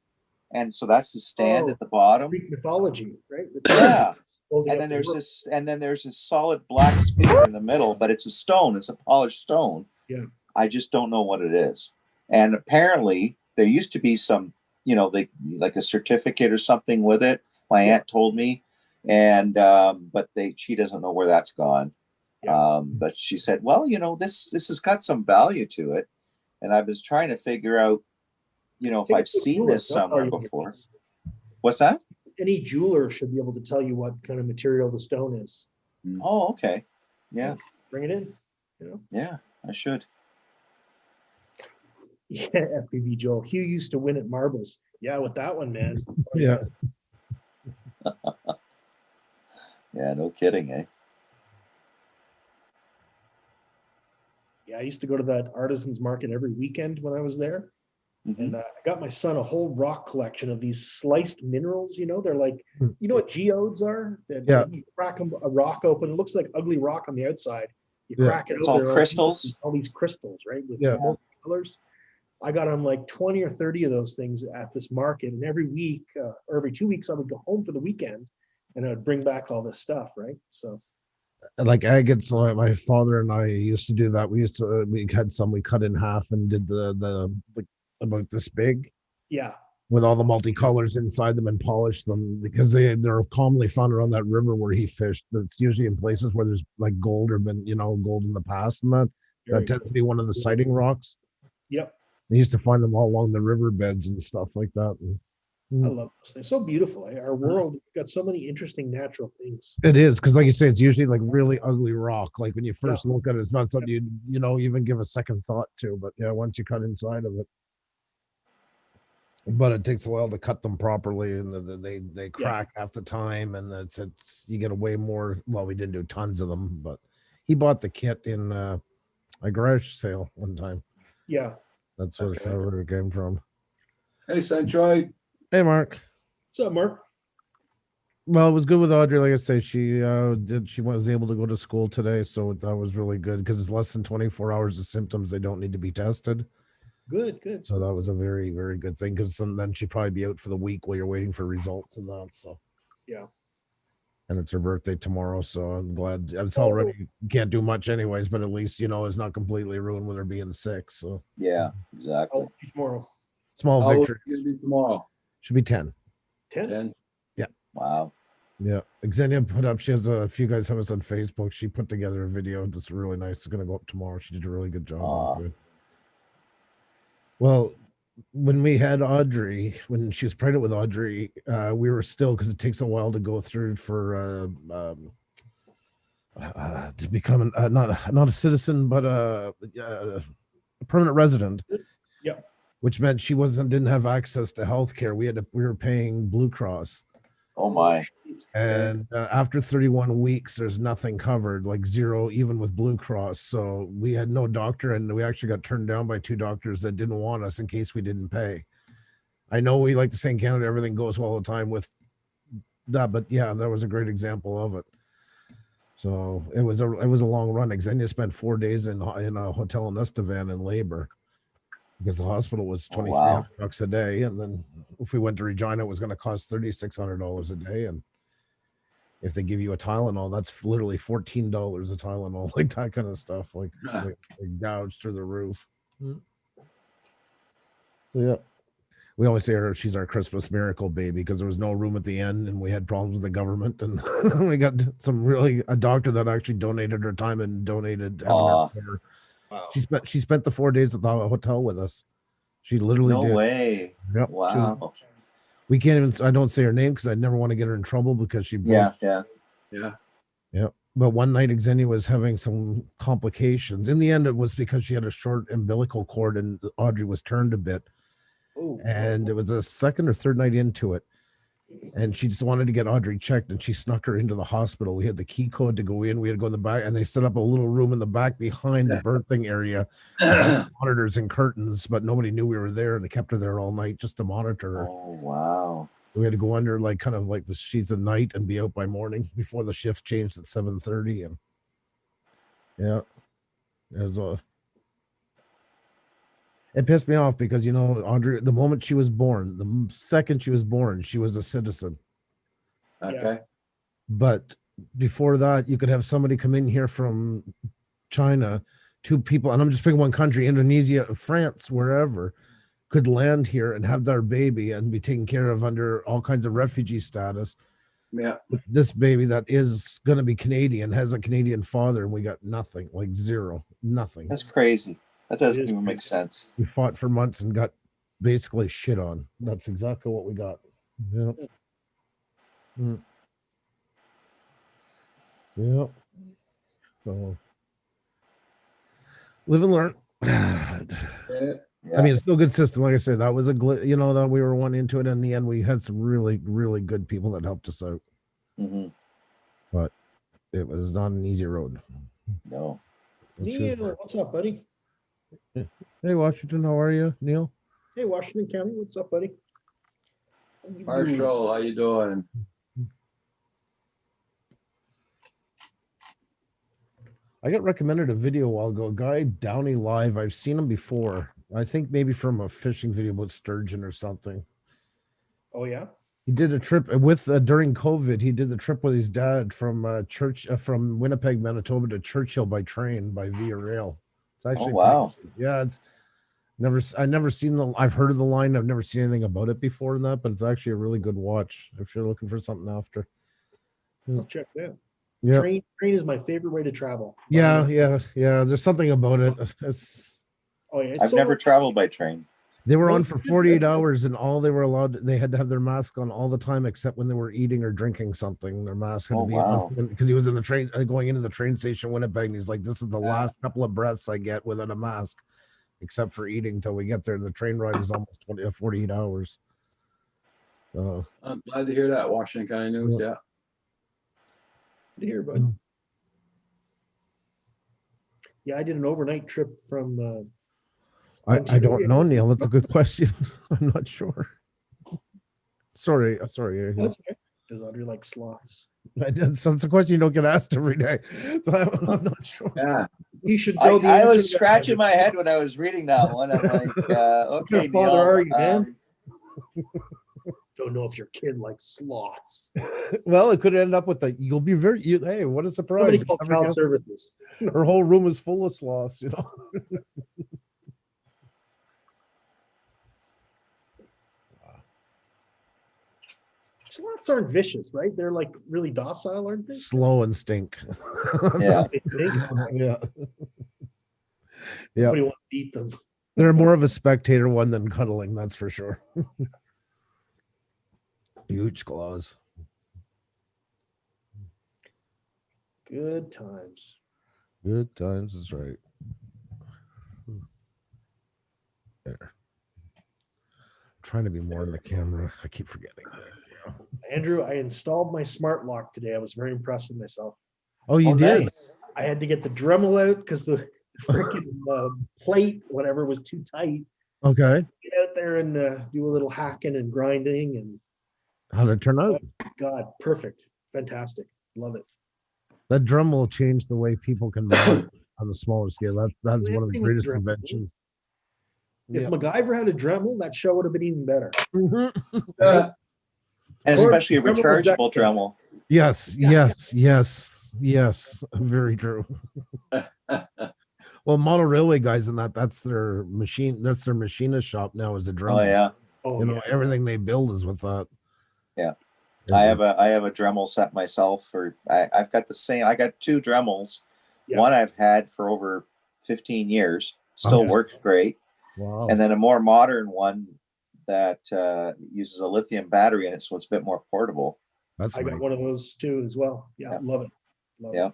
Speaker 9: And so that's the stand
Speaker 5: Oh,
Speaker 9: at the bottom.
Speaker 5: Greek mythology, right?
Speaker 9: Yeah.
Speaker 5: Holding
Speaker 9: And
Speaker 5: up
Speaker 9: then
Speaker 5: the
Speaker 9: there's
Speaker 5: work.
Speaker 9: this solid black spear in the middle, but it's a stone. It's a polished stone.
Speaker 5: Yeah.
Speaker 9: I just don't know what it is. And apparently there used to be some, you know, like a certificate or something with it. My aunt told me, and but she doesn't know where that's gone.
Speaker 5: Yeah.
Speaker 9: But she said, well, you know, this has got some value to it, and I was trying to figure out, you know, if
Speaker 5: Any
Speaker 9: I've seen
Speaker 5: jeweler,
Speaker 9: this
Speaker 5: they'll tell
Speaker 9: somewhere
Speaker 5: you what it
Speaker 9: before.
Speaker 5: is.
Speaker 9: What's that?
Speaker 5: Any jeweler should be able to tell you what kind of material the stone is.
Speaker 9: Oh, okay. Yeah,
Speaker 5: Bring it in. You know.
Speaker 9: yeah, I should.
Speaker 5: Yeah, FPV Joel. Hugh used to win at marbles. Yeah, with that one, man. Oh,
Speaker 10: Yeah.
Speaker 9: Yeah, no kidding, eh?
Speaker 5: Yeah, I used to go to that artisans market every weekend when I was there.
Speaker 9: Mhm.
Speaker 5: And I got my son a whole rock collection of these sliced minerals. You know, they're like,
Speaker 10: Hmm.
Speaker 5: you know what geodes are?
Speaker 10: Yeah.
Speaker 5: You crack a rock open. It looks like ugly rock on the outside. You
Speaker 10: Yeah.
Speaker 5: crack it
Speaker 9: It's
Speaker 5: open.
Speaker 9: all crystals?
Speaker 5: All these crystals, right? With
Speaker 10: Yeah.
Speaker 5: multiple colors. I got on like 20 or 30 of those things at this market. And every week or every 2 weeks, I would go home for the weekend and I'd bring back all this stuff, right? So,
Speaker 10: Like agates, my father and I used to do that. We had some we cut in half and did the about this big
Speaker 5: yeah.
Speaker 10: with all the multicolors inside them and polished them because they're commonly found around that river where he fished. It's usually in places where there's like gold or been, you know, gold in the past, and that
Speaker 5: Very
Speaker 10: tends to be one of the sighting rocks.
Speaker 5: Yep.
Speaker 10: They used to find them all along the riverbeds and stuff like that.
Speaker 5: I love those things. So beautiful. Our world got so many interesting natural things.
Speaker 10: It is because, like you say, it's usually like really ugly rock. Like when you first look at it, it's not something you know even give a second thought to. But yeah, once you cut inside of it, but it takes a while to cut them properly, and they crack half the time, and it's you get away more. Well, we didn't do tons of them, but he bought the kit in a garage sale one time.
Speaker 5: Yeah.
Speaker 10: That's where it came from.
Speaker 1: Hey, Centroid.
Speaker 10: Hey, Mark.
Speaker 5: What's up, Mark?
Speaker 10: Well, it was good with Audrey. Like I say, she was able to go to school today, so that was really good because it's less than 24 hours of symptoms. They don't need to be tested.
Speaker 5: Good.
Speaker 10: So that was a very, very good thing because then she'd probably be out for the week while you're waiting for results and that. So
Speaker 5: Yeah.
Speaker 10: and it's her birthday tomorrow, so I'm glad. It's already can't do much anyways, but at least you know it's not completely ruined with her being sick. So
Speaker 9: Yeah, exactly.
Speaker 5: Tomorrow.
Speaker 10: Small
Speaker 1: How old
Speaker 10: victory.
Speaker 1: are you gonna be tomorrow?
Speaker 10: Should be 10.
Speaker 5: 10?
Speaker 1: 10.
Speaker 9: Wow.
Speaker 10: Yeah. Xenia put up, she has if you guys have us on Facebook, she put together a video that's really nice. It's going to go up tomorrow. She did a really good job.
Speaker 9: Aw.
Speaker 10: On it. Well, when we had Audrey, when she was pregnant with Audrey, we were still, because it takes a while to go through for to become not a citizen, but a permanent resident.
Speaker 5: Yep.
Speaker 10: Which meant she didn't have access to health care. We were paying Blue Cross.
Speaker 9: Oh my.
Speaker 10: And after 31 weeks, there's nothing covered, like zero, even with Blue Cross. So we had no doctor, and we actually got turned down by 2 doctors that didn't want us in case we didn't pay. I know we like to say in Canada, everything goes well all the time with that, but yeah, that was a great example of it. So it was a long run. Xenia spent 4 days in a hotel in Estevan in labor because the hospital was $2,300 a day. And then if we went to Regina, it was going to cost $3,600 a day. And if they give you a Tylenol, that's literally $14 a Tylenol, like that kind of stuff, like gouged through the roof. So yeah, we always say she's our Christmas miracle baby because there was no room at the end, and we had problems with the government, and we got a doctor that actually donated her time and donated.
Speaker 9: Aw.
Speaker 5: Wow.
Speaker 10: She spent the 4 days at the hotel with us. She literally
Speaker 9: No
Speaker 10: did.
Speaker 9: way.
Speaker 10: Yep.
Speaker 9: Wow.
Speaker 10: We can't even. I don't say her name because I never want to get her in trouble because she.
Speaker 9: Yeah.
Speaker 10: But one night, Xenia was having some complications. In the end, it was because she had a short umbilical cord, and Audrey was turned a bit.
Speaker 5: Oh,
Speaker 10: And it was a second or third night into it, and she just wanted to get Audrey checked, and she snuck her into the hospital. We had the key code to go in. We had to go in the back, and they set up a little room in the back behind the birthing area, monitors and curtains, but nobody knew we were there, and they kept her there all night just to monitor her.
Speaker 9: Oh wow.
Speaker 10: We had to go under kind of like the sheath of night and be out by morning before the shift changed at 7:30. And yeah, it pissed me off because, Audrey, the moment she was born, the second she was born, she was a citizen.
Speaker 1: Okay.
Speaker 10: But before that, you could have somebody come in here from China, 2 people, and I'm just picking one country, Indonesia, France, wherever, could land here and have their baby and be taken care of under all kinds of refugee status.
Speaker 1: Yeah.
Speaker 10: This baby that is going to be Canadian has a Canadian father, and we got nothing, like zero, nothing.
Speaker 9: That's crazy. That doesn't even make sense.
Speaker 10: We fought for months and got basically shit on. That's exactly what we got. Yeah. Yeah. So live and learn. I mean, it's still a good system. Like I said, that was that we were one into it. In the end, we had some really, really good people that helped us out.
Speaker 9: Mm-hmm.
Speaker 10: But it was not an easy road.
Speaker 9: No.
Speaker 5: Neil, what's up, buddy?
Speaker 10: Hey, Washington, how are you, Neil?
Speaker 5: Hey, Washington County, what's up, buddy?
Speaker 1: Marshall, how you doing?
Speaker 10: I got recommended a video a while ago. A guy, Downey Live. I've seen him before. I think maybe from a fishing video about sturgeon or something.
Speaker 5: Oh yeah.
Speaker 10: He did a trip with during COVID. He did the trip with his dad from from Winnipeg, Manitoba to Churchill by train by via rail. It's actually it's I've never seen I've heard of the line. I've never seen anything about it before in that, but it's actually a really good watch if you're looking for something after.
Speaker 5: I'll check that.
Speaker 10: Yeah.
Speaker 5: Train is my favorite way to travel.
Speaker 10: Yeah. There's something about it.
Speaker 9: I've never traveled by train.
Speaker 10: They were on for 48 hours, and all they were allowed, they had to have their mask on all the time except when they were eating or drinking something. Their mask had to be on because he was in the train going into the train station Winnipeg, and he's like, "This is the last couple of breaths I get without a mask, except for eating till we get there." The train ride is almost 48 hours.
Speaker 1: I'm glad to hear that. Washington County News, yeah.
Speaker 5: Good to hear, bud. Yeah, I did an overnight trip from.
Speaker 10: I don't know, Neil. That's a good question. I'm not sure. Sorry.
Speaker 5: That's okay. Does Audrey like sloths?
Speaker 10: So it's a question you don't get asked every day. So I'm not sure.
Speaker 1: Yeah.
Speaker 5: You should go.
Speaker 9: I was scratching my head when I was reading that one. I'm like, okay,
Speaker 5: father,
Speaker 9: Neil,
Speaker 5: are you, man? Don't know if your kid likes sloths.
Speaker 10: Well, it could end up with you'll be hey, what a surprise.
Speaker 5: Somebody called child services.
Speaker 10: Her whole room is full of sloths,
Speaker 5: Sloths aren't vicious, right? They're like really docile, aren't they?
Speaker 10: Slow and stink.
Speaker 9: Yeah.
Speaker 5: They think
Speaker 10: Yeah. Yeah.
Speaker 5: nobody wants to eat them.
Speaker 10: They're more of a spectator one than cuddling, that's for sure. Huge claws.
Speaker 5: Good times.
Speaker 10: Good times is right. There. Trying to be more in the camera. I keep forgetting.
Speaker 5: Andrew, I installed my smart lock today. I was very impressed with myself.
Speaker 10: Oh, you did?
Speaker 9: nice.
Speaker 5: I had to get the Dremel out because the freaking plate, whatever, was too tight.
Speaker 10: Okay.
Speaker 5: Get out there and do a little hacking and grinding, and
Speaker 10: How'd it turn out?
Speaker 5: God, perfect, fantastic, love it.
Speaker 10: That drum will change the way people can mod on the smaller scale. That is one of the
Speaker 5: Everything with
Speaker 10: greatest
Speaker 5: Dremel.
Speaker 10: inventions.
Speaker 5: If MacGyver had a Dremel, that show would have been even better.
Speaker 9: And
Speaker 5: Or
Speaker 9: especially a
Speaker 5: Dremel with
Speaker 9: rechargeable
Speaker 5: duct tape.
Speaker 9: Dremel.
Speaker 10: Yes, yes, yes, yes. Very true. Well, model railway guys and that's their machine. That's their machinist shop now is a drum.
Speaker 9: Oh yeah.
Speaker 5: Oh,
Speaker 10: You know,
Speaker 5: yeah.
Speaker 10: everything they build is with that.
Speaker 9: Yeah. I have a Dremel set myself for I've got the same. I got two Dremels.
Speaker 5: Yeah.
Speaker 9: One I've had for over 15 years, still
Speaker 10: Oh.
Speaker 9: works great.
Speaker 10: Wow.
Speaker 9: And then a more modern one that uses a lithium battery in it, so it's a bit more portable.
Speaker 10: That's
Speaker 5: I got
Speaker 10: nice.
Speaker 5: one of those too as well. Yeah,
Speaker 9: Yeah.
Speaker 5: love it. Love
Speaker 9: Yeah.
Speaker 5: it.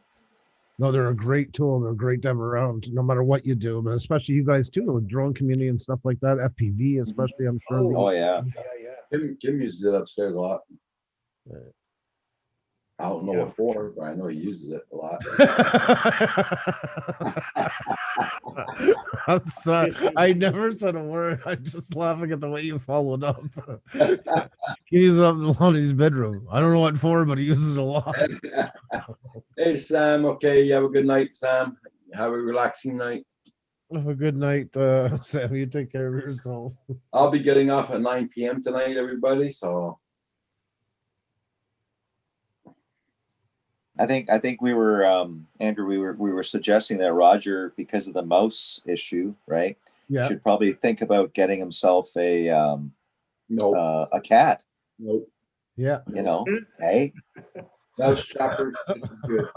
Speaker 10: No, they're a great tool. They're great to have around, no matter what you do. But especially you guys too, with drone community and stuff like that. FPV, especially, I'm sure.
Speaker 9: Oh yeah.
Speaker 5: Yeah.
Speaker 1: Kim uses it upstairs a lot.
Speaker 10: Right.
Speaker 1: I don't know
Speaker 5: Yeah,
Speaker 1: what for, but I know he uses it a lot.
Speaker 10: I'm sorry. I never said a word. I'm just laughing at the way you followed up. He uses it up in Lonnie's bedroom. I don't know what for, but he uses it a lot.
Speaker 1: Hey, Sam. Okay, you have a good night, Sam. Have a relaxing night.
Speaker 10: Have a good night, Sam. You take care of yourself.
Speaker 1: I'll be getting off at 9 p.m. tonight, everybody. So
Speaker 9: I think we were Andrew. We were suggesting that Roger, because of the mouse issue, right?
Speaker 10: Yeah.
Speaker 9: Should probably think about getting himself a cat.
Speaker 1: Nope.
Speaker 10: Yeah.
Speaker 9: You know, hey,
Speaker 1: Mouse Shepherd is good.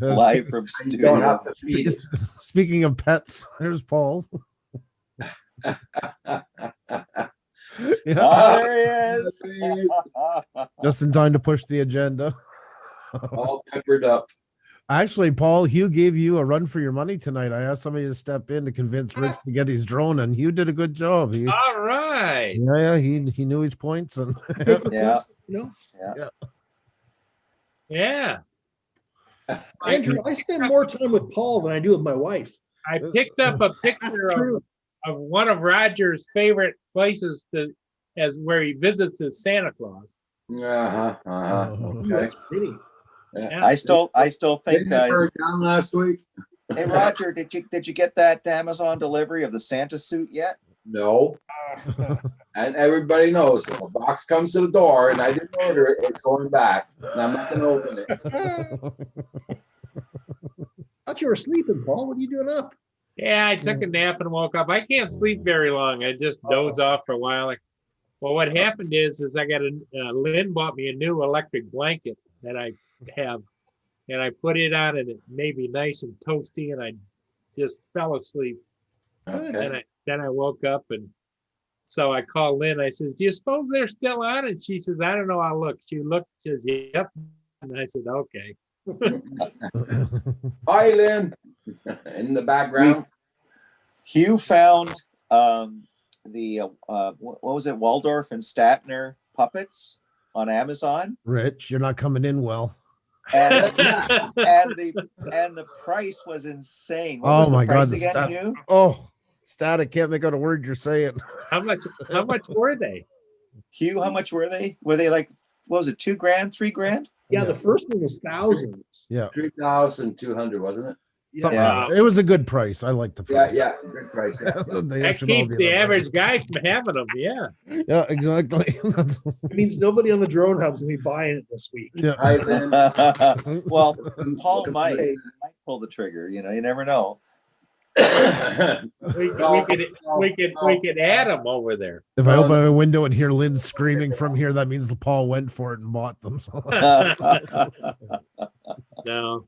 Speaker 9: live from
Speaker 1: You don't have
Speaker 9: studio.
Speaker 1: to feed it.
Speaker 10: Speaking of pets, there's Paul. Yeah.
Speaker 9: Oh, there he is.
Speaker 10: Just in time to push the agenda.
Speaker 1: All peppered up.
Speaker 10: Actually, Paul, Hugh gave you a run for your money tonight. I asked somebody to step in to convince Rich to get his drone, and Hugh did a good job. He,
Speaker 8: All right.
Speaker 10: yeah, he knew his points, and
Speaker 9: Yeah.
Speaker 5: You know,
Speaker 8: Yeah.
Speaker 5: Andrew, I spend more time with Paul than I do with my wife.
Speaker 8: I picked up a picture of one of Roger's favorite places as where he visits his Santa Claus.
Speaker 10: Oh.
Speaker 1: Okay.
Speaker 5: That's pretty.
Speaker 8: Yeah.
Speaker 9: I still think.
Speaker 1: Didn't it burn down last week?
Speaker 9: Hey Roger, did you get that Amazon delivery of the Santa suit yet?
Speaker 1: No. And everybody knows if a box comes to the door and I didn't order it, it's going back. And I'm not going to open it.
Speaker 5: Thought you were sleeping, Paul. What are you doing up?
Speaker 8: Yeah, I took a nap and woke up. I can't sleep very long. I just doze off for a while. Well, what happened is I got Lynn bought me a new electric blanket that I have, and I put it on and it made me nice and toasty, and I just fell asleep.
Speaker 1: Okay.
Speaker 8: Then I woke up, and so I called Lynn. I says, "Do you suppose they're still on?" And she says, "I don't know. I'll look." She looked. She says, "Yep." And I said, "Okay."
Speaker 1: Hi, Lynn. In the background.
Speaker 9: Hugh found the what was it, Waldorf and Statner puppets on Amazon,
Speaker 10: Rich, you're not coming in well.
Speaker 9: and the price was insane. What was
Speaker 10: Oh
Speaker 9: the
Speaker 10: my God,
Speaker 9: price
Speaker 10: the
Speaker 9: again,
Speaker 10: stat-
Speaker 9: Hugh?
Speaker 10: Oh, static, can't make out a word you're saying.
Speaker 8: How much were they?
Speaker 9: Hugh, how much were they? Were they like, what was it, $2,000, $3,000?
Speaker 5: Yeah, the first one was thousands.
Speaker 10: Yeah.
Speaker 1: 3,200, wasn't it?
Speaker 10: Something
Speaker 9: Yeah.
Speaker 10: like that. It was a good price. I like the
Speaker 1: Yeah,
Speaker 10: price.
Speaker 1: yeah. Good price. Yeah.
Speaker 10: They
Speaker 8: That
Speaker 10: should all
Speaker 8: keeps
Speaker 10: be
Speaker 8: the
Speaker 10: that
Speaker 8: average guy from having them. Yeah.
Speaker 10: price. Yeah, exactly.
Speaker 5: It means nobody on the drone hub's gonna be buying it this week.
Speaker 10: Yeah.
Speaker 1: Hi, Lynn.
Speaker 9: Well, Paul
Speaker 1: Welcome
Speaker 9: might
Speaker 1: to-
Speaker 9: pull the trigger. You know, you never know.
Speaker 8: We
Speaker 1: No,
Speaker 8: could
Speaker 1: no,
Speaker 8: we could add them over there.
Speaker 10: If I
Speaker 1: No,
Speaker 10: open
Speaker 1: no.
Speaker 10: my window and hear Lynn screaming from here, that means Paul went for it and bought them. So.
Speaker 8: No.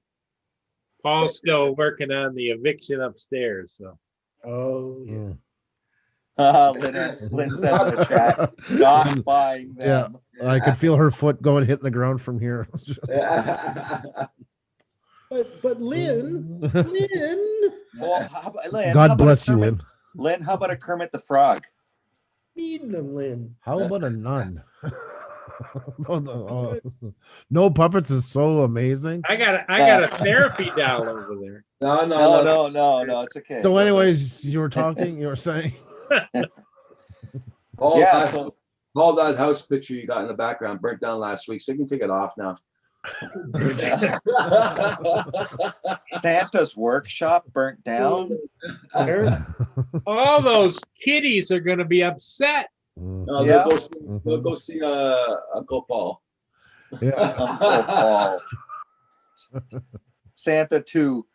Speaker 8: Paul's still working on the eviction upstairs, so.
Speaker 5: Oh, yeah.
Speaker 9: Lynn says in the chat, not buying
Speaker 10: Yeah,
Speaker 9: them.
Speaker 10: I could feel her foot going hitting the ground from here.
Speaker 5: But Lynn,
Speaker 9: Well, how about, Lynn, how
Speaker 10: God
Speaker 9: about
Speaker 10: bless
Speaker 9: a
Speaker 10: you,
Speaker 9: Kermit-
Speaker 10: Lynn.
Speaker 9: Lynn, how about a Kermit the Frog?
Speaker 5: need them, Lynn.
Speaker 10: How about a nun? No puppets is so amazing.
Speaker 8: I got a therapy doll over there.
Speaker 9: No, it's okay.
Speaker 10: So, anyways, you were talking. You were saying.
Speaker 1: Paul,
Speaker 9: Yeah,
Speaker 1: that,
Speaker 9: so-
Speaker 1: Paul, that house picture you got in the background burnt down last week, so you can take it off now.
Speaker 9: Santa's workshop burnt down.
Speaker 8: All those kiddies are gonna be upset.
Speaker 1: No,
Speaker 9: Yeah.
Speaker 1: they'll go see Uncle Paul.
Speaker 10: Yeah.
Speaker 9: Uncle Paul. Santa 2.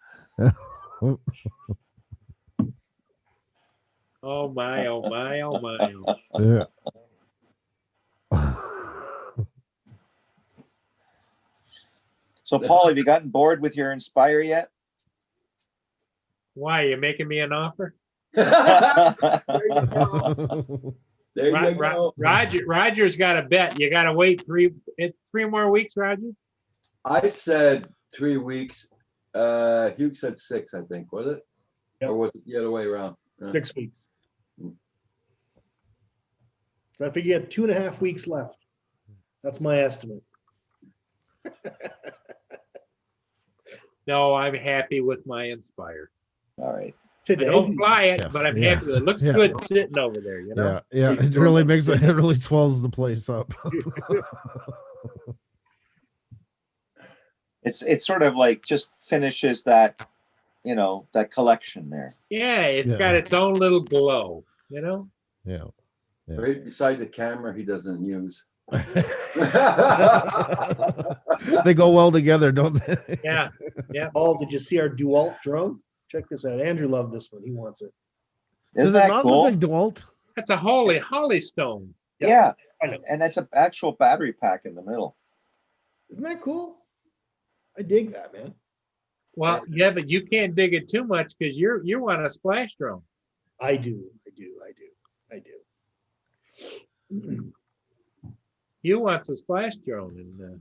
Speaker 8: Oh my, oh my, oh my. Oh.
Speaker 10: Yeah.
Speaker 9: So, Paul, have you gotten bored with your Inspire yet?
Speaker 8: Why, you making me an offer?
Speaker 1: There you go. There you go.
Speaker 8: Roger's got a bet. You gotta wait three more weeks, Roger.
Speaker 1: I said 3 weeks. Hugh said 6, I think, was it?
Speaker 5: Yep.
Speaker 1: Or was it the other way around?
Speaker 5: 6 weeks. So I figure you have 2.5 weeks left. That's my estimate.
Speaker 8: No, I'm happy with my Inspire.
Speaker 9: All right.
Speaker 8: I
Speaker 5: Today,
Speaker 8: don't fly it,
Speaker 10: Yeah,
Speaker 8: but I'm
Speaker 10: yeah,
Speaker 8: happy. It looks
Speaker 10: yeah.
Speaker 8: good sitting over there, you know?
Speaker 10: Yeah. It really makes it really swells the place up.
Speaker 9: It's sort of like just finishes that, that collection there.
Speaker 8: Yeah, it's
Speaker 10: Yeah.
Speaker 8: got its own little glow, you know?
Speaker 10: Yeah.
Speaker 1: Right beside the camera he doesn't use.
Speaker 10: They go well together, don't they?
Speaker 8: Yeah.
Speaker 5: Paul, did you see our DeWalt drone? Check this out. Andrew loved this one. He wants it.
Speaker 10: Does
Speaker 9: Isn't
Speaker 10: it
Speaker 9: that
Speaker 10: not
Speaker 9: cool?
Speaker 10: look like DeWalt?
Speaker 8: That's a holly stone.
Speaker 9: Yeah.
Speaker 5: I know.
Speaker 9: And that's an actual battery pack in the middle.
Speaker 5: Isn't that cool? I dig that, man.
Speaker 8: Well, yeah, but you can't dig it too much because you want a splash drone.
Speaker 5: I do.
Speaker 8: You wants a splash drone, and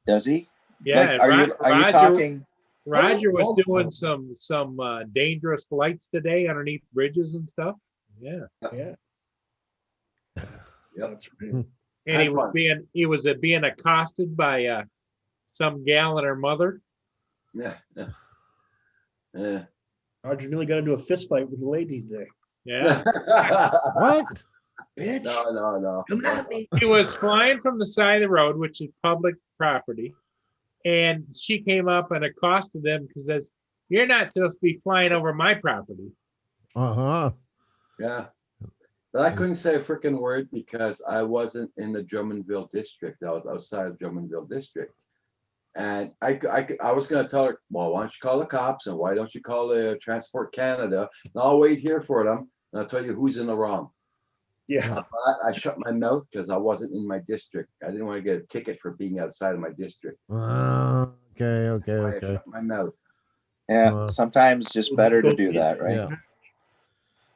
Speaker 9: Does he?
Speaker 8: yeah,
Speaker 9: Like, are you
Speaker 8: Roger
Speaker 9: talking?
Speaker 8: was
Speaker 5: Oh,
Speaker 8: doing some dangerous flights today underneath bridges and stuff. Yeah,
Speaker 5: Yeah.
Speaker 1: Yep.
Speaker 5: That's right.
Speaker 8: and
Speaker 1: Had fun.
Speaker 8: he was being accosted by some gal and her mother.
Speaker 1: Yeah. Yeah.
Speaker 5: Roger nearly got into a fist fight with a lady today.
Speaker 8: Yeah,
Speaker 10: What?
Speaker 5: Bitch,
Speaker 1: No.
Speaker 5: come at me.
Speaker 8: he was flying from the side of the road, which is public property, and she came up and accosted him because says, "You're not supposed to be flying over my property."
Speaker 10: Uh-huh.
Speaker 1: Yeah. But I couldn't say a freaking word because I wasn't in the Drummondville district. I was outside of Drummondville district. And I was going to tell her, well, why don't you call the cops and why don't you call the Transport Canada? And I'll wait here for them and I'll tell you who's in the wrong.
Speaker 5: Yeah.
Speaker 1: But I shut my mouth because I wasn't in my district. I didn't want to get a ticket for being outside of my district.
Speaker 10: Okay.
Speaker 1: I shut my mouth.
Speaker 9: Yeah. Sometimes just better to do that, right?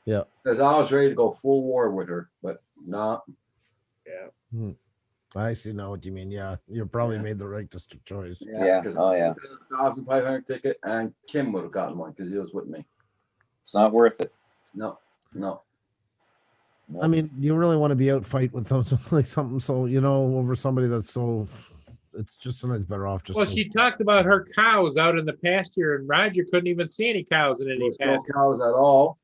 Speaker 10: Yeah.
Speaker 1: Because I was ready to go full war with her, but no.
Speaker 5: Yeah.
Speaker 10: I see now what you mean. Yeah. You probably made the right choice.
Speaker 9: Yeah.
Speaker 1: 'cause
Speaker 9: Oh, yeah.
Speaker 1: I got a 1,500 ticket and Kim would have gotten one because he was with me.
Speaker 9: It's not worth it.
Speaker 1: No.
Speaker 10: I mean, you really want to be out fight with something like something so over somebody that's so it's just sometimes better off just
Speaker 8: Well, she talked about her cows out in the pasture, and Roger couldn't even see any cows in any
Speaker 1: There's no
Speaker 8: pasture.
Speaker 1: cows at all.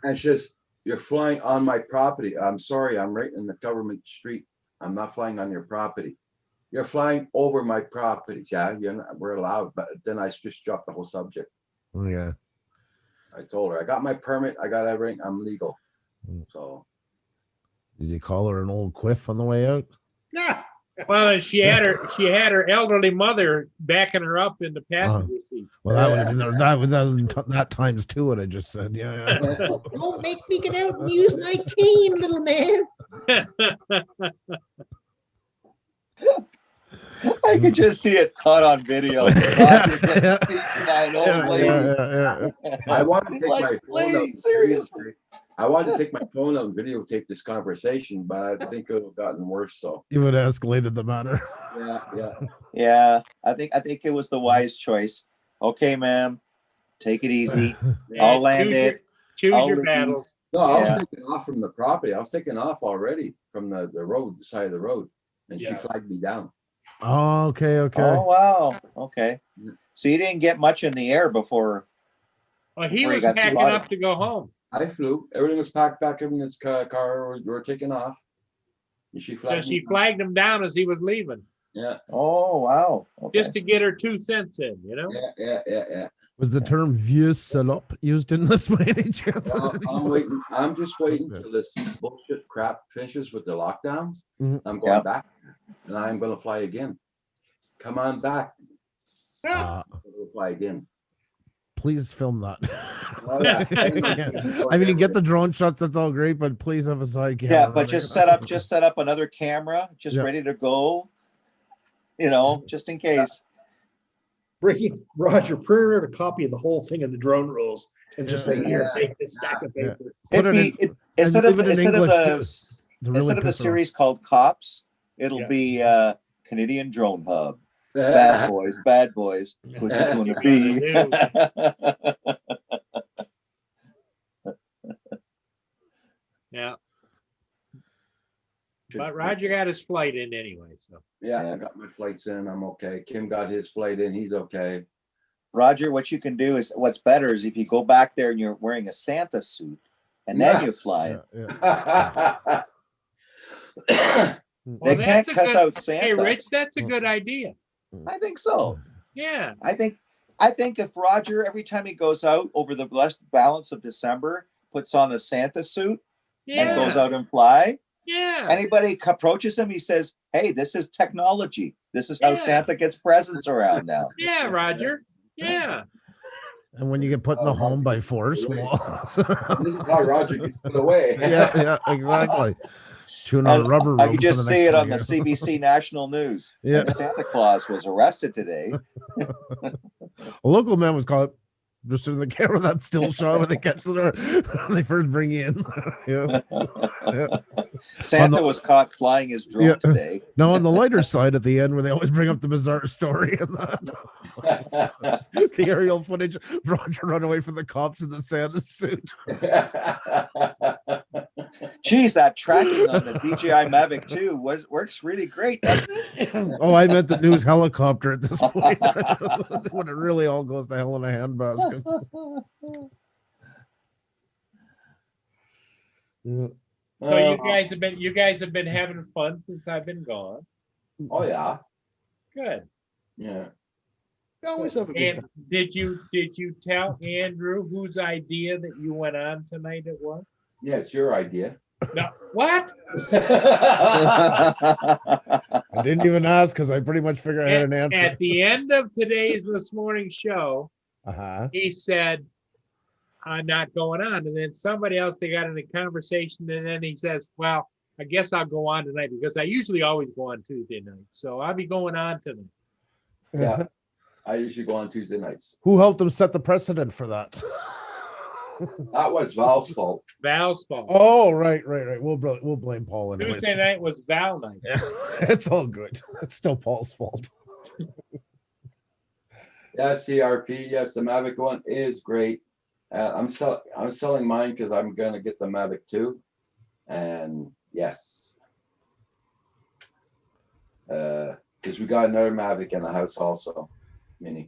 Speaker 1: And she says, you're flying on my property. I'm sorry, I'm right in the government street. I'm not flying on your property. You're flying over my property. Yeah, we're allowed, but then I just dropped the whole subject.
Speaker 10: Yeah.
Speaker 1: I told her, I got my permit, I got everything, I'm legal.
Speaker 10: Mm.
Speaker 1: So
Speaker 10: Did you call her an old quiff on the way out?
Speaker 5: Yeah.
Speaker 8: Well, and she had her elderly mother backing her up in the passenger seat.
Speaker 10: Well, that would have been that times two. What I just said. Yeah.
Speaker 5: Don't make me get out and use my cane, little man.
Speaker 9: I could just see it caught on video. Roger gets beaten by an old lady.
Speaker 1: I want to
Speaker 9: He's
Speaker 1: take
Speaker 9: like,
Speaker 1: my phone
Speaker 9: "Lady,
Speaker 1: out.
Speaker 9: seriously?"
Speaker 1: I wanted to take my phone out and videotape this conversation, but I think it would have gotten worse. So
Speaker 10: You would have escalated the matter.
Speaker 1: yeah.
Speaker 9: Yeah, I think it was the wise choice. Okay, ma'am, take it easy. I'll land it.
Speaker 8: Choose
Speaker 9: I'll
Speaker 8: your
Speaker 9: leave.
Speaker 8: battles.
Speaker 1: No, I was
Speaker 9: Yeah.
Speaker 1: taking off from the property. I was taking off already from the road, the side of the road, and she
Speaker 5: Yeah.
Speaker 1: flagged me down.
Speaker 10: Oh, okay.
Speaker 9: Oh wow. Okay. So you didn't get much in the air before.
Speaker 8: Well, he
Speaker 9: Before you
Speaker 8: was
Speaker 9: got
Speaker 8: packing
Speaker 9: spotted.
Speaker 8: up to go home.
Speaker 1: I flew. Everything was packed back in this car. We were taking off. And she
Speaker 8: So
Speaker 1: flagged
Speaker 8: she
Speaker 1: me.
Speaker 8: flagged him down as he was leaving,
Speaker 1: Yeah,
Speaker 9: Oh wow. Okay.
Speaker 8: just to get her 2 cents in, you know?
Speaker 1: yeah.
Speaker 10: Was the term vieux salope used in this by any chance?
Speaker 1: Well, I'm waiting. I'm just waiting till this bullshit crap finishes with the lockdowns.
Speaker 10: Mhm.
Speaker 1: I'm going
Speaker 9: Yeah.
Speaker 1: back, and I'm going to fly again. Come on back.
Speaker 10: Uh,
Speaker 1: I'm going to fly again.
Speaker 10: please film that.
Speaker 1: Oh, yeah.
Speaker 10: I mean, you get the drone shots. That's all great, but please have a side camera.
Speaker 9: Yeah, but
Speaker 10: running.
Speaker 9: just set up another camera, just
Speaker 10: Yeah.
Speaker 9: ready to go. You know, just in case.
Speaker 5: Roger, print out a copy of the whole thing of the drone rules and just say, here, take this stack of
Speaker 10: Yeah.
Speaker 5: paper.
Speaker 10: Put
Speaker 9: It'd
Speaker 10: it
Speaker 9: be
Speaker 10: in-
Speaker 9: instead
Speaker 10: and
Speaker 9: of
Speaker 10: leave it in English
Speaker 9: the
Speaker 10: too, to really
Speaker 9: instead of a
Speaker 10: piss her off.
Speaker 9: series called Cops, it'll
Speaker 5: Yeah.
Speaker 9: be Canadian Drone Hub. Bad boys, what's it gonna be?
Speaker 8: Yeah. But Roger got his flight in anyway, so.
Speaker 1: Yeah, I got my flights in. I'm okay. Kim got his flight in. He's okay.
Speaker 9: Roger, what you can do is what's better is if you go back there and you're wearing a Santa suit and then
Speaker 1: Yeah.
Speaker 9: you fly it.
Speaker 10: Yeah.
Speaker 9: They
Speaker 8: Well,
Speaker 9: can't
Speaker 8: that's a
Speaker 9: cuss
Speaker 8: good-
Speaker 9: out Santa.
Speaker 8: Hey, Rich, that's a good idea.
Speaker 9: I think so.
Speaker 8: Yeah.
Speaker 9: I think if Roger every time he goes out over the balance of December puts on a Santa suit and
Speaker 8: Yeah.
Speaker 9: goes out and fly,
Speaker 8: Yeah.
Speaker 9: anybody approaches him, he says, "Hey, this is technology. This is how
Speaker 8: Yeah.
Speaker 9: Santa gets presents around now."
Speaker 8: Yeah, Roger. Yeah.
Speaker 10: And when you get put in the
Speaker 1: Oh,
Speaker 10: home by
Speaker 1: Roger.
Speaker 10: force, well,
Speaker 1: This is how Roger gets put away.
Speaker 10: yeah, exactly. Chewing on a
Speaker 9: And
Speaker 10: rubber room
Speaker 9: I could
Speaker 10: for
Speaker 9: just
Speaker 10: the next
Speaker 9: see it
Speaker 10: 20
Speaker 9: on the
Speaker 10: years.
Speaker 9: CBC National News.
Speaker 10: Yeah.
Speaker 9: And Santa Claus was arrested today.
Speaker 10: A local man was caught just in the camera that still shot when they catch the they first bring you in. Yeah. Yeah.
Speaker 9: Santa was caught flying his drone
Speaker 10: Yeah.
Speaker 9: today.
Speaker 10: Now on the lighter side at the end where they always bring up the bizarre story and that the aerial footage, Roger run away from the cops in the Santa suit.
Speaker 9: Geez, that tracking on the DJI Mavic 2 works really great, doesn't it?
Speaker 10: Oh, I meant the news helicopter at this point. When it really all goes to hell in a handbasket. Yeah.
Speaker 8: So you guys have been having fun since I've been gone.
Speaker 1: Oh yeah,
Speaker 8: Good.
Speaker 1: yeah.
Speaker 5: We always have a good
Speaker 8: And
Speaker 5: time.
Speaker 8: did you tell Andrew whose idea that you went on tonight it was?
Speaker 1: Yeah, it's your idea.
Speaker 8: No. What?
Speaker 10: I didn't even ask because I pretty much figured I had an answer.
Speaker 8: At the end of this morning's show,
Speaker 10: Uh-huh.
Speaker 8: he said, "I'm not going on." And then somebody else, they got in a conversation, and then he says, "Well, I guess I'll go on tonight because I usually always go on Tuesday night, so I'll be going on tonight."
Speaker 1: Yeah, I usually go on Tuesday nights.
Speaker 10: Who helped them set the precedent for that?
Speaker 1: That was Val's fault.
Speaker 8: Val's fault.
Speaker 10: Oh, right. We'll blame Paul anyway.
Speaker 8: Tuesday night was Val night.
Speaker 10: Yeah, it's all good. It's still Paul's fault.
Speaker 1: Yes, CRP. Yes, the Mavic one is great. I'm selling mine because I'm gonna get the Mavic 2, and yes, because we got another Mavic in the house also, mini.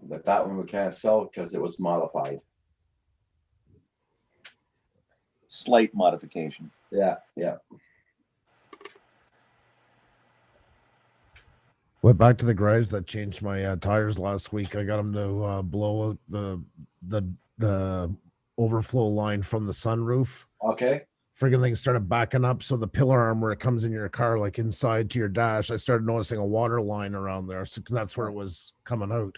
Speaker 1: But that one we can't sell because it was modified.
Speaker 9: Slight modification.
Speaker 1: Yeah.
Speaker 10: Went back to the garage that changed my tires last week. I got them to blow out the overflow line from the sunroof.
Speaker 1: Okay.
Speaker 10: friggin' thing started backing up. So the pillar arm where it comes in your car, like inside to your dash, I started noticing a water line around there. So that's where it was coming out.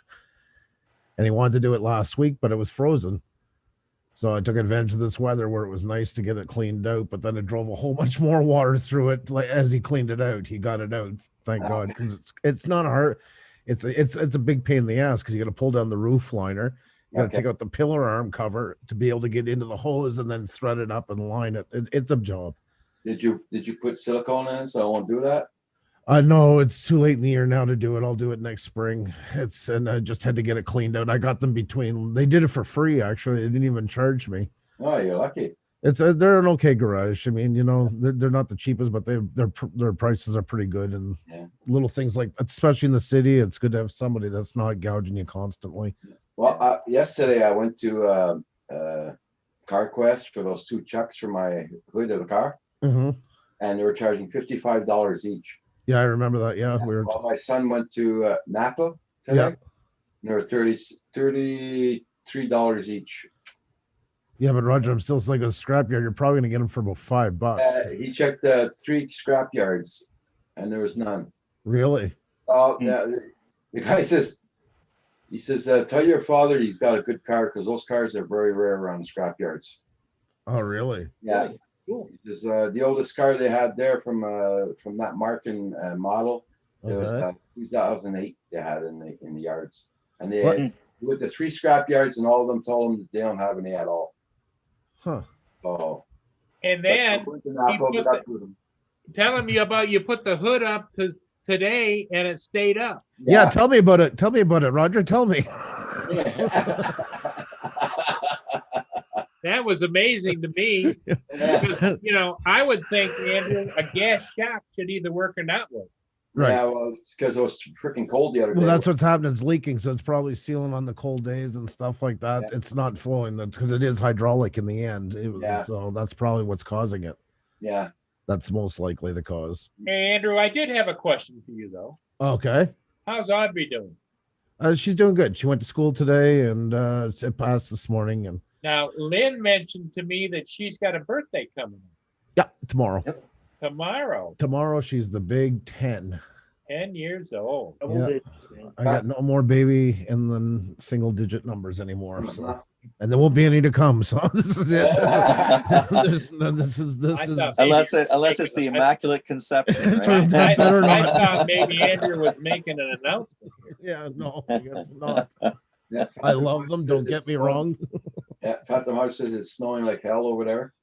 Speaker 10: And he wanted to do it last week, but it was frozen. So I took advantage of this weather where it was nice to get it cleaned out, but then it drove a whole bunch more water through it. Like as he cleaned it out, he got it out. Thank God, because it's not hard. It's a big pain in the ass because you got to pull down the roof liner. You got to take out the pillar arm cover to be able to get into the hose and then thread it up and line it. It's a job.
Speaker 1: Did you put silicone in so I won't do that?
Speaker 10: No, it's too late in the year now to do it. I'll do it next spring. And I just had to get it cleaned out. I got them they did it for free. Actually, they didn't even charge me.
Speaker 1: Oh, you're lucky.
Speaker 10: They're an okay garage. I mean, they're not the cheapest, but their prices are pretty good. And little things like, especially in the city, it's good to have somebody that's not gouging you constantly.
Speaker 1: Well, yesterday I went to CarQuest for those 2 chucks for my hood of the car, and they were charging $55 each.
Speaker 10: Yeah, I remember that. Yeah,
Speaker 1: well, my son went to Napa today.
Speaker 10: Yeah.
Speaker 1: And they were $33 each.
Speaker 10: Yeah, but Roger, I'm still thinking a scrapyard. You're probably gonna get them for about $5.
Speaker 1: He checked 3 scrap yards, and there was none.
Speaker 10: Really?
Speaker 1: Oh, yeah. The guy says, tell your father he's got a good car because those cars are very rare around the scrap yards.
Speaker 10: Oh, really?
Speaker 1: Yeah. Cool. He says the oldest car they had there from that mark and model, it was 2008 they had in the yards, and they had, with the 3 scrap yards, and all of them told them that they don't have any at all.
Speaker 10: Huh.
Speaker 1: Oh.
Speaker 8: And then telling me about you put the hood up today and it stayed up.
Speaker 10: Yeah, tell me about it. Roger. Tell me.
Speaker 8: That was amazing to me. Because, I would think, Andrew, a gas shock should either work or not work.
Speaker 10: Right.
Speaker 1: Yeah, well, it's because it was freaking cold the other day.
Speaker 10: Well, that's what's happening. It's leaking, so it's probably sealing on the cold days and stuff like that. Yeah. It's not flowing. That's because it is hydraulic in the end. So that's probably what's causing it.
Speaker 1: Yeah.
Speaker 10: That's most likely the cause.
Speaker 8: Hey, Andrew, I did have a question for you, though.
Speaker 10: Okay.
Speaker 8: How's Audrey doing?
Speaker 10: She's doing good. She went to school today and it passed this morning. And
Speaker 8: now, Lynn mentioned to me that she's got a birthday coming up.
Speaker 10: Yeah, tomorrow.
Speaker 8: Yep. Tomorrow.
Speaker 10: Tomorrow, she's the big 10.
Speaker 8: 10 years old.
Speaker 10: Yeah. I got no more baby in the single digit numbers anymore. So. And there won't be any to come. So this is it. This is
Speaker 9: unless it's the Immaculate Conception, right?
Speaker 8: I thought maybe Andrew was making an announcement here.
Speaker 10: Yeah, no, I guess not. Yeah, I love them. Don't get me wrong.
Speaker 1: Yeah, Fathom House says it's snowing like hell over there.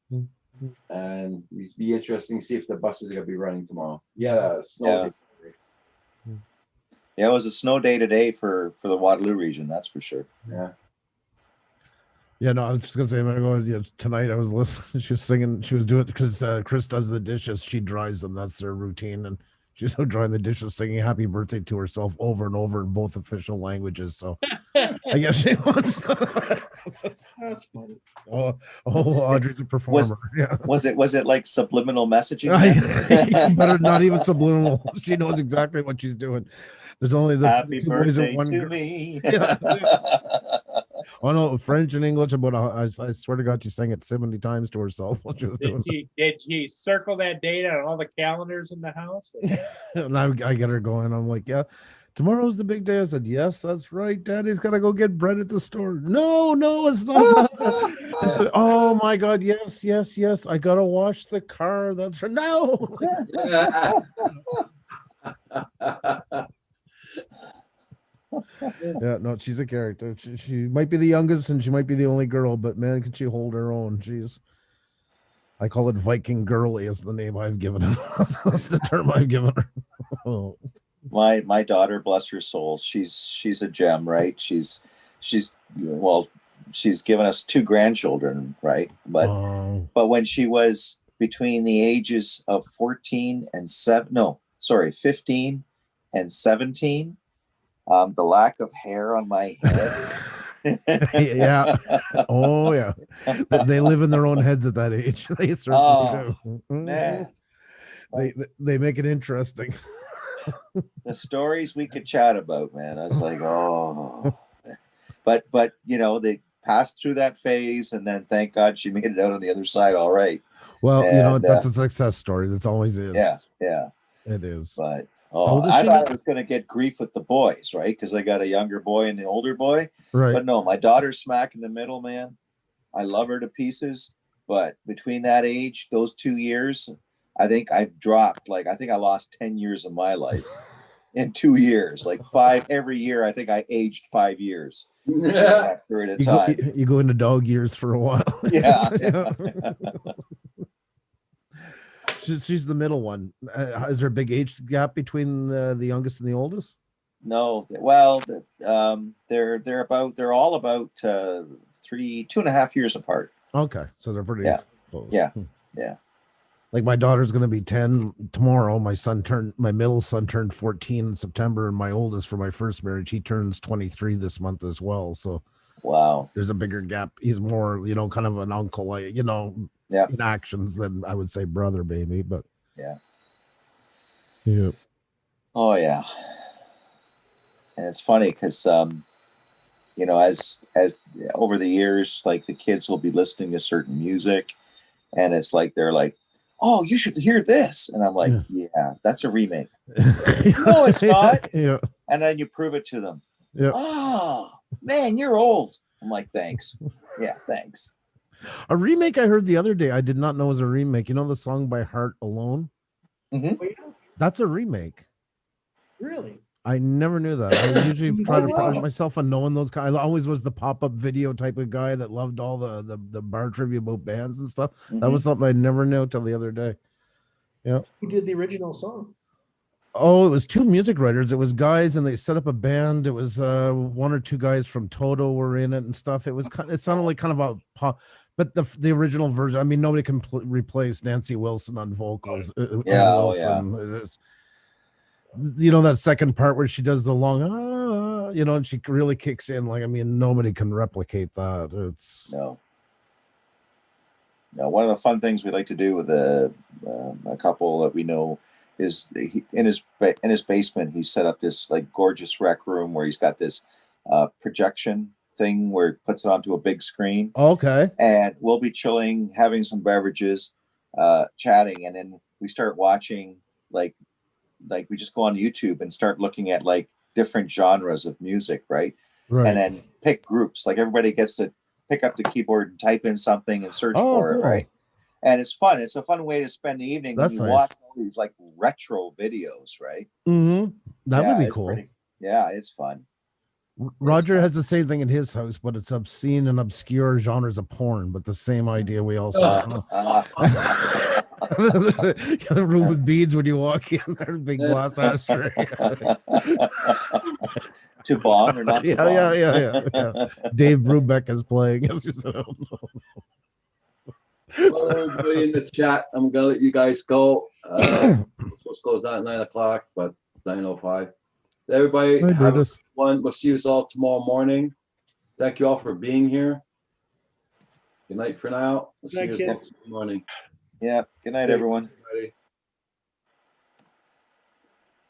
Speaker 1: And it'd be interesting to see if the buses are gonna be running tomorrow. Yeah, snow.
Speaker 9: Yeah, it was a snow day today for the Waterloo region, that's for sure.
Speaker 1: Yeah.
Speaker 10: Yeah, no, I was just gonna say a minute ago, tonight I was listening. She was singing. She was doing it because Chris does the dishes. She dries them. That's their routine, and she's out drying the dishes, singing "Happy Birthday" to herself over and over in both official languages. So I guess she wants.
Speaker 5: That's funny.
Speaker 10: Oh, Audrey's a performer.
Speaker 9: Was it like subliminal messaging?
Speaker 10: Better not even subliminal. She knows exactly what she's doing. There's only the
Speaker 9: Happy
Speaker 10: two
Speaker 9: birthday
Speaker 10: boys and one
Speaker 9: to
Speaker 10: girl.
Speaker 9: me.
Speaker 10: Yeah. Oh no, French and English. But I swear to God, she sang it 70 times to herself while she was doing it.
Speaker 8: Did she circle that date on all the calendars in the house?
Speaker 10: And I get her going. I'm like, yeah, tomorrow's the big day. I said, yes, that's right. Daddy's got to go get bread at the store. No, it's not. I said, oh my God, yes. I got to wash the car. That's right. No. Yeah, no, she's a character. She might be the youngest and she might be the only girl, but man, can she hold her own? I call it Viking girly is the name I've given her. That's the term I've given her. Oh.
Speaker 9: My daughter, bless her soul, she's a gem, right? She's given us 2 grandchildren, right? But when she was between the ages of 15 and 17, the lack of hair on my head.
Speaker 10: Yeah. Oh yeah. They live in their own heads at that age. They certainly do.
Speaker 9: Man.
Speaker 10: They make it interesting.
Speaker 9: The stories we could chat about, man. I was like, oh. But they passed through that phase, and then thank God she made it out on the other side all right.
Speaker 10: Well, you know,
Speaker 9: And,
Speaker 10: that's a success story. That's always is.
Speaker 9: yeah, yeah.
Speaker 10: It is.
Speaker 9: But
Speaker 10: old is
Speaker 9: I
Speaker 10: she?
Speaker 9: thought I was going to get grief with the boys, right? Because I got a younger boy and an older boy.
Speaker 10: Right.
Speaker 9: But no, my daughter's smack in the middle, man. I love her to pieces. But between that age, those 2 years, I think I've dropped, like, I think I lost 10 years of my life in 2 years. Like 5 every year. I think I aged 5 years in that period of time.
Speaker 10: You go into dog years for a while.
Speaker 9: Yeah.
Speaker 10: She's the middle one. Is there a big age gap between the youngest and the oldest?
Speaker 9: No, well, they're all about 2.5 years apart.
Speaker 10: Okay, so they're pretty close.
Speaker 9: Yeah. Yeah.
Speaker 10: Like my daughter's going to be 10 tomorrow. My middle son turned 14 in September, and my oldest, for my first marriage, he turns 23 this month as well. So
Speaker 9: wow,
Speaker 10: there's a bigger gap. He's more, kind of an uncle, in actions than I would say brother, baby. But
Speaker 9: yeah.
Speaker 10: Oh
Speaker 9: yeah. And it's funny because as over the years, like the kids will be listening to certain music, and it's like they're like, oh, you should hear this. And I'm like, yeah, that's a remake. No, it's not.
Speaker 10: Yeah.
Speaker 9: And then you prove it to them.
Speaker 10: Yeah.
Speaker 9: Oh, man, you're old. I'm like, thanks. Yeah, thanks.
Speaker 10: A remake I heard the other day, I did not know was a remake. You know the song by Heart Alone?
Speaker 9: Mm-hmm.
Speaker 10: That's a remake.
Speaker 5: Really?
Speaker 10: I never knew that. I usually try to pride myself on knowing those guys. I always was the pop-up video type of guy that loved all the bar trivia about bands and stuff.
Speaker 9: Mm-hmm.
Speaker 10: That was something I never knew till the other day. Yeah.
Speaker 5: Who did the original song?
Speaker 10: Oh, it was two music writers. It was guys, and they set up a band. It was one or two guys from Toto were in it and stuff. It was it sounded like kind of a pop, but the original version. I mean, nobody can replace Nancy Wilson on vocals.
Speaker 9: Yeah,
Speaker 10: Wilson. That second part where she does the long, and she really kicks in. Like, I mean, nobody can replicate that. It's
Speaker 9: no. One of the fun things we like to do with a couple that we know is in his basement. He set up this like gorgeous rec room where he's got this projection thing where he puts it onto a big screen.
Speaker 10: Okay.
Speaker 9: And we'll be chilling, having some beverages, chatting, and then we start watching like we just go on YouTube and start looking at like different genres of music, right? And then pick groups. Like everybody gets to pick up the keyboard and type in something and search for it, right? And it's fun. It's a fun way to spend the evening when you watch all these like retro videos, right?
Speaker 10: Mm-hmm. That would be cool.
Speaker 9: It's fun.
Speaker 10: Roger has the same thing in his house, but it's obscene and obscure genres of porn, but the same idea we also room with beads when you walk in there, big glass ashtray.
Speaker 9: To bong or not to bong?
Speaker 10: Yeah. Dave Brubeck is playing.
Speaker 1: Well, everybody in the chat, I'm gonna let you guys go. We're supposed to close down at 9 o'clock, but it's 9:05. Everybody, have a good one. We'll see you all tomorrow morning. Thank you all for being here. Good night for now. We'll see you next morning.
Speaker 9: Yeah. Good night, everyone.
Speaker 1: Everybody.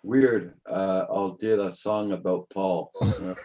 Speaker 1: Weird. I'll did a song about Paul.